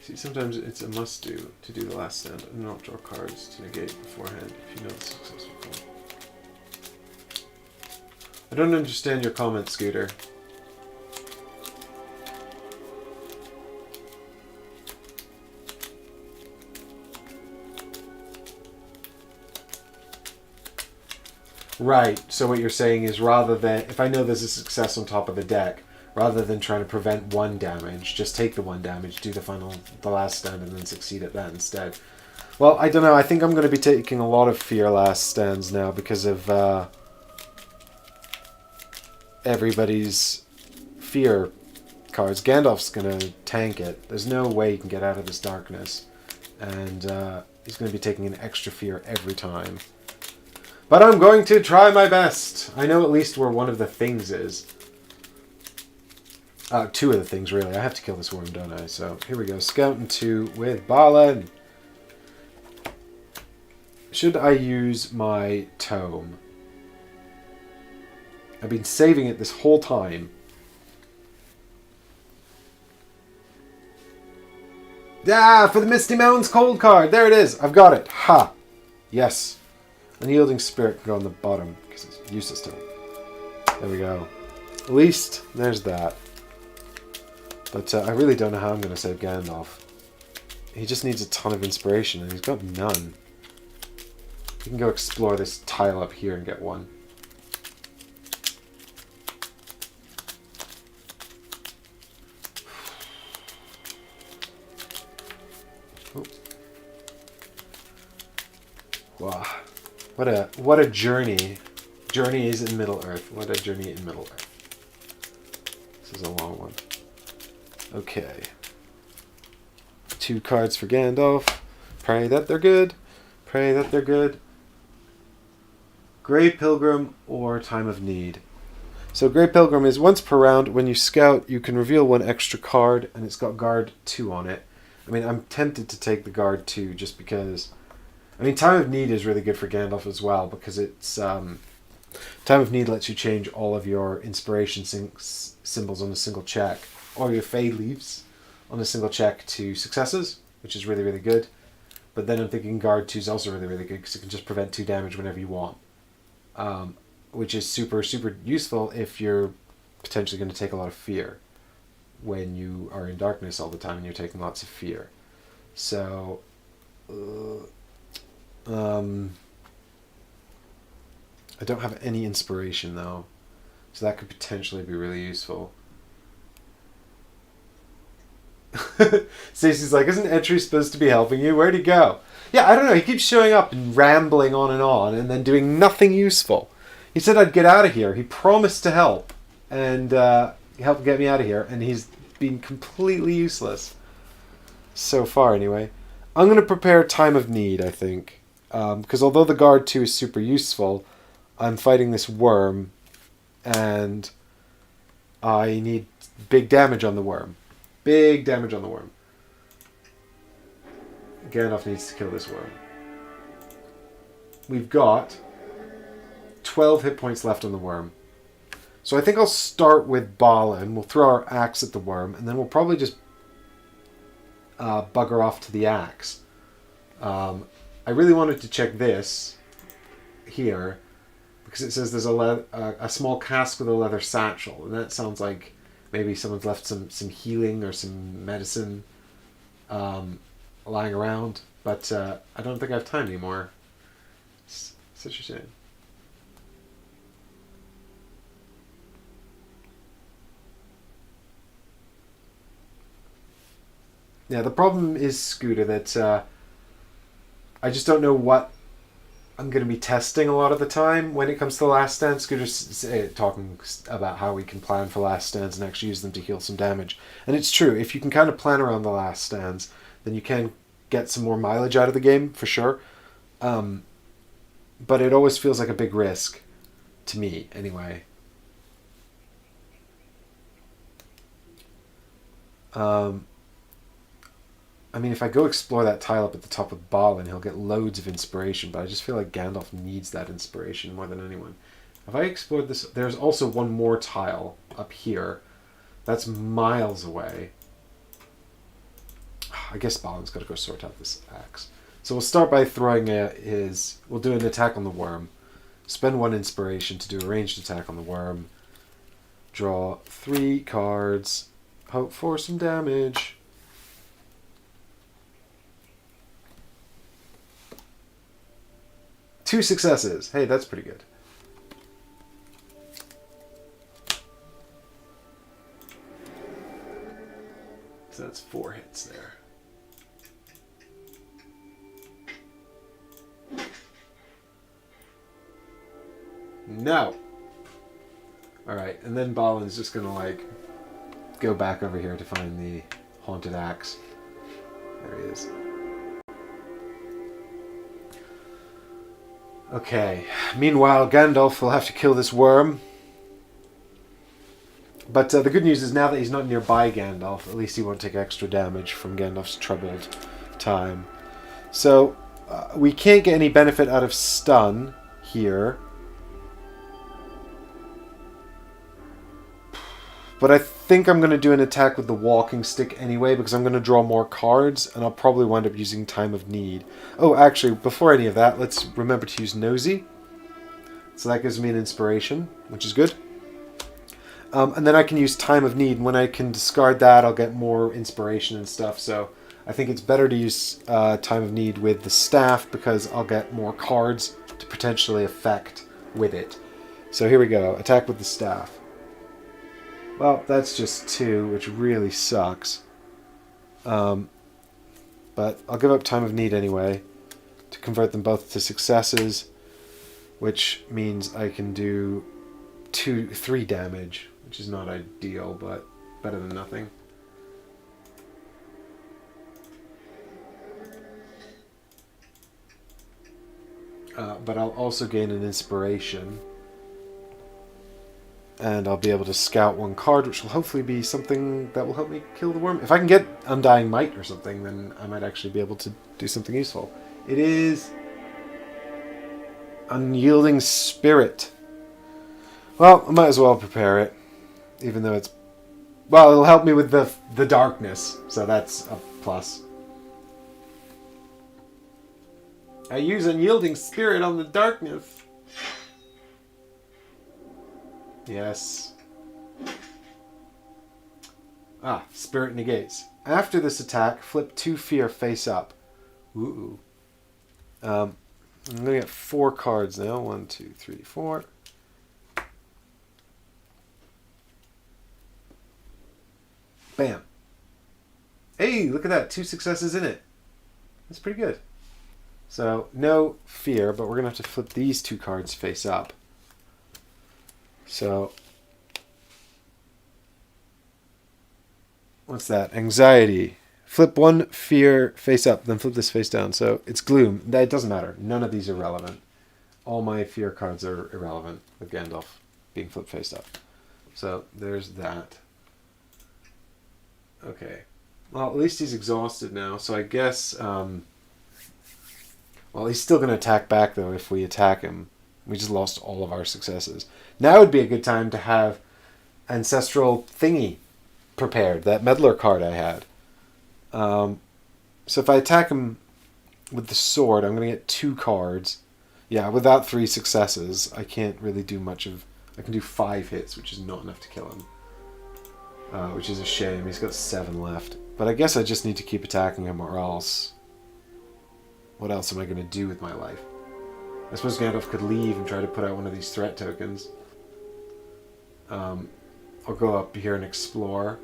See, sometimes it's a must-do to do the last stand and not draw cards to negate beforehand if you know the successful form. I don't understand your comment, Scooter. Right, so what you're saying is rather than, if I know there's a success on top of the deck, rather than trying to prevent one damage, just take the one damage, do the last stand, and then succeed at that instead. Well, I don't know, I think I'm going to be taking a lot of fear last stands now because of everybody's fear cards. Gandalf's going to tank it. There's no way he can get out of this darkness. And he's going to be taking an extra fear every time. But I'm going to try my best. I know at least where one of the things is. Two of the things, really. I have to kill this worm, don't I? So, here we go. Scouting 2 with Balin. Should I use my tome? I've been saving it this whole time. Ah, for the Misty Mountains cold card. There it is. I've got it. Ha. Yes. Unyielding Spirit can go on the bottom because it's useless to me. There we go. At least there's that. But I really don't know how I'm going to save Gandalf. He just needs a ton of inspiration, and he's got none. You can go explore this tile up here and get one. Oh. Wow. What a journey. Journey is in Middle-earth. What a journey in Middle-earth. This is a long one. Okay. 2 cards for Gandalf. Pray that they're good. Pray that they're good. Grey Pilgrim or Time of Need. So Grey Pilgrim is once per round. When you scout, you can reveal 1 extra card, and it's got Guard 2 on it. I mean, I'm tempted to take the Guard 2 just because... I mean, Time of Need is really good for Gandalf as well because it's... Time of Need lets you change all of your inspiration symbols on a single check, or your Fade Leaves on a single check to successes, which is really, really good. But then I'm thinking Guard 2 is also really, really good because it can just prevent 2 damage whenever you want. Which is super, super useful if you're potentially going to take a lot of fear when you are in darkness all the time and you're taking lots of fear. So... I don't have any inspiration though, so that could potentially be really useful. Stacey's like, isn't Etri supposed to be helping you? Where'd he go? Yeah, I don't know. He keeps showing up and rambling on and then doing nothing useful. He said I'd get out of here. He promised to help and help get me out of here, and he's been completely useless so far anyway. I'm going to prepare Time of Need, I think. Because although the Guard 2 is super useful, I'm fighting this worm, and I need big damage on the worm. Big damage on the worm. Gandalf needs to kill this worm. We've got 12 hit points left on the worm. So I think I'll start with Balin. We'll throw our axe at the worm, and then we'll probably just bugger off to the axe. I really wanted to check this here because it says there's a small cask with a leather satchel, and that sounds like maybe someone's left some healing or some medicine lying around. But I don't think I have time anymore. It's such a shame. Yeah, the problem is, Scooter, that I just don't know what I'm going to be testing a lot of the time when it comes to Last Stand. Scooter's talking about how we can plan for Last Stands and actually use them to heal some damage. And it's true, if you can kind of plan around the Last Stands, then you can get some more mileage out of the game, for sure. But it always feels like a big risk, to me, anyway. I mean, if I go explore that tile up at the top of Balin, he'll get loads of inspiration, but I just feel like Gandalf needs that inspiration more than anyone. Have I explored this? There's also one more tile up here. That's miles away. I guess Balin's got to go sort out this axe. So we'll start by throwing we'll do an attack on the worm. Spend 1 inspiration to do a ranged attack on the worm. Draw 3 cards. Hope for some damage. Two successes. Hey, that's pretty good. So that's 4 hits there. No. Alright, and then Balin's just gonna, like, go back over here to find the haunted axe. There he is. Okay. Meanwhile, Gandalf will have to kill this worm. But the good news is now that he's not nearby Gandalf, at least he won't take extra damage from Gandalf's troubled time. So, we can't get any benefit out of stun here. But I think I'm going to do an attack with the walking stick anyway, because I'm going to draw more cards, and I'll probably wind up using Time of Need. Oh, actually, before any of that, let's remember to use Nosy. So that gives me an inspiration, which is good. And then I can use Time of Need, and when I can discard that, I'll get more inspiration and stuff. So I think it's better to use Time of Need with the staff, because I'll get more cards to potentially affect with it. So here we go, attack with the staff. Well, that's just 2, which really sucks. But I'll give up Time of Need anyway to convert them both to successes, which means I can do 3 damage, which is not ideal, but better than nothing. But I'll also gain an inspiration. And I'll be able to scout 1 card, which will hopefully be something that will help me kill the worm. If I can get Undying Might or something, then I might actually be able to do something useful. It is Unyielding Spirit. Well, I might as well prepare it, even though it's... Well, it'll help me with the darkness, so that's a plus. I use Unyielding Spirit on the darkness. Yes. Spirit negates. After this attack, flip 2 fear face up. Ooh. I'm going to get 4 cards now. 1, 2, 3, 4. Bam. Hey, look at that. 2 successes in it. That's pretty good. So, no fear, but we're going to have to flip these 2 cards face up. So, what's that? Anxiety. Flip 1 fear face up, then flip this face down. So it's gloom. It doesn't matter. None of these are relevant. All my fear cards are irrelevant with Gandalf being flipped face up. So there's that. Okay. Well, at least he's exhausted now. So I guess... well, he's still going to attack back, though, if we attack him. We just lost all of our successes. Now would be a good time to have Ancestral Thingy prepared, that Meddler card I had. So if I attack him with the sword, I'm going to get 2 cards. Yeah, without 3 successes, I can't really do much of... I can do 5 hits, which is not enough to kill him. Which is a shame. He's got 7 left. But I guess I just need to keep attacking him, or else... What else am I going to do with my life? I suppose Gandalf could leave and try to put out one of these threat tokens. I'll go up here and explore.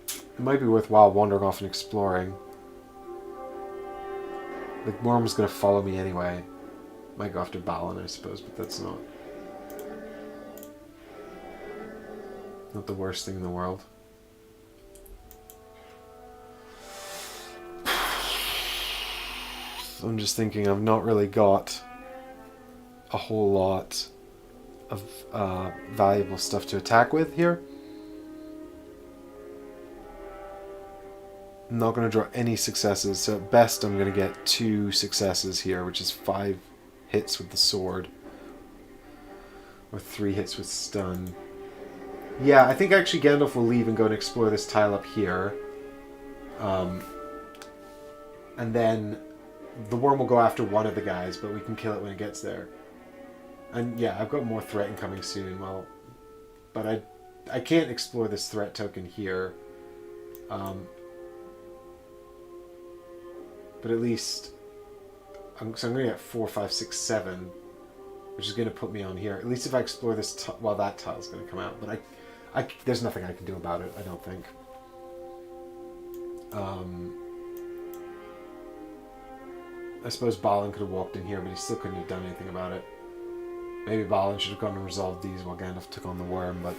It might be worthwhile wandering off and exploring. The worm's going to follow me anyway. Might go after Balin, I suppose, but that's not the worst thing in the world. I'm just thinking I've not really got a whole lot of valuable stuff to attack with here. I'm not going to draw any successes, so at best I'm going to get 2 successes here, which is 5 hits with the sword. Or 3 hits with stun. Yeah, I think actually Gandalf will leave and go and explore this tile up here. And then the worm will go after one of the guys, but we can kill it when it gets there. And yeah, I've got more threat incoming soon. Well, but I can't explore this threat token here. But at least, so I'm going to get 4, 5, 6, 7, which is going to put me on here. At least if I explore this, well, that tile's going to come out, but there's nothing I can do about it, I don't think. I suppose Balin could have walked in here, but he still couldn't have done anything about it. Maybe Balin should have gone and resolved these while Gandalf took on the worm, but...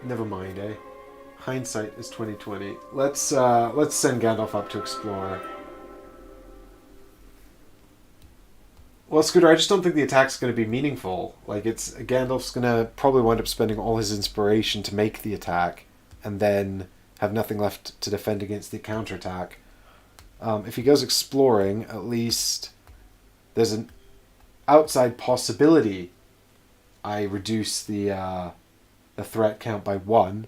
never mind, eh? Hindsight is 20/20. Let's send Gandalf up to explore. Well, Scooter, I just don't think the attack's going to be meaningful. Like, Gandalf's going to probably wind up spending all his inspiration to make the attack, and then have nothing left to defend against the counterattack. If he goes exploring, at least there's an outside possibility I reduce the threat count by 1,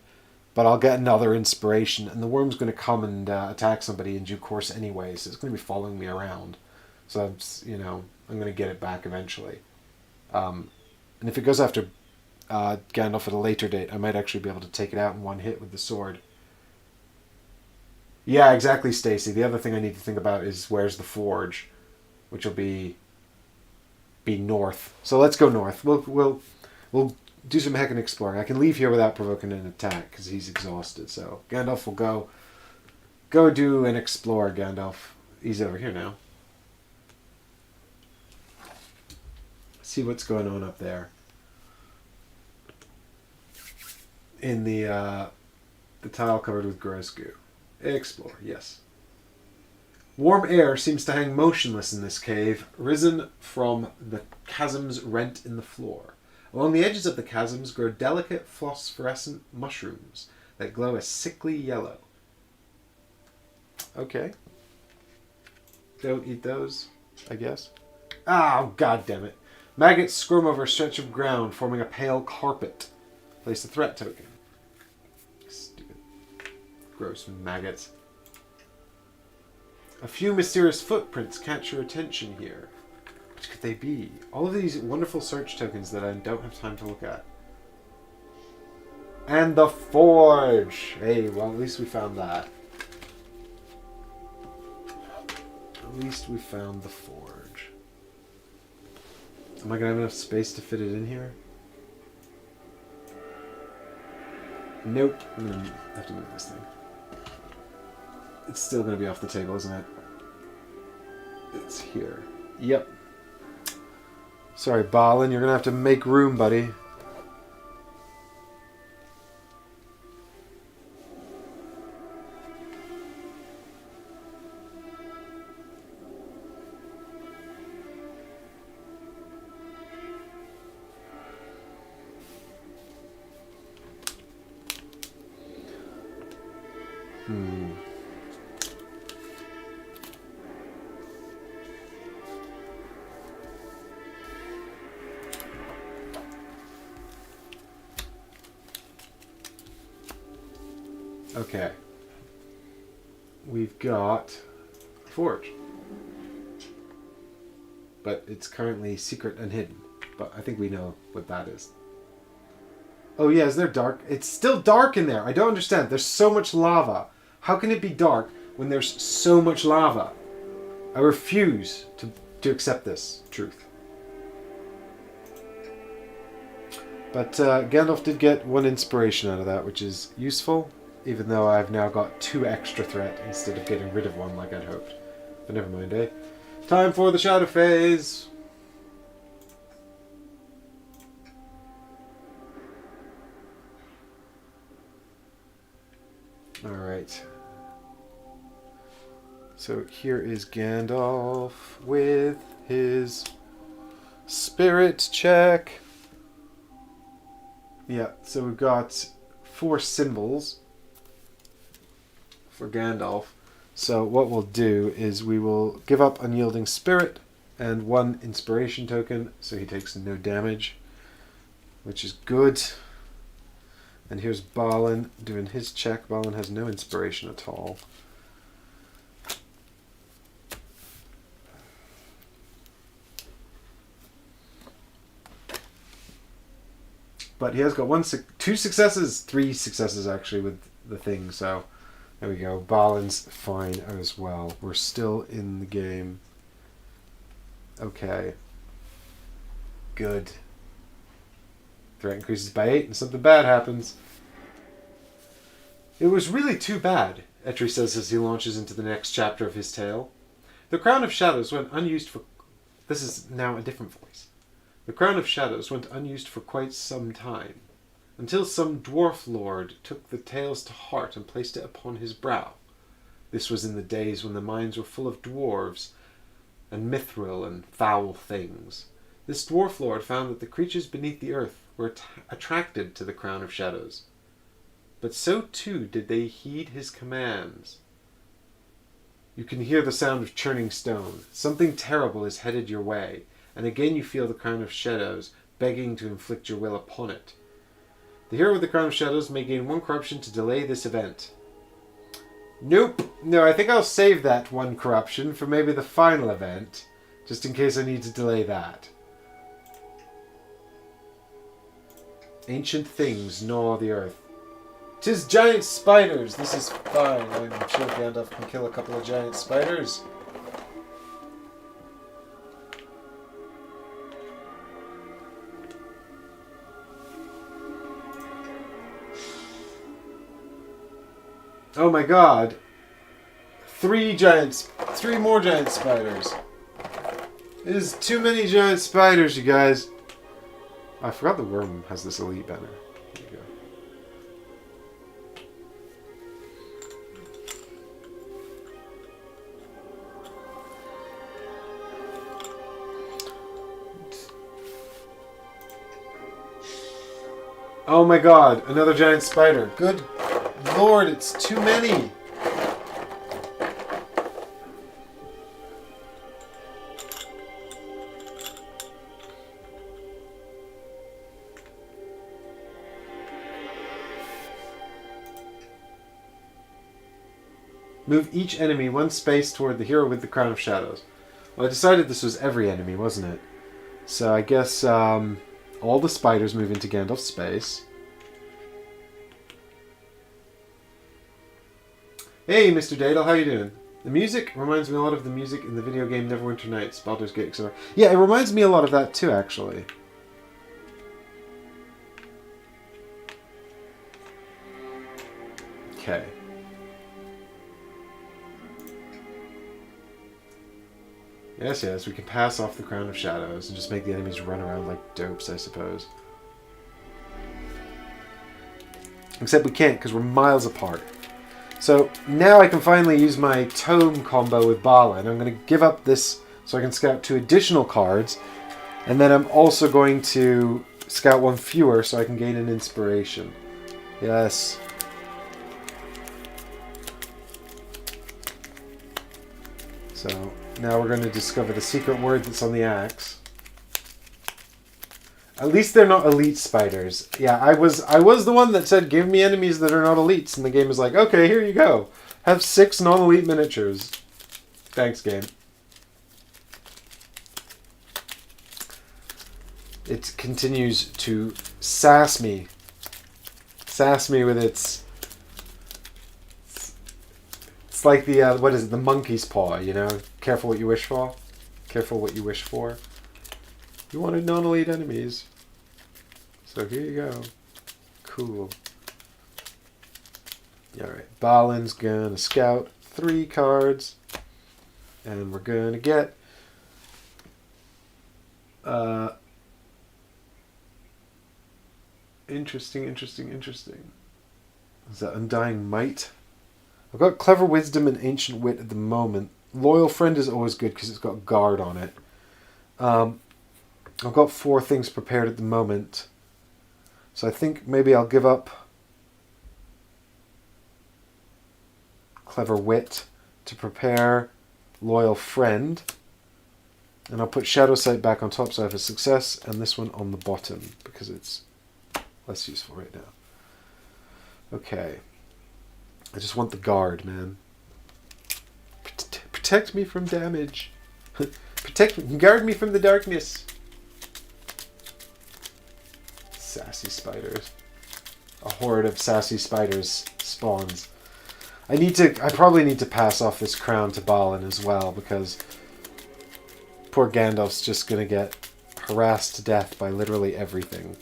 but I'll get another inspiration, and the worm's going to come and attack somebody in due course anyway, so it's going to be following me around. So I'm going to get it back eventually. And if it goes after Gandalf at a later date, I might actually be able to take it out in 1 hit with the sword. Yeah, exactly, Stacy. The other thing I need to think about is where's the forge, which will be north. So let's go north. We'll do some heckin' exploring. I can leave here without provoking an attack because he's exhausted. So Gandalf will go do and explore. Gandalf, he's over here now. See what's going on up there. In the tile covered with gross goo. Explore, yes. Warm air seems to hang motionless in this cave, risen from the chasm's rent in the floor. Along the edges of the chasms grow delicate phosphorescent mushrooms that glow a sickly yellow. Okay. Don't eat those, I guess. Oh, god damn it. Maggots squirm over a stretch of ground, forming a pale carpet. Place a threat token. Stupid. Gross maggots. A few mysterious footprints catch your attention here. What could they be? All of these wonderful search tokens that I don't have time to look at. And the forge! Hey, well, at least we found that. At least we found the forge. Am I going to have enough space to fit it in here? Nope. I'm going to have to move this thing. It's still going to be off the table, isn't it? It's here. Yep. Sorry, Balin. You're going to have to make room, buddy. Okay. We've got a forge. But it's currently secret and hidden. But I think we know what that is. Oh yeah, is there dark? It's still dark in there. I don't understand. There's so much lava. How can it be dark when there's so much lava? I refuse to accept this truth. But Gandalf did get 1 inspiration out of that, which is useful, even though I've now got 2 extra threat instead of getting rid of 1 like I'd hoped. But never mind, eh? Time for the shadow phase! Alright. So here is Gandalf with his spirit check. Yeah, so we've got 4 symbols for Gandalf. So what we'll do is we will give up Unyielding Spirit and 1 inspiration token, so he takes no damage, which is good. And here's Balin doing his check. Balin has no inspiration at all. But he has got 2 successes, 3 successes actually with the thing, so there we go. Balin's fine as well. We're still in the game. Okay. Good. Threat increases by 8 and something bad happens. It was really too bad, Etri says as he launches into the next chapter of his tale. The Crown of Shadows went unused for... This is now a different voice. The Crown of Shadows went unused for quite some time, until some dwarf lord took the tales to heart and placed it upon his brow. This was in the days when the mines were full of dwarves and mithril and foul things. This dwarf lord found that the creatures beneath the earth were attracted to the Crown of Shadows. But so too did they heed his commands. You can hear the sound of churning stone. Something terrible is headed your way, and again you feel the Crown of Shadows begging to inflict your will upon it. The hero with the Crown of Shadows may gain 1 corruption to delay this event. Nope. No, I think I'll save that 1 corruption for maybe the final event, just in case I need to delay that. Ancient things gnaw the earth. 'Tis giant spiders. This is fine. I'm sure Gandalf can kill a couple of giant spiders. Oh my god. 3 more giant spiders. It is too many giant spiders, you guys. I forgot the worm has this elite banner. There you go. Oh my god, another giant spider. Good lord, it's too many. Move each enemy 1 space toward the hero with the Crown of Shadows. Well, I decided this was every enemy, wasn't it? So I guess all the spiders move into Gandalf's space. Hey, Mr. Dadle, how you doing? The music reminds me a lot of the music in the video game Neverwinter Nights, Baldur's Gate, etc. Yeah, it reminds me a lot of that too, actually. Okay. Yes, we can pass off the Crown of Shadows and just make the enemies run around like dopes, I suppose. Except we can't, because we're miles apart. So now I can finally use my Tome combo with Balin. I'm going to give up this so I can scout 2 additional cards. And then I'm also going to scout 1 fewer so I can gain an inspiration. Yes. So now we're going to discover the secret word that's on the axe. At least they're not elite spiders. Yeah, I was the one that said give me enemies that are not elites, and the game is like, okay, here you go. Have 6 non-elite miniatures. Thanks, game. It continues to sass me. Sass me with its... It's like the, what is it, the monkey's paw, you know? Careful what you wish for. Careful what you wish for. You wanted non-elite enemies. So here you go. Cool. Alright, Balin's gonna scout 3 cards. And we're gonna get... Interesting. Is that Undying Might? I've got Clever Wisdom and Ancient Wit at the moment. Loyal Friend is always good because it's got Guard on it. I've got 4 things prepared at the moment. So I think maybe I'll give up Clever Wit to prepare Loyal Friend. And I'll put Shadow Sight back on top so I have a success, and this one on the bottom because it's less useful right now. Okay. I just want the Guard, man. Protect me from damage. Guard me from the darkness. Sassy spiders. A horde of sassy spiders spawns. I probably need to pass off this crown to Balin as well, because poor Gandalf's just gonna get harassed to death by literally everything.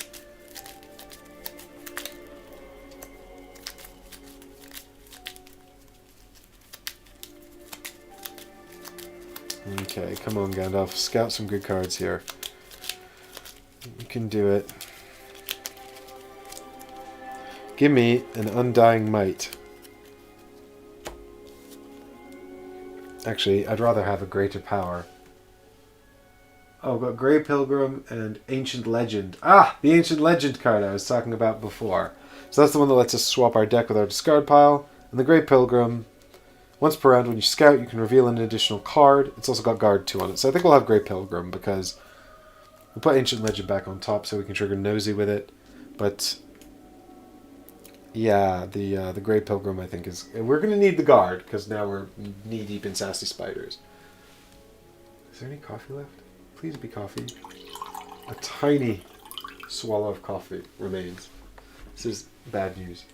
Okay, come on, Gandalf. Scout some good cards here. You can do it. Give me an Undying Might. Actually, I'd rather have a Greater Power. Oh, I've got Grey Pilgrim and Ancient Legend. Ah, the Ancient Legend card I was talking about before. So that's the one that lets us swap our deck with our discard pile. And the Grey Pilgrim, once per round when you scout, you can reveal an additional card. It's also got Guard 2 on it. So I think we'll have Grey Pilgrim because we'll put Ancient Legend back on top so we can trigger Nosy with it. But yeah, the Grey Pilgrim I think is... We're going to need the Guard because now we're knee-deep in Sassy Spiders. Is there any coffee left? Please be coffee. A tiny swallow of coffee remains. This is bad news.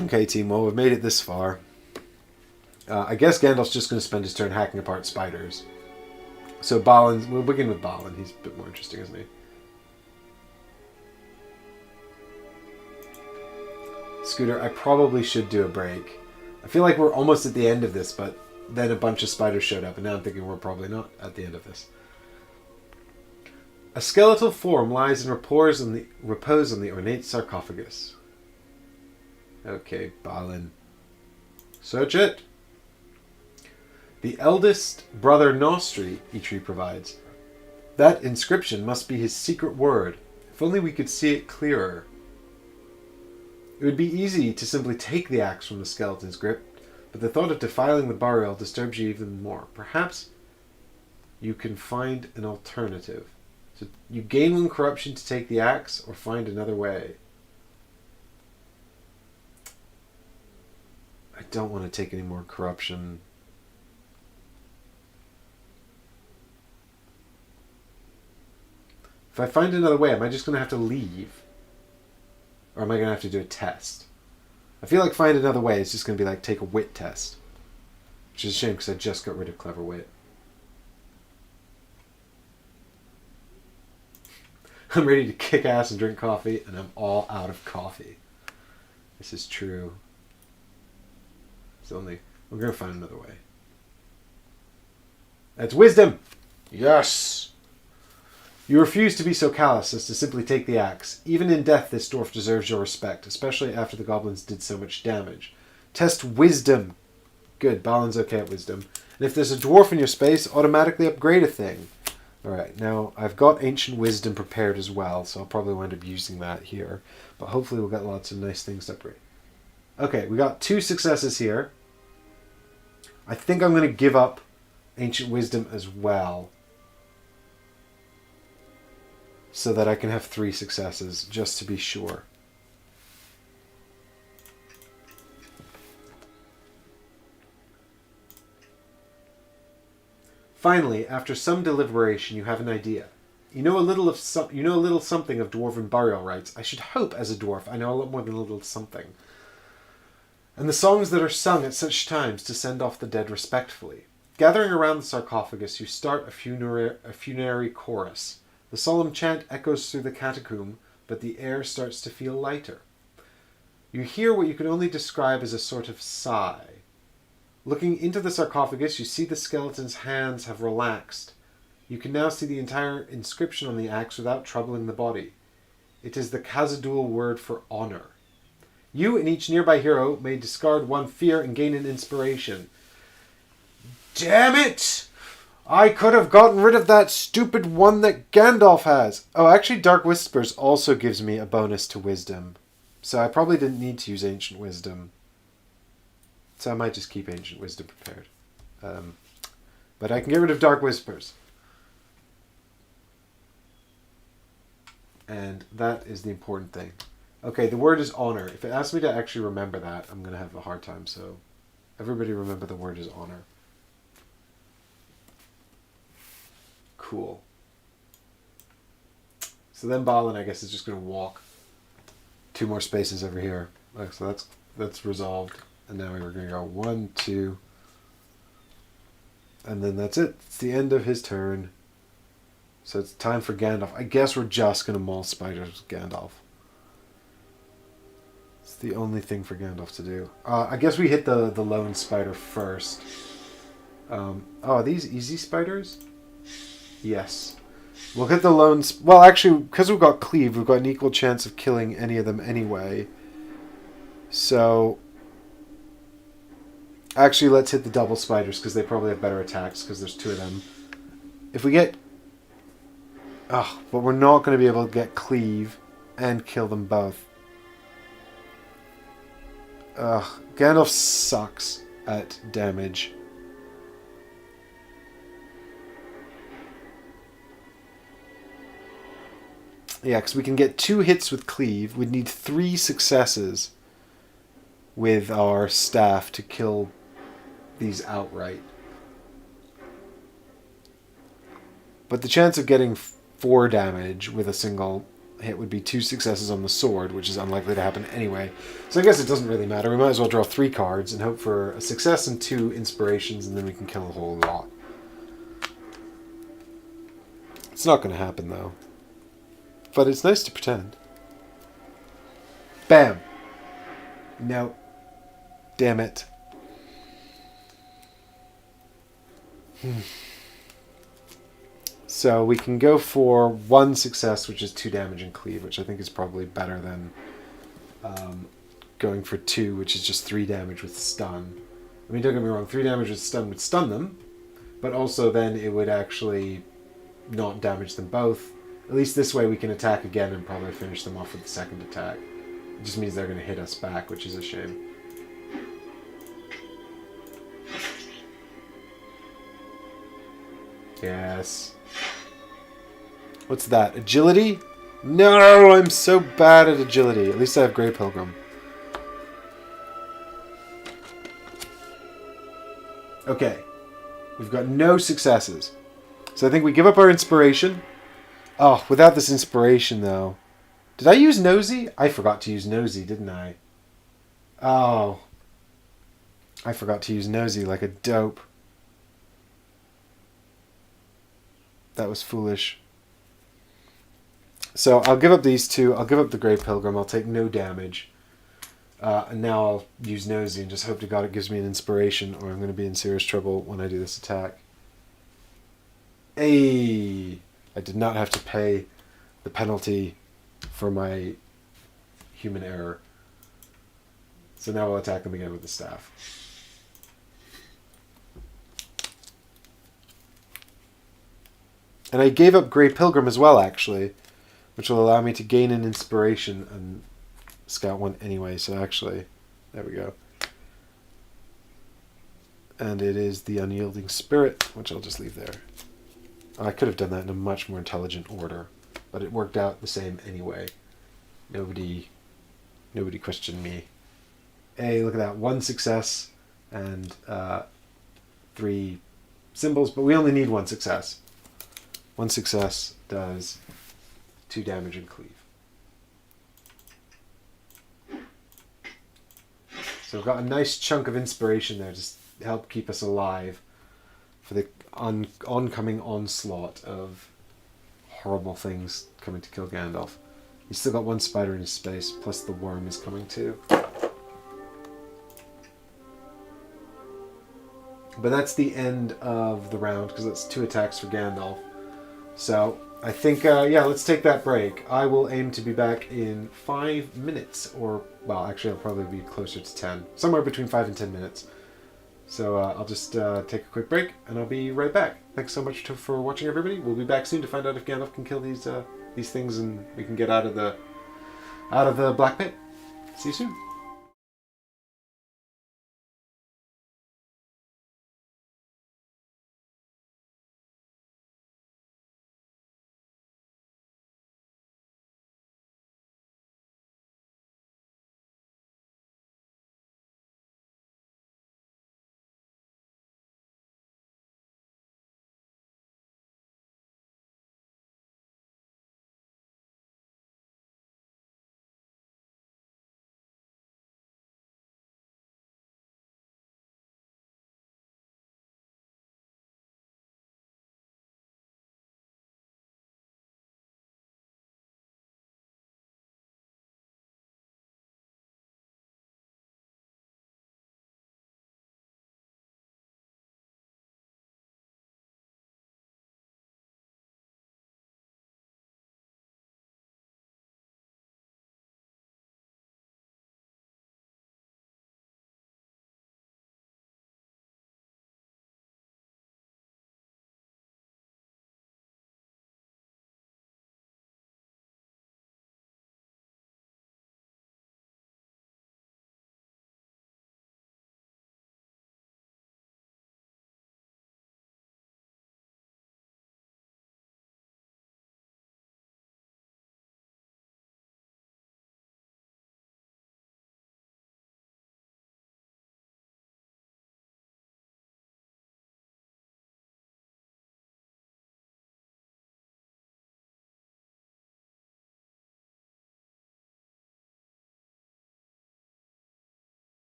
Okay, team, well, we've made it this far. I guess Gandalf's just going to spend his turn hacking apart spiders. So Balin, we'll begin with Balin. He's a bit more interesting, isn't he? Scooter, I probably should do a break. I feel like we're almost at the end of this, but then a bunch of spiders showed up, and now I'm thinking we're probably not at the end of this. A skeletal form lies in repose on the ornate sarcophagus. Okay, Balin. Search it. The eldest brother Nostri, Eitri provides. That inscription must be his secret word. If only we could see it clearer. It would be easy to simply take the axe from the skeleton's grip, but the thought of defiling the burial disturbs you even more. Perhaps you can find an alternative. So you gain 1 corruption to take the axe, or find another way. I don't want to take any more corruption. If I find another way, am I just going to have to leave? Or am I going to have to do a test? I feel like find another way is just going to be like take a wit test. Which is a shame because I just got rid of Clever Wit. I'm ready to kick ass and drink coffee, and I'm all out of coffee. This is true. We're going to find another way. That's wisdom! Yes! You refuse to be so callous as to simply take the axe. Even in death, this dwarf deserves your respect, especially after the goblins did so much damage. Test wisdom. Good, Balin's okay at wisdom. And if there's a dwarf in your space, automatically upgrade a thing. Alright, now I've got Ancient Wisdom prepared as well, so I'll probably wind up using that here. But hopefully we'll get lots of nice things to upgrade. Okay, we got 2 successes here. I think I'm going to give up Ancient Wisdom as well, so that I can have 3 successes, just to be sure. Finally, after some deliberation, you have an idea. You know a little something of dwarven burial rites. I should hope, as a dwarf, I know a lot more than a little something. And the songs that are sung at such times to send off the dead respectfully. Gathering around the sarcophagus, you start a funerary chorus. The solemn chant echoes through the catacomb, but the air starts to feel lighter. You hear what you can only describe as a sort of sigh. Looking into the sarcophagus, you see the skeleton's hands have relaxed. You can now see the entire inscription on the axe without troubling the body. It is the Khazad-dûl word for honor. You and each nearby hero may discard 1 fear and gain an inspiration. Damn it! I could have gotten rid of that stupid one that Gandalf has. Oh, actually, Dark Whispers also gives me a bonus to Wisdom. So I probably didn't need to use Ancient Wisdom. So I might just keep Ancient Wisdom prepared. But I can get rid of Dark Whispers. And that is the important thing. Okay, the word is honor. If it asks me to actually remember that, I'm going to have a hard time. So everybody remember the word is honor. Cool. So then Balin, I guess, is just going to walk 2 more spaces over here. So that's resolved. And now we're going to go 1, 2. And then that's it. It's the end of his turn. So it's time for Gandalf. I guess we're just going to maul spiders with Gandalf. It's the only thing for Gandalf to do. I guess we hit the lone spider first. Are these easy spiders? Yes. We'll hit the lone... Well, actually, because we've got cleave, we've got an equal chance of killing any of them anyway. So... Actually, let's hit the double spiders, because they probably have better attacks, because there's 2 of them. If we get... Oh, but we're not going to be able to get cleave and kill them both. Ugh, Gandalf sucks at damage. Yeah, because we can get 2 hits with cleave. We'd need 3 successes with our staff to kill these outright. But the chance of getting 4 damage with a single hit would be 2 successes on the sword, which is unlikely to happen anyway. So I guess it doesn't really matter. We might as well draw 3 cards and hope for a success and 2 inspirations, and then we can kill a whole lot. It's not going to happen, though. But it's nice to pretend. Bam! No. Damn it. So we can go for 1 success, which is 2 damage and cleave, which I think is probably better than going for 2, which is just 3 damage with stun. I mean, don't get me wrong, 3 damage with stun would stun them, but also then it would actually not damage them both. At least this way we can attack again and probably finish them off with the second attack. It just means they're going to hit us back, which is a shame. Yes. What's that? Agility? No, I'm so bad at agility. At least I have Grey Pilgrim. Okay. We've got no successes. So I think we give up our inspiration. Oh, without this inspiration, though. Did I use Nosy? I forgot to use Nosy, didn't I? Oh. I forgot to use Nosy like a dope. That was foolish. So I'll give up these 2. I'll give up the Grey Pilgrim. I'll take no damage. And now I'll use Nosy and just hope to God it gives me an inspiration, or I'm going to be in serious trouble when I do this attack. Hey! I did not have to pay the penalty for my human error. So now we'll attack them again with the staff. And I gave up Grey Pilgrim as well, actually, which will allow me to gain an inspiration and scout 1 anyway, so actually There we go. And it is the Unyielding Spirit, which I'll just leave there. I could have done that in a much more intelligent order, but it worked out the same anyway. Nobody questioned me. Hey, look at that. 1 success and 3 symbols, but we only need 1 success. 1 success does 2 damage and cleave. So we've got a nice chunk of inspiration there to help keep us alive for the oncoming onslaught of horrible things coming to kill Gandalf. He's still got 1 spider in his space, plus the worm is coming too. But that's the end of the round, because that's 2 attacks for Gandalf. So I think, yeah, let's take that break. I will aim to be back in 5 minutes, or, well, actually I'll probably be closer to 10. Somewhere between 5 and 10 minutes. So I'll just take a quick break, and I'll be right back. Thanks so much for watching, everybody. We'll be back soon to find out if Gandalf can kill these things, and we can get out of the Black Pit. See you soon.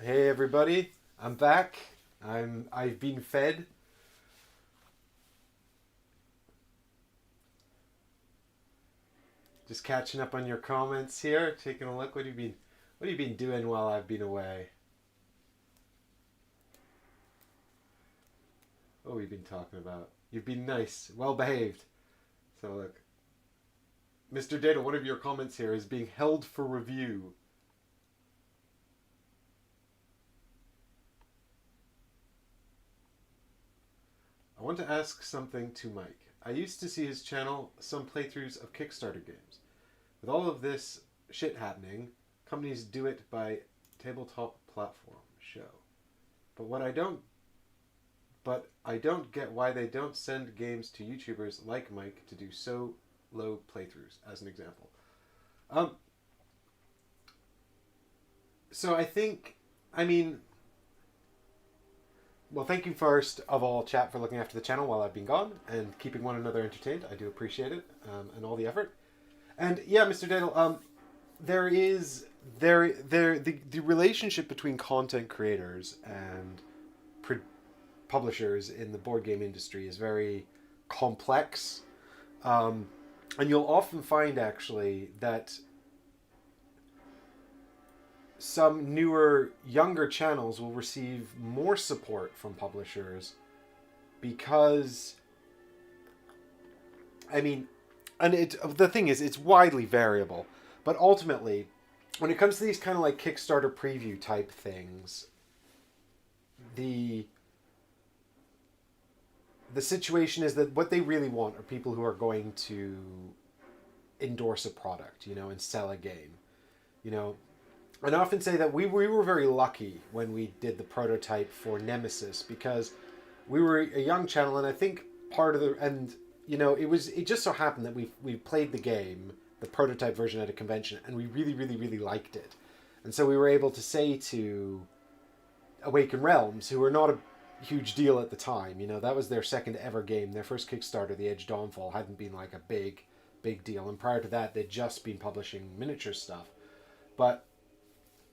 Hey everybody, I'm back. I've been fed. Just catching up on your comments here, taking a look. What have you been doing while I've been away? What have you been talking about? You've been nice, well behaved. So look, Mr. Data, one of your comments here is being held for review. I want to ask something to Mike. I used to see his channel some playthroughs of Kickstarter games. With all of this shit happening, companies do it by tabletop platform show. But what I don't get why they don't send games to YouTubers like Mike to do so low playthroughs, as an example. Um, so I think, I mean, well, thank you first of all, chat, for looking after the channel while I've been gone and keeping one another entertained. I do appreciate it, and all the effort. And yeah, Mr. Daniel, there is the relationship between content creators and publishers in the board game industry is very complex, and you'll often find actually that some newer, younger channels will receive more support from publishers because, I mean, and the thing is, it's widely variable, but ultimately, when it comes to these kind of like Kickstarter preview type things, the the situation is that what they really want are people who are going to endorse a product, and sell a game, you know. And I often say that we were very lucky when we did the prototype for Nemesis because we were a young channel, and I think part of the and it just so happened that we played the game, the prototype version, at a convention, and we really really really liked it, and so we were able to say to Awaken Realms, who were not a huge deal at the time, that was their second ever game. Their first Kickstarter, The Edge Dawnfall, hadn't been like a big deal, and prior to that they'd just been publishing miniature stuff, but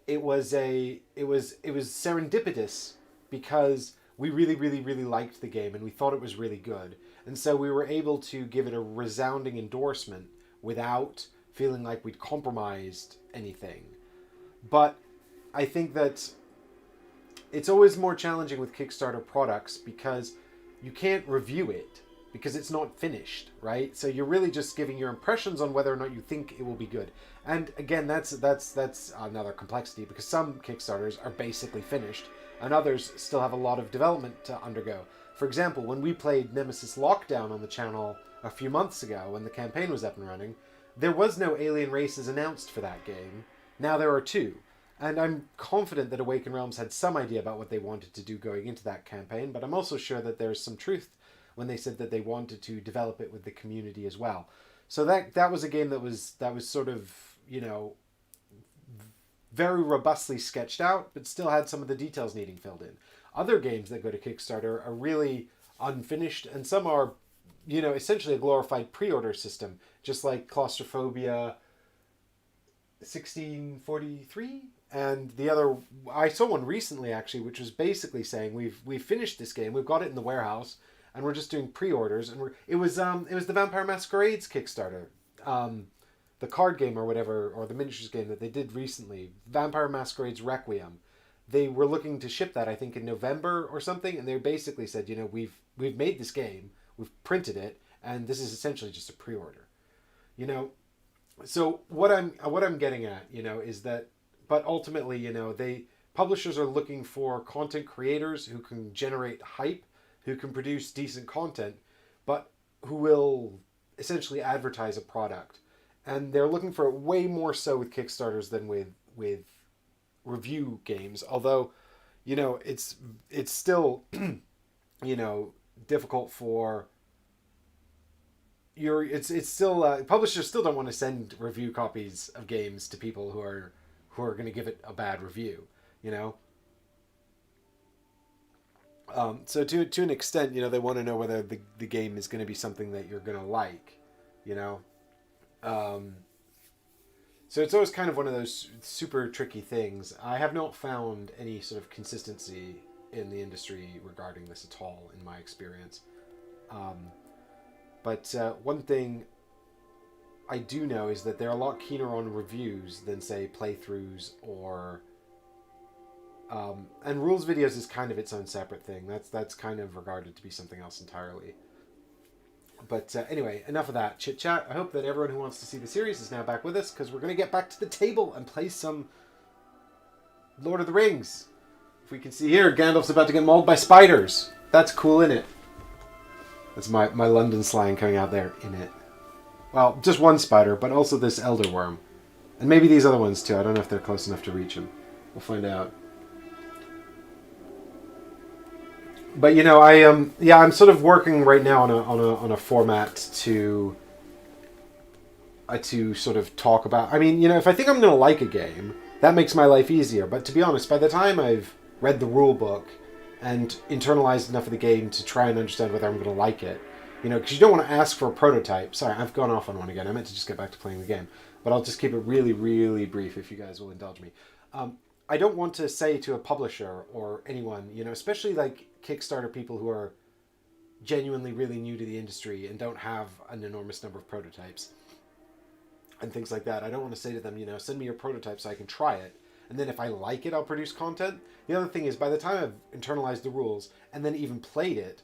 it was serendipitous because we really really really liked the game and we thought it was really good, and so we were able to give it a resounding endorsement without feeling like we'd compromised anything. But I think that it's always more challenging with Kickstarter products because you can't review it because it's not finished, right? So you're really just giving your impressions on whether or not you think it will be good. And again, that's another complexity because some Kickstarters are basically finished and others still have a lot of development to undergo. For example, when we played Nemesis Lockdown on the channel a few months ago when the campaign was up and running, there was no alien races announced for that game. Now there are two. And I'm confident that Awaken Realms had some idea about what they wanted to do going into that campaign, but I'm also sure that there's some truth when they said that they wanted to develop it with the community as well. So that was a game that was sort of, very robustly sketched out, but still had some of the details needing filled in. Other games that go to Kickstarter are really unfinished, and some are, essentially a glorified pre-order system, just like Claustrophobia 1643. And the other, I saw one recently actually, which was basically saying we've finished this game, we've got it in the warehouse, and we're just doing pre-orders. And it was the Vampire Masquerades Kickstarter, the card game or whatever, or the miniatures game that they did recently, Vampire Masquerades Requiem. They were looking to ship that, I think, in November or something, and they basically said, we've made this game, we've printed it, and this is essentially just a pre-order, So what I'm getting at, is that, but ultimately, they publishers are looking for content creators who can generate hype, who can produce decent content, but who will essentially advertise a product, and they're looking for it way more so with Kickstarters than with review games. Although, it's still, difficult for it's still publishers still don't want to send review copies of games to people who are going to give it a bad review, you know. So to an extent, they want to know whether the game is going to be something that you're going to like, you know. Um, So it's always kind of one of those super tricky things. I have not found any sort of consistency in the industry regarding this at all, in my experience. Um, but one thing I do know is that they're a lot keener on reviews than, say, playthroughs or. And rules videos is kind of its own separate thing. That's kind of regarded to be something else entirely. But anyway, enough of that chit chat. I hope that everyone who wants to see the series is now back with us, because we're going to get back to the table and play some Lord of the Rings. If we can see here, Gandalf's about to get mauled by spiders. That's cool, innit? That's my London slang coming out there, innit? Well, just one spider, but also this elder worm. And maybe these other ones too. I don't know if they're close enough to reach him. We'll find out. But I'm sort of working right now on a format to sort of talk about. I mean, if I think I'm going to like a game, that makes my life easier. But to be honest, by the time I've read the rule book and internalized enough of the game to try and understand whether I'm going to like it, because you don't want to ask for a prototype. Sorry, I've gone off on one again. I meant to just get back to playing the game, but I'll just keep it really, really brief if you guys will indulge me. I don't want to say to a publisher or anyone, especially like Kickstarter people who are genuinely really new to the industry and don't have an enormous number of prototypes and things like that. I don't want to say to them, send me your prototype so I can try it. And then if I like it, I'll produce content. The other thing is, by the time I've internalized the rules and then even played it,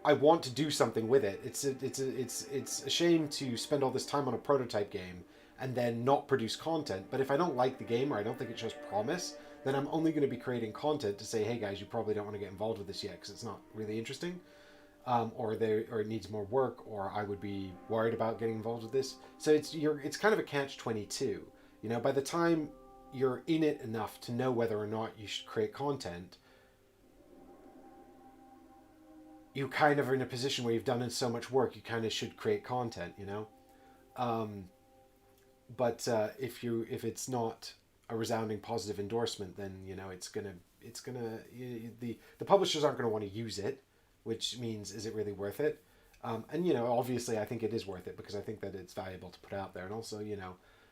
I want to do something with it. It's a shame to spend all this time on a prototype game and then not produce content. But if I don't like the game or I don't think it shows promise, then I'm only going to be creating content to say, hey guys, you probably don't want to get involved with this yet because it's not really interesting, or it needs more work, or I would be worried about getting involved with this. So it's kind of a catch-22. By the time you're in it enough to know whether or not you should create content, you kind of are in a position where you've done so much work, you kind of should create content, But if it's not a resounding positive endorsement, then the publishers aren't going to want to use it, which means, is it really worth it? And obviously I think it is worth it because I think that it's valuable to put out there, and also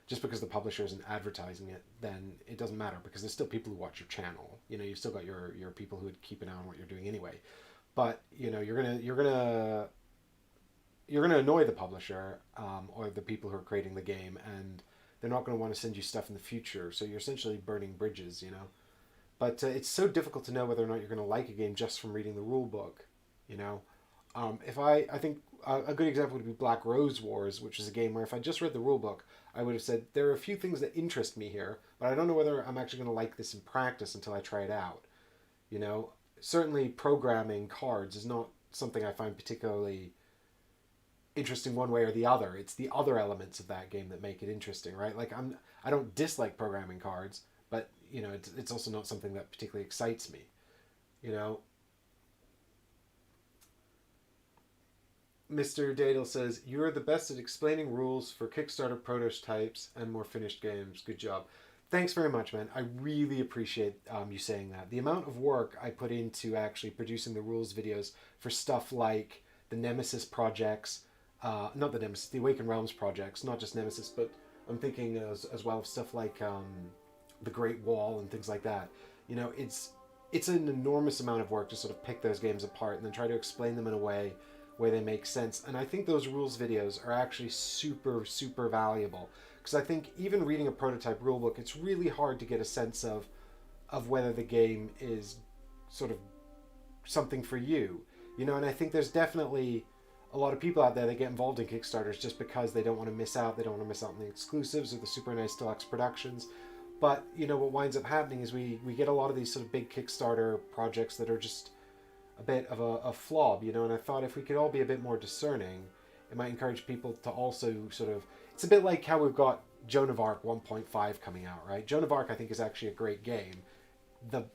just because the publisher isn't advertising it, then it doesn't matter because there's still people who watch your channel. You've still got your people who would keep an eye on what you're doing anyway. But you're gonna annoy the publisher or the people who are creating the game, and they're not going to want to send you stuff in the future. So you're essentially burning bridges, But it's so difficult to know whether or not you're going to like a game just from reading the rule book, If I think a good example would be Black Rose Wars, which is a game where if I just read the rule book, I would have said there are a few things that interest me here, but I don't know whether I'm actually going to like this in practice until I try it out. Certainly programming cards is not something I find particularly interesting one way or the other. It's the other elements of that game that make it interesting, right? Like I don't dislike programming cards, but it's also not something that particularly excites me. Mr. Dadel says, "You are the best at explaining rules for Kickstarter prototypes and more finished games. Good job." Thanks very much, man. I really appreciate you saying that. The amount of work I put into actually producing the rules videos for stuff like the Nemesis projects, not the Nemesis, the Awakened Realms projects, not just Nemesis, but I'm thinking as well of stuff like the Great Wall and things like that. It's an enormous amount of work to sort of pick those games apart and then try to explain them in a way where they make sense. And I think those rules videos are actually super, super valuable. Because I think even reading a prototype rulebook, it's really hard to get a sense of whether the game is sort of something for you. And I think there's definitely a lot of people out there that get involved in Kickstarters just because they don't want to miss out. They don't want to miss out on the exclusives or the super nice deluxe productions. But, what winds up happening is we get a lot of these sort of big Kickstarter projects that are just a bit of a flob, and I thought if we could all be a bit more discerning, it might encourage people to also sort of, it's a bit like how we've got Joan of Arc 1.5 coming out, right? Joan of Arc I think is actually a great game. The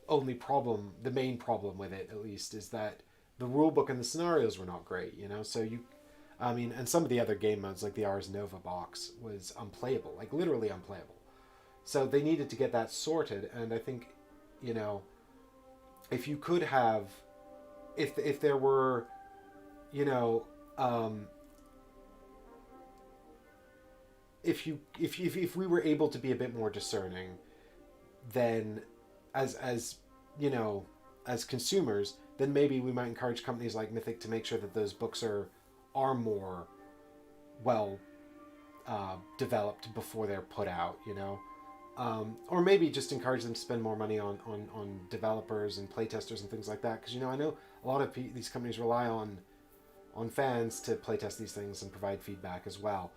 main problem with it at least, is that the rulebook and the scenarios were not great, so and some of the other game modes like the Ars Nova box was unplayable, like literally unplayable. So they needed to get that sorted, and I think, if you could have, if there were, if we were able to be a bit more discerning, then as you know, as consumers, then maybe we might encourage companies like Mythic to make sure that those books are more well developed before they're put out, you know. Or maybe just encourage them to spend more money on developers and playtesters and things like that. Because, you know, I know a lot of these companies rely on fans to playtest these things and provide feedback as well.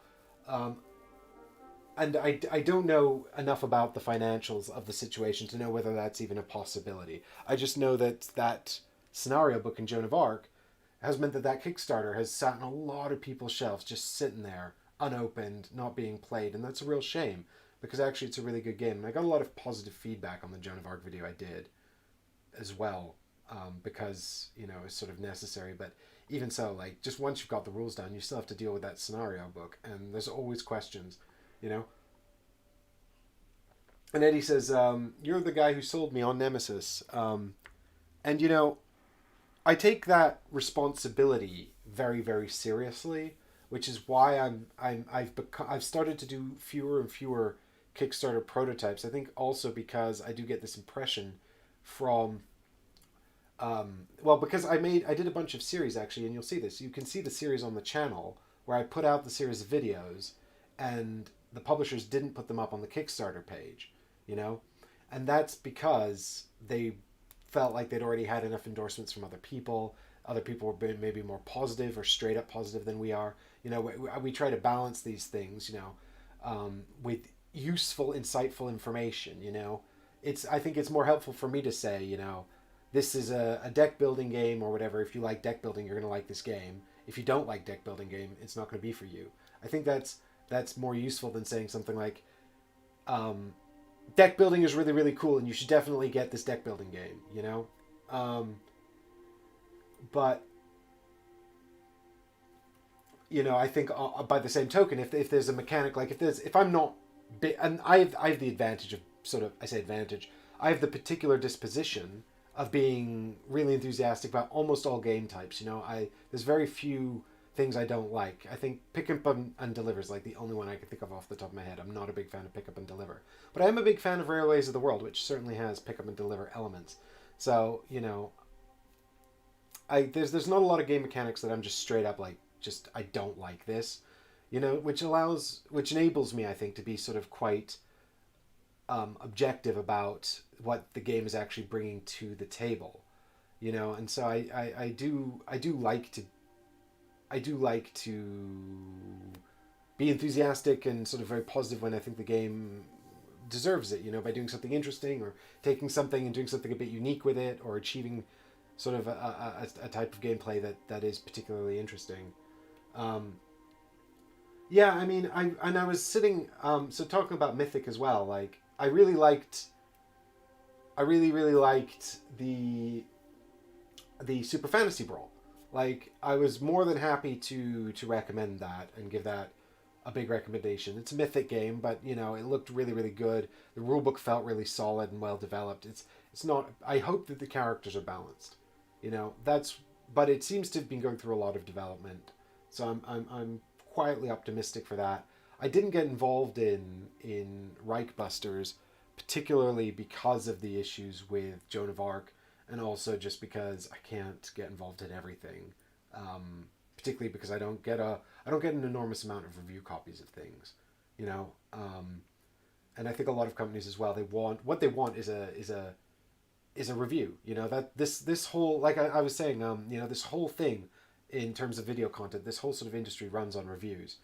And I don't know enough about the financials of the situation to know whether that's even a possibility. I just know that scenario book in Joan of Arc has meant that Kickstarter has sat on a lot of people's shelves, just sitting there, unopened, not being played, and that's a real shame, because actually it's a really good game. And I got a lot of positive feedback on the Joan of Arc video I did as well, because, you know, it's sort of necessary. But even so, like, just once you've got the rules down, you still have to deal with that scenario book, and there's always questions, you know. And Eddie says, you're the guy who sold me on Nemesis. And, you know, I take that responsibility very, very seriously, which is why I've started to do fewer and fewer Kickstarter prototypes. I think also because I do get this impression from, because I did a bunch of series actually, and you'll see this. You can see the series on the channel where I put out the series of videos, and the publishers didn't put them up on the Kickstarter page, you know, and that's because they felt like they'd already had enough endorsements from other people. Other people were maybe more positive or straight up positive than we are. You know, we try to balance these things, you know, with useful, insightful information. You know, I think it's more helpful for me to say, you know, this is a deck building game or whatever. If you like deck building, you're going to like this game. If you don't like deck building game, it's not going to be for you. I think that's more useful than saying something like, deck building is really, really cool and you should definitely get this deck building game, you know? But, you know, I think by the same token, if there's a mechanic, like if I'm not, and I have the advantage of I say advantage, I have the particular disposition of being really enthusiastic about almost all game types, you know? There's very few things I don't like. I think pick up and deliver is like the only one I can think of off the top of my head. I'm not a big fan of pick up and deliver, but I am a big fan of Railways of the World, which certainly has pick up and deliver elements. So, you know, there's not a lot of game mechanics that I'm just straight up like, just I don't like this, you know, which enables me, I think, to be sort of quite objective about what the game is actually bringing to the table, you know. And so I do like to be enthusiastic and sort of very positive when I think the game deserves it, you know, by doing something interesting or taking something and doing something a bit unique with it, or achieving sort of a type of gameplay that is particularly interesting. Yeah, I mean, I was sitting, so talking about Mythic as well, like, I really liked the Super Fantasy Brawl. Like, I was more than happy to recommend that and give that a big recommendation. It's a Mythic game, but, you know, it looked really, really good. The rulebook felt really solid and well developed. It's not, I hope that the characters are balanced, you know. But it seems to have been going through a lot of development, so I'm quietly optimistic for that. I didn't get involved in Reichbusters, particularly because of the issues with Joan of Arc, and also just because I can't get involved in everything, particularly because I don't get an enormous amount of review copies of things, you know. And I think a lot of companies as well, what they want is a review, you know. That this whole, like I was saying, you know, this whole thing in terms of video content, this whole sort of industry runs on reviews,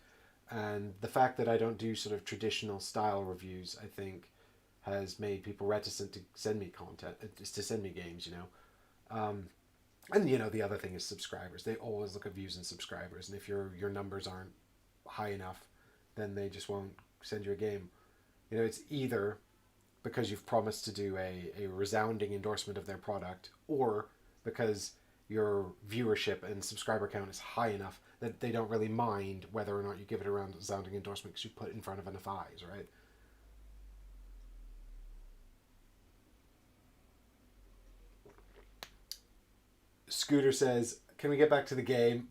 and the fact that I don't do sort of traditional style reviews, I think, has made people reticent to send me content, to send me games, you know. And, you know, the other thing is subscribers. They always look at views and subscribers, and if your numbers aren't high enough, then they just won't send you a game. You know, it's either because you've promised to do a resounding endorsement of their product, or because your viewership and subscriber count is high enough that they don't really mind whether or not you give it a resounding endorsement because you put it in front of enough eyes, right? Scooter says, can we get back to the game?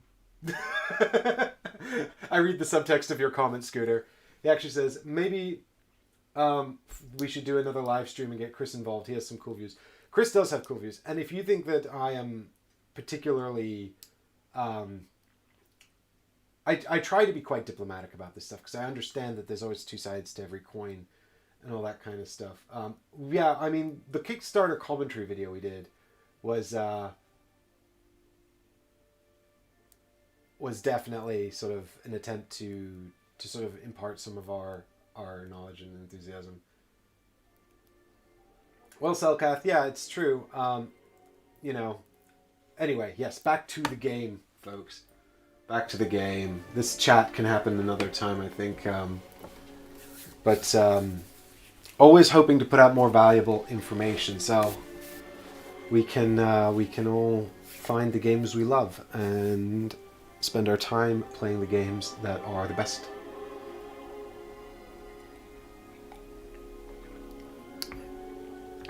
I read the subtext of your comment, Scooter. He actually says, maybe we should do another live stream and get Chris involved. He has some cool views. Chris does have cool views. And if you think that I am particularly... I try to be quite diplomatic about this stuff because I understand that there's always two sides to every coin and all that kind of stuff. Yeah, I mean, the Kickstarter commentary video we did was definitely sort of an attempt to sort of impart some of our knowledge and enthusiasm. Well, Selkath, yeah, it's true. You know, anyway, yes, back to the game, folks. Back to the game. This chat can happen another time, I think. But always hoping to put out more valuable information, so we can all find the games we love and spend our time playing the games that are the best.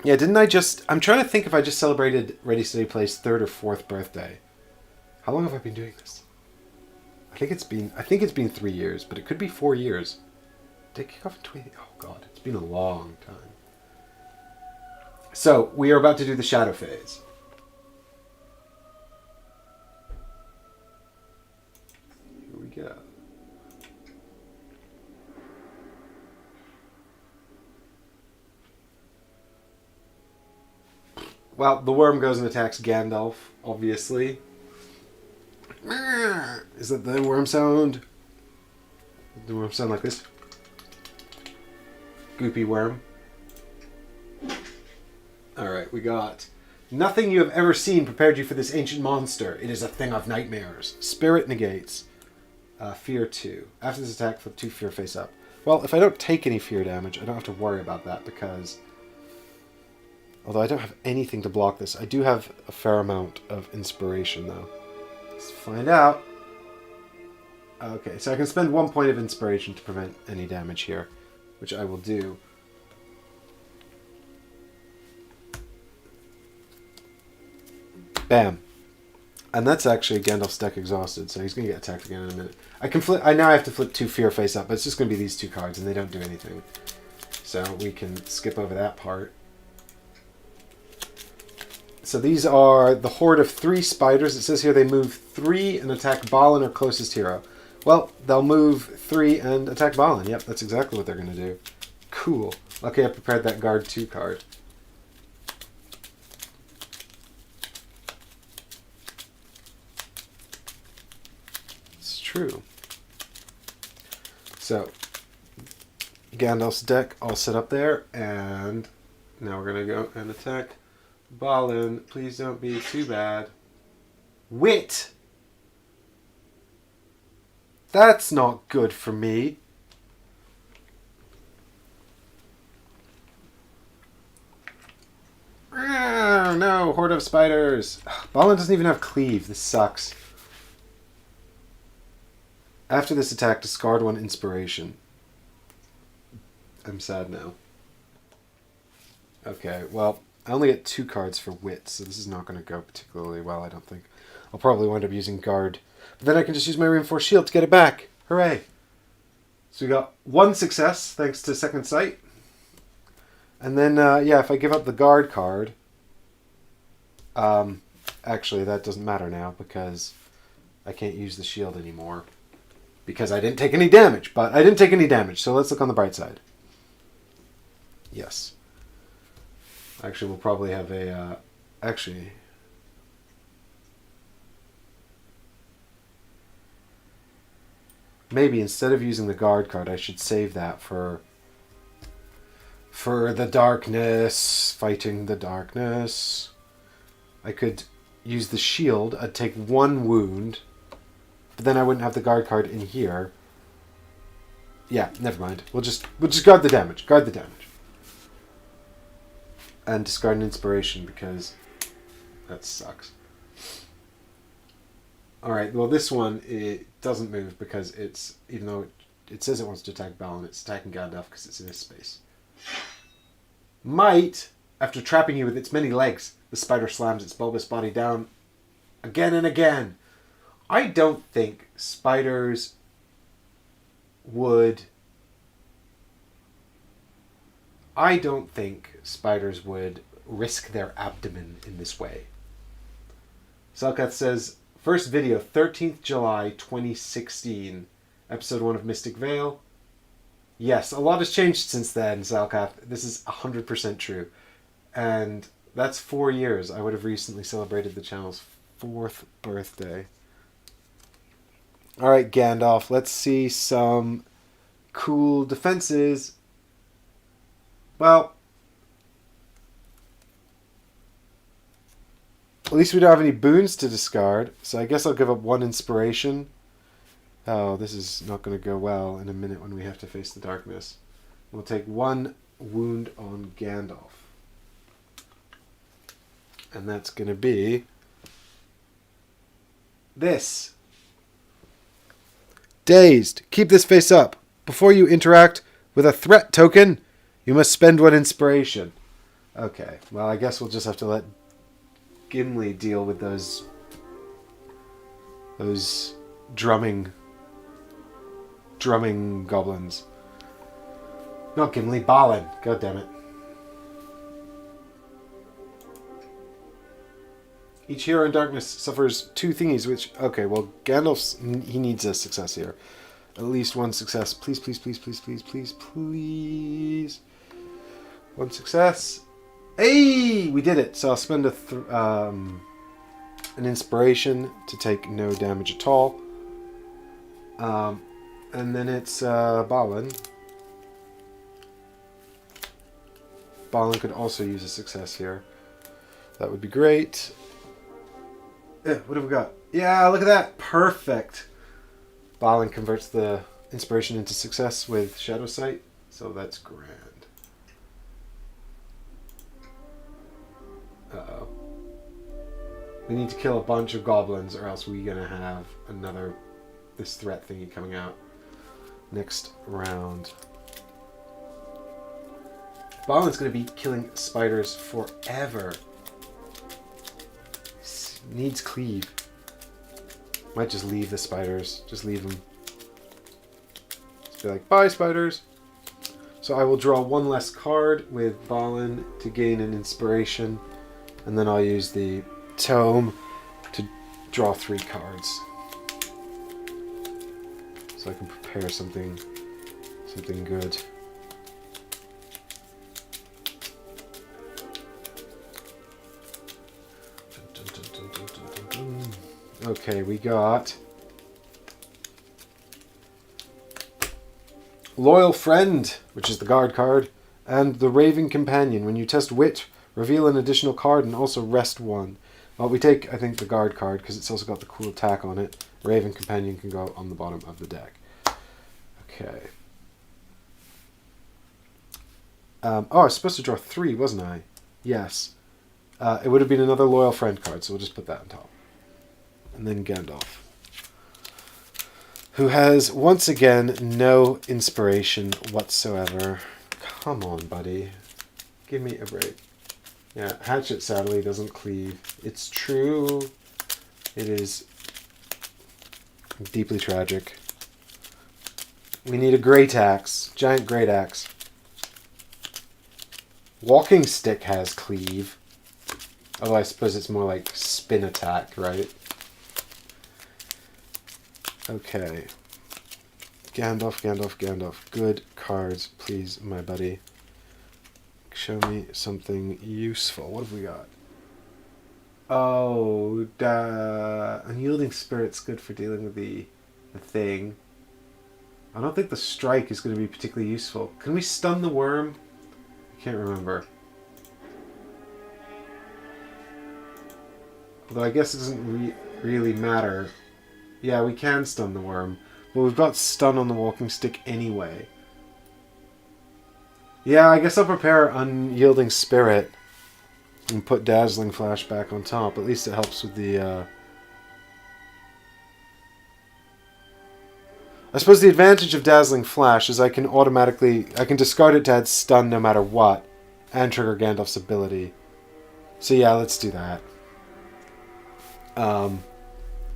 Yeah, didn't I just... I'm trying to think if I just celebrated Ready Steady Play's 3rd or 4th birthday. How long have I been doing this? I think it's been 3 years, but it could be 4 years. Did it kick off in 20... Oh god, it's been a long time. So, we are about to do the shadow phase. Here we go. Well, the worm goes and attacks Gandalf, obviously. Is that the worm sound? Does the worm sound like this? Goopy worm. Alright, we got... Nothing you have ever seen prepared you for this ancient monster. It is a thing of nightmares. Spirit negates. Fear 2. After this attack, flip 2 fear face up. Well, if I don't take any fear damage, I don't have to worry about that because... Although I don't have anything to block this, I do have a fair amount of inspiration, though. Let's find out. Okay, so I can spend 1 point of inspiration to prevent any damage here, which I will do. Bam. And that's actually Gandalf's deck exhausted, so he's going to get attacked again in a minute. I now have to flip 2 fear face up, but it's just going to be these 2 cards, and they don't do anything. So we can skip over that part. So these are the horde of 3 spiders. It says here they move 3 and attack Balin or closest hero. Well, they'll move 3 and attack Balin. Yep, that's exactly what they're going to do. Cool. Okay, I prepared that guard 2 card. It's true. So, Gandalf's deck all set up there, and now we're going to go and attack Balin. Please don't be too bad. Wit! That's not good for me. Oh, no, horde of spiders. Balin doesn't even have cleave. This sucks. After this attack, discard 1 inspiration. I'm sad now. Okay, well, I only get 2 cards for wit, so this is not going to go particularly well, I don't think. I'll probably wind up using guard. But then I can just use my reinforced shield to get it back. Hooray! So we got 1 success, thanks to Second Sight. And then, yeah, if I give up the guard card... actually, that doesn't matter now, because I can't use the shield anymore. Because I didn't take any damage, but I didn't take any damage, so let's look on the bright side. Yes. Actually, we'll probably have a... actually... Maybe instead of using the guard card, I should save that for the darkness. Fighting the darkness. I could use the shield. I'd take 1 wound. But then I wouldn't have the guard card in here. Yeah, never mind. We'll just guard the damage. Guard the damage. And discard an inspiration because that sucks. Alright, well this one, it doesn't move because it's, even though it says it wants to attack Balin, it's attacking Gandalf because it's in his space. Might, after trapping you with its many legs, the spider slams its bulbous body down again and again. I don't think spiders would I don't think spiders would risk their abdomen in this way. Selkath says, first video, 13th July 2016, episode 1 of Mystic Vale. Yes, a lot has changed since then, Selkath. This is 100% true. And that's 4 years. I would have recently celebrated the channel's 4th birthday. Alright, Gandalf, let's see some cool defenses. Well, at least we don't have any boons to discard, so I guess I'll give up 1 inspiration. Oh, this is not going to go well in a minute when we have to face the darkness. We'll take 1 wound on Gandalf. And that's going to be this. Dazed. Keep this face up. Before you interact with a threat token, you must spend 1 inspiration. Okay, well, I guess we'll just have to let Gimli deal with those drumming goblins. Not Gimli, Balin. God damn it. Each hero in darkness suffers 2 thingies, which... Okay, well, Gandalf's... He needs a success here. At least 1 success. Please, please, please, please, please, please, please. 1 success. Hey! We did it! So I'll spend an inspiration to take no damage at all. And then it's Balin. Balin could also use a success here. That would be great. What have we got? Yeah, look at that. Perfect. Balin converts the inspiration into success with Shadow Sight. So that's grand. Uh-oh. We need to kill a bunch of goblins or else we're going to have this threat thingy coming out next round. Balin's going to be killing spiders forever. Needs cleave. Might just leave the spiders. Just leave them. Just be like, bye spiders. So I will draw 1 less card with Balin to gain an inspiration. And then I'll use the tome to draw 3 cards. So I can prepare something good. Okay, we got Loyal Friend, which is the guard card, and the Raven Companion. When you test Wit, reveal an additional card and also rest 1. Well, we take, I think, the guard card because it's also got the cool attack on it. Raven Companion can go on the bottom of the deck. Okay. I was supposed to draw 3, wasn't I? Yes. It would have been another Loyal Friend card, so we'll just put that on top. And then Gandalf, who has, once again, no inspiration whatsoever. Come on, buddy. Give me a break. Yeah, Hatchet sadly doesn't cleave. It's true. It is deeply tragic. We need a great axe. Giant great axe. Walking Stick has cleave. Although I suppose it's more like spin attack, right? Okay. Gandalf, Gandalf, Gandalf. Good cards, please, my buddy. Show me something useful. What have we got? Oh, Unyielding Spirit's good for dealing with the thing. I don't think the Strike is going to be particularly useful. Can we stun the worm? I can't remember. Although I guess it doesn't really matter. Yeah, we can stun the worm. But we've got stun on the walking stick anyway. Yeah, I guess I'll prepare Unyielding Spirit and put Dazzling Flash back on top. At least it helps with the... I suppose the advantage of Dazzling Flash is I can discard it to add stun no matter what, and trigger Gandalf's ability. So yeah, let's do that.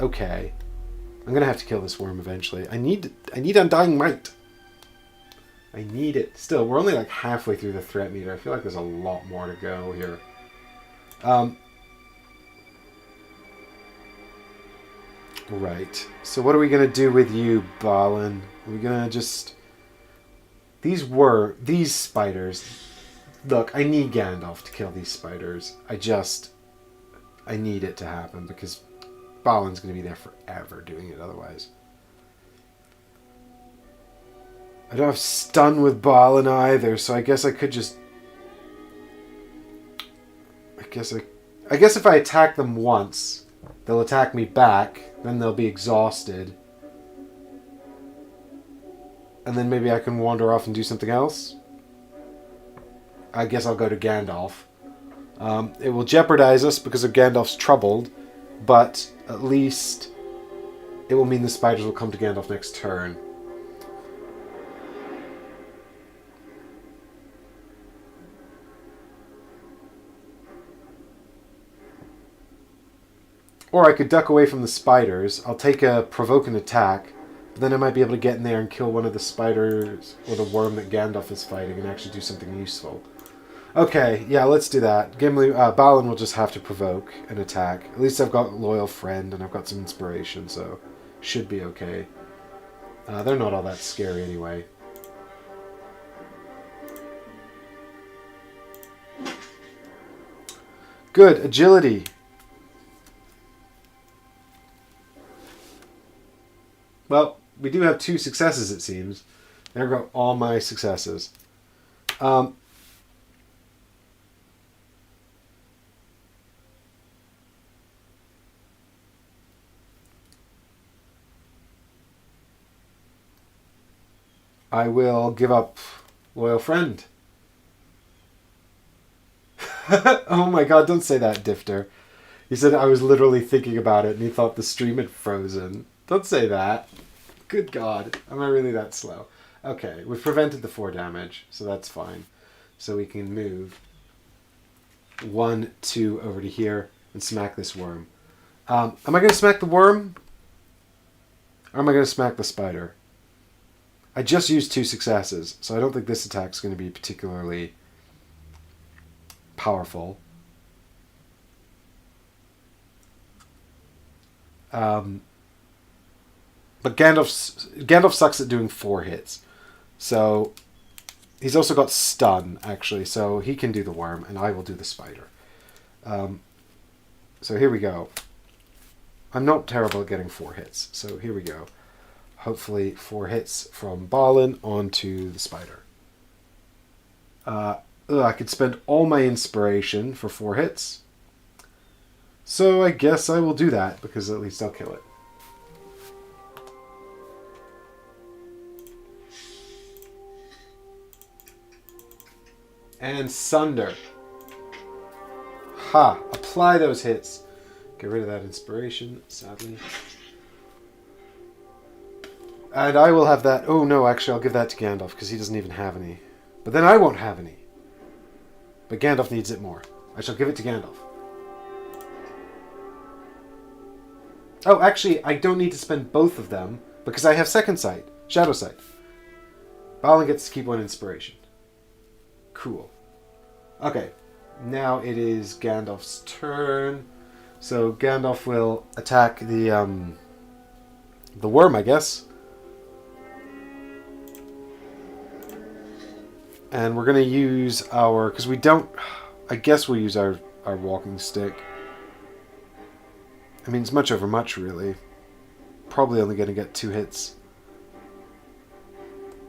Okay. I'm gonna have to kill this worm eventually. I need Undying Might. I need it. Still, we're only like halfway through the threat meter. I feel like there's a lot more to go here. Right. So what are we going to do with you, Balin? Are we going to just... These spiders... Look, I need Gandalf to kill these spiders. I need it to happen because Balin's going to be there forever doing it otherwise. I don't have stun with Balin either, so I guess I could just... I guess if I attack them once, they'll attack me back, then they'll be exhausted. And then maybe I can wander off and do something else. I guess I'll go to Gandalf. It will jeopardize us because of Gandalf's troubled, but at least it will mean the spiders will come to Gandalf next turn. Or I could duck away from the spiders. I'll take a provoke an attack, but then I might be able to get in there and kill one of the spiders or the worm that Gandalf is fighting and actually do something useful. Okay, yeah, let's do that. Balin will just have to provoke an attack. At least I've got Loyal Friend and I've got some inspiration, so should be okay. They're not all that scary anyway. Good, agility. Well, we do have 2 successes, it seems. There go all my successes. I will give up Loyal Friend. Oh my god, don't say that, Difter. He said I was literally thinking about it and he thought the stream had frozen. Don't say that. Good god, am I really that slow? Okay, we've prevented the 4 damage, so that's fine. So we can move 1, 2 over to here and smack this worm. Am I going to smack the worm? Or am I going to smack the spider? I just used 2 successes, so I don't think this attack is going to be particularly powerful. But Gandalf sucks at doing 4 hits. So he's also got stun, actually, so he can do the worm, and I will do the spider. So here we go. I'm not terrible at getting 4 hits, so here we go. Hopefully 4 hits from Balin onto the spider. I could spend all my inspiration for 4 hits. So I guess I will do that, because at least I'll kill it. And Sunder. Ha! Apply those hits. Get rid of that inspiration, sadly. And I will have that... Oh, no, actually, I'll give that to Gandalf, because he doesn't even have any. But then I won't have any. But Gandalf needs it more. I shall give it to Gandalf. Oh, actually, I don't need to spend both of them, because I have Second Sight. Shadow Sight. Balin gets to keep 1 inspiration. Cool. Okay, now it is Gandalf's turn. So Gandalf will attack the worm, I guess. And we're going to use our... Because we don't... I guess we'll use our walking stick. I mean, it's much over much, really. Probably only going to get 2 hits.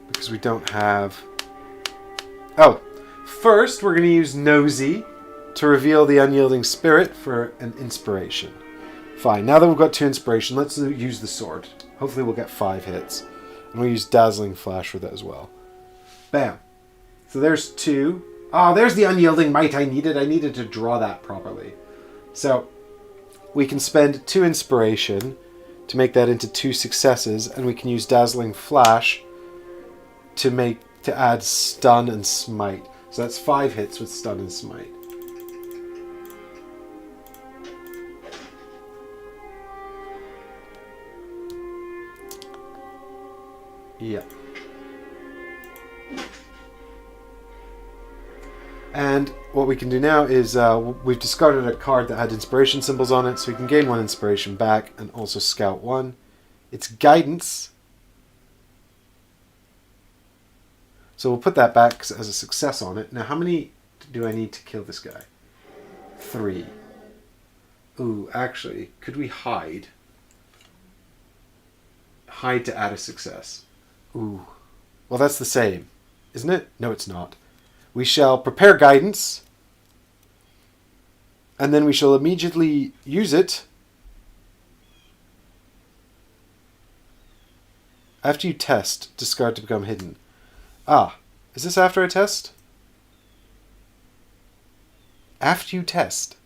Because we don't have... Oh! First, we're going to use Nosy to reveal the Unyielding Spirit for an inspiration. Fine. Now that we've got 2 inspiration, let's use the sword. Hopefully we'll get 5 hits. And we'll use Dazzling Flash for that as well. Bam. So there's 2. Oh, there's the Unyielding Might I needed. I needed to draw that properly. So we can spend 2 inspiration to make that into 2 successes, and we can use Dazzling Flash to add Stun and Smite. So that's 5 hits with Stun and Smite. Yeah. And what we can do now is we've discarded a card that had inspiration symbols on it, so we can gain 1 inspiration back and also scout 1. It's guidance. So we'll put that back as a success on it. Now, how many do I need to kill this guy? 3. Ooh, actually, could we hide? Hide to add a success. Ooh. Well, that's the same, isn't it? No, it's not. We shall prepare guidance, and then we shall immediately use it after you test. Discard to become hidden. Ah, is this after a test? After you test,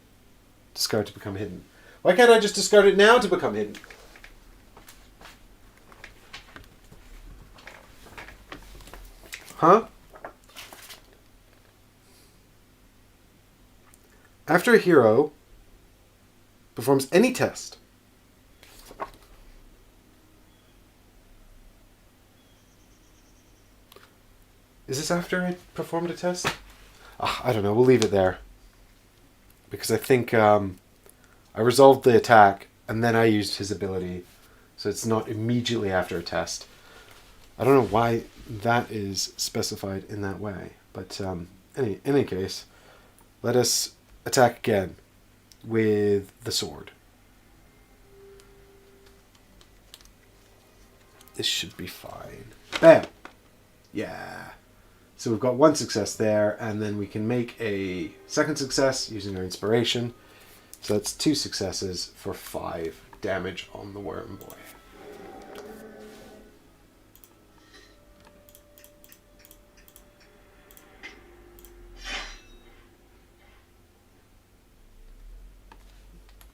discard to become hidden. Why can't I just discard it now to become hidden? Huh? After a hero performs any test, is this after I performed a test? I don't know. We'll leave it there. Because I think I resolved the attack and then I used his ability. So it's not immediately after a test. I don't know why that is specified in that way. But in any case, let us attack again with the sword. This should be fine. Bam! Yeah. So we've got 1 success there, and then we can make a second success using our inspiration. So that's 2 successes for 5 damage on the worm boy.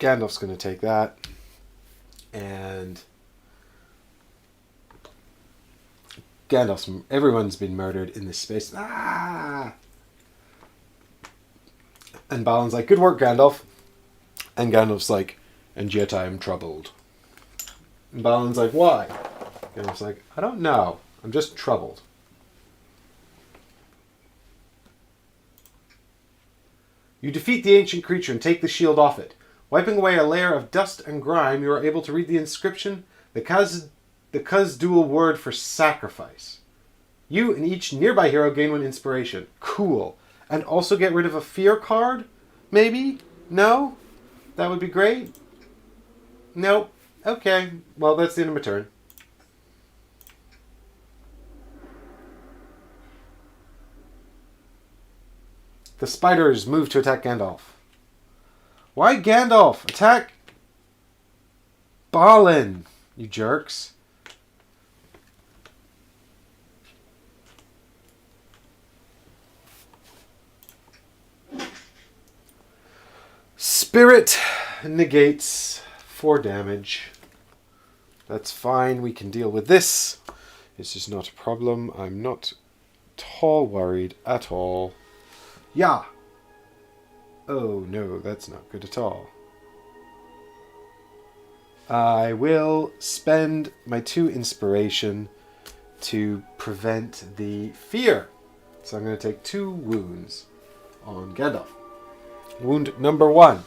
Gandalf's going to take that, and everyone's been murdered in this space. Ah! And Balin's like, good work, Gandalf. And Gandalf's like, and yet I am troubled. And Balin's like, why? Gandalf's like, I don't know. I'm just troubled. You defeat the ancient creature and take the shield off it. Wiping away a layer of dust and grime, you are able to read the inscription, the Khazd-dûl word for sacrifice. You and each nearby hero gain 1 inspiration. Cool. And also get rid of a fear card? Maybe? No? That would be great? Nope. Okay. Well, that's the end of my turn. The spiders move to attack Gandalf. Why Gandalf? Attack Balin, you jerks. Spirit negates 4 damage. That's fine. We can deal with this. It's just not a problem. I'm not at all worried at all. Yeah. Oh no, that's not good at all. I will spend my 2 inspiration to prevent the fear. So I'm going to take 2 wounds on Gandalf. Wound number 1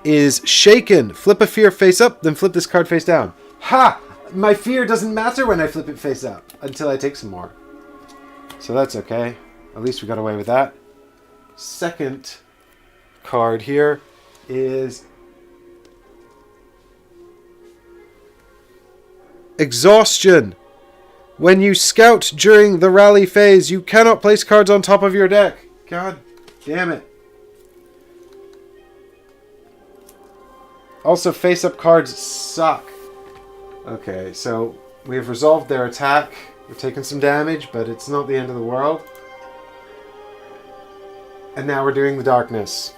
is shaken. Flip a fear face up, then flip this card face down. Ha! My fear doesn't matter when I flip it face up until I take some more. So that's okay. At least we got away with that. Second card here is exhaustion. When you scout during the rally phase, you cannot place cards on top of your deck. God damn it. Also, face-up cards suck. Okay, so we have resolved their attack. We're taking some damage, but it's not the end of the world. And now we're doing the darkness.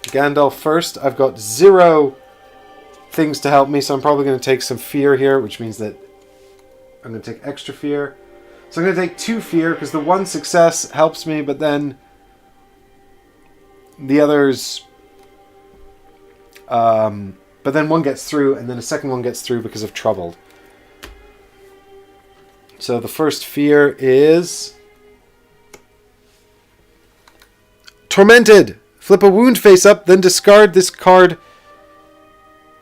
Gandalf first. I've got 0 things to help me, so I'm probably going to take some fear here, which means that I'm going to take extra fear. So I'm going to take 2 fear, because the 1 success helps me, but then the others... but then 1 gets through, and then a second 1 gets through because of troubled. So the first fear is Tormented. Flip a wound face up, then discard this card.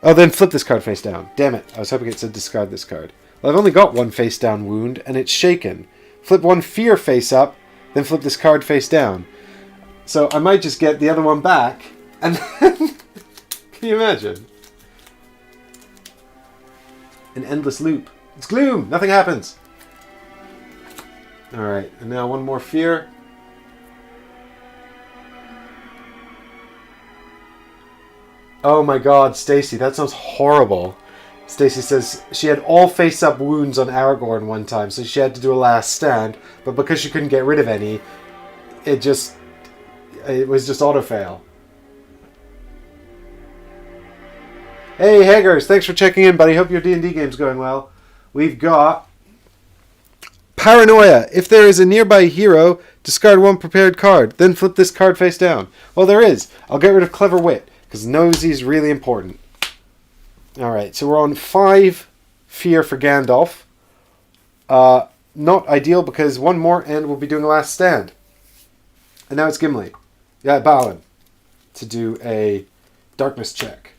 Oh, then flip this card face down. Damn it. I was hoping it said discard this card. Well, I've only got one face down wound, and it's shaken. Flip one fear face up, then flip this card face down. So I might just get the other one back, and then... Can you imagine? An endless loop. It's gloom! Nothing happens! Alright, and now one more fear. Oh my god, Stacy, that sounds horrible. Stacy says she had all face-up wounds on Aragorn one time, so she had to do a last stand, but because she couldn't get rid of any, it was just auto-fail. Hey, Haggers, thanks for checking in, buddy. Hope your D&D game's going well. We've got Paranoia. If there is a nearby hero, discard one prepared card, then flip this card face down. Well, there is. I'll get rid of Clever Wit, because Nosy is really important. Alright, so we're on 5 fear for Gandalf. Not ideal, because one more and we'll be doing a last stand. And now it's Gimli. Yeah, Balin. To do a darkness check.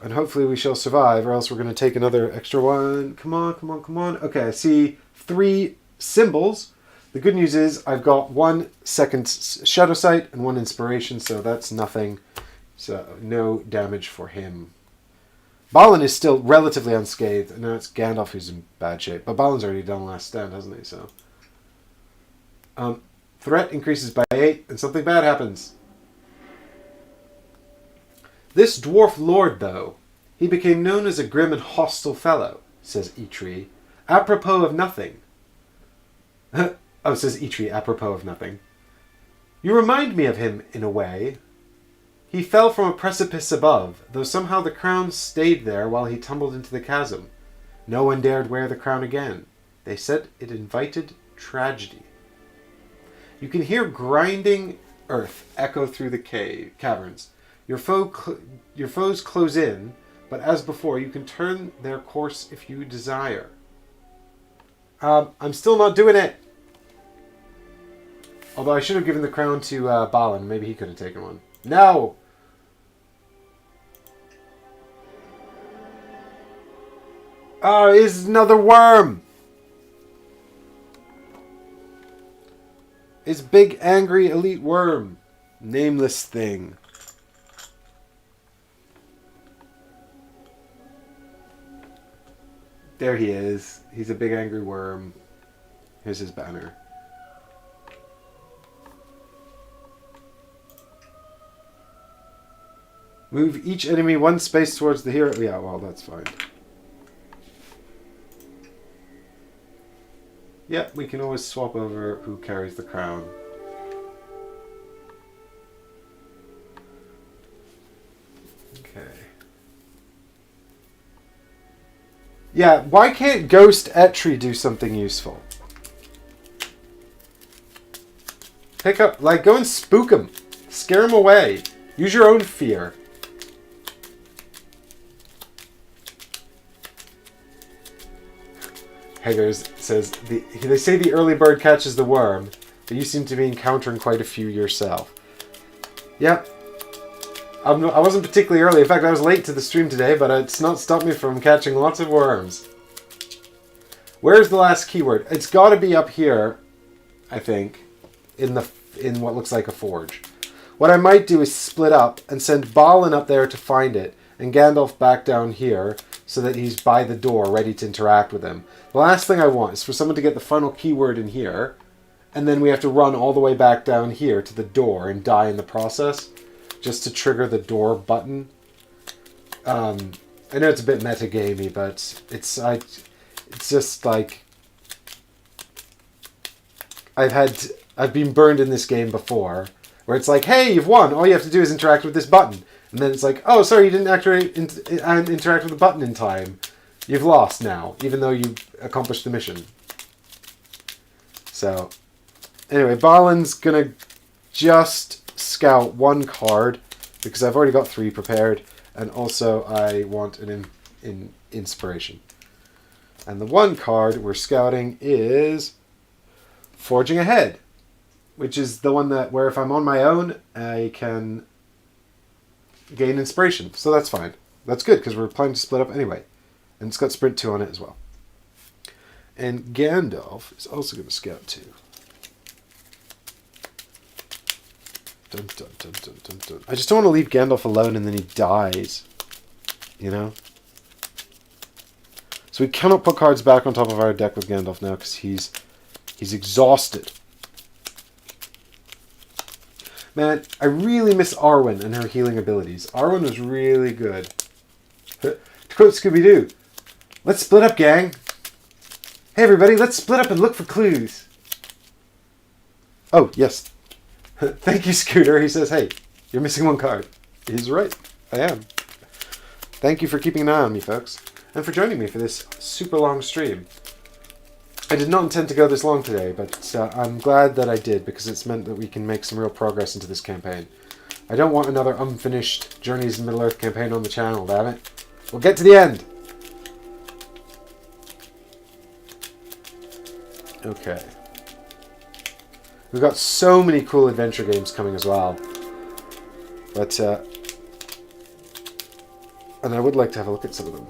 And hopefully we shall survive, or else we're going to take another extra one. Come on, come on, come on. Okay, I see 3 symbols. The good news is I've got 1 second Shadow Sight and 1 Inspiration, so that's nothing. So no damage for him. Balin is still relatively unscathed, and now it's Gandalf who's in bad shape. But Balin's already done last stand, hasn't he? So threat increases by 8, and something bad happens. This dwarf lord, though, he became known as a grim and hostile fellow, says Eitri, apropos of nothing. Oh, says Eitri, apropos of nothing. You remind me of him, in a way. He fell from a precipice above, though somehow the crown stayed there while he tumbled into the chasm. No one dared wear the crown again. They said it invited tragedy. You can hear grinding earth echo through the caverns. Your foes close in, but as before, you can turn their course if you desire. I'm still not doing it. Although I should have given the crown to Balin. Maybe he could have taken one. No! Oh, it's another worm! It's big, angry, elite worm. Nameless thing. There he is. He's a big, angry worm. Here's his banner. Move each enemy 1 space towards the hero. Yeah, well, that's fine. Yep, we can always swap over who carries the crown. Okay. Yeah, why can't Ghost Etri do something useful? Pick up, like, go and spook him. Scare him away. Use your own fear. Haggers says, they say the early bird catches the worm, but you seem to be encountering quite a few yourself. Yep. I wasn't particularly early. In fact, I was late to the stream today, but it's not stopped me from catching lots of worms. Where's the last keyword? It's got to be up here, I think, in what looks like a forge. What I might do is split up and send Balin up there to find it, and Gandalf back down here, so that he's by the door, ready to interact with him. The last thing I want is for someone to get the final keyword in here, and then we have to run all the way back down here to the door and die in the process, just to trigger the door button. I know it's a bit meta-gamey, but it's just like... I've been burned in this game before, where it's like, hey, you've won, all you have to do is interact with this button. And then it's like, oh, sorry, you didn't actually interact with the button in time. You've lost now, even though you accomplished the mission. So, anyway, Balin's going to just scout 1 card, because I've already got 3 prepared, and also I want an inspiration. And the 1 card we're scouting is Forging Ahead. which is the one where if I'm on my own, I can gain inspiration. So that's fine. That's good, because we're planning to split up anyway. And it's got Sprint 2 on it as well. And Gandalf is also going to scout 2. Dun, dun, dun, dun, dun, dun. I just don't want to leave Gandalf alone and then he dies. You know? So we cannot put cards back on top of our deck with Gandalf now because he's exhausted. Man, I really miss Arwen and her healing abilities. Arwen was really good. To quote Scooby-Doo, let's split up, gang. Hey, everybody, let's split up and look for clues. Oh, yes. Thank you, Scooter. He says, hey, you're missing one card. He's right. I am. Thank you for keeping an eye on me, folks. And for joining me for this super long stream. I did not intend to go this long today, but I'm glad that I did, because it's meant that we can make some real progress into this campaign. I don't want another unfinished Journeys in Middle-earth campaign on the channel, damn it. We'll get to the end. Okay. We've got so many cool adventure games coming as well. But, and I would like to have a look at some of them.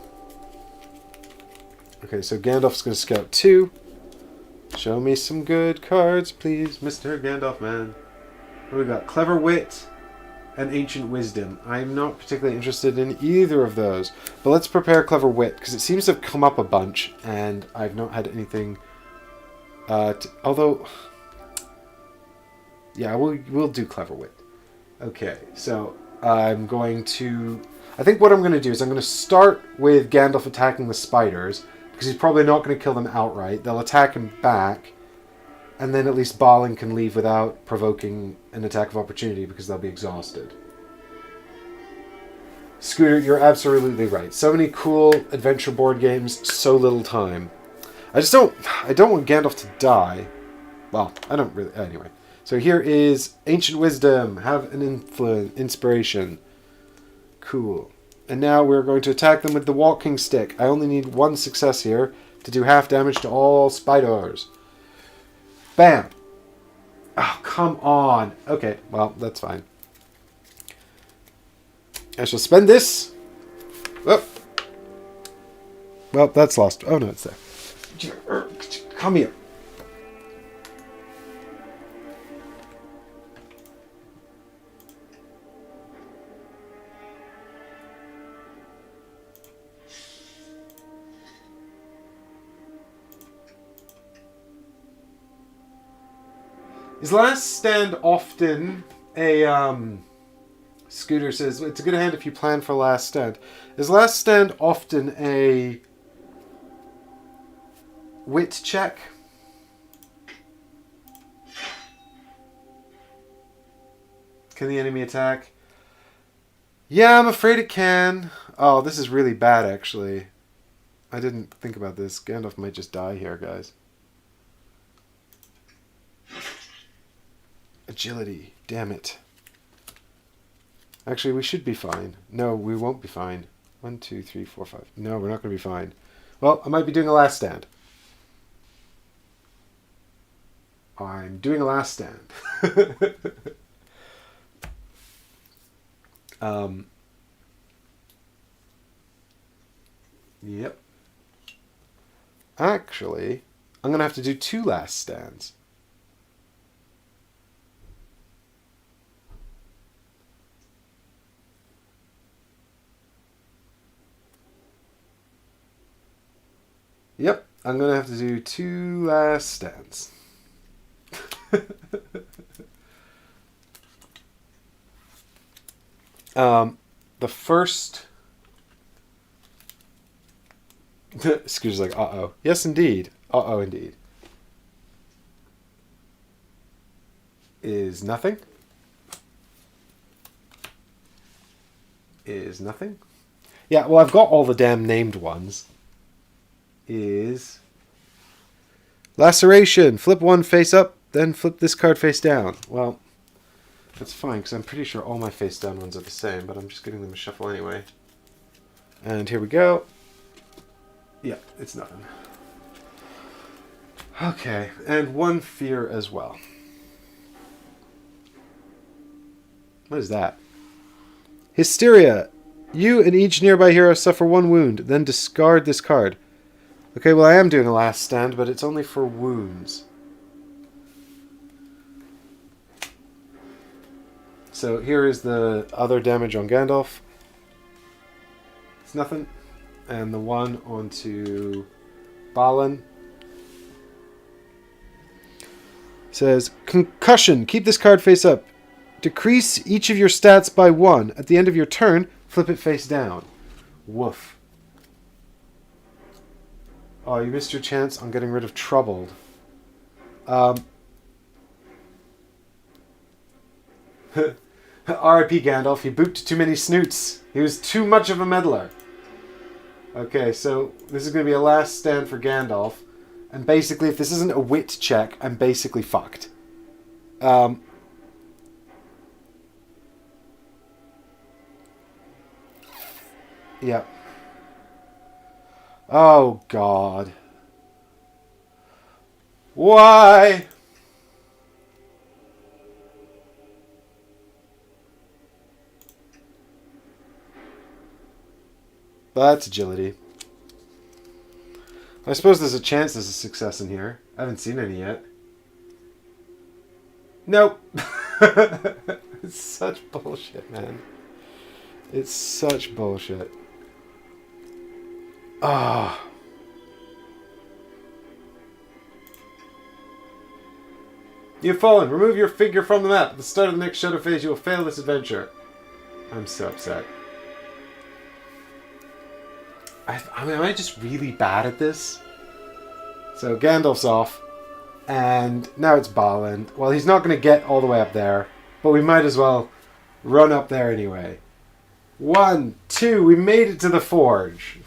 Okay, so Gandalf's going to scout 2. Show me some good cards, please, Mr. Gandalf, man. What do we got? Clever Wit and Ancient Wisdom. I'm not particularly interested in either of those. But let's prepare Clever Wit, because it seems to have come up a bunch, and I've not had anything... although... Yeah, we'll do Clever Wit. Okay, so I'm going to... I think what I'm going to do is I'm going to start with Gandalf attacking the spiders, because he's probably not going to kill them outright. They'll attack him back, and then at least Balin can leave without provoking an attack of opportunity, because they'll be exhausted. Scooter, you're absolutely right. So many cool adventure board games, so little time. I don't want Gandalf to die. Well, I don't really... Anyway. So here is Ancient Wisdom. Have an inspiration. Cool. And now we're going to attack them with the walking stick. I only need one success here to do half damage to all spiders. Bam! Oh, come on. Okay, well, that's fine. I shall spend this. Oh. Well, that's lost. Oh, no, it's there. Come here. Is last stand often a, Scooter says, it's a good hand if you plan for last stand. Is last stand often a wit check? Can the enemy attack? Yeah, I'm afraid it can. Oh, this is really bad, actually. I didn't think about this. Gandalf might just die here, guys. Agility. Damn it. Actually, we should be fine. No, we won't be fine. 1, 2, 3, 4, 5. No, we're not going to be fine. Well, I might be doing a last stand. I'm doing a last stand. Yep. Actually, I'm going to have to do 2 last stands. Yep, I'm going to have to do 2 last stands. The first... Scooter's like, uh-oh. Yes, indeed. Uh-oh, indeed. Is nothing. Is nothing. Yeah, well, I've got all the damn named ones. Is laceration. Flip 1 face up, then flip this card face down. Well, that's fine, because I'm pretty sure all my face down ones are the same, but I'm just giving them a shuffle anyway. And here we go. Yeah, it's nothing. Okay, and 1 fear as well. What is that? Hysteria. You and each nearby hero suffer 1 wound, then discard this card. Okay, well I am doing a last stand, but it's only for wounds. So here is the other damage on Gandalf. It's nothing. And the one onto Balin. Says, concussion. Keep this card face up. Decrease each of your stats by 1. At the end of your turn, flip it face down. Woof. Oh, you missed your chance on getting rid of Troubled. R.I.P. Gandalf. He booped too many snoots. He was too much of a meddler. Okay, so this is going to be a last stand for Gandalf. And basically, if this isn't a wit check, I'm basically fucked. Yeah. Oh, God. Why? That's agility. I suppose there's a chance there's a success in here. I haven't seen any yet. Nope. It's such bullshit, man. It's such bullshit. Ah. You've fallen. Remove your figure from the map. At the start of the next shadow phase, you will fail this adventure. I'm so upset. I mean, am I just really bad at this? So Gandalf's off. And now it's Balin. Well, he's not going to get all the way up there. But we might as well run up there anyway. 1, 2. We made it to the forge.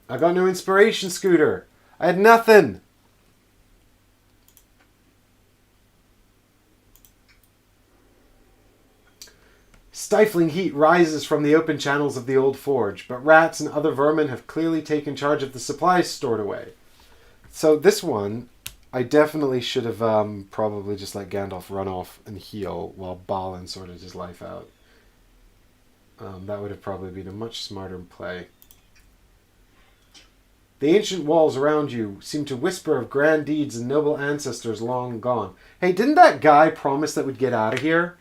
I got no inspiration, Scooter. I had nothing. Stifling heat rises from the open channels of the old forge, but rats and other vermin have clearly taken charge of the supplies stored away. So this one, I definitely should have probably just let Gandalf run off and heal while Balin sorted his life out. That would have probably been a much smarter play. The ancient walls around you seem to whisper of grand deeds and noble ancestors long gone. Hey, didn't that guy promise that we'd get out of here?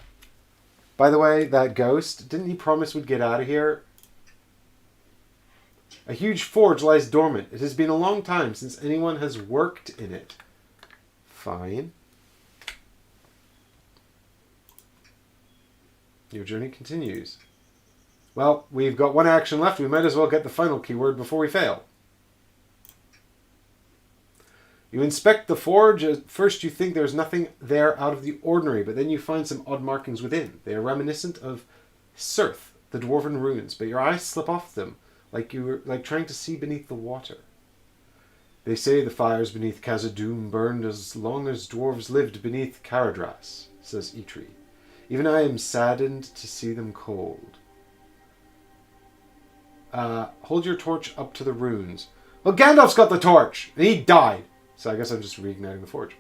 By the way, that ghost, didn't he promise we'd get out of here? A huge forge lies dormant. It has been a long time since anyone has worked in it. Fine. Your journey continues. Well, we've got 1 action left. We might as well get the final keyword before we fail. You inspect the forge. At first you think there's nothing there out of the ordinary, but then you find some odd markings within. They are reminiscent of Cirth, the dwarven runes, but your eyes slip off them, like trying to see beneath the water. They say the fires beneath Khazad-dûm burned as long as dwarves lived beneath Caradhras, says Eitri. Even I am saddened to see them cold. Hold your torch up to the runes. Well, Gandalf's got the torch, and he died. So I guess I'm just reigniting the forge.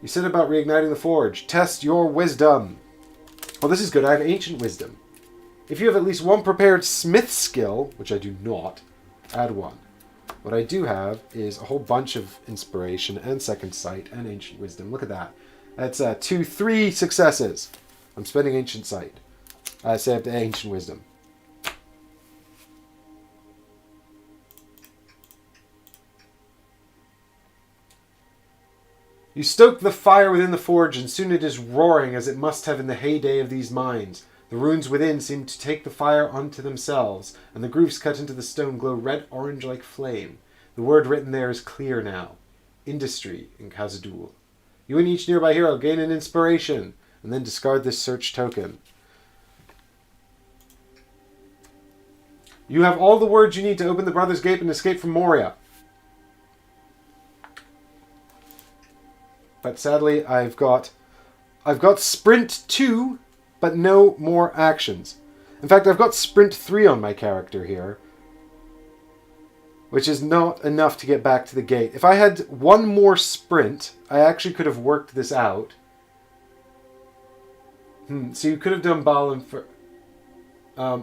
You said about reigniting the forge. Test your wisdom. Well, this is good. I have ancient wisdom. If you have at least 1 prepared smith skill, which I do not, add 1. What I do have is a whole bunch of inspiration and second sight and ancient wisdom. Look at that. That's 3 successes. I'm spending ancient sight. I say I have the ancient wisdom. You stoke the fire within the forge, and soon it is roaring as it must have in the heyday of these mines. The runes within seem to take the fire unto themselves, and the grooves cut into the stone glow red-orange like flame. The word written there is clear now. Industry in Khazad-dûm. You and each nearby hero gain an inspiration, and then discard this search token. You have all the words you need to open the Brothers' Gate and escape from Moria. But sadly, I've got Sprint 2, but no more actions. In fact, I've got Sprint 3 on my character here. which is not enough to get back to the gate. If I had one more sprint, I actually could have worked this out. So you could have done Balin for... I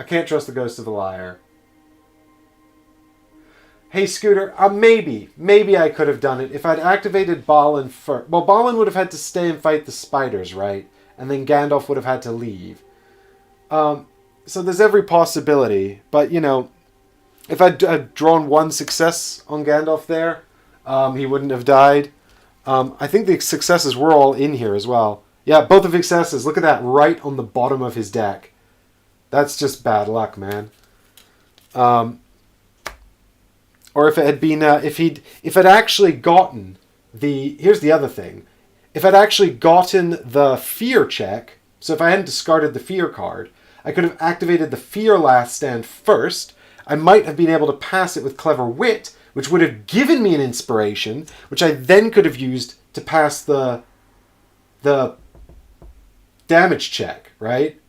can't trust the ghost of the liar. Hey, Scooter, maybe I could have done it if I'd activated Balin first. Well, Balin would have had to stay and fight the spiders, right? And then Gandalf would have had to leave. So there's every possibility. But, you know, if I'd drawn one success on Gandalf there, he wouldn't have died. I think the successes were all in here as well. Yeah, both of his successes. Look at that, right on the bottom of his deck. That's just bad luck, man. Or if it had been, if I'd actually gotten here's the other thing. If I'd actually gotten the fear check, so if I hadn't discarded the fear card, I could have activated the fear last stand first. I might have been able to pass it with Clever Wit, which would have given me an inspiration, which I then could have used to pass the damage check, right?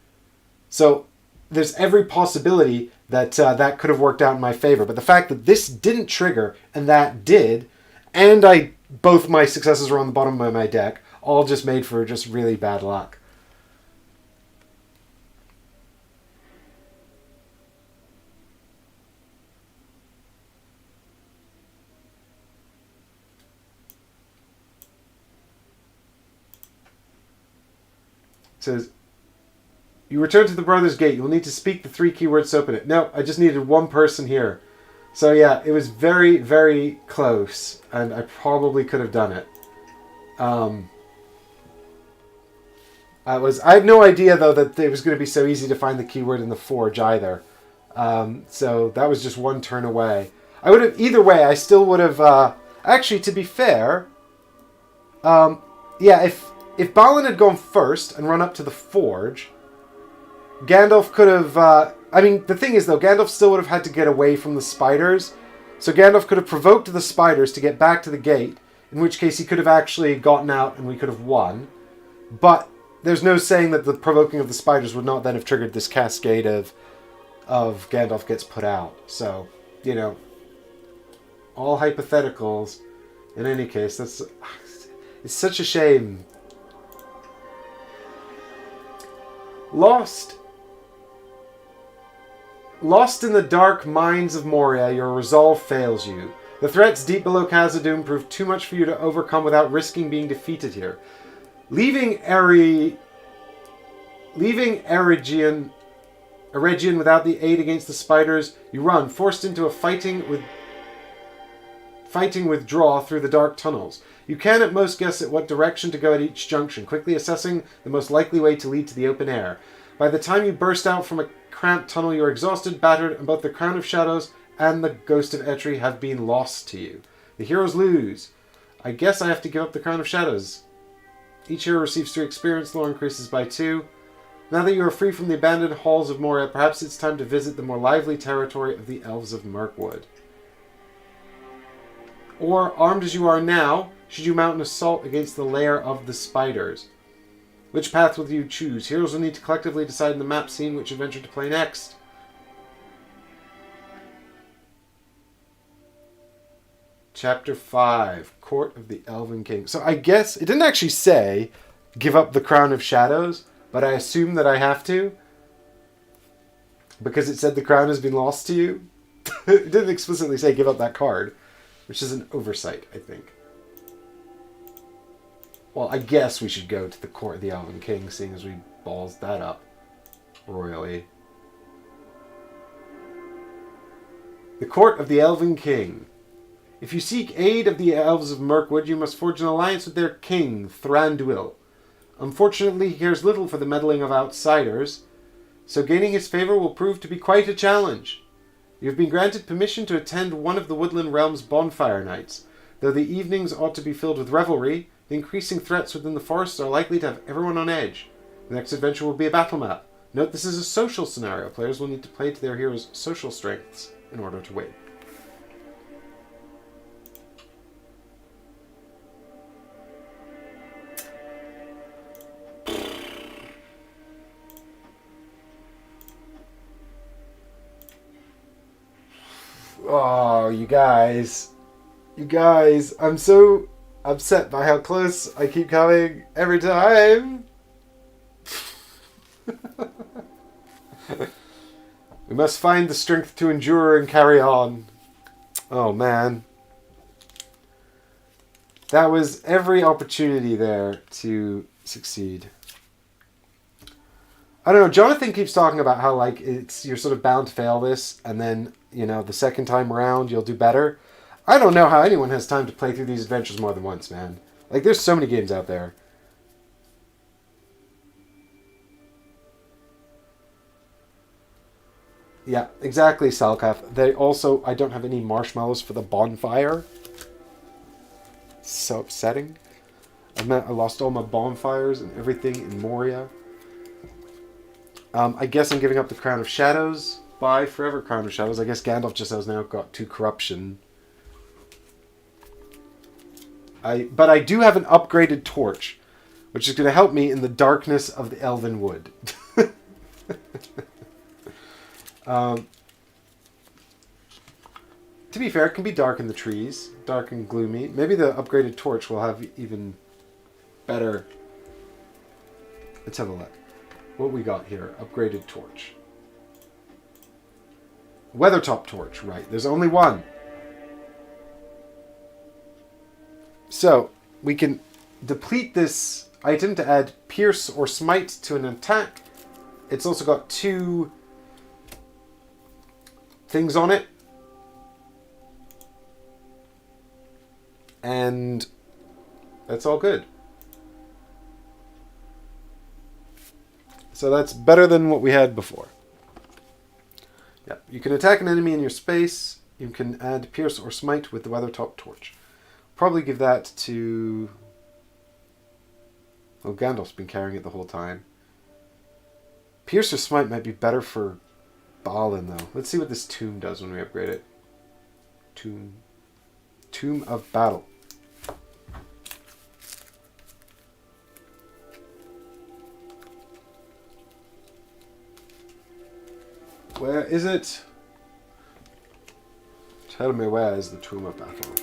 So there's every possibility that that could have worked out in my favor. But the fact that this didn't trigger and that did, and both my successes were on the bottom of my deck, all just made for just really bad luck. It says, you return to the Brothers' Gate. You will need to speak the 3 keywords to open it. No, I just needed one person here. So yeah, it was very, very close. And I probably could have done it. I had no idea, though, that it was going to be so easy to find the keyword in the Forge either. So that was just one turn away. I would have, either way, I still would have... actually, to be fair... yeah, if Balin had gone first and run up to the Forge... Gandalf could have... I mean, the thing is, though, Gandalf still would have had to get away from the spiders. So Gandalf could have provoked the spiders to get back to the gate, in which case he could have actually gotten out and we could have won. But there's no saying that the provoking of the spiders would not then have triggered this cascade of Gandalf gets put out. So, you know, all hypotheticals. In any case, it's such a shame. Lost in the dark mines of Moria, your resolve fails you. The threats deep below Khazad-dûm prove too much for you to overcome without risking being defeated here. Leaving Eregion without the aid against the spiders, you run, forced into a fighting withdrawal through the dark tunnels. You can at most guess at what direction to go at each junction, quickly assessing the most likely way to lead to the open air. By the time you burst out from a cramped tunnel, you are exhausted, battered, and both the Crown of Shadows and the Ghost of Etri have been lost to you. The heroes lose. I guess I have to give up the Crown of Shadows. Each hero receives 3 experience, lore increases by 2. Now that you are free from the abandoned halls of Moria, perhaps it's time to visit the more lively territory of the Elves of Mirkwood. Or, armed as you are now, should you mount an assault against the lair of the spiders? Which path will you choose? Heroes will need to collectively decide in the map scene which adventure to play next. Chapter 5, Court of the Elven King. So I guess, it didn't actually say, give up the Crown of Shadows, but I assume that I have to. Because it said the crown has been lost to you. It didn't explicitly say give up that card, which is an oversight, I think. Well, I guess we should go to the Court of the Elven King, seeing as we balls that up royally. The Court of the Elven King. If you seek aid of the Elves of Mirkwood, you must forge an alliance with their king, Thranduil. Unfortunately, he cares little for the meddling of outsiders, so gaining his favor will prove to be quite a challenge. You have been granted permission to attend one of the Woodland Realm's bonfire nights. Though the evenings ought to be filled with revelry, the increasing threats within the forests are likely to have everyone on edge. The next adventure will be a battle map. Note this is a social scenario. Players will need to play to their heroes' social strengths in order to win. Oh, you guys. You guys. I'm so upset by how close I keep coming every time. We must find the strength to endure and carry on. Oh, man. That was every opportunity there to succeed. I don't know. Jonathan keeps talking about how, like, you're sort of bound to fail this, and then, you know, the second time around you'll do better. I don't know how anyone has time to play through these adventures more than once, man. Like, there's so many games out there. Yeah, exactly, Salkath. They also, I don't have any marshmallows for the bonfire. So upsetting. I lost all my bonfires and everything in Moria. I guess I'm giving up the Crown of Shadows. Bye forever, Crown of Shadows. I guess Gandalf just has now got 2 corruption. But I do have an upgraded torch, which is going to help me in the darkness of the Elven Wood. To be fair, it can be dark in the trees, dark and gloomy. Maybe the upgraded torch will have even better. Let's have a look. What we got here? Upgraded torch. Weathertop torch, right. There's only one. So, we can deplete this item to add Pierce or Smite to an attack. It's also got 2 things on it. And that's all good. So that's better than what we had before. Yeah, you can attack an enemy in your space. You can add Pierce or Smite with the Weathertop Torch. Probably give that to... Well, Gandalf's been carrying it the whole time. Pierce or Smite might be better for Balin, though. Let's see what this tomb does when we upgrade it. Tomb of Battle. Where is it? Tell me, where is the Tomb of Battle?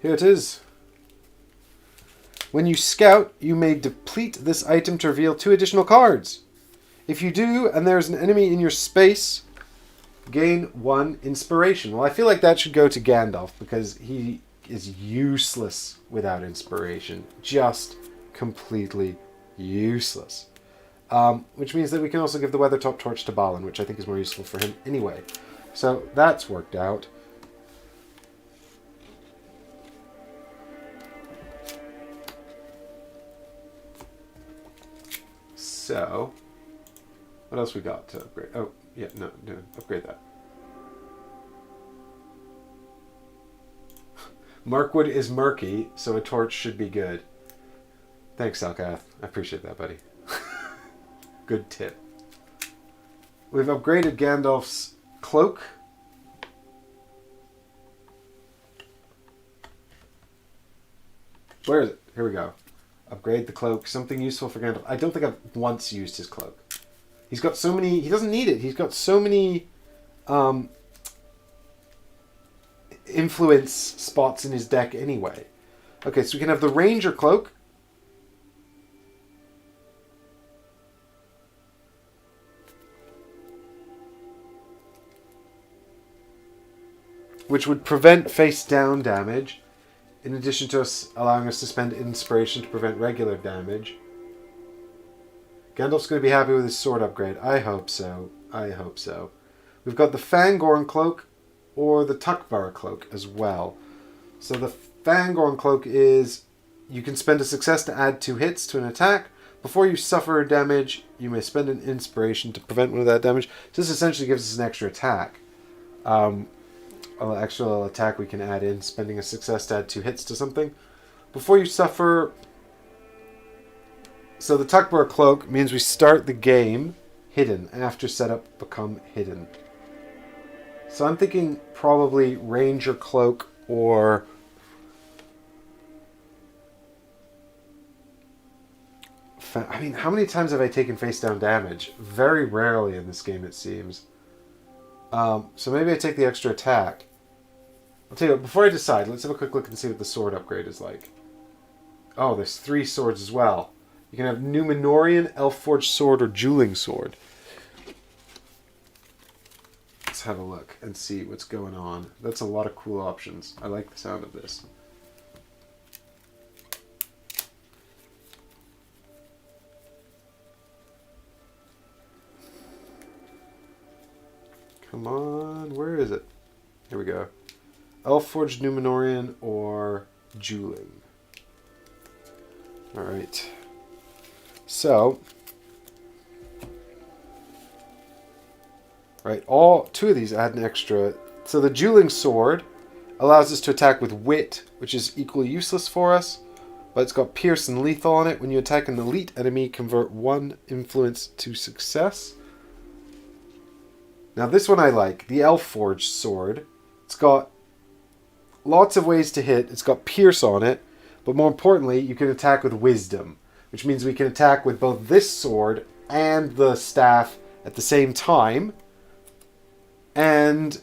Here it is. When you scout, you may deplete this item to reveal 2 additional cards. If you do, and there's an enemy in your space, gain 1 inspiration. Well, I feel like that should go to Gandalf, because he is useless without inspiration. Just completely useless. Which means that we can also give the Weathertop Torch to Balin, which I think is more useful for him anyway. So that's worked out. So, what else we got to upgrade? Oh, yeah, no, upgrade that. Markwood is murky, so a torch should be good. Thanks, Salkath. I appreciate that, buddy. Good tip. We've upgraded Gandalf's cloak. Where is it? Here we go. Upgrade the cloak. Something useful for Gandalf. I don't think I've once used his cloak. He's got so many... He doesn't need it. He's got so many influence spots in his deck anyway. Okay, so we can have the Ranger cloak. Which would prevent face-down damage, in addition to us allowing us to spend inspiration to prevent regular damage. Gandalf's going to be happy with his sword upgrade. I hope so. I hope so. We've got the Fangorn cloak or the Tuckbar cloak as well. So the Fangorn cloak is you can spend a success to add 2 hits to an attack. Before you suffer damage, you may spend an inspiration to prevent one of that damage. So this essentially gives us an extra attack. An extra attack we can add in, spending a success to add 2 hits to something. Before you suffer... So the Tuckbar cloak means we start the game hidden. After setup, become hidden. So I'm thinking probably Ranger cloak or... defense. I mean, how many times have I taken face down damage? Very rarely in this game, it seems. So maybe I take the extra attack. I'll tell you what, before I decide, let's have a quick look and see what the sword upgrade is like. Oh, there's 3 swords as well. You can have Numenorian, Elf-Forged Sword, or Dueling Sword. Let's have a look and see what's going on. That's a lot of cool options. I like the sound of this. Come on, where is it? Here we go. Elf-Forged Numenorian or Dueling. Alright. So, right, all 2 of these add an extra. So the Dueling Sword allows us to attack with Wit, which is equally useless for us, but it's got Pierce and Lethal on it. When you attack an elite enemy, convert 1 influence to success. Now this one I like, the Elf-Forged Sword. It's got lots of ways to hit. It's got Pierce on it, but more importantly, you can attack with Wisdom, which means we can attack with both this sword and the staff at the same time, and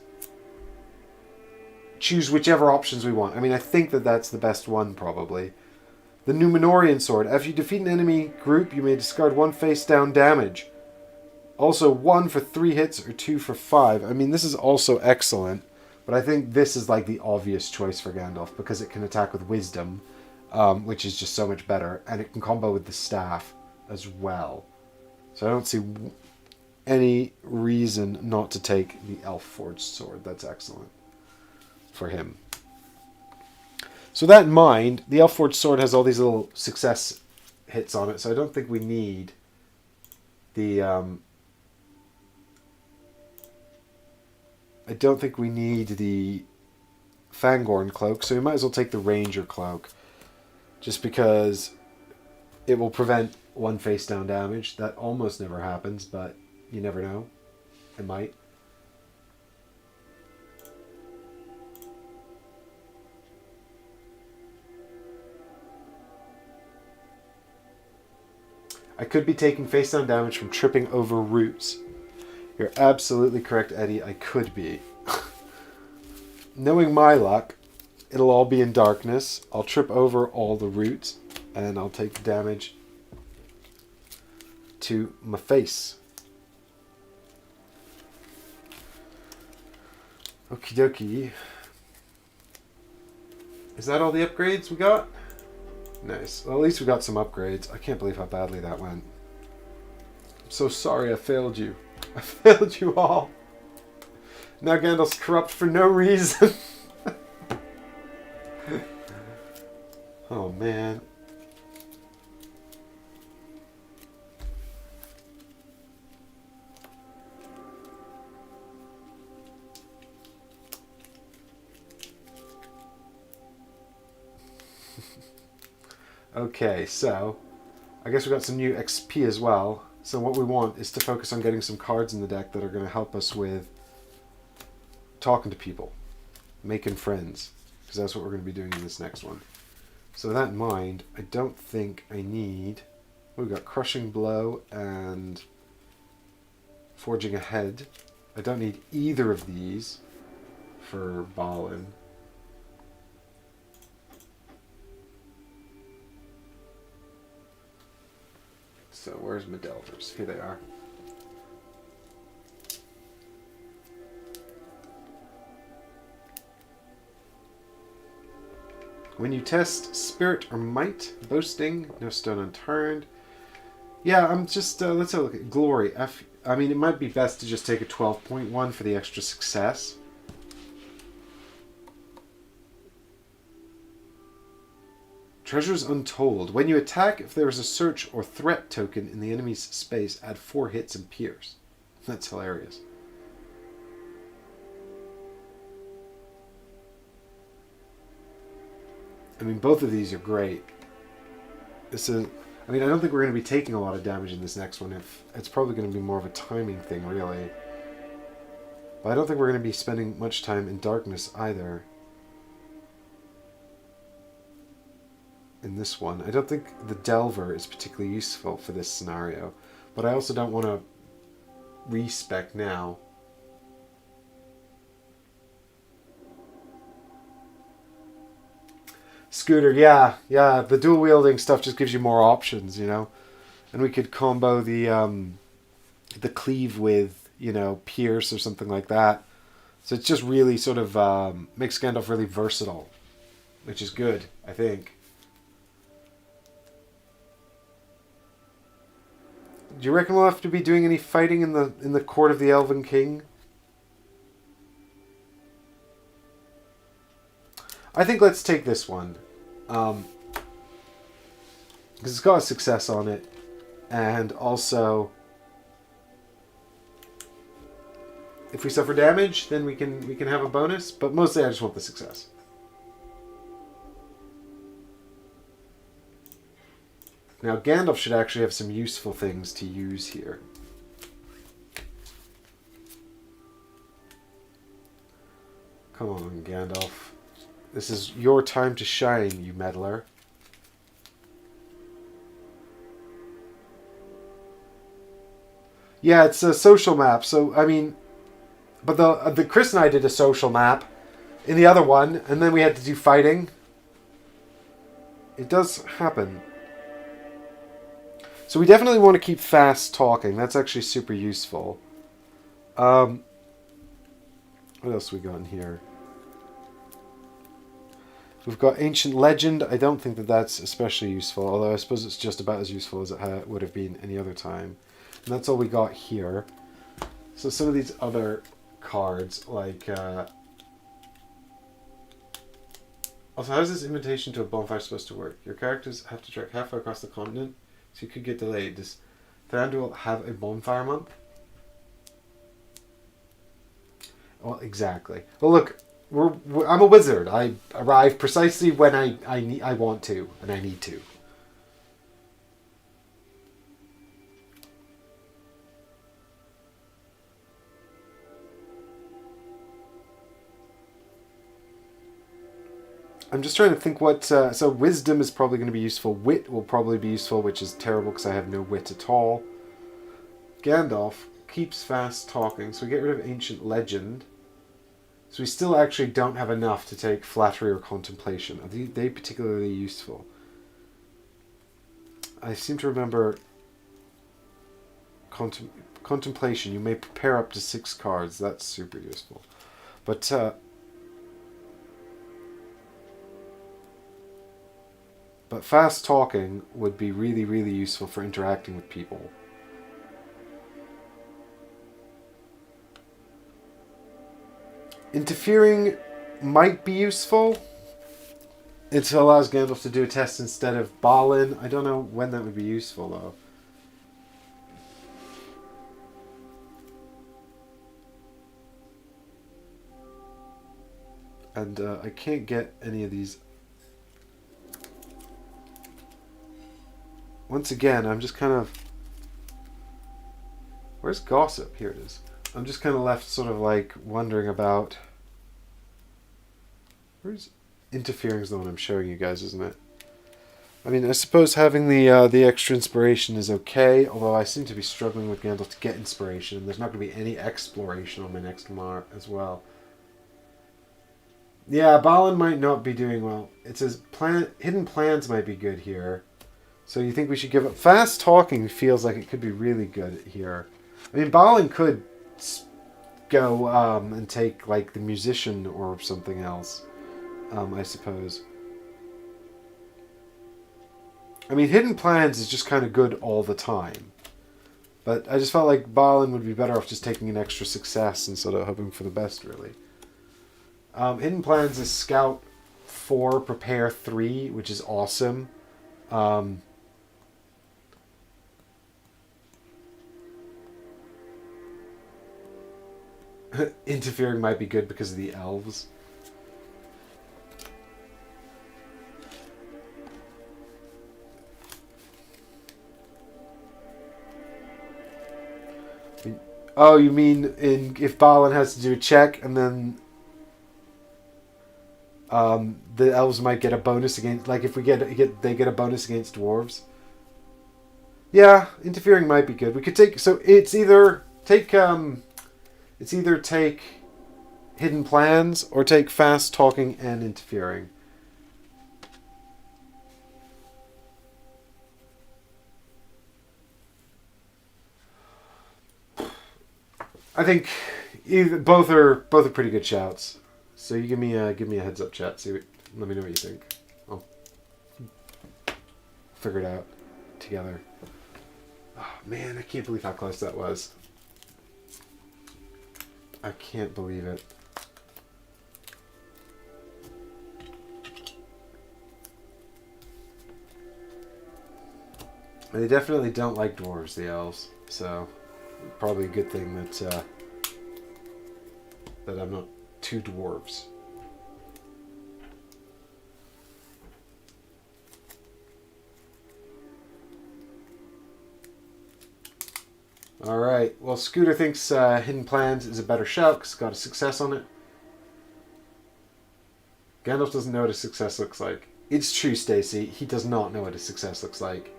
choose whichever options we want. I mean, I think that that's the best one, probably. The Numenorian Sword. After you defeat an enemy group, you may discard 1 face down damage. Also 1 for 3 hits or 2 for 5. I mean, this is also excellent, but I think this is like the obvious choice for Gandalf because it can attack with Wisdom, which is just so much better, and it can combo with the staff as well. So I don't see any reason not to take the Elf-Forged Sword. That's excellent for him. So that in mind, the Elf-Forged Sword has all these little success hits on it, so I don't think we need the Fangorn cloak, so we might as well take the Ranger cloak, just because it will prevent 1 face down damage. That almost never happens, but you never know. It might. I could be taking face down damage from tripping over roots. You're absolutely correct, Eddie. I could be. Knowing my luck, it'll all be in darkness. I'll trip over all the roots, and I'll take damage to my face. Okie dokie. Is that all the upgrades we got? Nice. Well, at least we got some upgrades. I can't believe how badly that went. I'm so sorry I failed you. I failed you all. Now Gandalf's corrupt for no reason. Oh, man. Okay, so I guess we got some new XP as well. So what we want is to focus on getting some cards in the deck that are going to help us with talking to people, making friends, because that's what we're going to be doing in this next one. So with that in mind, I don't think I need... We've got Crushing Blow and Forging Ahead. I don't need either of these for Balin. So where's my Delvers? Here they are. When you test Spirit or Might, Boasting, no stone unturned. Yeah, I'm just, let's have a look at Glory. I mean, it might be best to just take a 12.1 for the extra success. Treasures Untold. When you attack, if there is a search or threat token in the enemy's space, add 4 hits and pierce. That's hilarious. I mean, both of these are great. This is... I mean, I don't think we're going to be taking a lot of damage in this next one. It's probably going to be more of a timing thing, really. But I don't think we're going to be spending much time in darkness either. in this one. I don't think the Delver is particularly useful for this scenario, but I also don't want to respec now. Scooter, yeah. The dual wielding stuff just gives you more options, you know. And we could combo the cleave with, you know, Pierce or something like that. So it's just really sort of makes Gandalf really versatile, which is good, I think. Do you reckon we'll have to be doing any fighting in the court of the Elven King? I think let's take this one. Because it's got a success on it. And also, if we suffer damage, then we can have a bonus. But mostly I just want the success. Now Gandalf should actually have some useful things to use here. Come on, Gandalf. This is your time to shine, you meddler. Yeah, it's a social map. So, I mean, but the Chris and I did a social map in the other one, and then we had to do fighting. It does happen. So we definitely want to keep fast talking. That's actually super useful. What else we got in here? We've got Ancient Legend. I don't think that that's especially useful, although I suppose it's just about as useful as it would have been any other time. And that's all we got here. So some of these other cards, like... Also, how is this invitation to a bonfire supposed to work? Your characters have to trek halfway across the continent, so you could get delayed. Does Thranduil have a bonfire month? Well, exactly. Well, look... I'm a wizard. I arrive precisely when I want to, and I need to. I'm just trying to think what... so wisdom is probably going to be useful. Wit will probably be useful, which is terrible because I have no wit at all. Gandalf keeps fast talking, so we get rid of Ancient Legend. So we still actually don't have enough to take Flattery or Contemplation. Are they particularly useful? I seem to remember Contemplation. You may prepare up to 6 cards. That's super useful. But fast talking would be really, really useful for interacting with people. Interfering might be useful. It allows Gandalf to do a test instead of Balin. I don't know when that would be useful, though. And I can't get any of these. Once again, I'm just kind of... Where's Gossip? Here it is. I'm just kind of left sort of like wondering about... Where's... Interfering is the one I'm showing you guys, isn't it? I mean, I suppose having the extra inspiration is okay, although I seem to be struggling with Gandalf to get inspiration, and there's not going to be any exploration on my next mark as well. Yeah, Balin might not be doing well. It says hidden plans might be good here. So you think we should give up... Fast talking feels like it could be really good here. I mean, Balin could go and take, like, the musician or something else, I suppose. I mean, hidden plans is just kind of good all the time. But I just felt like Balin would be better off just taking an extra success instead of hoping for the best, really. Hidden plans is Scout 4, Prepare 3, which is awesome. Interfering might be good because of the elves. Oh, you mean if Balin has to do a check and then... The elves might get a bonus against, like if we they get a bonus against dwarves. Yeah, interfering might be good. We could take, so it's either take hidden plans or take fast talking and interfering. I think both are pretty good shouts. So you give me a heads up, chat. Let me know what you think. I'll figure it out together. Oh man, I can't believe how close that was. I can't believe it. They definitely don't like dwarves, the elves. So probably a good thing that I'm not two dwarves. Alright, well Scooter thinks Hidden Plans is a better shout because it's got a success on it. Gandalf doesn't know what a success looks like. It's true, Stacy. He does not know what a success looks like.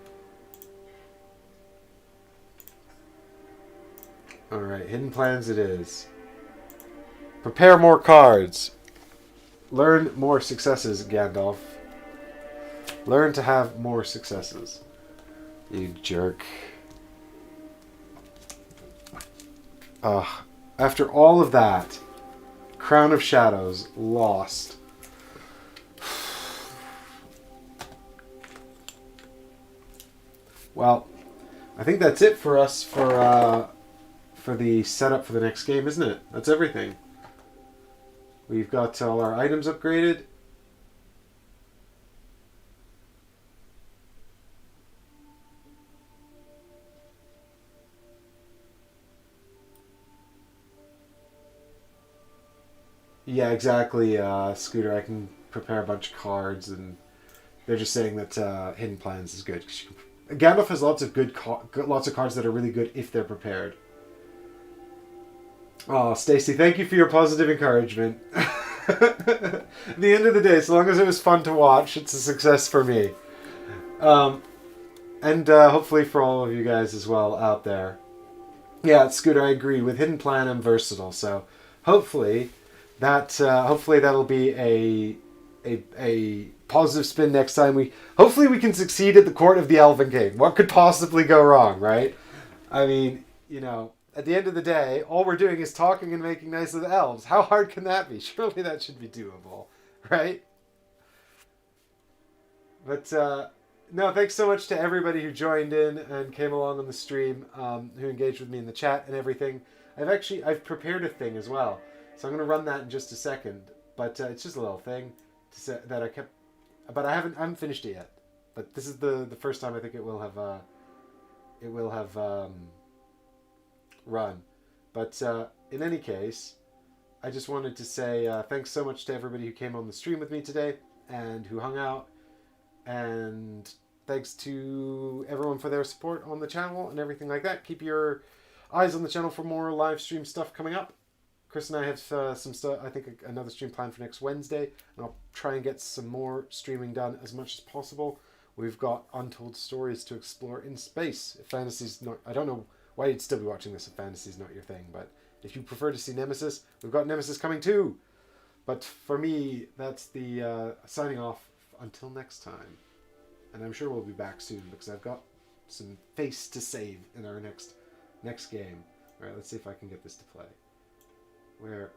Alright, Hidden Plans it is. Prepare more cards. Learn more successes, Gandalf. Learn to have more successes. You jerk. After all of that, Crown of Shadows lost. Well, I think that's it for us for the setup for the next game, isn't it? That's everything. We've got all our items upgraded. Yeah, exactly, Scooter. I can prepare a bunch of cards, and they're just saying that Hidden Plans is good. Gandalf has lots of lots of cards that are really good if they're prepared. Oh, Stacy, thank you for your positive encouragement. At the end of the day, as long as it was fun to watch, it's a success for me. And hopefully for all of you guys as well out there. Yeah, Scooter, I agree. With Hidden Plan, I'm versatile, so hopefully that'll be a positive spin next time. Hopefully we can succeed at the court of the Elven King. What could possibly go wrong, right? I mean, at the end of the day, all we're doing is talking and making nice with elves. How hard can that be? Surely that should be doable, right? But no, thanks so much to everybody who joined in and came along on the stream, who engaged with me in the chat and everything. I've prepared a thing as well, so I'm going to run that in just a second. But it's just a little thing that I kept, but I haven't finished it yet. But this is the first time I think it will have run. But in any case, I just wanted to say thanks so much to everybody who came on the stream with me today and who hung out. And thanks to everyone for their support on the channel and everything like that. Keep your eyes on the channel for more live stream stuff coming up. Chris and I have some stuff, I think another stream planned for next Wednesday. And I'll try and get some more streaming done as much as possible. We've got untold stories to explore in space. If fantasy's not, I don't know why you'd still be watching this if fantasy's not your thing. But if you prefer to see Nemesis, we've got Nemesis coming too. But for me, that's the signing off. Until next time, and I'm sure we'll be back soon because I've got some face to save in our next game. All right, let's see if I can get this to play. Where